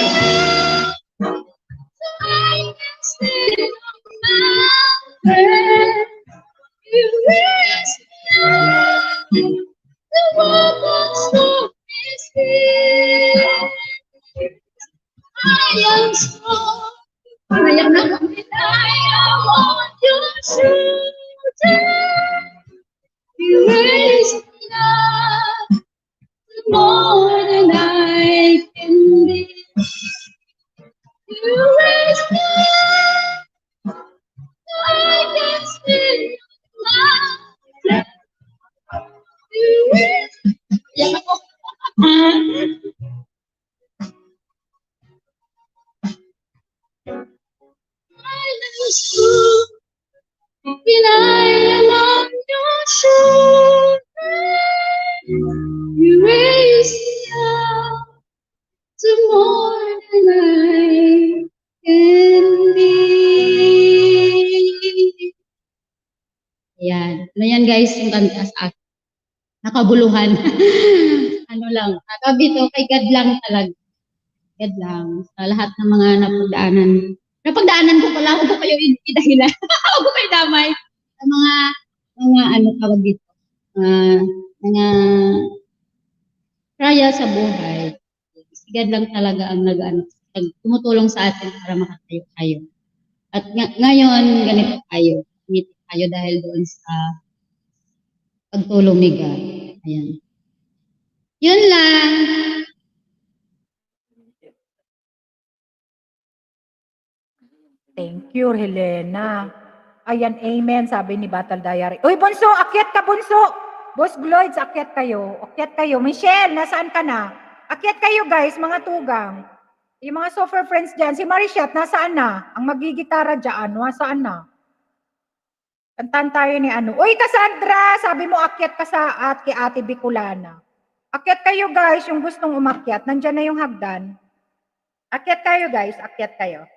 up so I can stand on mountain. You raise me up to walk on stormy seas. I am strong. I am not I am on your shoulder. You raise me up to more than I can be. You raise me up so I can stand on mountain. You raise me up. I am strong. When I am on your shoulder, you raise me up to more than I can be. Yan. Ano yan guys, yung kanta sa akin. Nakabuluhan. Ano lang, sabi to, kay God lang talaga. God lang. Sa lahat ng mga napagdaanan. Napagdaanan ko pala, huwag ko kayo idahilan. Huwag ko kayo damay. Sa mga ano tawag dito. Mga trial sa buhay. Si God lang talaga ang tumutulong sa atin para makatayo tayo. At ngayon, ganito tayo. Ganito tayo dahil doon sa pagtulong ni God. Ayan. Yun lang. Thank you, Helena. Ayan, amen, sabi ni Battle Diary. Uy, Bunso, akyat ka, Bunso! Boss Gloids, akyat kayo. Akyat kayo. Michelle, nasaan ka na? Akyat kayo, guys, mga tugang. Yung mga software friends dyan. Si Marichat, nasaan na? Ang magigitara dyan, nasaan na? Kantaan tayo ni ano. Uy, Cassandra, sabi mo akyat ka sa kay Ate Bicolana. Akyat kayo, guys, yung gustong umakyat. Nandyan na yung hagdan. Akyat kayo, guys, akyat kayo.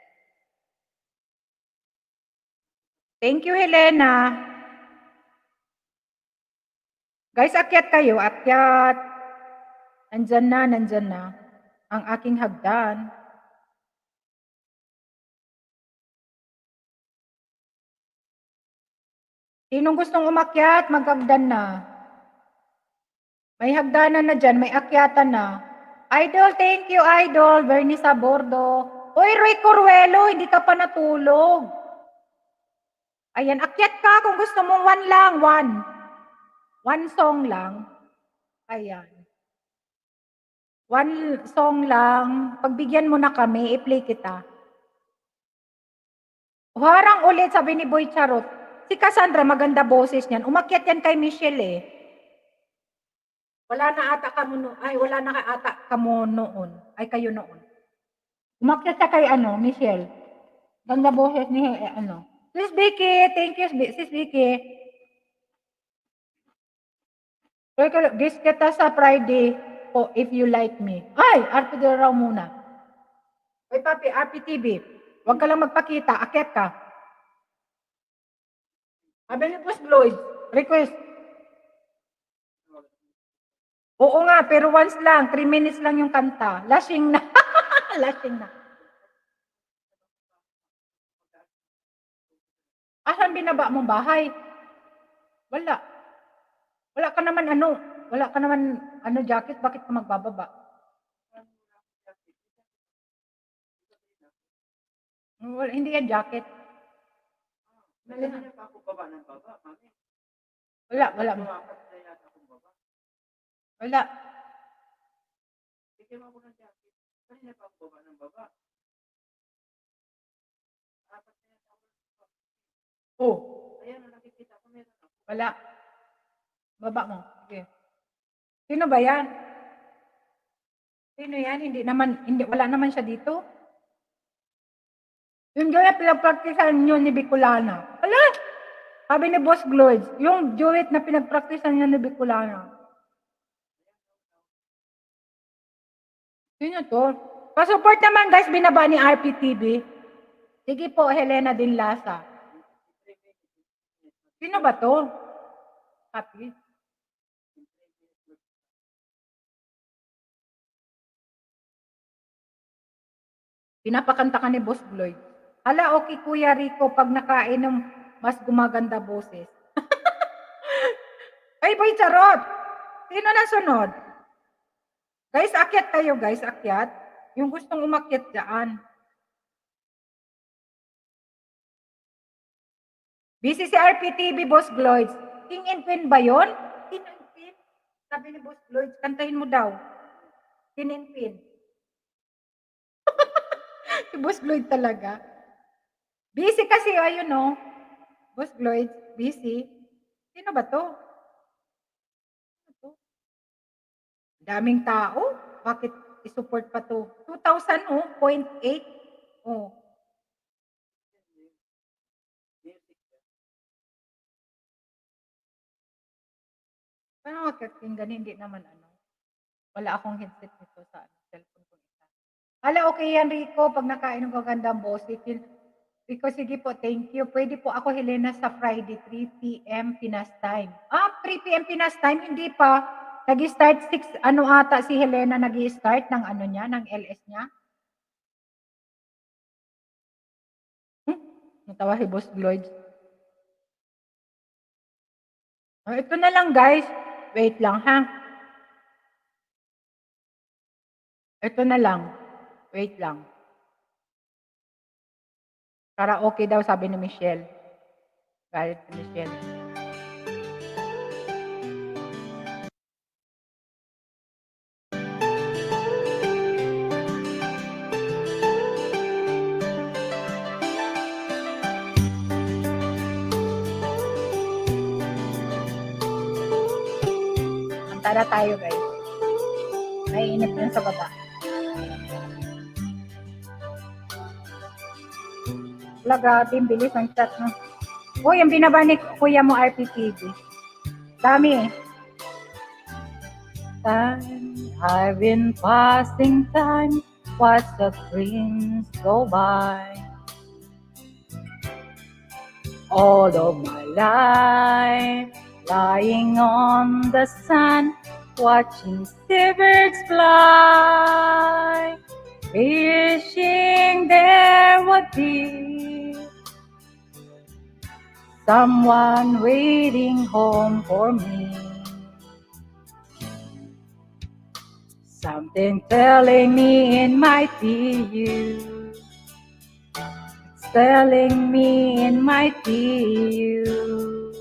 Thank you, Helena. Guys, akyat kayo, akyat. Nandyan na ang aking hagdan. Sinong gustong umakyat, maghagdan na. May hagdanan na dyan, may akyatan na. Idol, thank you, Idol. Bernie Sabordo. Uy, Roy Coruelo, hindi ka pa natulog. Ayan, akyat ka kung gusto mo, one lang, one. One song lang. Ayan. One song lang. Pagbigyan mo na kami, i-play kita. Harang ulit, sabi ni Boy Charot. Si Cassandra, maganda boses niyan. Umakyat yan kay Michelle eh. Wala na ata kamo noon. Ay, kayo noon. Umakyat ka kay Michelle. Ganda boses ni Sis Vicky, thank you, Sis Vicky. Guest kita sa Friday po, if you like me. Ay, RP raw muna. Ay, papi, RPTV. Huwag ka lang magpakita, akyat ka. Sabi ni Boss Lloyd, request. Oo nga, pero once lang, 3 minutes lang yung kanta. Lashing na. Lashing na. Asan binaba mong bahay? Wala. Wala ka naman jacket, bakit ka magbababa? Wala, hindi yan jacket. Wala. Wala. Oh. Wala. Baba mo. Okay. Sino ba yan? Sino yan? Wala naman siya dito. Yung duet pinagpraktisan nyo ni Bicolana. Ala! Sabi ni Boss Gloids, yung duet na pinagpraktisan niya ni Bicolana. Sino to? Pa-support naman guys, binaba ni RPTV. Sige po, Helena Dinlasa. Sino ba to? Happy. Pinapakanta ka ni Boss Lloyd. Hala, okay Kuya Rico, pag nakainom, mas gumaganda boses. Ay, boy, charot! Sino na sunod? Guys, akyat kayo, guys, akyat. Yung gustong umakyat dyan. Busy si RPTV, Boss Lloyd. King and Queen ba yun? King and Queen? Sabi ni Boss Lloyd, kantahin mo daw. King and Queen. Si Boss Lloyd talaga. Busy kasi, ayun no. Boss Lloyd, busy. Sino ba to? Sino to? Daming tao. Bakit isupport pa to? 2,000 oh, 0.8. Oh. Paano magkakinggan? Hindi naman ano. Wala akong headset nito sa cellphone ko. Hala, okay yan, Rico. Pag nakainom ka gandang boses. Rico, sige po, thank you. Pwede po ako, Helena, sa Friday, 3 p.m. Pinas time. 3 p.m. Pinas time? Hindi pa. Nag-start 6, ano ata si Helena nag-start ng ano niya, ng LS niya? Natawa si Boss Lloyd. Ito na lang, guys. Wait lang, ha? Ito na lang. Wait lang. Karaoke daw, sabi ni Michelle. Galit si Michelle. Kanta na tayo, guys. Naiinip na sa baba. Wala, grabe, bilis ang chat, no? Uy, yung binaba ni kuya mo, RPTV. Dami, eh. Time, I've been passing time, watch the dreams go by. All of my life, lying on the sun, watching seabirds fly, wishing there would be someone waiting home for me. Something telling me it might be you. It's telling me it might be you.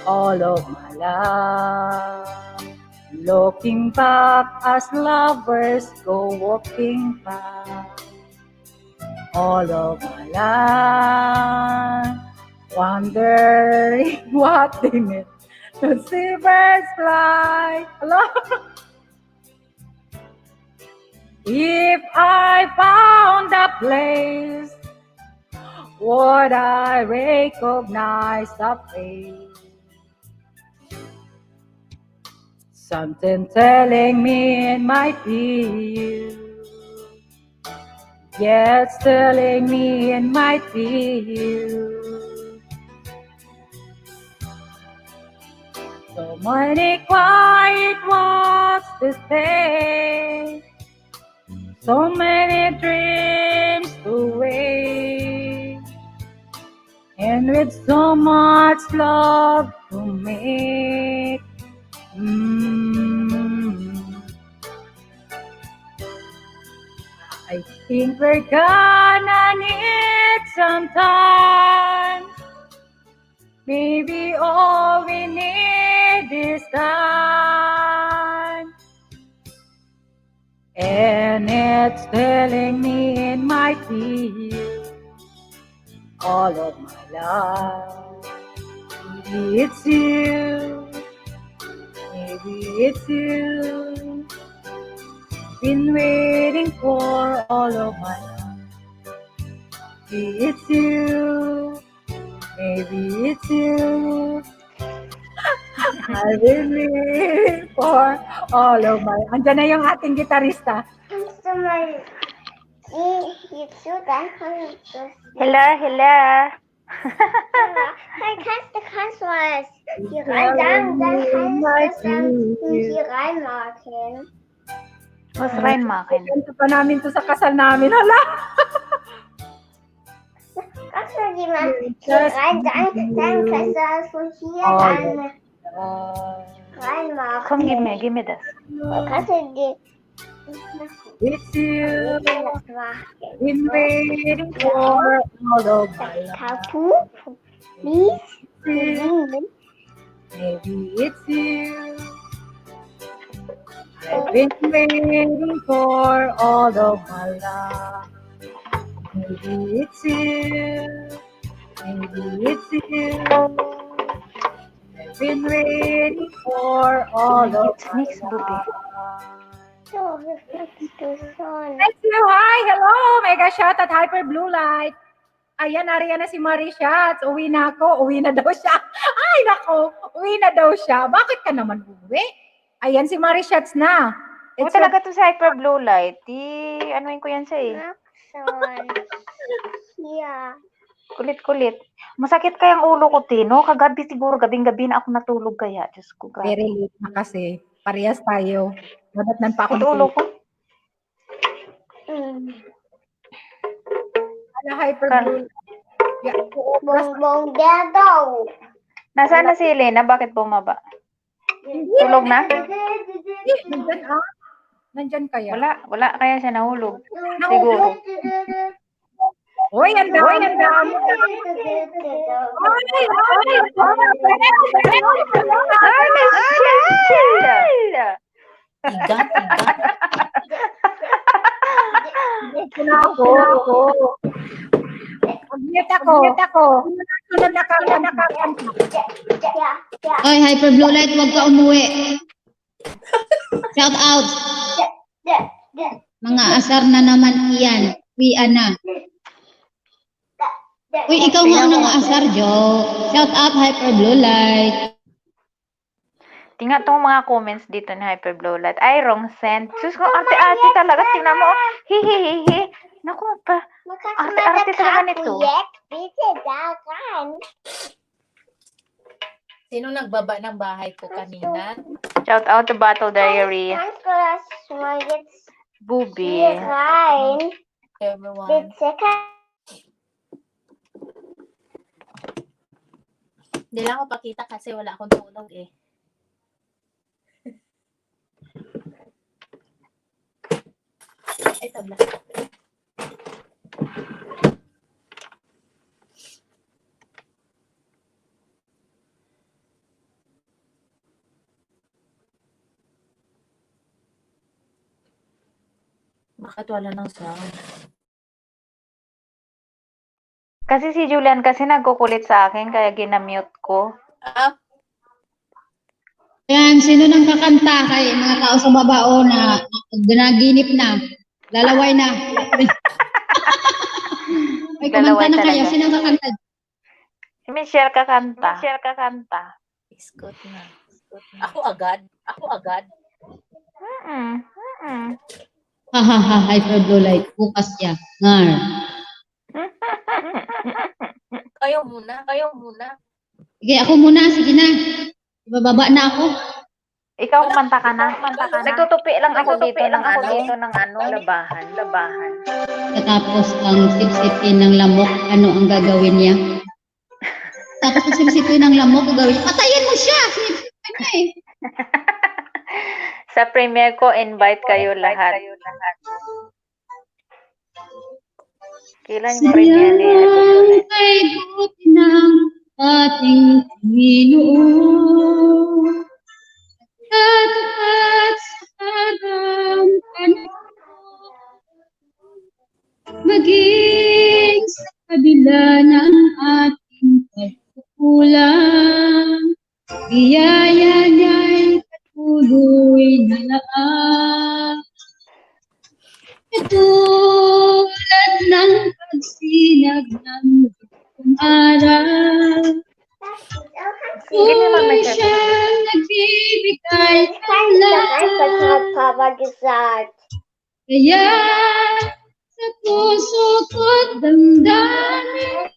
All of my life, looking back as lovers go walking past. All of my life, wondering what they meant to see birds fly. Hello? If I found a place, would I recognize the face? Something telling me it might be you. Yeah, it's telling me it might be you. So many quiet walks to stay, so many dreams to wait, and with so much love to make. I think we're gonna need some time. Maybe all we need is time. And it's telling me it might be you all of my life. Maybe it's you. Maybe it's you. Been waiting for all of my life. Maybe it's you. Maybe it's you. I've been waiting for all of my... Andiyan na yung ating gitarista. Hello, hello. Hey, kannst du was hier rein sagen? Dann heißt das hier reinmachen. Was reinmachen? Kwento pa namin to sa kasal namin. Hala! Kannst du die mal hier rein sagen? Dann kannst du das von hier rein, reinmachen. Komm, give me this. Kannst du die It's you. das machen? Been waiting for all of my life. Kapu? Please? Maybe it's you. I've been waiting for all of my life. Maybe it's you. Maybe it's you. I've been waiting for all of It's my mixed, Bobby. life. So, reflekst du schon. Thank you. Hi, hello. Mega shot at Hyper Blue Light. Ayan, nariyan na si Marie Shots. Uwi na ako. Uwi na daw siya. Ay, nako. Uwi na daw siya. Bakit ka naman uwi? Ayan, si Marie Shots na. Oo, It's talaga to sa Hyper Blue Light. Anuin ko yan siya eh. Maxon. Yeah. Kulit-kulit. Masakit kayang ulo ko, Tino. Kagabi siguro, gabing-gabi na ako natulog kaya. Diyos ko, grabe. very late na kasi. Parehas tayo. Nadatnan pa ako Sakit ulo ko. Ala, Hyper Kar- Blue. Yeah, Bongbong daw. Nasaan na si Elena? Bakit bumaba? Tulog na? Nandyan ah. Nandyan kaya. Wala kaya siya nahulog. Siguro. Uy, ang dami. Ang dami. Ay, Michelle! Na ako. Mag-mute ako. Sunod na kakanta. Oy, Hyper Blue Light, huwag ka umuwi. Shout out. Mga asar na naman iyan. Uwian na. Uy, ikaw nga unang asar, Jo. Shout out, Hyper Blue Light. Tingnan tong mga comments dito ni Hyper Blue Light. Ay, wrong send. Sus ko, arte-arte talaga. Tingnan mo. Hihihihi. Naku, arte-arte talaga nito. Bitte da rein. Sino nagbaba ng bahay ko kanina? Shout out to Battle Diary. Kannst du das mal jetzt Bubi. hier rein? Everyone. Bitte. Hindi lang ako pakita kasi wala akong tulog eh. Ay, tabla. Bakit wala ng sound? Kasi si Julian kasi nagkukulit sa akin kaya ginamute ko. Ah, Ayan, sino nang kakanta kay mga tao sa babao na ginaginip na, lalaway na. Ay, kumanta na kayo. talaga. Sino kakanta? Si Michelle kakanta. iskot na. Ako agad. Hahaha, Hyper Blue Light. Bukas siya. Ngar. Kayo muna. Sige, ako muna. Sige na. Ibababa na ako. Ikaw kumanta ka na. Nagtutupi lang ako dito ng labahan. Tapos ang sipsipin ng lamok, ano ang gagawin niya? Tapos ang sipsipin ng lamok, gagawin niya. Patayin mo siya! Sipsipin niya eh. Sa premiere ko, invite kayo lahat. Kailan yung premiere ni Sayang kay buti ng ating Panginoon. At sa kagampan maging sa kabila ng ating pagkukulang, biyaya niya'y patuloy na laang. Katulad ng pagsinag ng bagong araw, patuloy siyang nagbibigay ng lahat. Das hat Papa gesagt. Kaya sa puso ko't damdamin,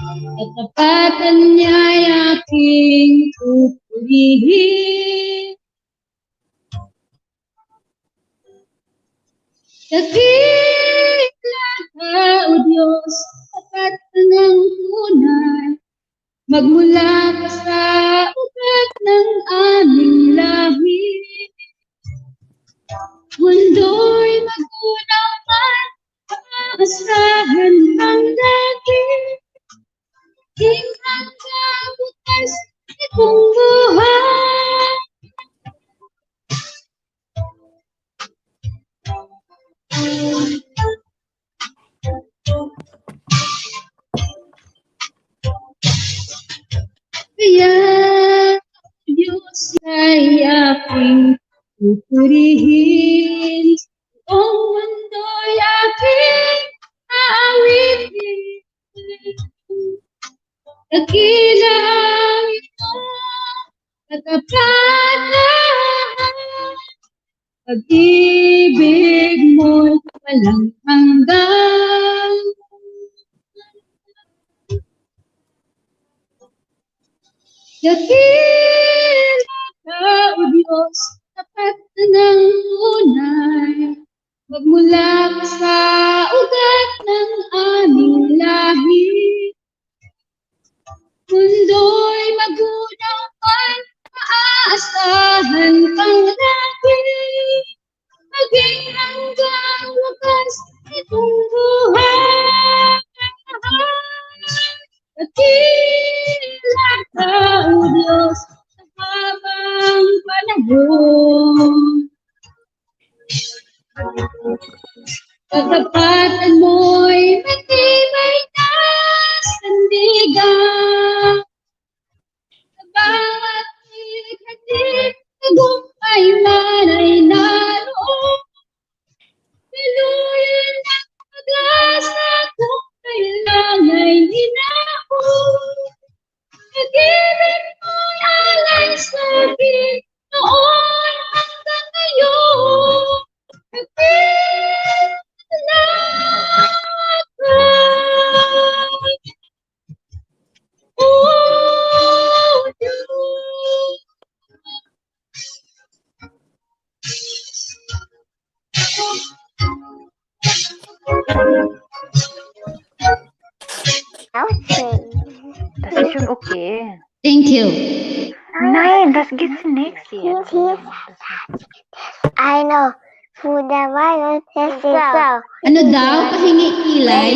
Katapatan niya'y aking pupurihin. Dakila ka, O Diyos, tapat ka ng tunay. Magmula pa sa ugat ng aming lahi. Mundo'y magunaw man, aasahan ang dati. King hanggang bukas itong buhay. Kaya Diyos ay aking pupurihin. Ang mundo'y aking aawitin. Dakila ang iyong katapatan. Pag-ibig mo'y walang hanggan. Dakila ka, O Diyos, tapat na ng tunay. Magmula ka sa ugat ng aming lahi. Mundo'y magunaw man, maaasahan kang lagi. Maging hanggang wakas itong buhay. Dakila ka, O Diyos, sa habang panahon. Katapatan mo'y matibay na sandigan. Sa bawat ikhatid, tagumpay man ay naroon. Piluyan ang pag-asa kung kailang ay ninahon. Pag-ibig mo'y alay sa akin noon hanggang ngayon. Das ist schon okay. Thank you. Nein, das geht's nichts jetzt. I know. Food the virus is so. Ano daw? Pahingi kilay?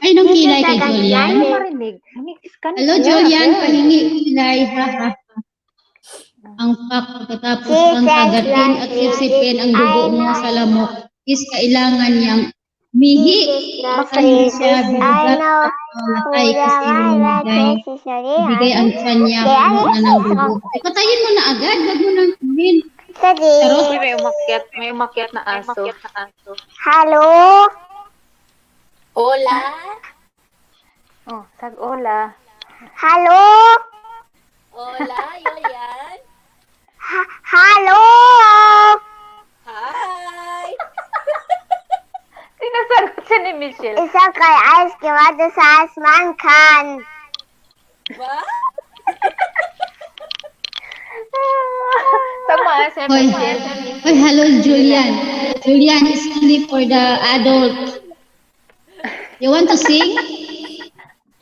Ay, nung kilay kay Julian? Ano marinig? Hello, Julian. Pahingi kilay. Ha, ha, ha. Ang pak pagkatapos kang kagatin at sipsipin ang dugo mo sa lamok is kailangan niyang mihi. Kasi siya bibigat at mamatay kasi bigay ang tiyan niya puno na ng dugo. Patayin mo na agad. Huwag mo nang kunin. Daddy. May umakyat na aso. Hello? Hola. Oh, sag-ola. Hello? Hola, Julian. Hello? Hi. Sinasagot siya ni Michelle. Isa kay Ice Cream sa Asman Khan. Ba? Sama si Hoy, Michelle. hoy, hello, Julian. Julian is only for the adult. You want to sing?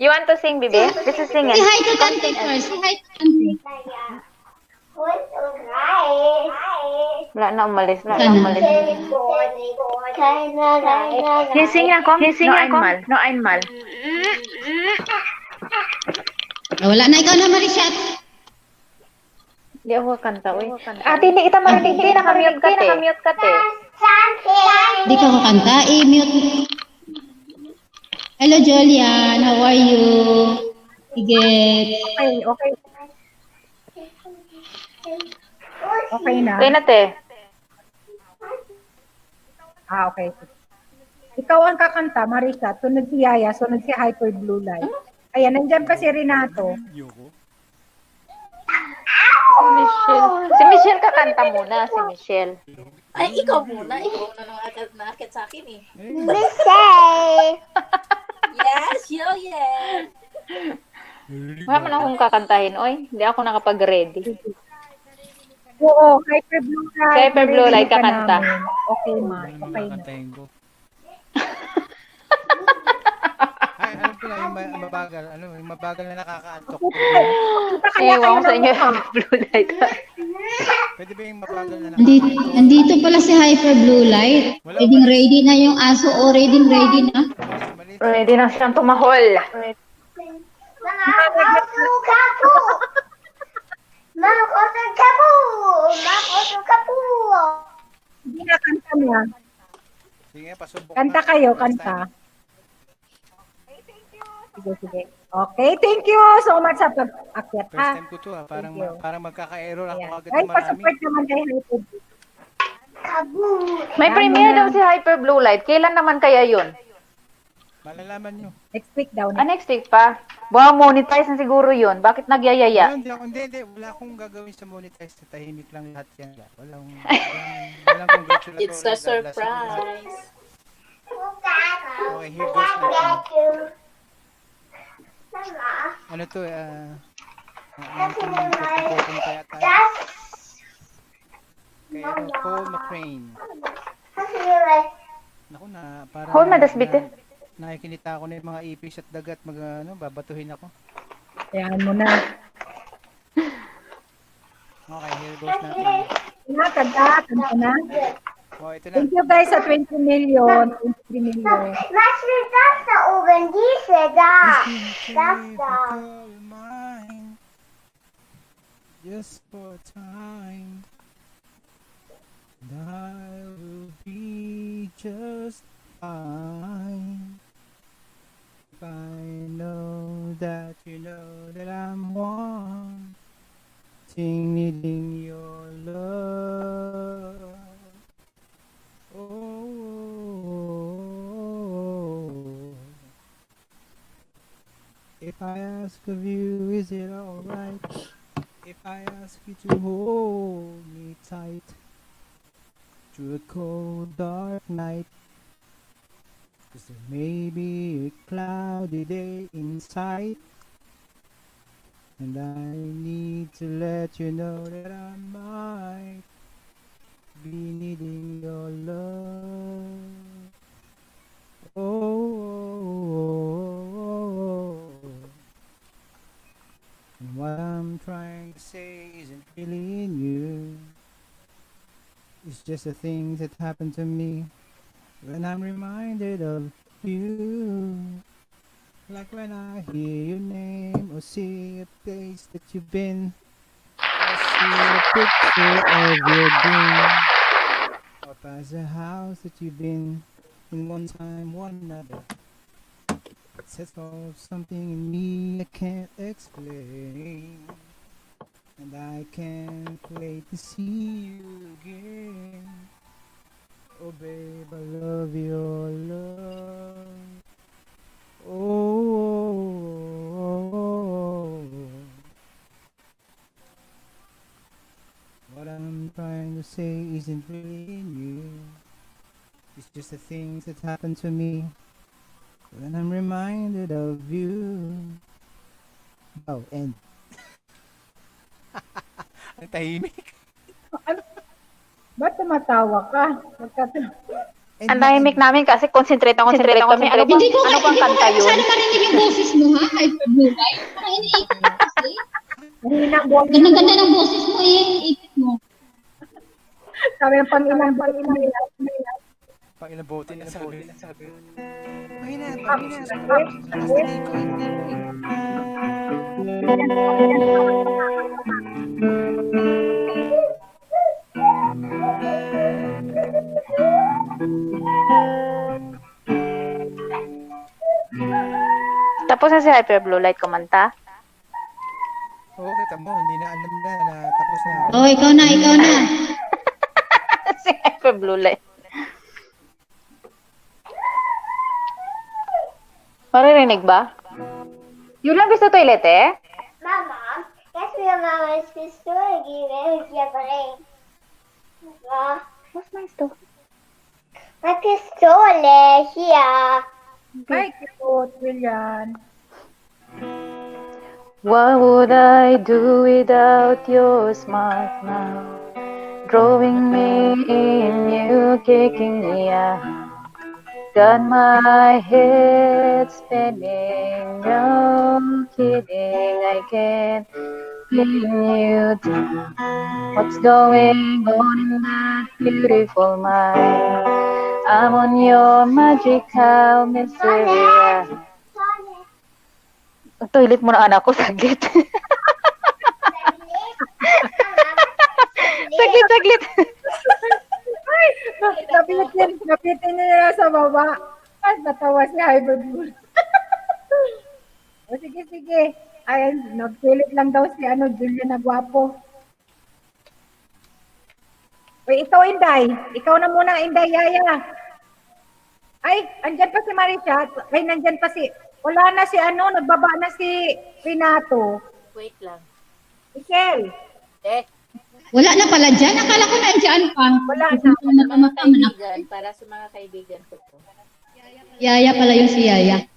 You want to sing, baby? This is singing. Say hi to Tante first. Say hi to Tante. Wala na umalis. Hissing Hissing ako. No einmal. Wala na, ikaw na, Marishat. Hindi ako kanta, uy. Ate, hindi kita marinig. Hindi, nakamute ka, te. Di ka kakanta. I-mute. Hello, Julian. How are you? Sige. Okay. Okay na. Okay na, te. Okay. Ikaw ang kakanta, Marisa. Sunod si Yaya, sunod si Hyper Blue Light. Ayan, nandyan pa si Renato. Si Michelle kakanta muna, si Michelle. Ay, ikaw muna. Ikaw na nakakit sa akin eh. Michelle. Yes, Julian. Wala man akong kakantahin, oy. Hindi ako nakapag-ready. Oo, Hyper Blue Light. Si Hyper Blue Light Narinig ka kakanta. namin. Okay, ma. Ano Okay na. kakantahin ko? Ay, alam ko na, yung mabagal. Ano, yung mabagal na nakakaantok. Ewan ko sa inyo, Blue Light. Pwede ba yung mabagal na Nandito, nakakaantok? nandito pala si Hyper Blue Light. Ready na yung aso. O, ready na. Mali. Ready na siyang tumahol. Mga kapu-kapu! Mga kapu! Mga kapu! Hindi na kanta niya. Sige, pasubok Kanta na. kayo, Next kanta. time. Sige. Okay, thank you so much sa pag-akyat. First time ko to Thank you. parang magkaka-error ako Ayan. agad Guys, ng marami. pa-support naman kay Hyper Blue. Kabu! May premiere daw si Hyper Blue Light. Kailan naman kaya yun? Malalaman nyo. Next week daw. Next week pa. Baka monetize na siguro yun. Bakit nagyayaya? Hindi. Wala akong gagawin sa monetize. Tahimik lang lahat yan. Walang congratulatory. It's a blah, blah, surprise. Okay, here goes na. Ano to, pupunta yata. Kaya Paul McCrane. Naku na, parang Hold my dasbite. nakikinita ako na yung mga ipis at dagat, babatuhin ako. Ayan mo na. Okay, here goes na. Kanta na. Oh, ito na. Thank you guys sa 20 million, 23 million. Was wird das da oben? Diese da! Das da! Just for time, and I will be just fine. If I know that you know that I'm wanting, needing your love. Oh, if I ask of you, is it alright? If I ask you to hold me tight through a cold dark night, 'cause there may be a cloudy day in sight, and I need to let you know that I might be needing your love. And what I'm trying to say isn't really in you. It's just the things that happen to me when I'm reminded of you. Like when I hear your name or see a place that you've been. I see a picture of your dream. Or pass a house that you've been in one time, one another. It sets off something in me I can't explain. And I can't wait to see you again. Oh babe, I love your love. Oh, what I'm trying to say isn't really in you. It's just the things that happen to me when I'm reminded of you. Oh, and ang tahimik. Ba't tumatawa ka? Ang tahimik namin kasi concentrate kami. Ano bang kanta yun? Sana marinig yung boses mo, ha? Hyper Blue Light. Parang iniipit mo kasi. Ganda-ganda ng boses mo, iniipit mo. Sabi ng pang-ilang. Pang ilang bote na sabi. Mahina. Tapos na si Hyper Blue Light kumanta. Oo, kita mo, hindi na alam na tapos na. Oh, ikaw na. Si Hyper Blue Light. Maririnig ba? Yun lang gusto toilet eh? Mama, jetzt will Mama ins Pistole gehen, hier bringen. Ja. Was meinst du? Eine Pistole, hier. Ay, cute, William. What would I do without your smart mouth? Drawing me in, you kicking me out. Got my head spinning, no kidding, I can't pin you down. What's going on in that beautiful mind? I'm on your magical mystery. Toilet muna anak ko, saglit. Saglit. Ay, napitin nila sa baba. Ay, natawa si Hyperblow. O sige. Ay, nagpilit lang daw si Julia na gwapo. Uy, ikaw, Inday. Ikaw na muna, Inday, Yaya. Ay, andyan pa si Maricha. Ay, nandyan pa si... Wala na si nagbaba na si Renato. Wait lang. Michelle. Wala na pala dyan. Akala ko nandiyan pa. Wala na. Nakamataman ako. Kaibigan, para sa mga kaibigan ko po. Yaya pala yung si Yaya.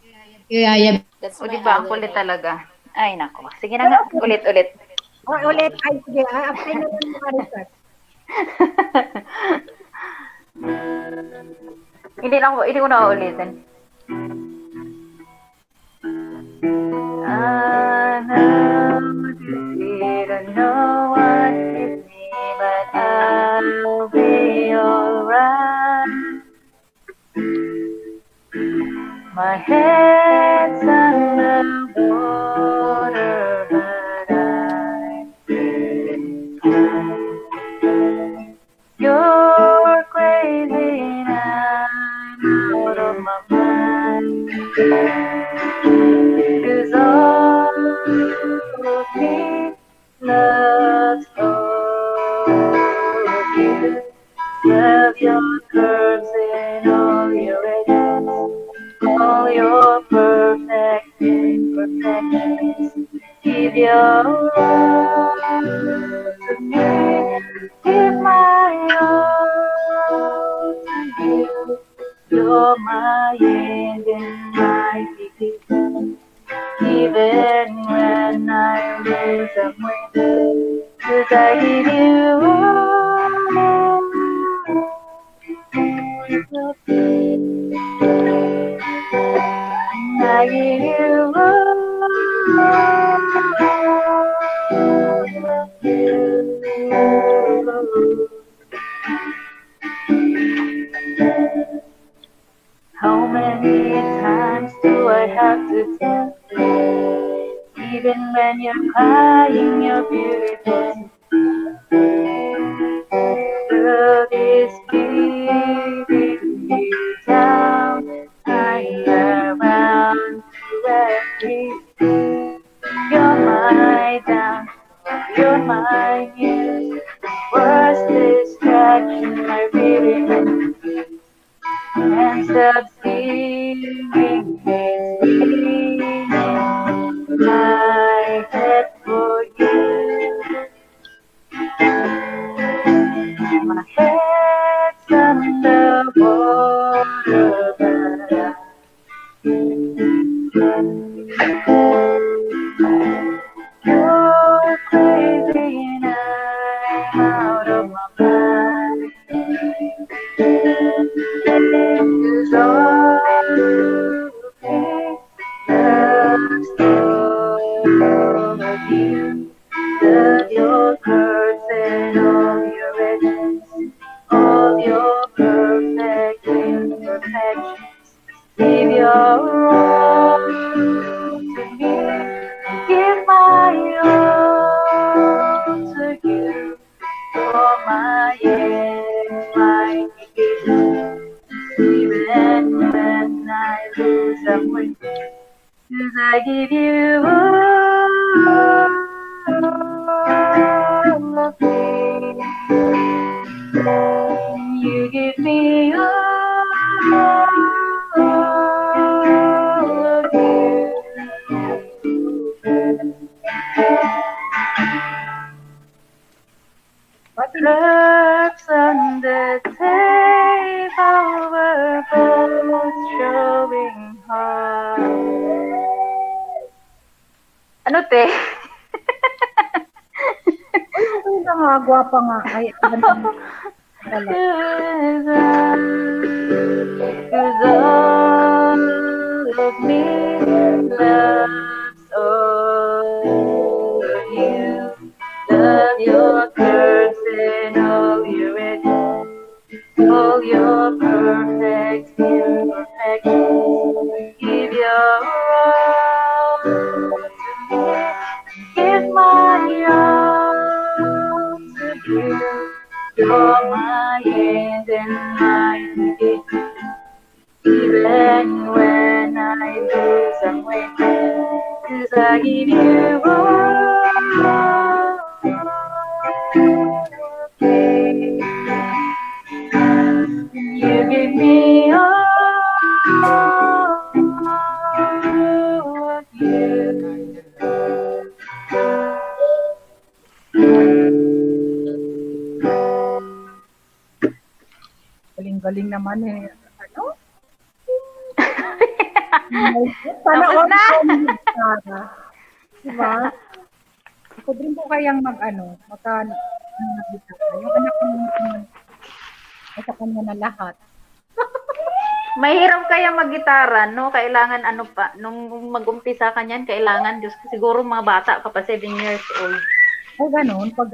Yung Yaya. That's O my diba, ang other kulit name. talaga. Ay, nako. Sige na nga, ulit. O, ulit. Ay, sige. Apply na lang mga Maricha. Hindi ko na uulitin. I know you don't know what hit me, but I'll be alright. My head's under water, but I'm you're crazy and I'm out of my mind. 'Cause all of me loves all of you. Love your curves and all your edges, all your perfect imperfections. Give your all to me, give my all to you. You're my end and my beginning. Even when I lose, I'm winning. 'Cause I give you all of me. I give you all of you. How many times do I have to tell you? Even when you're crying, you're beautiful. World is beating you down. I'm around you every day. You're my down, you're my muse. Worst distraction, I really can't stop singing, it's ringing in my head for you. My head's under water, but you're crazy and I'm out of my mind. 'Cause all of me loves all of you. Love your curves and all your edges, all your perfect imperfections. Give your all to me, give my all to you. You're my end, my beginning. Even when I lose, I'm winning. 'Cause I give you all of me. You give me all of you. Looks on the table, we're both showing heart. Ano, te? Ay, okay na nga. Gwapa nga. Ay, ganda mo. Dala. Cause all of me loves all of you. Love your curves and all your edges, all your perfect imperfections. Give your all to me. Give my all to you. You're my end and my beginning. Even when I lose, I'm waiting. 'Cause I give you all. You give me all of you. Galing-galing naman eh. Ano? Tapos all na. Sana. Diba? Ako din po kayang magkano, yung anak ko ay sa kanya na lahat. Mahirap kaya mag-gitara, no? Kailangan nung mag-umpisa ka niyan, kailangan, Diyos ko, siguro mga bata ka pa, 7 years old. Ay, ganun. Pag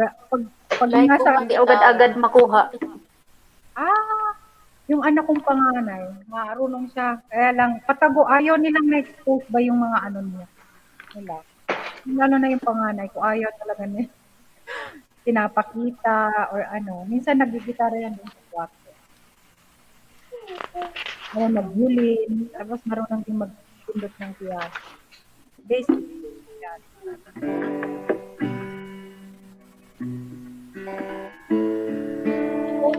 Like nasa, kung Hindi agad-agad makuha. yung anak kong panganay, marunong siya. Kaya lang, patago, ayaw nilang na-expose ba yung mga niya. Nila. Lalo na yung panganay ko, ayaw talaga niya. Pinapakita or Minsan nagigitara yan din sa kwarto. Marunong mag-violin, tapos marunong din mag-pindot ng piano. Basic yan.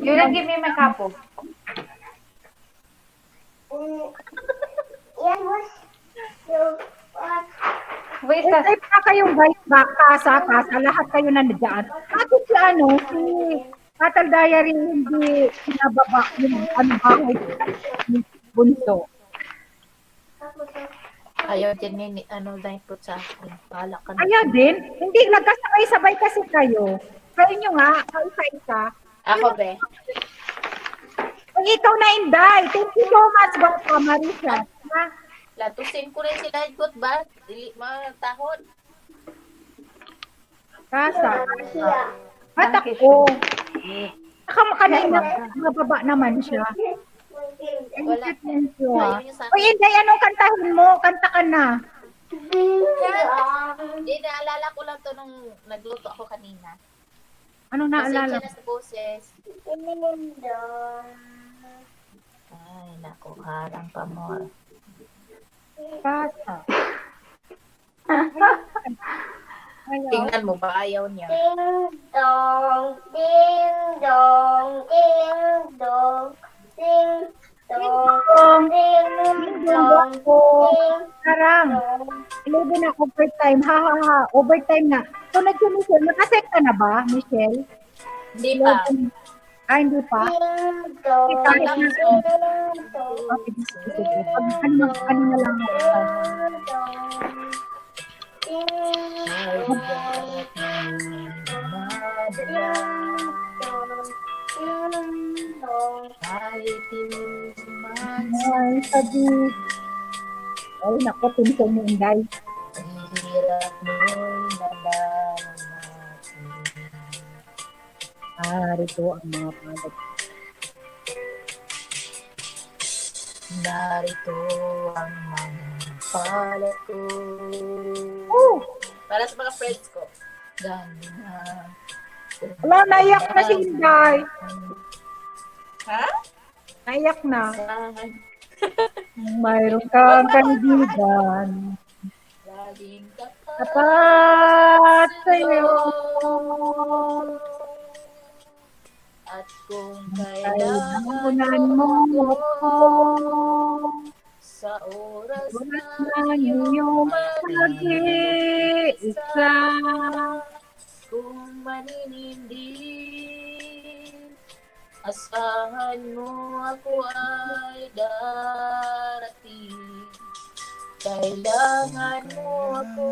You lang give me my kapo. Yan was yung Wait, Eh, type na kayong guys, kasa, lahat kayo nandiyan. Bakit si Tatal Diary hindi sinababa yung bahay ni Bunso? Ayaw din ni dahil po sa akin. Bahala ka na. Ayaw din. Hindi, nagkasabay-sabay kasi kayo. Sa inyo nga, isa-isa. Ako, be. Ay, ikaw na, Inday. Thank you so much, Bata Marisa. Ha? Latusin ko rin sila, ikot ba? Dili, mga tahon. Kasa. siya. At ako. Kanina, mababa naman siya. Wala. Thank you, ha. Ayaw niyo sa Uy, Inday, anong kantahin mo? Kanta ka na. Hindi, naalala ko lang to nung nagluto ako kanina. Anong naalala? Pasensya na sa boses. Ay, naku, harang pa mo. Kasa. Ayaw. Tingnan mo ba, ayaw niya. Ding dong, ding dong, ding dong, ding dong, ding dong, ding Karang. 11 na overtime. Ha, ha, ha. Overtime na. So, Michelle. Nakaset ka na ba, Michelle? Hindi pa. Hindi pa? ding dong, Kahit na. ding dong, Okay, sige. Ano na lang ako. Ay, sabi. Ay, naku, pinsan mo, Inday. Rito ang mga palag. Narito ang mga palad ko. Para sa mga friends ko. Ganda na. Wala, naiyak na si Inday. Ha? Naiyak na. Saan? Mayroon kang kaibigan. Laging Tapat sa'yo. At kung Kailangan mo ako. sa oras Oras na iyong mag-iisa. kung manininding, asahan mo ako ay darating. Kailangan mo ako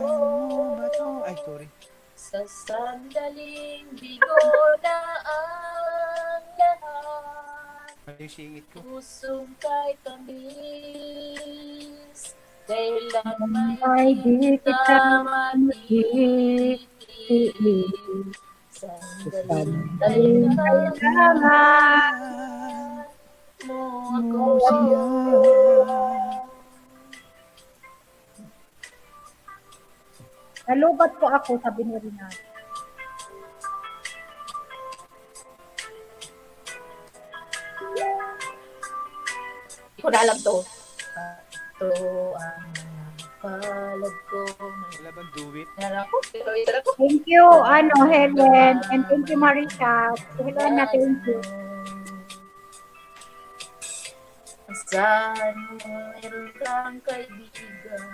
Ay, sorry. sa sandaling bigo na ang lahat. Mali yung singit ko. Pusong kay tamis. Kailanman Ay, di kita kita matitiis. Sandaling kailangan kailangan mo Mo ako. siya. Nalubat po ako, sabi ni Rinaldo. Hindi ko na alam to. Ito ang palad ko. Wala bang do it? Nara ko, pero ito na ko. Thank you, Helen. And thank you, Marisha. Helena, thank you. Saan mayroon kang kaibigan?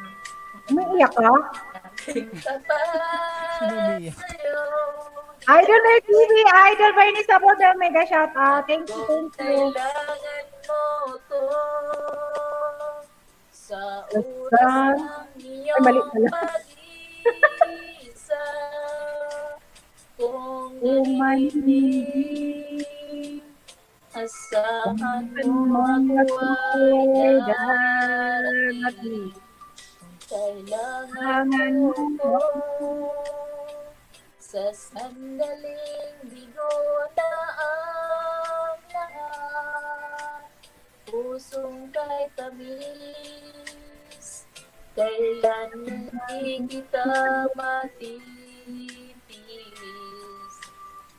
Umiiyak ka? Aking tapat Sino umiiyak? sa'yo. Idol na TV, Idol Bernice Abodel, mega shout out. Thank you, Kung thank you. kailangan mo to sa oras Saan? ng Ay, mali iyong pala. pag-isa. Kung maninig, asahan mo ako ay darating. Kailangan mo ko sa sandaling bigo na ang lahat. Pusong kay tamis, kailan hindi kita matitiis.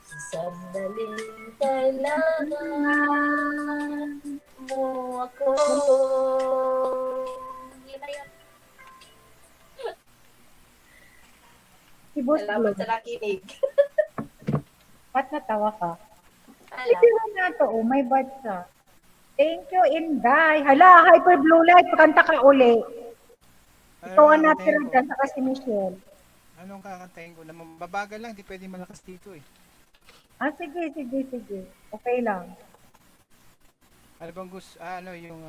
Sa sandaling kailangan mo ako. Yun na yun. Si Boss Salamat Blue. sa nakinig. Ba't natawa ka? Alam. Sige na to, oh, may bad sa. Thank you, Inday. Hala, Hyper Blue Light, pakanta ka uli. Ikaw ang natira dyan sa kasi Michelle. Anong kakantahin ko? Babagal lang, di pwede malakas dito eh. Ah, sige, sige, sige. Okay lang. Ano bang gusto? Ano yung...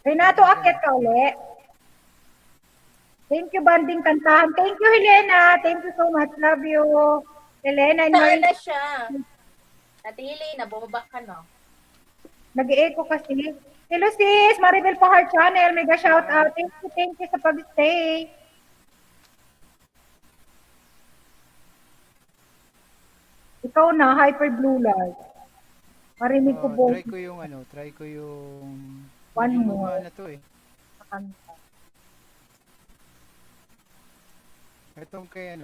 Renato, akit ka uli. Thank you, banding kantahan. Thank you, Helena. Thank you so much. Love you. Helena and Saan Marie. na siya? Natili na, bumaba ka no? Nag-i-echo kasi. Hello sis, Maribel Pahar Channel. Mega shout out. Thank you sa pag-stay. Ikaw na, Hyper Blue Light. Marinig ko po. Try ko yung... One yung more. na to eh. sa kanta. Itong kay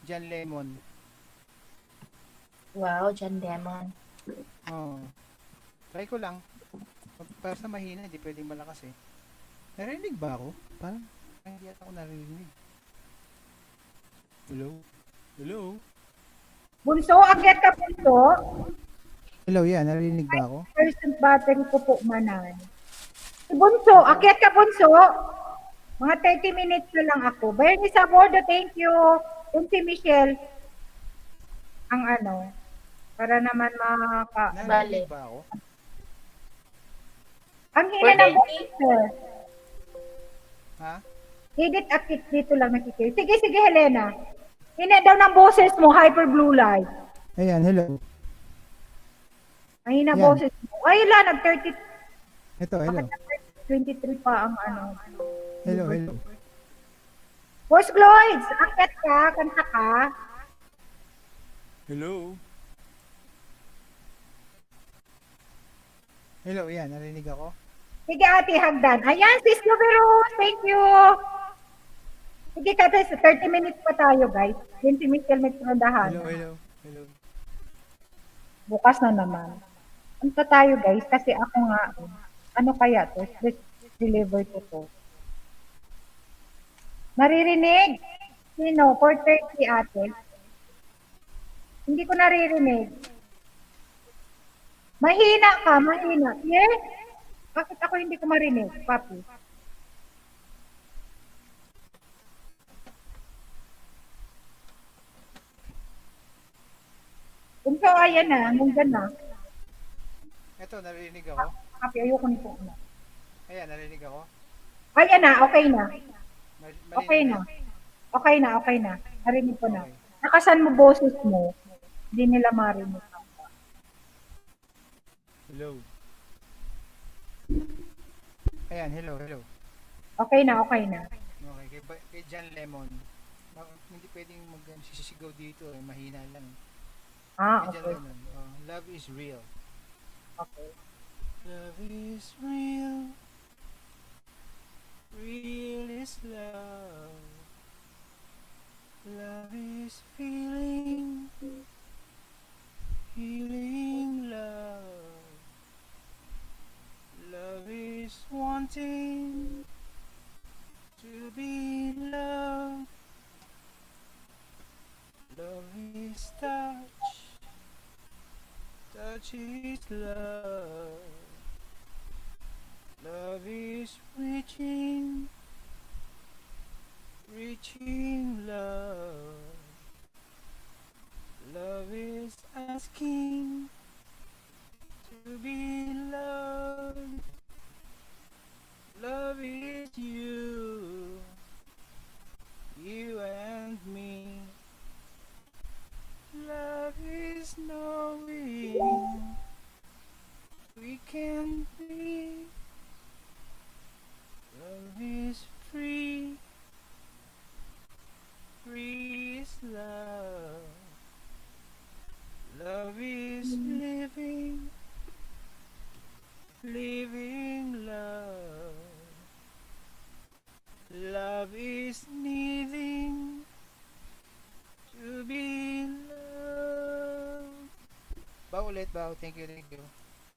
John Lemon. Wow, John Demon. Oh. Try ko lang. Para sa mahina, hindi pwedeng malakas eh. Narinig ba ako? Parang hindi yata ako narinig. Hello? Hello? Bunso, akyat ka bunso. Hello, yeah. Narinig ba ako? Percent battery ko po manan. Si Bunso, akyat ka Bunso. Mga 30 minutes na lang ako. Bernie Sabordo, thank you. Yung si Michelle, ang para naman Narinig ba ako? Ang hina ng boses, sir. Ha? Edit akit dito lang nakikinig. Sige, sige, Helena. Hina daw ng boses mo, Hyper Blue Light. Ayan, hello. Ang hina Yan. boses mo. Ay, nag-30, Ito, hello. 23 pa ang Hello, hello. Boss Gloids, akyat ka, kanta ka. Hello? Hello, yan. Narinig ako? Sige, ate, hagdan. Ayan, sis Luberus, thank you. Sige, kasi 30 minutes pa tayo, guys. Yun si Michelle Metrondahan. Hello, hello. Hello. Bukas na naman. Punta tayo, guys, kasi ako nga, ano kaya to? Stress deliver ko to. Naririnig? Sino? 4:30 ate? Hindi ko naririnig. Mahina ka, mahina. Yes? Bakit ako hindi ko marinig, papi? Kung so, ayan na, nandyan na. Ito, narinig ako? Papi, ayoko nito. Ayan, narinig ako? Ayan na, okay na. Mali Okay na. Okay na, okay na. Narinig ko na. Okay. Nakasan mo boses mo. Hindi nila marinig. Hello. Ayan, hello. Okay na, okay na. Okay, kay John Lemon. Hindi pwedeng sisigaw dito eh, mahina lang. Ah, Kay John okay. Lemon. Love is real. Okay. Love is real. Real is love. Love is feeling. Feeling love. Love is wanting to be loved. Love is touch. Touch is love. Love is reaching. Reaching love. Love is asking to be loved. Love is you. You and me. Love is knowing we can be. Love is free. Free is love. Love is living. Living love. Love is needing to be loved. Bao ulit, bao. Thank you.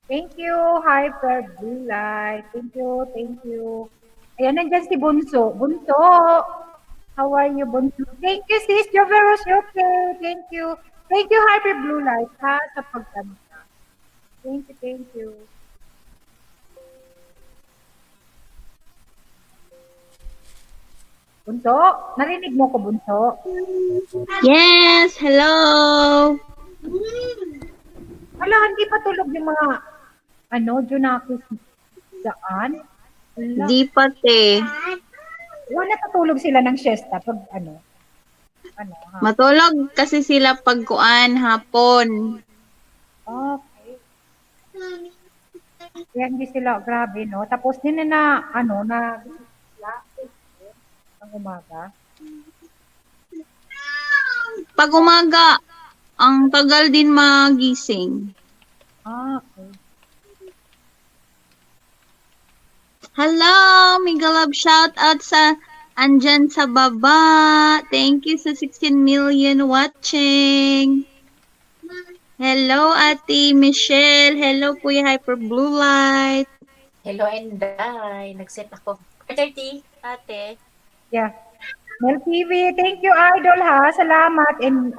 Thank you, Hyper Blue Light. Thank you. Ayan, nandyan si Bunso. Bunso! How are you, Bunso? Thank you, sis. You're very okay. Thank you. Thank you, Hyper Blue Light, ha, sa pagkanta. Thank you. Bunso? Narinig mo ko, Bunso? Yes, hello. Wala, hindi pa tulog yung mga, Junakis daan. Wala. Di pati. Wala, natutulog sila ng siesta pag, ha? Matulog kasi sila pagkuan hapon. Okay. Kaya hindi sila, grabe, no? Tapos din na, ang umaga. Pag umaga, ang tagal din magising. Okay. Hello, Mega Love shout out sa andyan sa baba. Thank you sa 16 million watching. Hello, Ate Michelle. Hello, Kuya Hyper Blue Light. Hello, Enday. Nag-set ako. 30, ate. Yeah. Mel TV, thank you, Idol, ha. Salamat. And,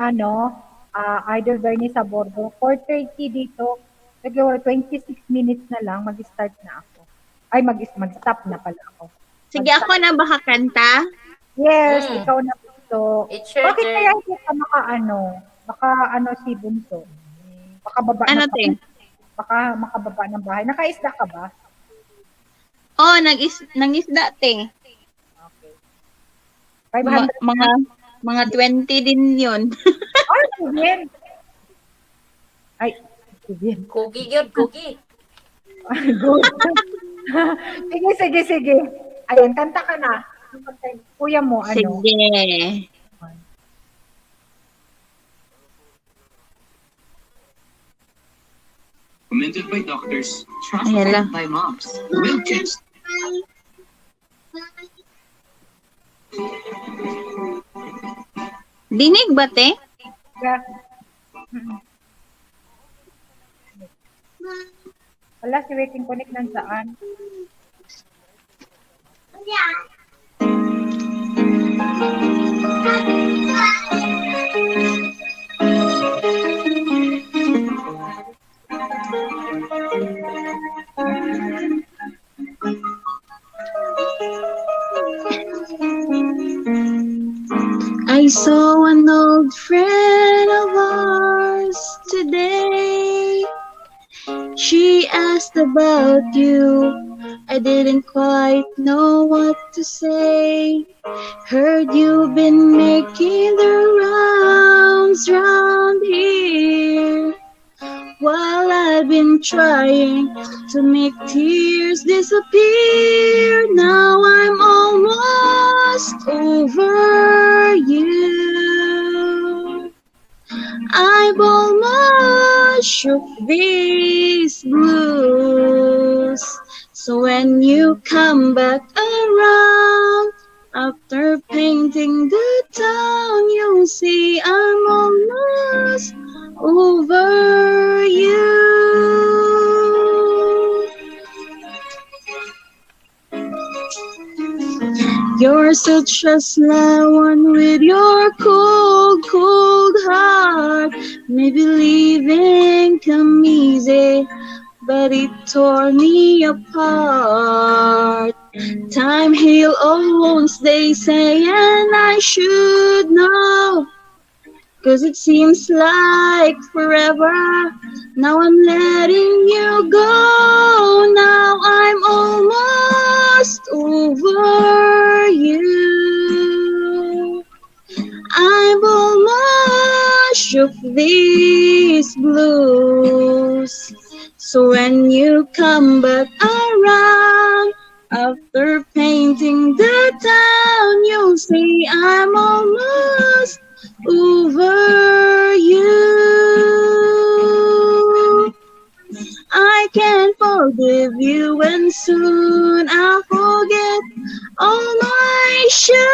Idol Bernie sa bordo. 4:30 dito. Siguro 26 minutes na lang. Mag-start na ako. Ay, mag-stop na pala ako. Sige, ako na baka kanta? Yes, ikaw na Bunso. It's your Bakit turn. kaya hindi ka baka si Bunso? Baka baba Ano, na te? Baka makababa ng bahay. Nakaisda ka ba? Oh, nangisda, te. Okay. 500 Mga 20 din yun. Ay, Sibin. Ay, Sibin. Cookie yun, cookie. Good. Sige. Ayan, kanta ka na. Kuya mo, Sige. Recommended by doctors. Ayan lang. Trusted by moms. Milk tips. Dinig ba, te? Yeah. Wala, si Waiting Connect nang saan? I saw an old friend of ours today. She asked about you. I didn't quite know what to say. Heard you've been making the rounds round here, while I've been trying to make tears disappear. Now I'm almost over you. I've almost shook these blues. So when you come back around, after painting the town, you'll see I'm almost over you. You're such a slow one with your cold, cold heart. Maybe leaving come easy, but it tore me apart. Time heal all wounds, they say, and I should know, 'cause it seems like forever. Now I'm letting you go. Now I'm almost over you. I've almost shook these blues. So when you come back around, after painting the town, you'll see I'm almost over you. I can't forgive you, and soon I'll forget all my shattered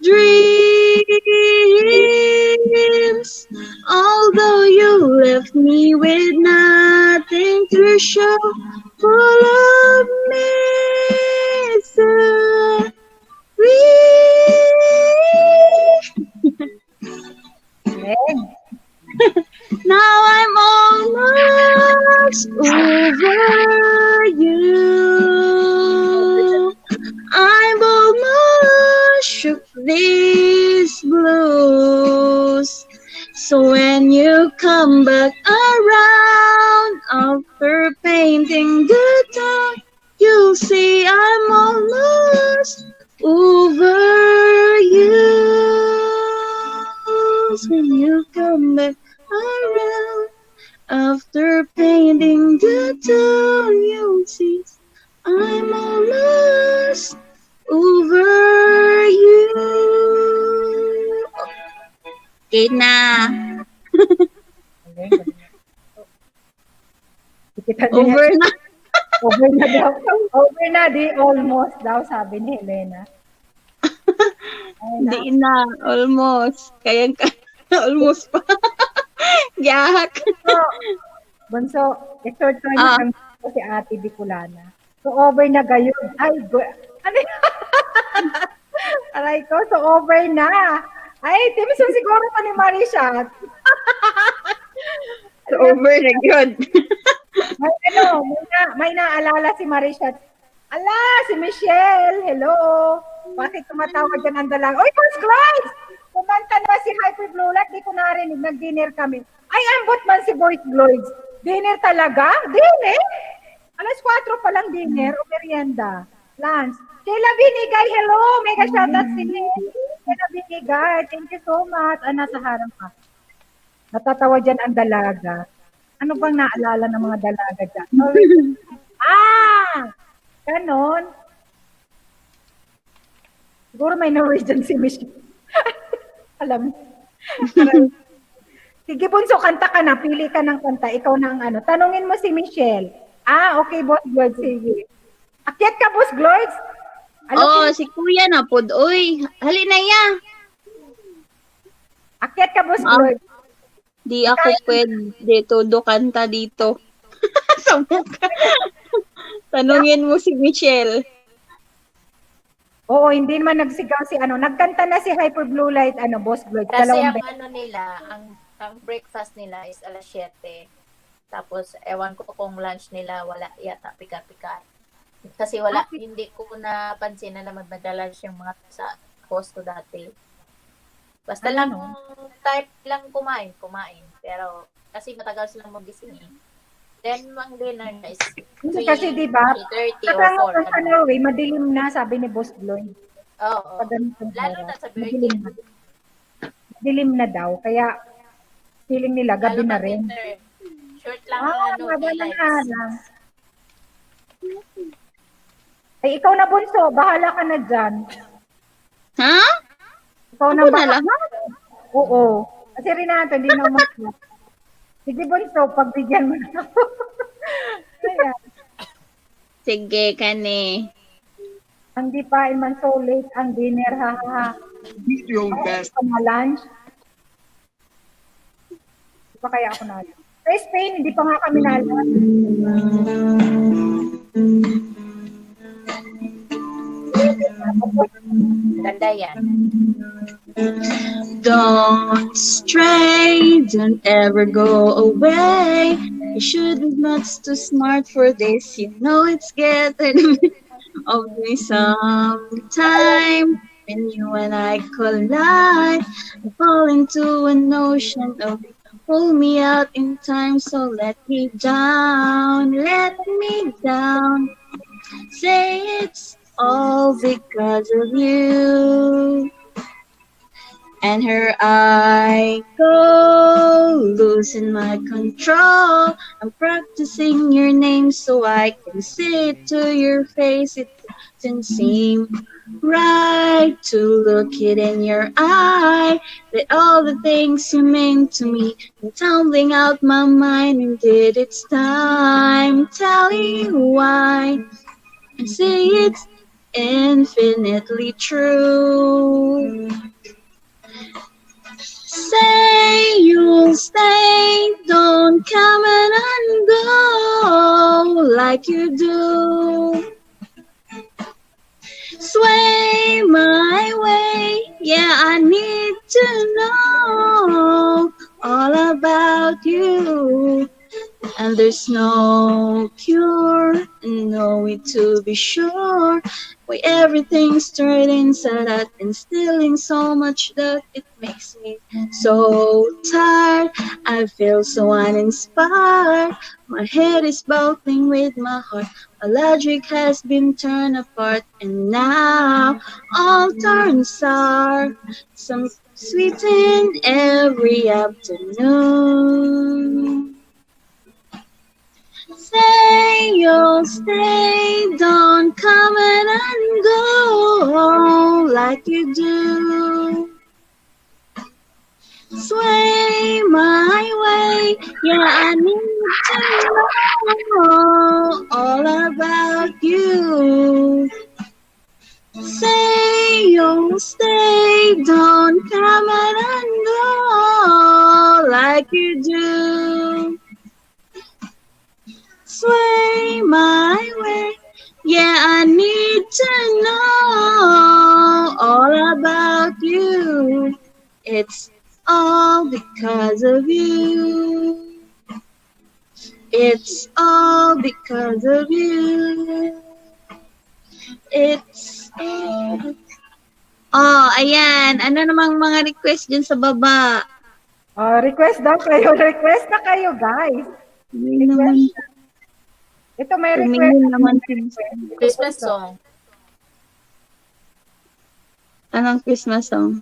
dreams. Although you left me with nothing to show for love misery. Now I'm almost over you. I've almost shook these blues. So when you come back around, after painting the town, you'll see I'm almost over you. When you come back around, after painting the town, you'll see I'm almost over you. Okay na. Over na. Over na daw. Over na, di almost daw, sabi ni Helena. Hindi na. Almost. Kaya almost pa. Yak. Bunso, i-short ko na si Ate Bicolana. So, over na gayon. Ay, ano yun? Aray ko, so over na. Ay, timiso siguro pa ni Marisha. So over na yun. may naalala si Marisha. Ala, si Michelle. Hello. Bakit tumatawag dyan ang dalang? Oy, Boss Gloids! Kumanta na si Hyper Blue Light. Di ko narinig. Nag-dinner kami. Ay, ambot man si Boss Gloids. Dinner talaga? Dinner? Alas 4 pa lang dinner o merienda. Lance. Sheila Binigay, hello. Mega shoutout si Sheila Binigay. Thank you so much. Nasa harang ka. Natatawa dyan ang dalaga. Ano bang naalala ng mga dalaga dyan? Ganon. Siguro may Norwegian si Michelle. Alam mo. Sige, Bunso, kanta ka na. Pili ka ng kanta. Ikaw na ang ano. Tanungin mo si Michelle. Okay, Boss Gloids. Sige. Akyat ka, Boss Gloids. Si Kuya na pod. Uy, halina ya. Akyat ka, Boss Gloids. Di ako pwede todo kanta dito. Tanungin mo si Michelle. Oo, hindi naman nagsigaw si ano. Nagkanta na si Hyper Blue Light, Boss Gloids. Kasi ang ano nila, ang breakfast nila is alas 7. Tapos, ewan ko kung lunch nila, wala yata, pika-pika. Kasi wala, hindi ko napansin na naman nagla-lunch yung mga sa host ko dati. Basta lang, type lang kumain. Pero, kasi matagal silang magising eh. Then, ang dinner niya is Hindi kasi, di ba? 3:30 Saka or nga 4. sa Norway, madilim na, sabi ni Boss Lloyd. Oo. Pag ganitong Lalo oras, na sa madilim Virgin. na. Madilim na daw, kaya feeling nila gabi Lalo na pag rin. winter. Short lang Ah, ang ano, haba ng daylights. araw. Ay, ikaw na bunso, bahala ka na dyan. Ha? Ikaw Ako na na bahala. lahat? Oo. Kasi Renato, hindi na umakyat. Sige bunso, pagbigyan mo na ako. Ayan. Sige, kani. Hindi pa man so late ang dinner, ha ha ha. Eat your own best. Ako na lunch. Hindi pa kaya ako na lunch. Sa Spain, hindi pa nga kami na lunch. Ganda yan. Don't stray, don't ever go away. You should be much too smart for this. You know it's getting of me sometime. When you and I collide, I fall into an ocean of pull me out in time. So let me down, let me down. Say it's all because of you. And her I go, losing my control. I'm practicing your name so I can say it to your face. It doesn't seem right to look it in your eye. That all the things you meant to me come tumbling out my mind. Indeed, it's time. Tell you why. And say it's infinitely true. Say you'll stay, don't come and go like you do. Sway my way, yeah, I need to know all about you. And there's no cure, no way to be sure. Why everything's straight inside out and stealing so much that it makes me so tired. I feel so uninspired. My head is bubbling with my heart. My logic has been torn apart, and now all turns sour. Some sweeten every afternoon. Say you'll stay, don't come and go like you do. Sway my way, yeah, I need to know all about you. Say you'll stay, don't come and go like you do. Sway my way, yeah, I need to know all about you. It's all because of you. It's all because of you. It's all... Oh, ayan. Ano namang mga request dyan sa baba? Request daw kayo. Request na kayo, guys. Hindi naman. Ito may Tumingin naman Christmas song. Anong Christmas song?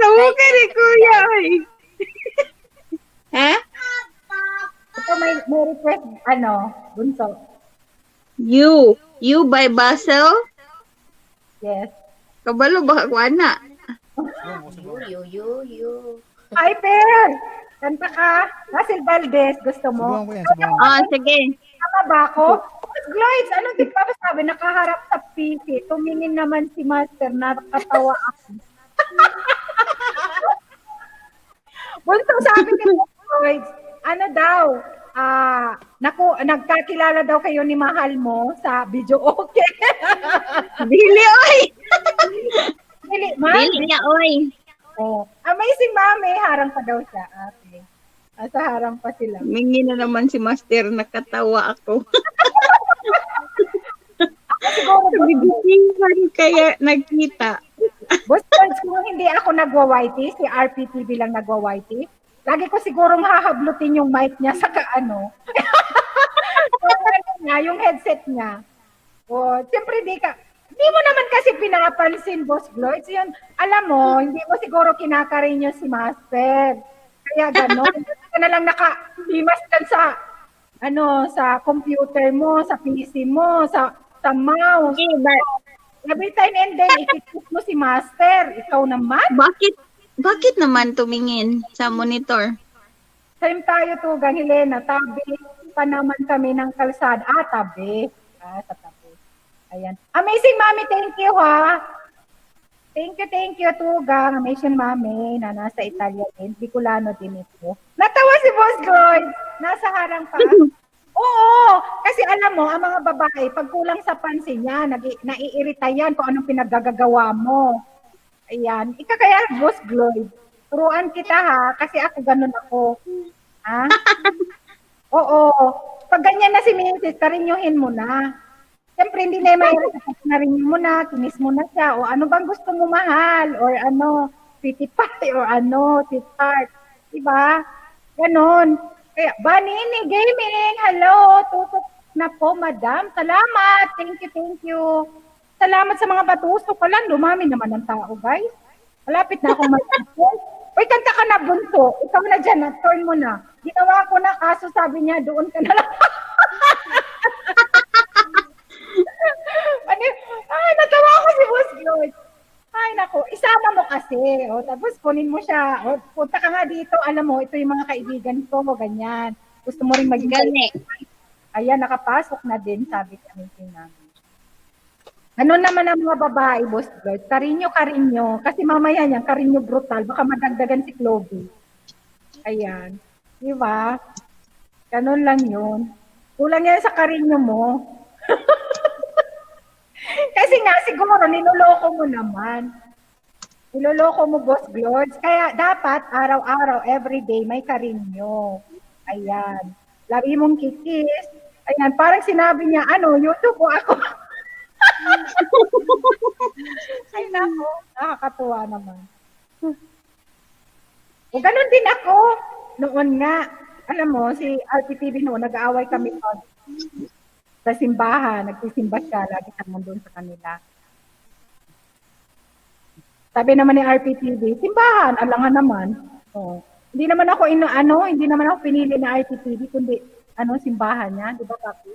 Tawag ni Kuya ay. Ha? Ito may request, bunso. You by Basel? Yes. Kabalo ba ako na? You. Hi, Per! Kanta ka. Russell Valdez, gusto mo? Subukan ko yan, subukan ko. Oh, sige. Tama ba ako? Gloids, anong di pa sabi? Nakaharap sa PC. Tumingin naman si Master, nakatawa ako. Bunso, sabi ni Gloids, ano daw? Nagkakilala daw kayo ni mahal mo sa video okay. Dili, oy! Dili, ma'am? Dili niya, oy. Oh, amazing mami, harang pa daw siya. Okay. Sa harang pa sila. Mingi na naman si Master, nakatawa ako. Nagigisingan kaya nagkita. Boss, kung hindi ako nagwa-YT, si RPTV lang nagwa-YT, Lagi ko sigurong hahablutin yung mic niya sa kaano. yung, ano niya, yung headset niya. O, siyempre di mo naman kasi pinapansin, Boss Gloitz. Yun, alam mo, hindi mo siguro kinakarin yung si Master. Kaya gano'n. Ka na lang nakahimas dyan sa, sa computer mo, sa PC mo, sa mouse. Every time and then, ikiklik mo si Master. Ikaw naman. Bakit naman tumingin sa monitor? Same tayo tugang, Helena. Tabi pa naman kami ng kalsada. Tabi. Sa tabi. Ayan. Amazing, Mami. Thank you, ha. Thank you, tugang. Amazing, Mami, na nasa Italia din. Bicolano din ito. Natawa si Boss Gloyd. Nasa harang pa. Oo, kasi alam mo, ang mga babae, pag kulang sa pansin niya, naiirita yan kung anong pinaggagawa mo. Ayan. Kaya, Boss Gloyd, turuan kita ha, kasi ako ganun ako. Ha? Oo. Pag ganyan na si Mrs., karinyuhin mo na. Siyempre, hindi na may narinig mo na, kinis mo na siya, o ano bang gusto mo mahal, or sweetie pie, or sweetheart. Diba? Ganon. Kaya, Banini Gaming, hello, tutok na po, madam. Salamat, thank you. Salamat sa mga patusok. Wala, dumami naman ang tao, guys. Malapit na akong mag-isip. Uy, kanta ka na, bunso. Ikaw na dyan, turn mo na. Ginawa ko na, kaso sabi niya, doon ka na lang. Natawa ko si Boss Lloyd. Ay, nako, isama mo kasi. Tapos kunin mo siya. Punta ka nga dito. Alam mo, ito yung mga kaibigan ko. Ganyan. Gusto mo rin maging Ayan, nakapasok na din, sabi kami namin. Ano naman ang mga babae, Boss Lloyd? Karinyo. Kasi mamaya yan, karinyo brutal. Baka madagdagan si Chloe. Ayan. Di ba? Ganun lang yun. Kulang yan sa karinyo mo. Kasi nga, siguro, niloloko mo naman. Niloloko mo, Boss Glods. Kaya dapat, araw-araw, everyday, may karinyo. Ayan. Lagi mong kikis. Ayan, parang sinabi niya, YouTube o ako. Ay, nako. Nakakatuwa naman. O, ganun din ako. Noon nga, alam mo, si RPTV noon, nag-aaway kami sa simbahan, nagsisimba siya, lagi siya nandun sa kanila. Sabi naman ni RPTV, simbahan, alangan naman. Hindi naman ako hindi naman ako pinili na RPTV, kundi simbahan niya, di ba, Papi?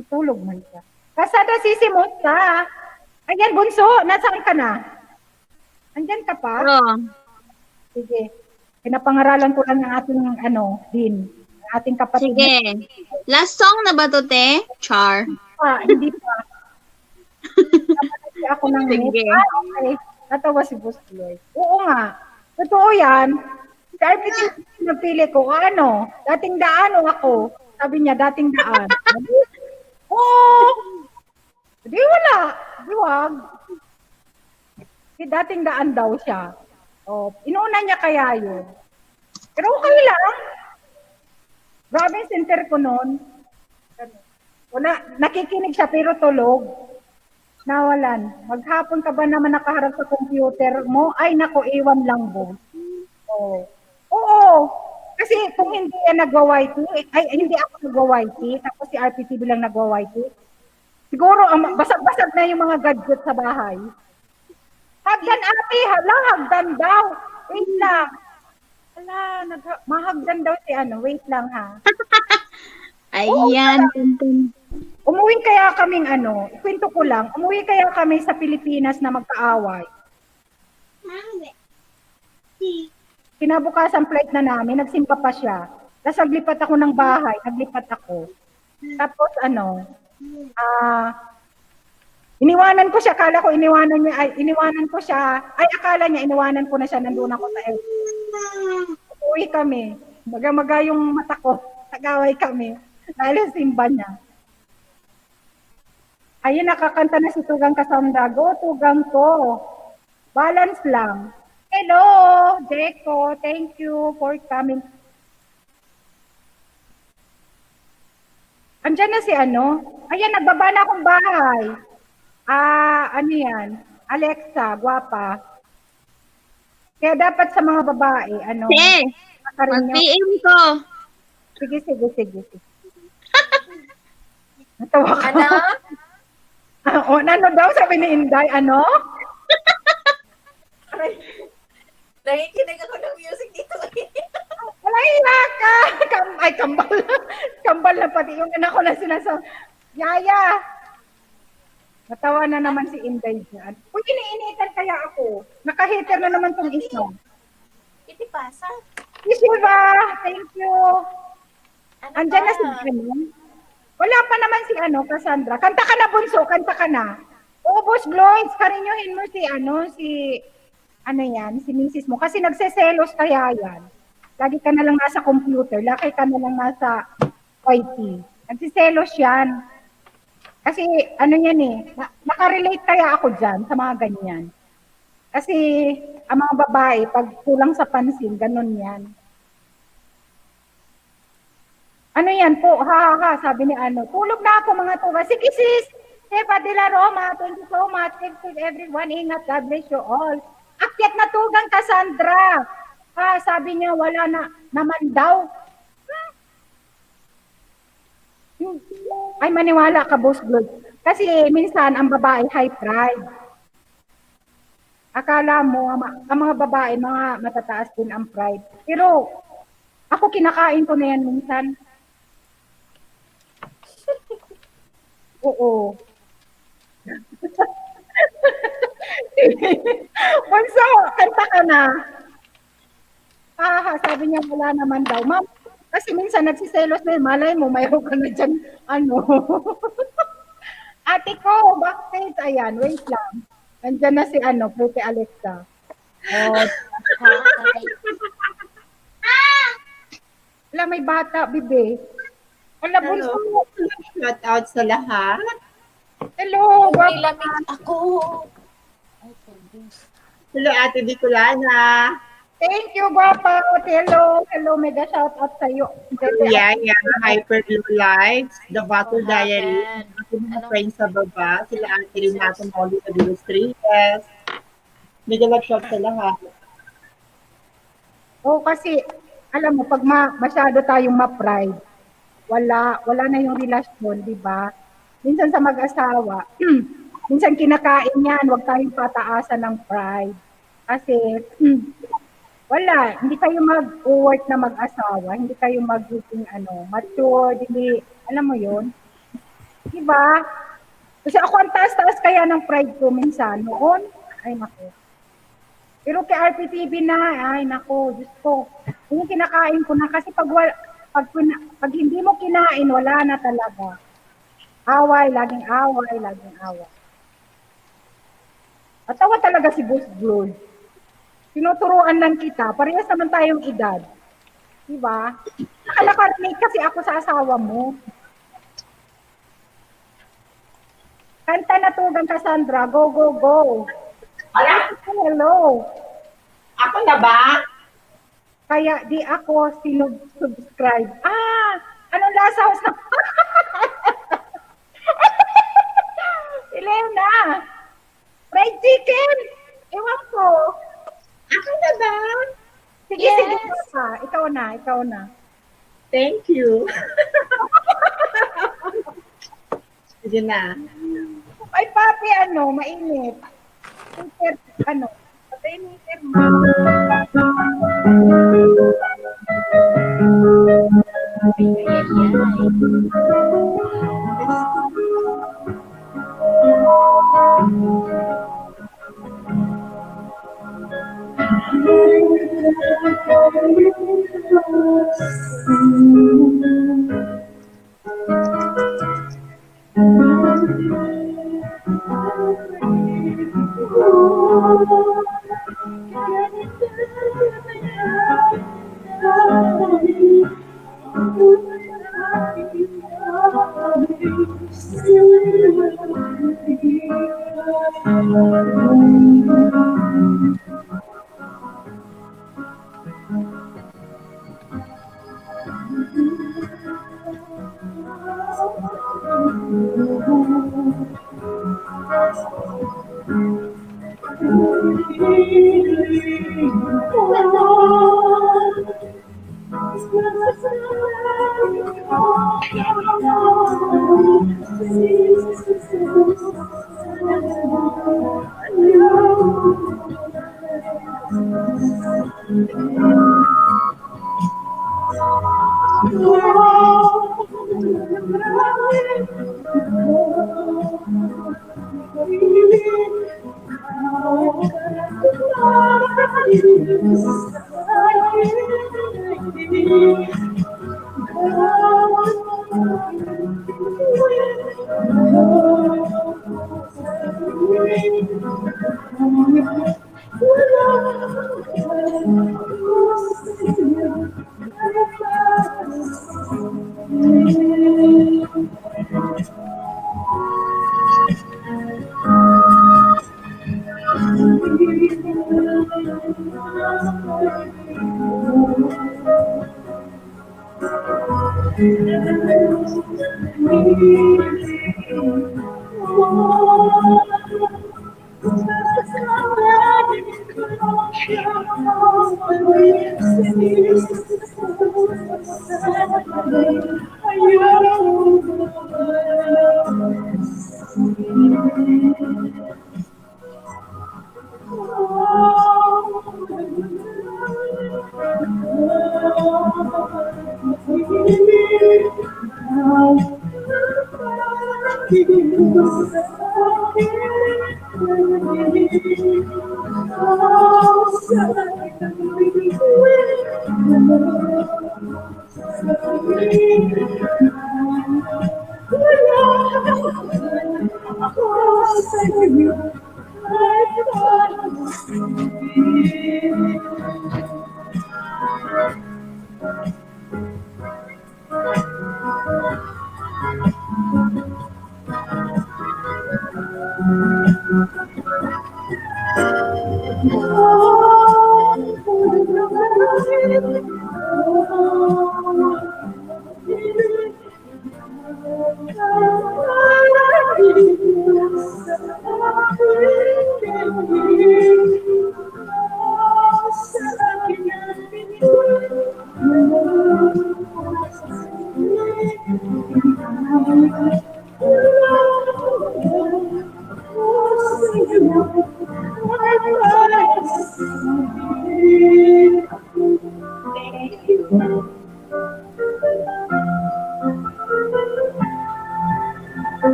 Tutulog man siya. Kasada sisimot ka. Ayan, bunso, nasaan ka na? Andyan ka pa? Sige. Pinapangaralan ko lang ng ating, din. Ating kapatid. Sige. Last song na ba to, te? Char. Hindi pa. Namatay ako ng Sige. Okay. Natawa si Boss Lloyd. Oo nga. Totoo yan. Si RPT napili ko, dating daan ako. Sabi niya, dating daan. Oo. Di wala. Di wag. Si dating daan daw siya. Inuuna niya kaya yun. Pero okay lang. Grabe yung center ko noon. Nakikinig siya pero tulog. Nawalan. Maghapon ka ba naman nakaharap sa computer mo? Ay nako, iwan lang bo. Oo. Kasi kung hindi yan nagwa-YT, hindi ako nagwa-YT, tapos si RPTV lang nagwa-YT, siguro basag-basag na yung mga gadget sa bahay. Hagdan ate, hagdan daw. Wait lang. Mahagdan daw si wait lang ha. Ayan. Umuwi kaya kaming kwento ko lang, umuwi kaya kami sa Pilipinas na magkaaway. Kinabukasan flight na namin, nagsimpa pa siya. Tapos naglipat ako ng bahay, Tapos iniwanan ko siya, akala ko iniwanan ko siya, akala niya iniwanan ko na siya, nandun ako sa airport. Uwi kami, maga-maga yung mata ko, nag-away kami, dahil simba niya. Ayun, nakakanta na si Tugang Kasamdag. Tugang ko. Balance lang. Hello, Deco. Thank you for coming. Andiyan na si Ayan, nagbaba na akong bahay. Yan? Alexa, guwapa. Kaya dapat sa mga babae, Karinyo. Mag-PM ko. Sige, sige, sige. sige. Natawa ka. Ano? Ano daw sabi ni Inday? Ano? Nakikinig ako ng music dito. Wala hiya ka! Ay, kambal. Kambal na pati yung anak ko na sinasabi. Yaya! Natawa na naman si Inday dyan. Uy, iniinitan kaya ako. Naka-hater na naman tong isa. Iti pasa. Si Shiva! Thank you! Ano Andyan na ba? si Glenn. Wala pa naman si Cassandra. Kanta ka na, Bunso. Kanta ka na. Oo, Boss Gloins. Karinyohin mo si misis mo. Kasi nagseselos kaya yan. Lagi ka na lang nasa computer. Lagi ka na lang nasa IT. Nagsiselos yan. Kasi nakarelate kaya ako dyan sa mga ganyan. Kasi ang mga babae, pag kulang sa pansin, ganun yan. Ano yan po? Ha, sabi ni tulog na ako mga tuga. Sige sis, Sepa de la Roma, thank you so much. Thank you everyone. Ingat, God bless you all. Akyat na tugang Cassandra. Sabi niya wala na naman daw. Ay, maniwala ka, Boss Blood. Kasi minsan ang babae high pride. Akala mo, ang mga babae, mga matataas din ang pride. Pero ako kinakain ko na yan minsan. Oo. Bunso, kanta ka na. Sabi niya wala naman daw. Ma'am, kasi minsan nagsiselos na yun. Malay mo, mayroon ka na dyan, Ate ko, bakit? Ayan, wait lang. Nandyan na si Puti Alexa. Oh. Wala, may bata, bibe. Wala, Bunso. Shout out sa lahat. Hello, Nilamig ako. Hello, Ate Bicolana. Thank you, Guapa. Hello, mega shout out sa iyo. Yeah, Hyper Blue Lights, The Battle Diary, ako mga friends sa baba, sila Ate Renato Molly sa Illustrates. Mega love shout sa lahat. Kasi, alam mo, pag masyado tayong ma-pride, wala na yung relasyon, di ba? Minsan sa mag-asawa, minsan kinakain yan, huwag tayong pataasan ng pride. Kasi, wala, hindi kayo mag-work na mag-asawa, hindi kayo magiging mature, hindi, alam mo yun? Diba? Kasi ako ang taas-taas kaya ng pride ko minsan noon, ay nako. Pero kay RPTV na, ay nako, Diyos ko, yung kinakain ko na kasi pag hindi mo kinain, wala na talaga. Laging away. At tawa talaga si Boss Blood. Tinuturuan lang kita, parehas naman tayong edad. Diba? Nakalaka-relate kasi ako sa asawa mo. Kanta na tugang Cassandra, go, go, go. Hello. Ako na ba? Kaya di ako sinub-subscribe. Anong lasa house na? Elena, fried chicken. Ewan ko. Ako na ba? Sige, sige pa. Ikaw na. Thank you. Sige na. Ay, papi, mainit. Painitin mo.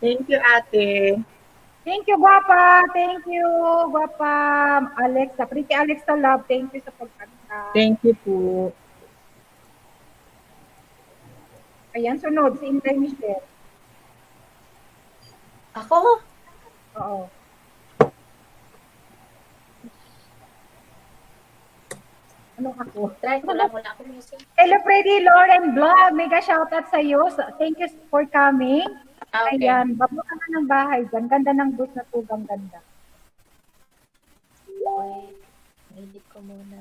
Thank you, ate. Thank you, Guapa. Thank you, Guapa. Alexa, Pretty Alexa Love. Thank you sa pagkanta. Thank you po. Ayan, sunod. Si Inday Michelle. Ako? Oo. Anong ako? Try ko lang, wala akong music. Hello, Freddy Lauren Vlog. Mega shoutout sa iyo. Thank you for coming. Okay. Ayan, babo ka na ng bahay dyan. Ganda ng booth na tugang ganda. Okay. Edit ko muna.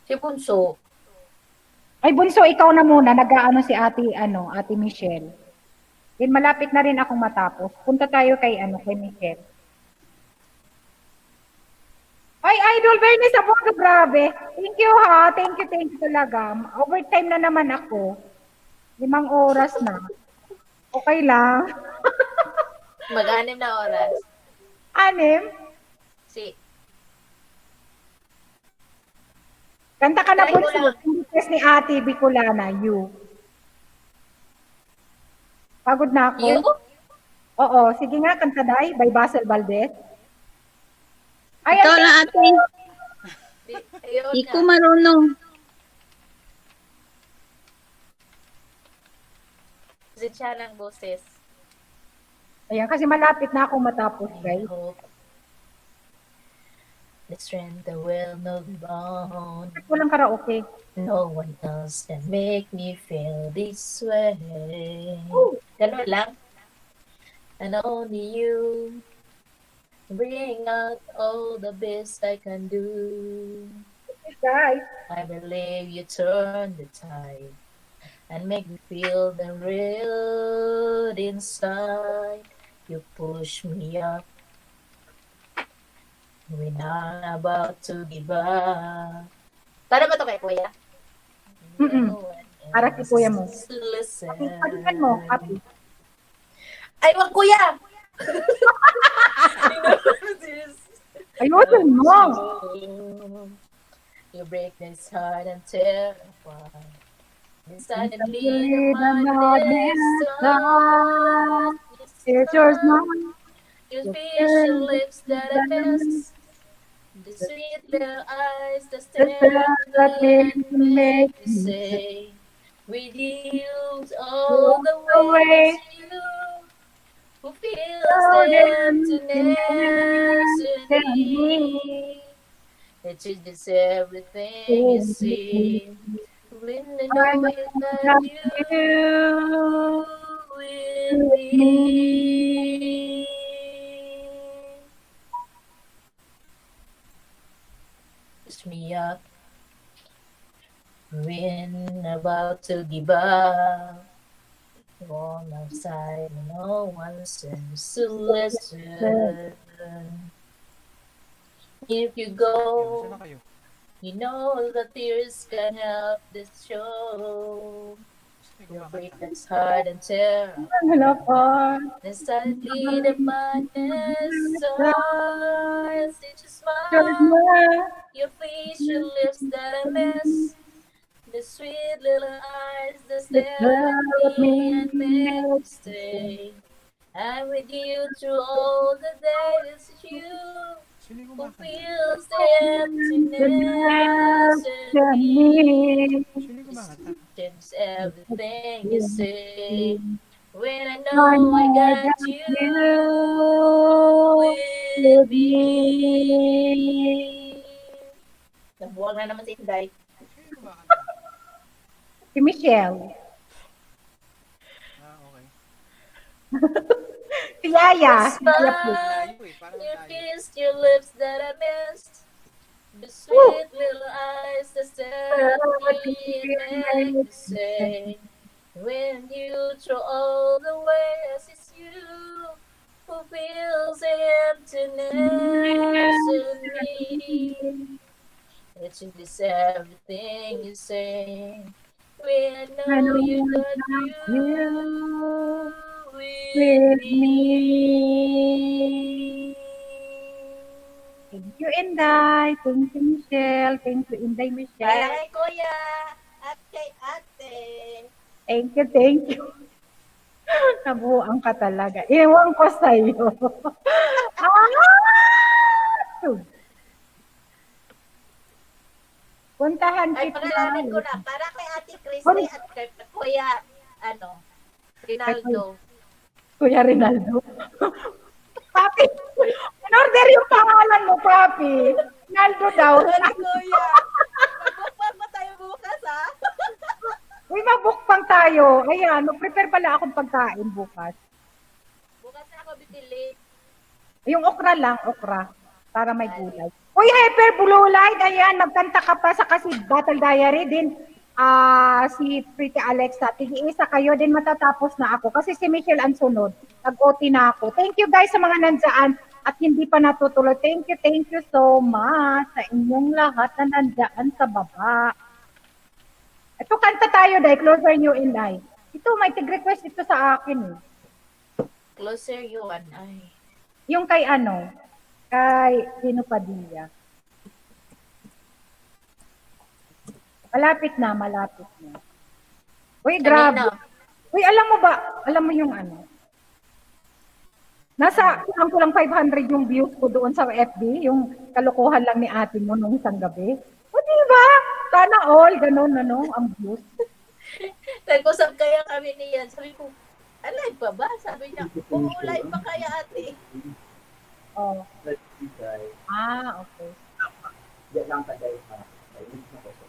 Si Bunso. Ay, Bunso, ikaw na muna. Nag-aano si ate Michelle. Then malapit na rin akong matapos. Punta tayo kay Michelle. Ay, Idol Bernie Sabogo, grabe. Thank you ha. Thank you talaga. Overtime na naman ako. 5 oras na. Okay lang. Mag-anim na oras. 6? Si. Kanta ka na, Try ko Bunso. lang. Yung request ni Ate Bicolana, you. Pagod na ako. You? Oo, sige nga, kanta day, by Basil Valdez. Ay, Ikaw lang, ate. Ayun Di ko nga. marunong. Kasi siya ng boses. Ayan, kasi malapit na akong matapos, I guys. hope the strength that will move on. Walang karaoke. No one else can make me feel this way. Oh. Ganun lang. And only you bring out all the best I can do. guys. I believe you turn the tide and make me feel the real inside. You push me up when I'm about to give up. Para ba to kay Kuya? Mm-mm. No one Para kay kuya mo. else to listen. Pakinggan mo, Happy. Ay, wag Kuya! Ayun mo. You break this heart and tear it apart. And suddenly Suddenly the the madness madness starts. It's yours now. You fish your lips that I miss. The sweet little eyes that stare at me and make me say, with you all the way, it's you who feels the emptiness in me. That you deserve everything you see. When I know it's not you with me. Push me up when about to give up. On outside, no one seems to listen. If you go, you know the tears can help this show. You break this heart and tear apart. And suddenly the madness starts. Did you smile? Your face, your lips that I miss. The sweet little eyes that stare at me and make me stay. I'm with you through all the days. It's you who feels the emptiness in me. Changes everything you say. When I know I got you with me. Nabuwag na naman si Inday. Si Michelle. Si Yaya. Si Yaya po. You kissed your lips that I missed. The sweet little eyes that stare at me and make me say, when you throw all the ways, it's you who feels the emptiness in me. That you deserve everything you say. When I know you got you with me. Thank you, Inday. Thank you, Michelle. Thank you, Inday, Para Michelle. kay Kuya at kay Ate. Thank you, thank you. Nabuang ka talaga. Iwan ko sa'yo. Puntahan Ay, kita. pangalanan ko na. Para kay Ate Christy at kay Kuya, Rinaldo. Kuya Rinaldo. Papi, in-order yung pangalan mo, Papi. Rinaldo daw. Ay, Kuya. Magbukbang pa tayo bukas, ha? Uy, mabukbang tayo. Ayan, prepare pala akong pagkain bukas. Bukas na ako bibili. Yung okra lang, okra. Para may gulay. Uy, Hyper Blue Light, ayan, nagkanta ka pa sa kasi Battle Diary din. Si Pretty Alexa, tig-isa kayo din matatapos na ako. Kasi si Michelle ang sunod. Nag-OT na ako. Thank you guys sa mga nandyan at hindi pa natutuloy. Thank you so much sa inyong lahat na nandyan sa baba. Ito, kanta tayo dahil Closer You and I. Ito, may tig-request ito sa akin. Closer you and I. Yung kay kay Dino Padilla. Malapit na. Uy, grabe. Uy, alam mo yung nasa, kulang 500 yung views ko doon sa FB, yung kalokohan lang ni ate mo nung isang gabi. O, diba? Sana all, ganun, ang views. Nag-usap kaya kami niyan. Sabi ko, alive pa ba? Sabi niya, oo, live pa kaya ate. Oh. Okay.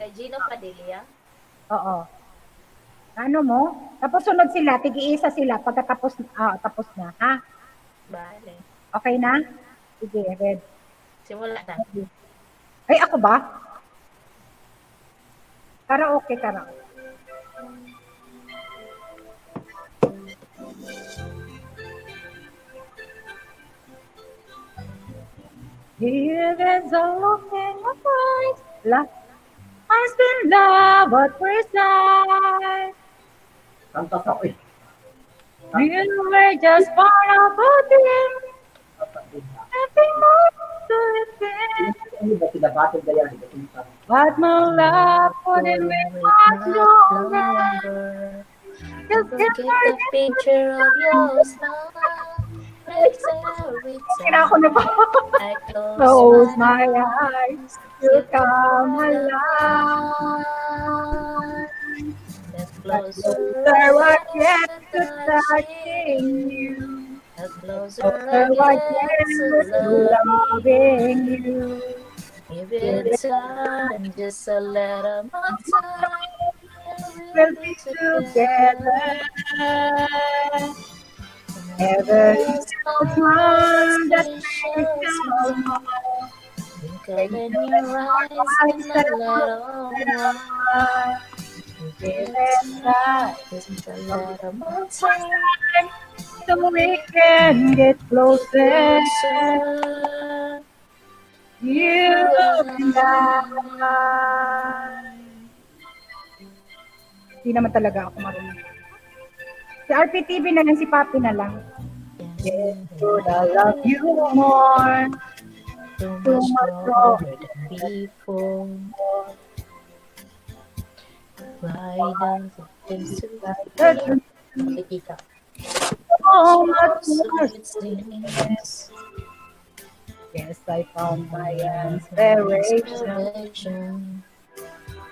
Kay Gino Padilla? Oo. Ano mo? Tapos sunod sila, tig-iisa sila pagkatapos tapos na, ha? Bale. Okay na? Sige, red. Simula na. Ay, ako ba? Karaoke, karaoke. Here is all in my eyes. Love has been love at first sight. Kantas ako eh. You were just part of a dream. Nothing more to it then. Ano ba kinabatid na yan? But my love couldn't wait much longer. You Look can at the picture of your smile. Makes every Kaya ako na ba? I Close my eyes, you come alive. Get Closer closer I get to touching you. Get closer Closer I get to loving you. Give it time, just a little more time. We'll be together. Never one that makes so much. Twinkle in your eyes and a little more. Give it time, Just a little more time. so we can get closer. Closer. You and I. Hindi naman talaga ako marunong. Si RPTV na lang, si Papi na lang. Yes, should I love you more? Too much more than before. Why does it seem so Makikita. So much So more. it seems Yes, I found my inspiration. inspiration.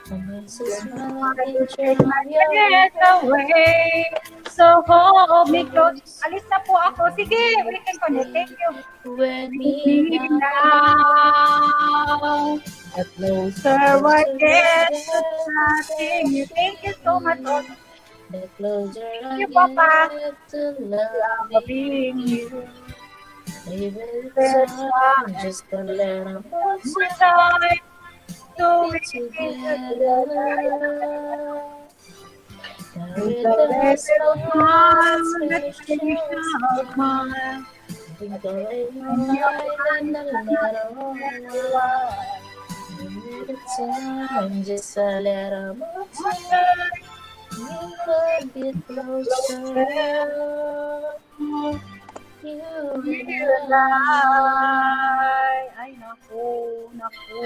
And this is I my will picture take my of your breath away. So hold me close. Alis na po ako. Sige, we can connect. Thank you. with me Me now. The closer I get to touching you. Thank you so much. The closer I you, Papa. get to loving Loving you. Even There's time, just a little more more time. time. So we Be can together. Now with with the the rest rest of of my my expectations expectations, of mine. twinkle in your eye and a little while. Give it time, just a little more time. You could get closer. You and I. Ay, naku, naku.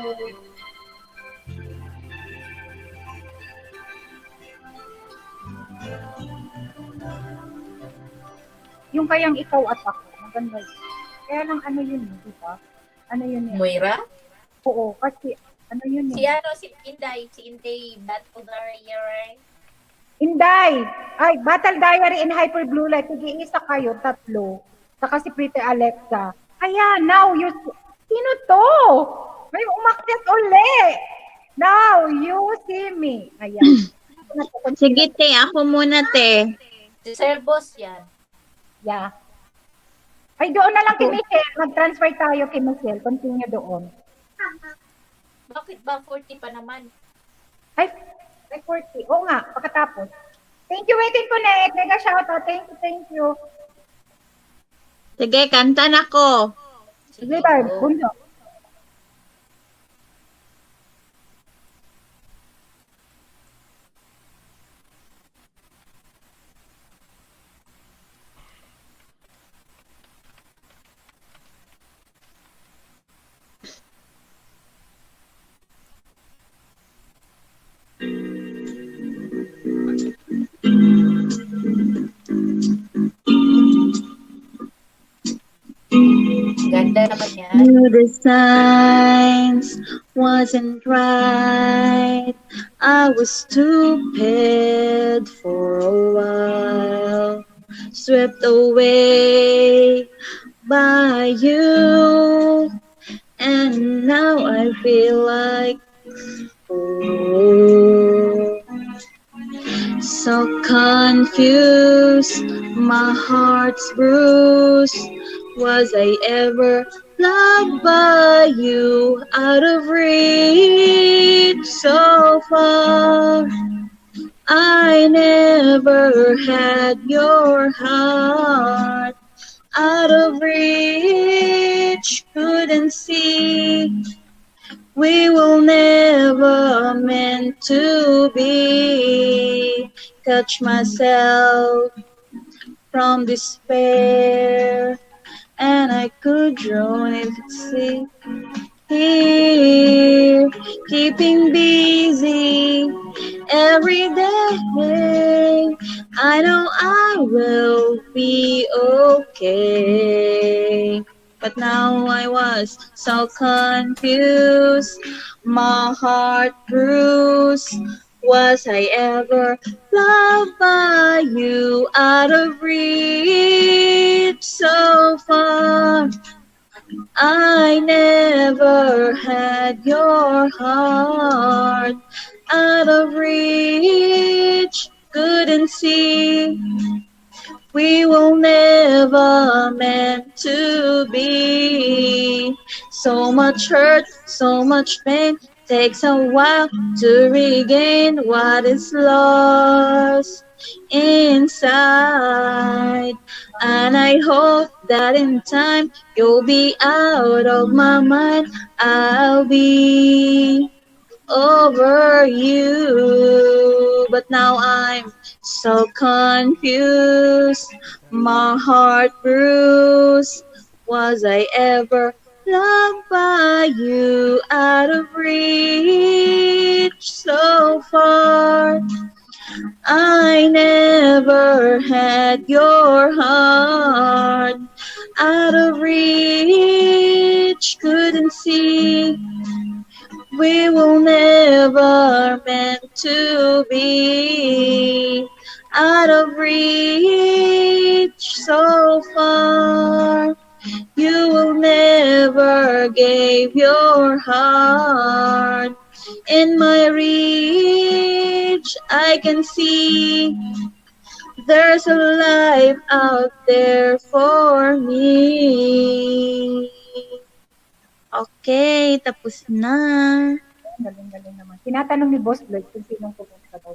Yung kayang ikaw at ako, maganda yun. Kaya lang ano yun, di ba? Ano yun yun? Moira? Oo, kasi ano yun Si eh. si Inday Battle Diary, right? Inday! Ay, Battle Diary and Hyper Blue Light. Nag-iisa kayo, tatlo. Saka si Pretty Alexa. Ayan, now you... Sino to? May umakyat uli. Now you see me. Ayan. Sige, te. Ako muna, te. Si Sir Boss yan. Yeah. Ay, doon na lang kay Michelle. Mag-transfer tayo kay Michelle. Continue doon. Bakit ba 40 pa naman? Ay, 40. Oo nga, pagkatapos. Thank you, Waiting Connect. Mega shoutout. Thank you, thank you. Sige, kanta na ko. Sige, Barb. Bundo. Ganda naman yan. Knew the signs wasn't right. I was stupid for a while. Swept away by you. And now I feel like oh, so confused. My heart's bruised. Was I ever loved by you out of reach? So far. I never had your heart. Out of reach, couldn't see. We will never meant to be. Catch myself from despair, and I could drown if it's here, keeping busy every day. I know I will be okay. But now I was so confused, my heart bruised. Was I ever loved by you? Out of reach, so far. I never had your heart. Out of reach, couldn't see. We will never meant to be. So much hurt, so much pain, takes a while to regain what is lost inside. And I hope that in time you'll be out of my mind. I'll be over you, but now I'm so confused, my heart bruised. Was I ever loved by you? Out of reach, so far. I never had your heart. Out of reach, couldn't see. We will never meant to be. Out of reach, so far. You will never gave your heart. In my reach, I can see there's a life out there for me. Okay, tapos na. Galing-galing naman. Tinatanong ni Boss Lloyd kung sinong kumanta daw.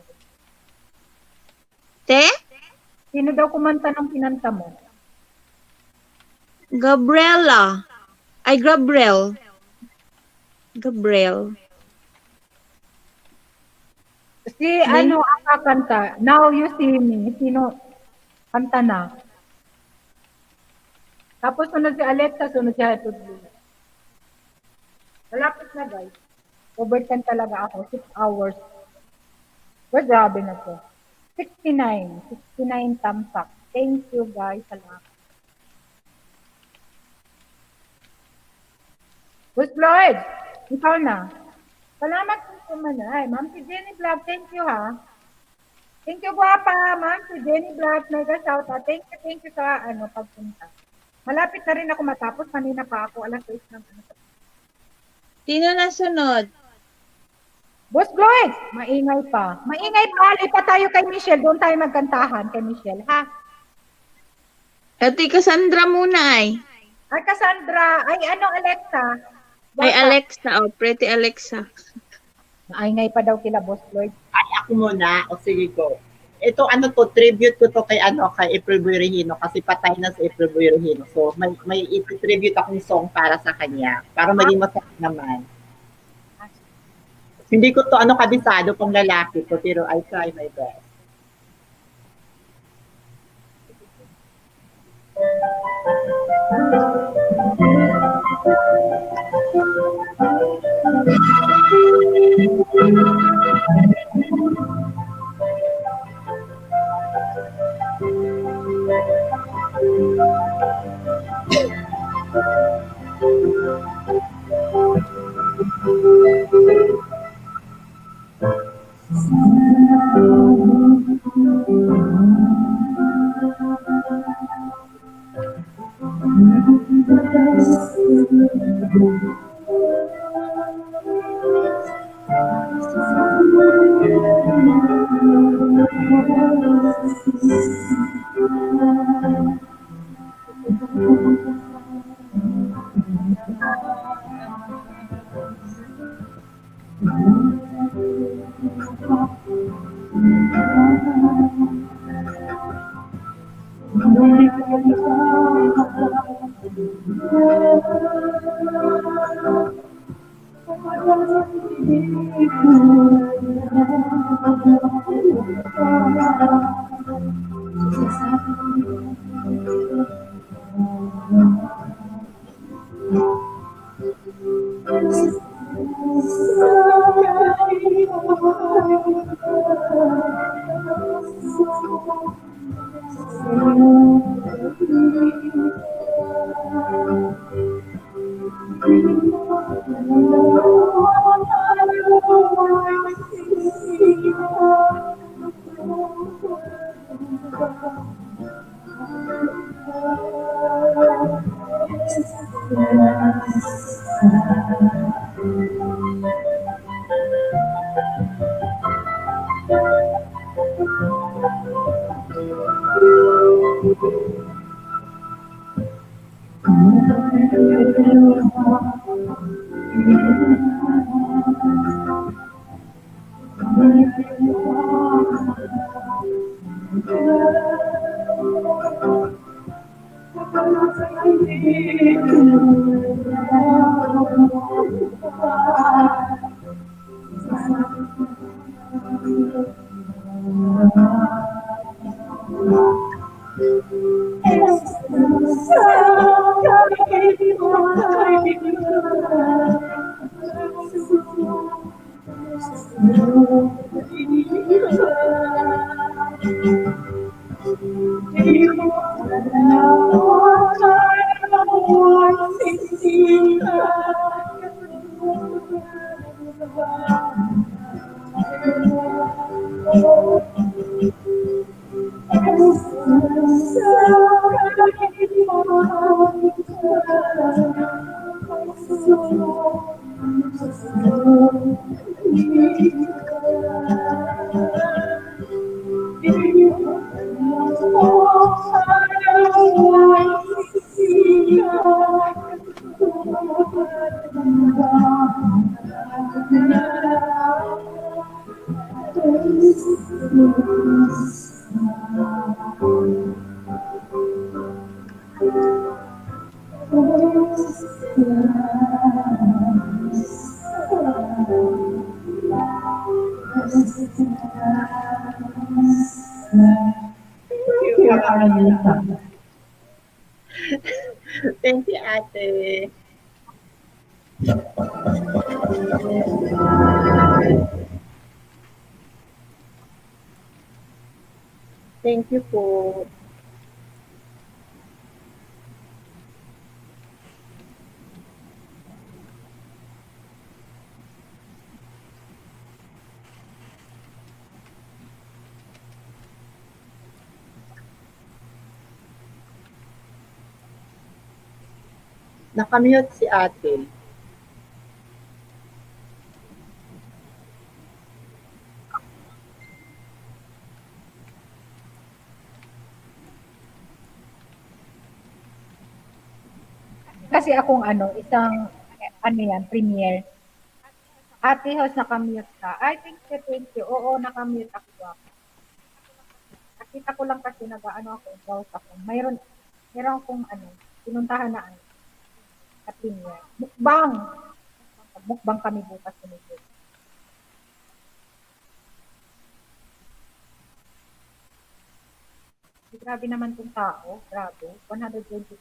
Te? Sino daw kumanta ng kinanta mo? Gabriela. Ay, Gabriel. Gabriel. Si ano ang kakanta? Now You See Me. Sino? Kanta na. Tapos sunod si Alexa, sunod si Hatod Blue. Malapit na guys. Overtime talaga ako. 6 hours. Well, grabe na to. 69. 69 thumbs up. Thank you guys. Salamat. Boss Lloyd, ikaw na. Salamat po naman. Ay, Ma'am si Jenny Vlog, thank you ha. Thank you guwapa, Ma'am si Jenny Vlog, mega shout out. Thank you sa pagpunta. Malapit na rin ako matapos, kanina pa ako, alas 6 ng Sino na sunod? Boss Lloyd, maingay pa. Maingay pa, lipat tayo kay Michelle. Doon tayo magkantahan kay Michelle, ha? Ate Cassandra muna ay. Ay, Cassandra. Ay, Alexa? Ay, Alexa. Oh, pretty Alexa. Maingay pa daw kila Boss Lloyd. Ay, ako muna. O sige ko. Ito, tribute ko to kay April Boy Regino kasi patay na si April Boy Regino. So, may i-tribute akong song para sa kanya. Para maging masaya naman. Hindi ko to kabisado pang lalaki ko, pero I try my best. Thank you, ate. Thank you po. Nakamute si ate. Kasi akong isang, premiere. Ate House, nakamute ka. Ay, thank you. Oo, nakamute ako. Nakita ko lang kasi browse ako. Mayroon akong pinuntahan na sa premiere. Mukbang! Mukbang kami bukas. Grabe naman tong tao. Grabe. 123.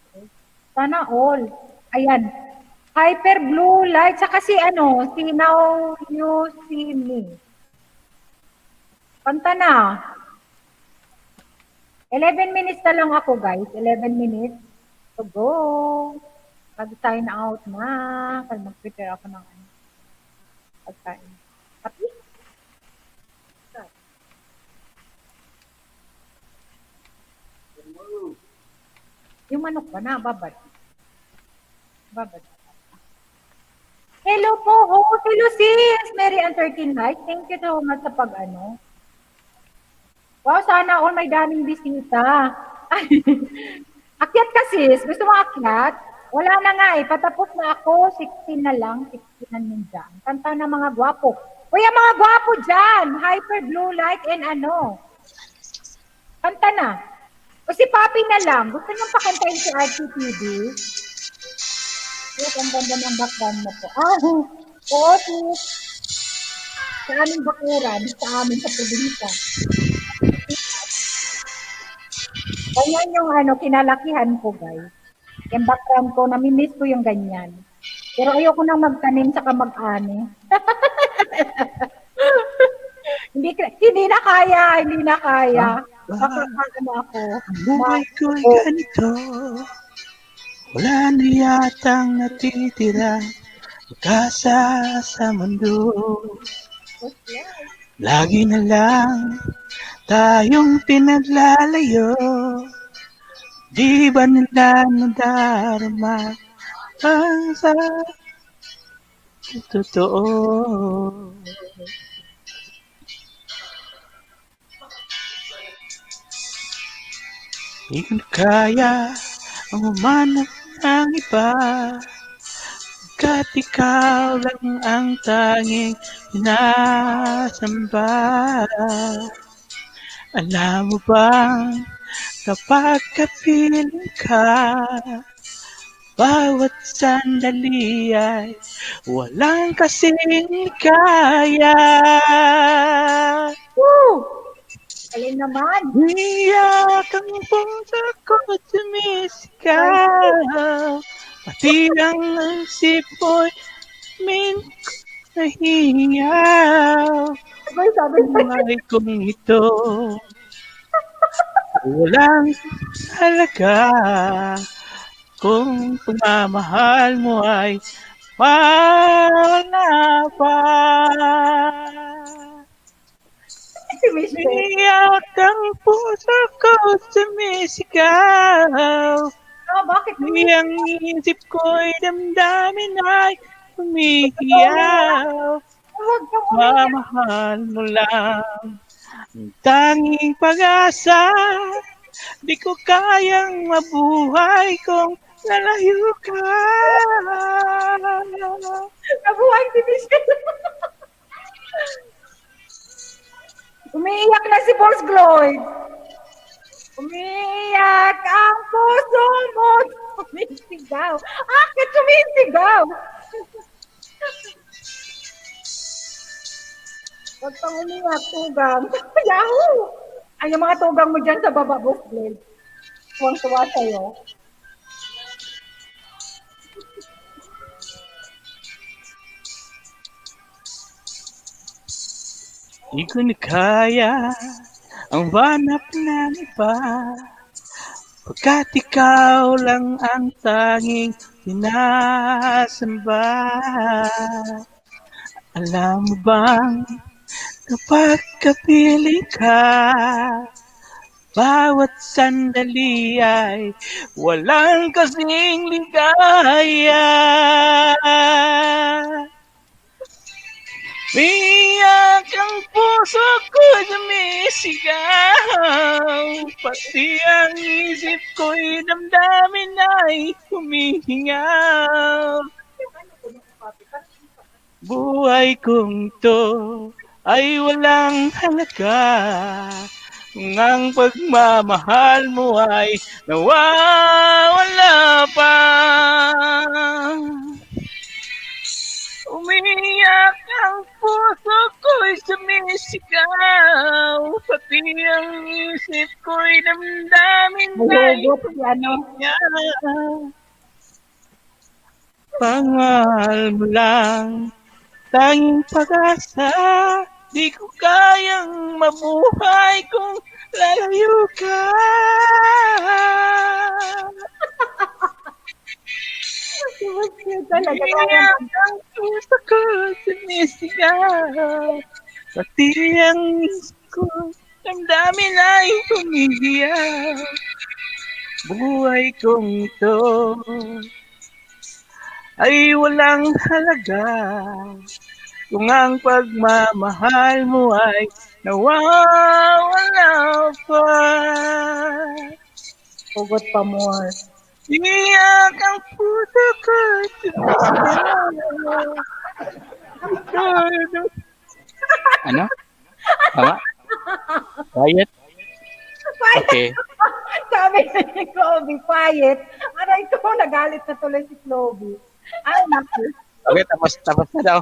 Sana all. Ayan. Hyper blue light. Saka si Now You See Me. Kanta na. 11 minutes na lang ako, guys. 11 minutes to go. Mag-sign out na. Kaya mag-prepare ako ng pagkain. Happy? Yung manok ba na? Babad. Hello po. Oh, hello sis. Mary and 13 likes. Thank you so much sa Wow, sana all may daming bisita. Akyat ka sis. Gusto mo akyat? Wala na nga eh. Patapos na ako. 16 na lang. 16 na ninja. Kanta ng mga gwapo. Uy, ang mga gwapo dyan. Hyper blue light and ano. Kanta na. O si Papi na lang. Gusto niyong pakantayin si RTTV? Yes, ang ganda ng background mo po. Oo, sis. Sa aming bakuran, sa amin sa probinsya. Ganyan yung ano, kinalakihan ko, guys. Yung background ko, namimiss ko yung ganyan. Pero ayoko nang magtanim sa mag-ani. hindi na kaya. Makakano ako. Buhay ko'y ganito. Wala na yatang natitira. Magkasa sa mundo. Lagi na lang tayong pinaglalayo. Di ba nila nadarama ang sa totoo? Di ko na kaya ang umanap ng iba. Kat ikaw lang ang tanging sinasamba. Alam mo bang kapag kapiling ka, bawat sandali ay walang kasing kaya. Woo! Alin naman? Iyak ang puso ko sumisigaw. Pati ang isip ko'y nahihiyaw. Buhay kong ito walang halaga. Kung pagmamahal mo ay wala pa. Iyak ang puso ko sumisigaw. Bakit? Ang isip ko'y damdamin ay umihiyaw. Mamahal mo lang ang tanging pag-asa. Di ko kayang mabuhay kung lalayo ka. Nabuhay si Michelle. Umiiyak na si Boss Gloyd. Umiiyak ang puso mo. Sumisigaw. Bakit sumisigaw? Huwag kang umiyak, tugang. Yahoo! Ay, yung mga tugang mo dyan sa baba, Boss Gloyd. Tuwang-tuwa sa'yo. Di ko na kaya ang wanap ng iba. Pagkat ikaw lang ang tanging sinasamba. Alam mo bang kapag kapiling ka, bawat sandali ay walang kasing ligaya. Iyak ang puso ko sumisigaw. Pati ang isip ko'y damdamin ay humihingaw. Buhay kong to ay walang halaga. Kung ang pagmamahal mo ay nawawala pa. Umiiyak ang puso ko'y sumisigaw. Pati ang isip ko'y damdamin ay humihingaw. Pangahal mo lang tanging pag-asa. Di ko kayang mabuhay kung lalayo ka. Iyak ang puso ko sumisigaw. Pati ang isip ko damdamin ay humihiyaw. Buhay kong ito ay walang halaga. Kung ang pagmamahal mo ay nawawala pa. Hugot pa more. Iyak ang puso ko sumisigaw. Ano? Tama? Quiet? Okay. Sabi ni Chloe, quiet. Aray ko, nagalit na tuloy si Chloe. Ay, naku. Okay, tapos na daw.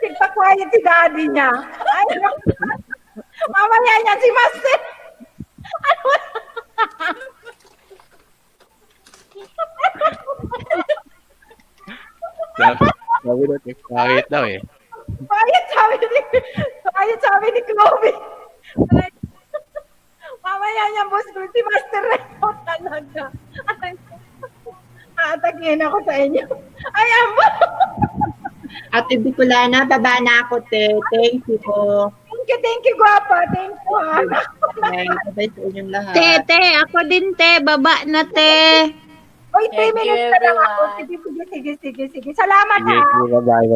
Nagpa-quiet si daddy niya. Ay, naku. Mamaya niya si Master. Sabi daw, quiet daw eh. Quiet sabi ni Chloe. Aray. Mamaya niya, boss ko, si Master Remote talaga. Aray ko. Aatakin ako sa inyo. Ay, amo. Ate Bicolana, baba na ako, te. Thank you po. Thank you, guwapa. Thank you, ha. Bye sa inyong lahat. Te, ako din, te. Baba na, te. Uy, 3 Thank you, minutes na lang ako. everyone. Sige. Salamat, Sige, ha. bye-bye.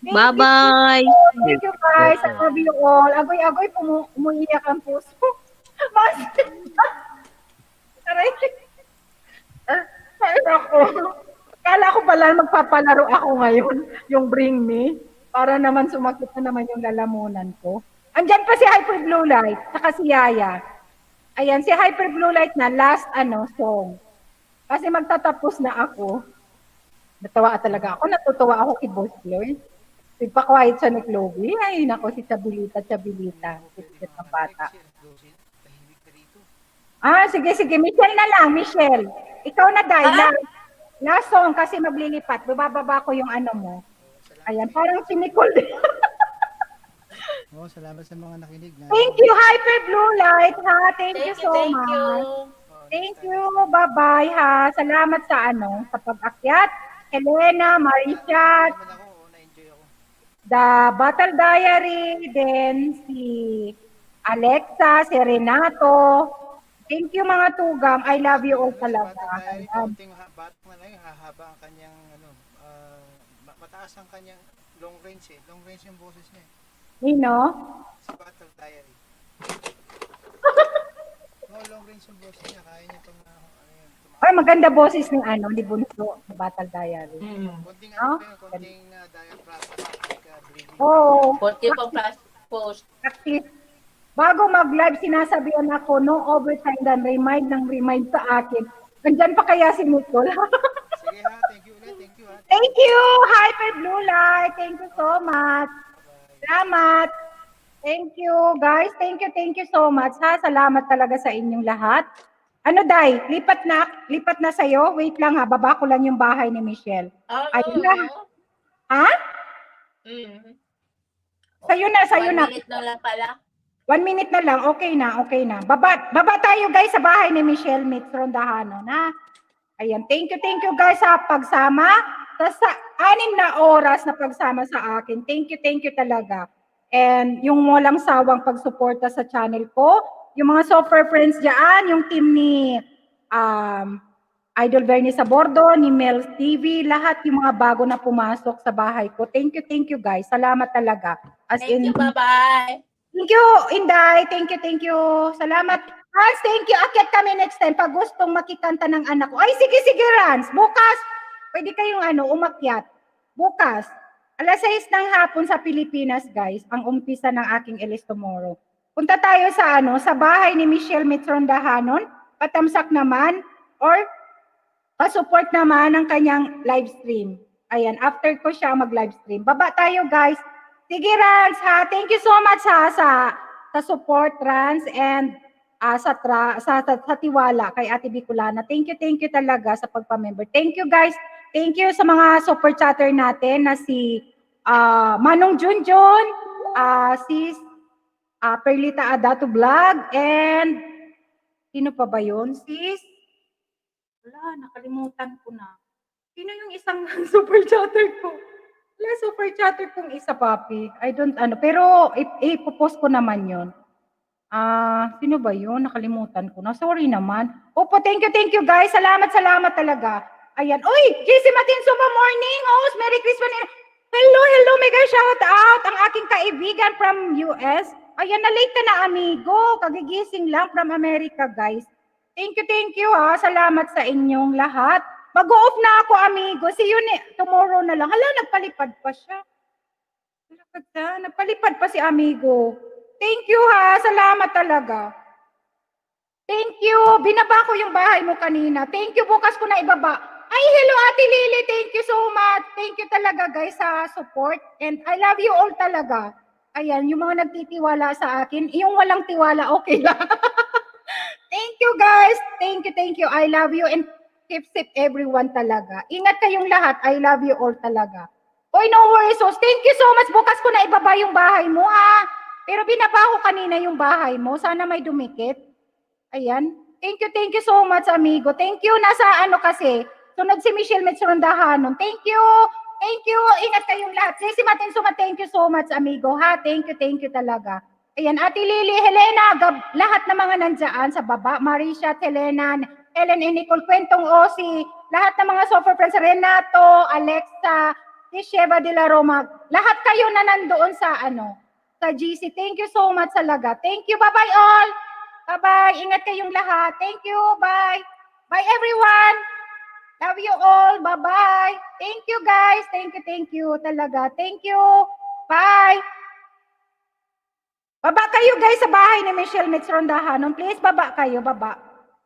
Bye-bye. Thank you, guys. I love you all. Agoy, umuiyak ang puso. Master. Aray. Ay, ako. Kala ko pala magpapalaro ako ngayon, yung Bring Me, para naman sumakit na naman yung lalamunan ko. Andyan pa si Hyper Blue Light, saka si Yaya. Ayan, si Hyper Blue Light na last song. Kasi magtatapos na ako. Natawa talaga ako, natutuwa ako kay Boss Lloyd. Nagpa-quiet siya ni Chloe. Ay, nako, si Chabilita. Sikat ng bata. Sige. Michelle na lang, Michelle. Ikaw na, Day. Last song kasi maglilipat. Bababa ko yung ano mo. Ayan, parang si Nicole din. Salamat sa mga nakinig. Thank you, Hyper Blue Light, ha? Thank you so much. Thank you. Bye-bye, ha? Salamat sa sa pag-akyat. Helena, Marisha, The Battle Diary, then si Alexa, si Renato. Thank you, mga tugang. I love you all talaga. Konting batang na yung hahaba ang kanyang mataas ang kanyang long range eh. Long range yung boses niya eh. Nino? Si Battle Diary. Long range yung boses niya. Kaya niya itong Ay, maganda boses ng ni Bunso sa Battle Diary. konting konting diaphragm. Konti pang post. Practice. Bago mag-live, sinasabihan ako, no overtime dan, remind sa akin. Nandyan pa kaya si Nicole? Sige ha, thank you ulit. Thank you ha. Thank you, Hyper Blue Light. Thank you so much. Salamat. Thank you, guys. Thank you so much, ha. Salamat talaga sa inyong lahat. Ano, Day? Lipat na sa'yo? Wait lang, ha. Baba ko lang yung bahay ni Michelle. Ayun na. Ha? Sa'yo na. 1 minute na lang pala. 1 minute na lang, okay na. Baba tayo guys sa bahay ni Michelle Mitrondahanon, ha? Ayan, thank you guys sa pagsama. Sa 6 na oras na pagsama sa akin. Thank you talaga. And yung walang sawang pagsuporta sa channel ko, yung mga software friends dyan, yung team ni Idol Bernie Sabordo, ni Mel TV, lahat yung mga bago na pumasok sa bahay ko. Thank you guys. Salamat talaga. Thank you, bye-bye. Thank you, Inday. Thank you. Salamat. Hans, thank you. Akyat kami next time pag gustong makikanta ng anak ko. Ay, sige, Rans. Bukas, pwede kayong umakyat. Bukas, 6:00 ng hapon sa Pilipinas, guys, ang umpisa ng aking Elis Tomorrow. Punta tayo sa bahay ni Michelle Mitrondahanon, patamsak naman, or pa-support naman ng kanyang live stream. Ayan, after ko siya mag-live stream. Baba tayo, guys. Sige, Rans, ha. Thank you so much, ha, sa support, Rans, and sa tiwala kay Ate Bicolana. Thank you talaga sa pagpa-member. Thank you, guys. Thank you sa mga super chatter natin na si Manong Junjun, si Perlita Adato Vlog, and sino pa ba yun? Sis? Wala, nakalimutan ko na. Sino yung isang super chatter ko? Wala, super chatter kong isa, papi. I don't, pero ipopost ko naman yun. Sino ba yun? Nakalimutan ko na. Sorry naman. Opo, thank you guys. Salamat talaga. Ayan. Uy, JC Matin, Suba morning. Host, Merry Christmas. Hello, mega shout out. Ang aking kaibigan from US. Ayan, na-late ka na, amigo. Kagigising lang from America, guys. Thank you, ha. Salamat sa inyong lahat. Mag-off na ako, amigo. See you tomorrow na lang. Hala, nagpalipad pa siya. Nagpalipad pa si amigo. Thank you ha. Salamat talaga. Thank you. Binaba ko yung bahay mo kanina. Thank you. Bukas ko na ibaba. Ay, hello Ate Lily. Thank you so much. Thank you talaga guys sa support. And I love you all talaga. Ayan, yung mga nagtitiwala sa akin. Yung walang tiwala, okay lang. Thank you guys. Thank you. I love you and keep safe everyone talaga. Ingat kayong lahat. I love you all talaga. Oy, no worries. So, thank you so much. Bukas ko na ibaba yung bahay mo ha. Pero binaba ko kanina yung bahay mo. Sana may dumikit. Ayan. Thank you so much, amigo. Thank you. Nasa ano kasi, sunod si Michelle Metrondahanon. Thank you. Ingat kayong lahat. Si Matin Suma, thank you so much, amigo. Ha? Thank you talaga. Ayan, Ate Lily, Helena, lahat ng mga nandiyan sa baba. Marisha, Helena, Ellen and Nicole, Kwentong Osi, lahat ng mga software friends, Renato, Alexa, Sheva de la Roma, lahat kayo na nandoon sa sa GC. Thank you so much talaga. Thank you. Bye-bye all. Bye-bye. Ingat kayong lahat. Thank you. Bye. Bye everyone. Love you all. Bye-bye. Thank you guys. Thank you talaga. Thank you. Bye. Baba kayo guys sa bahay ni Michelle Metrondahanon. Please baba kayo. Baba.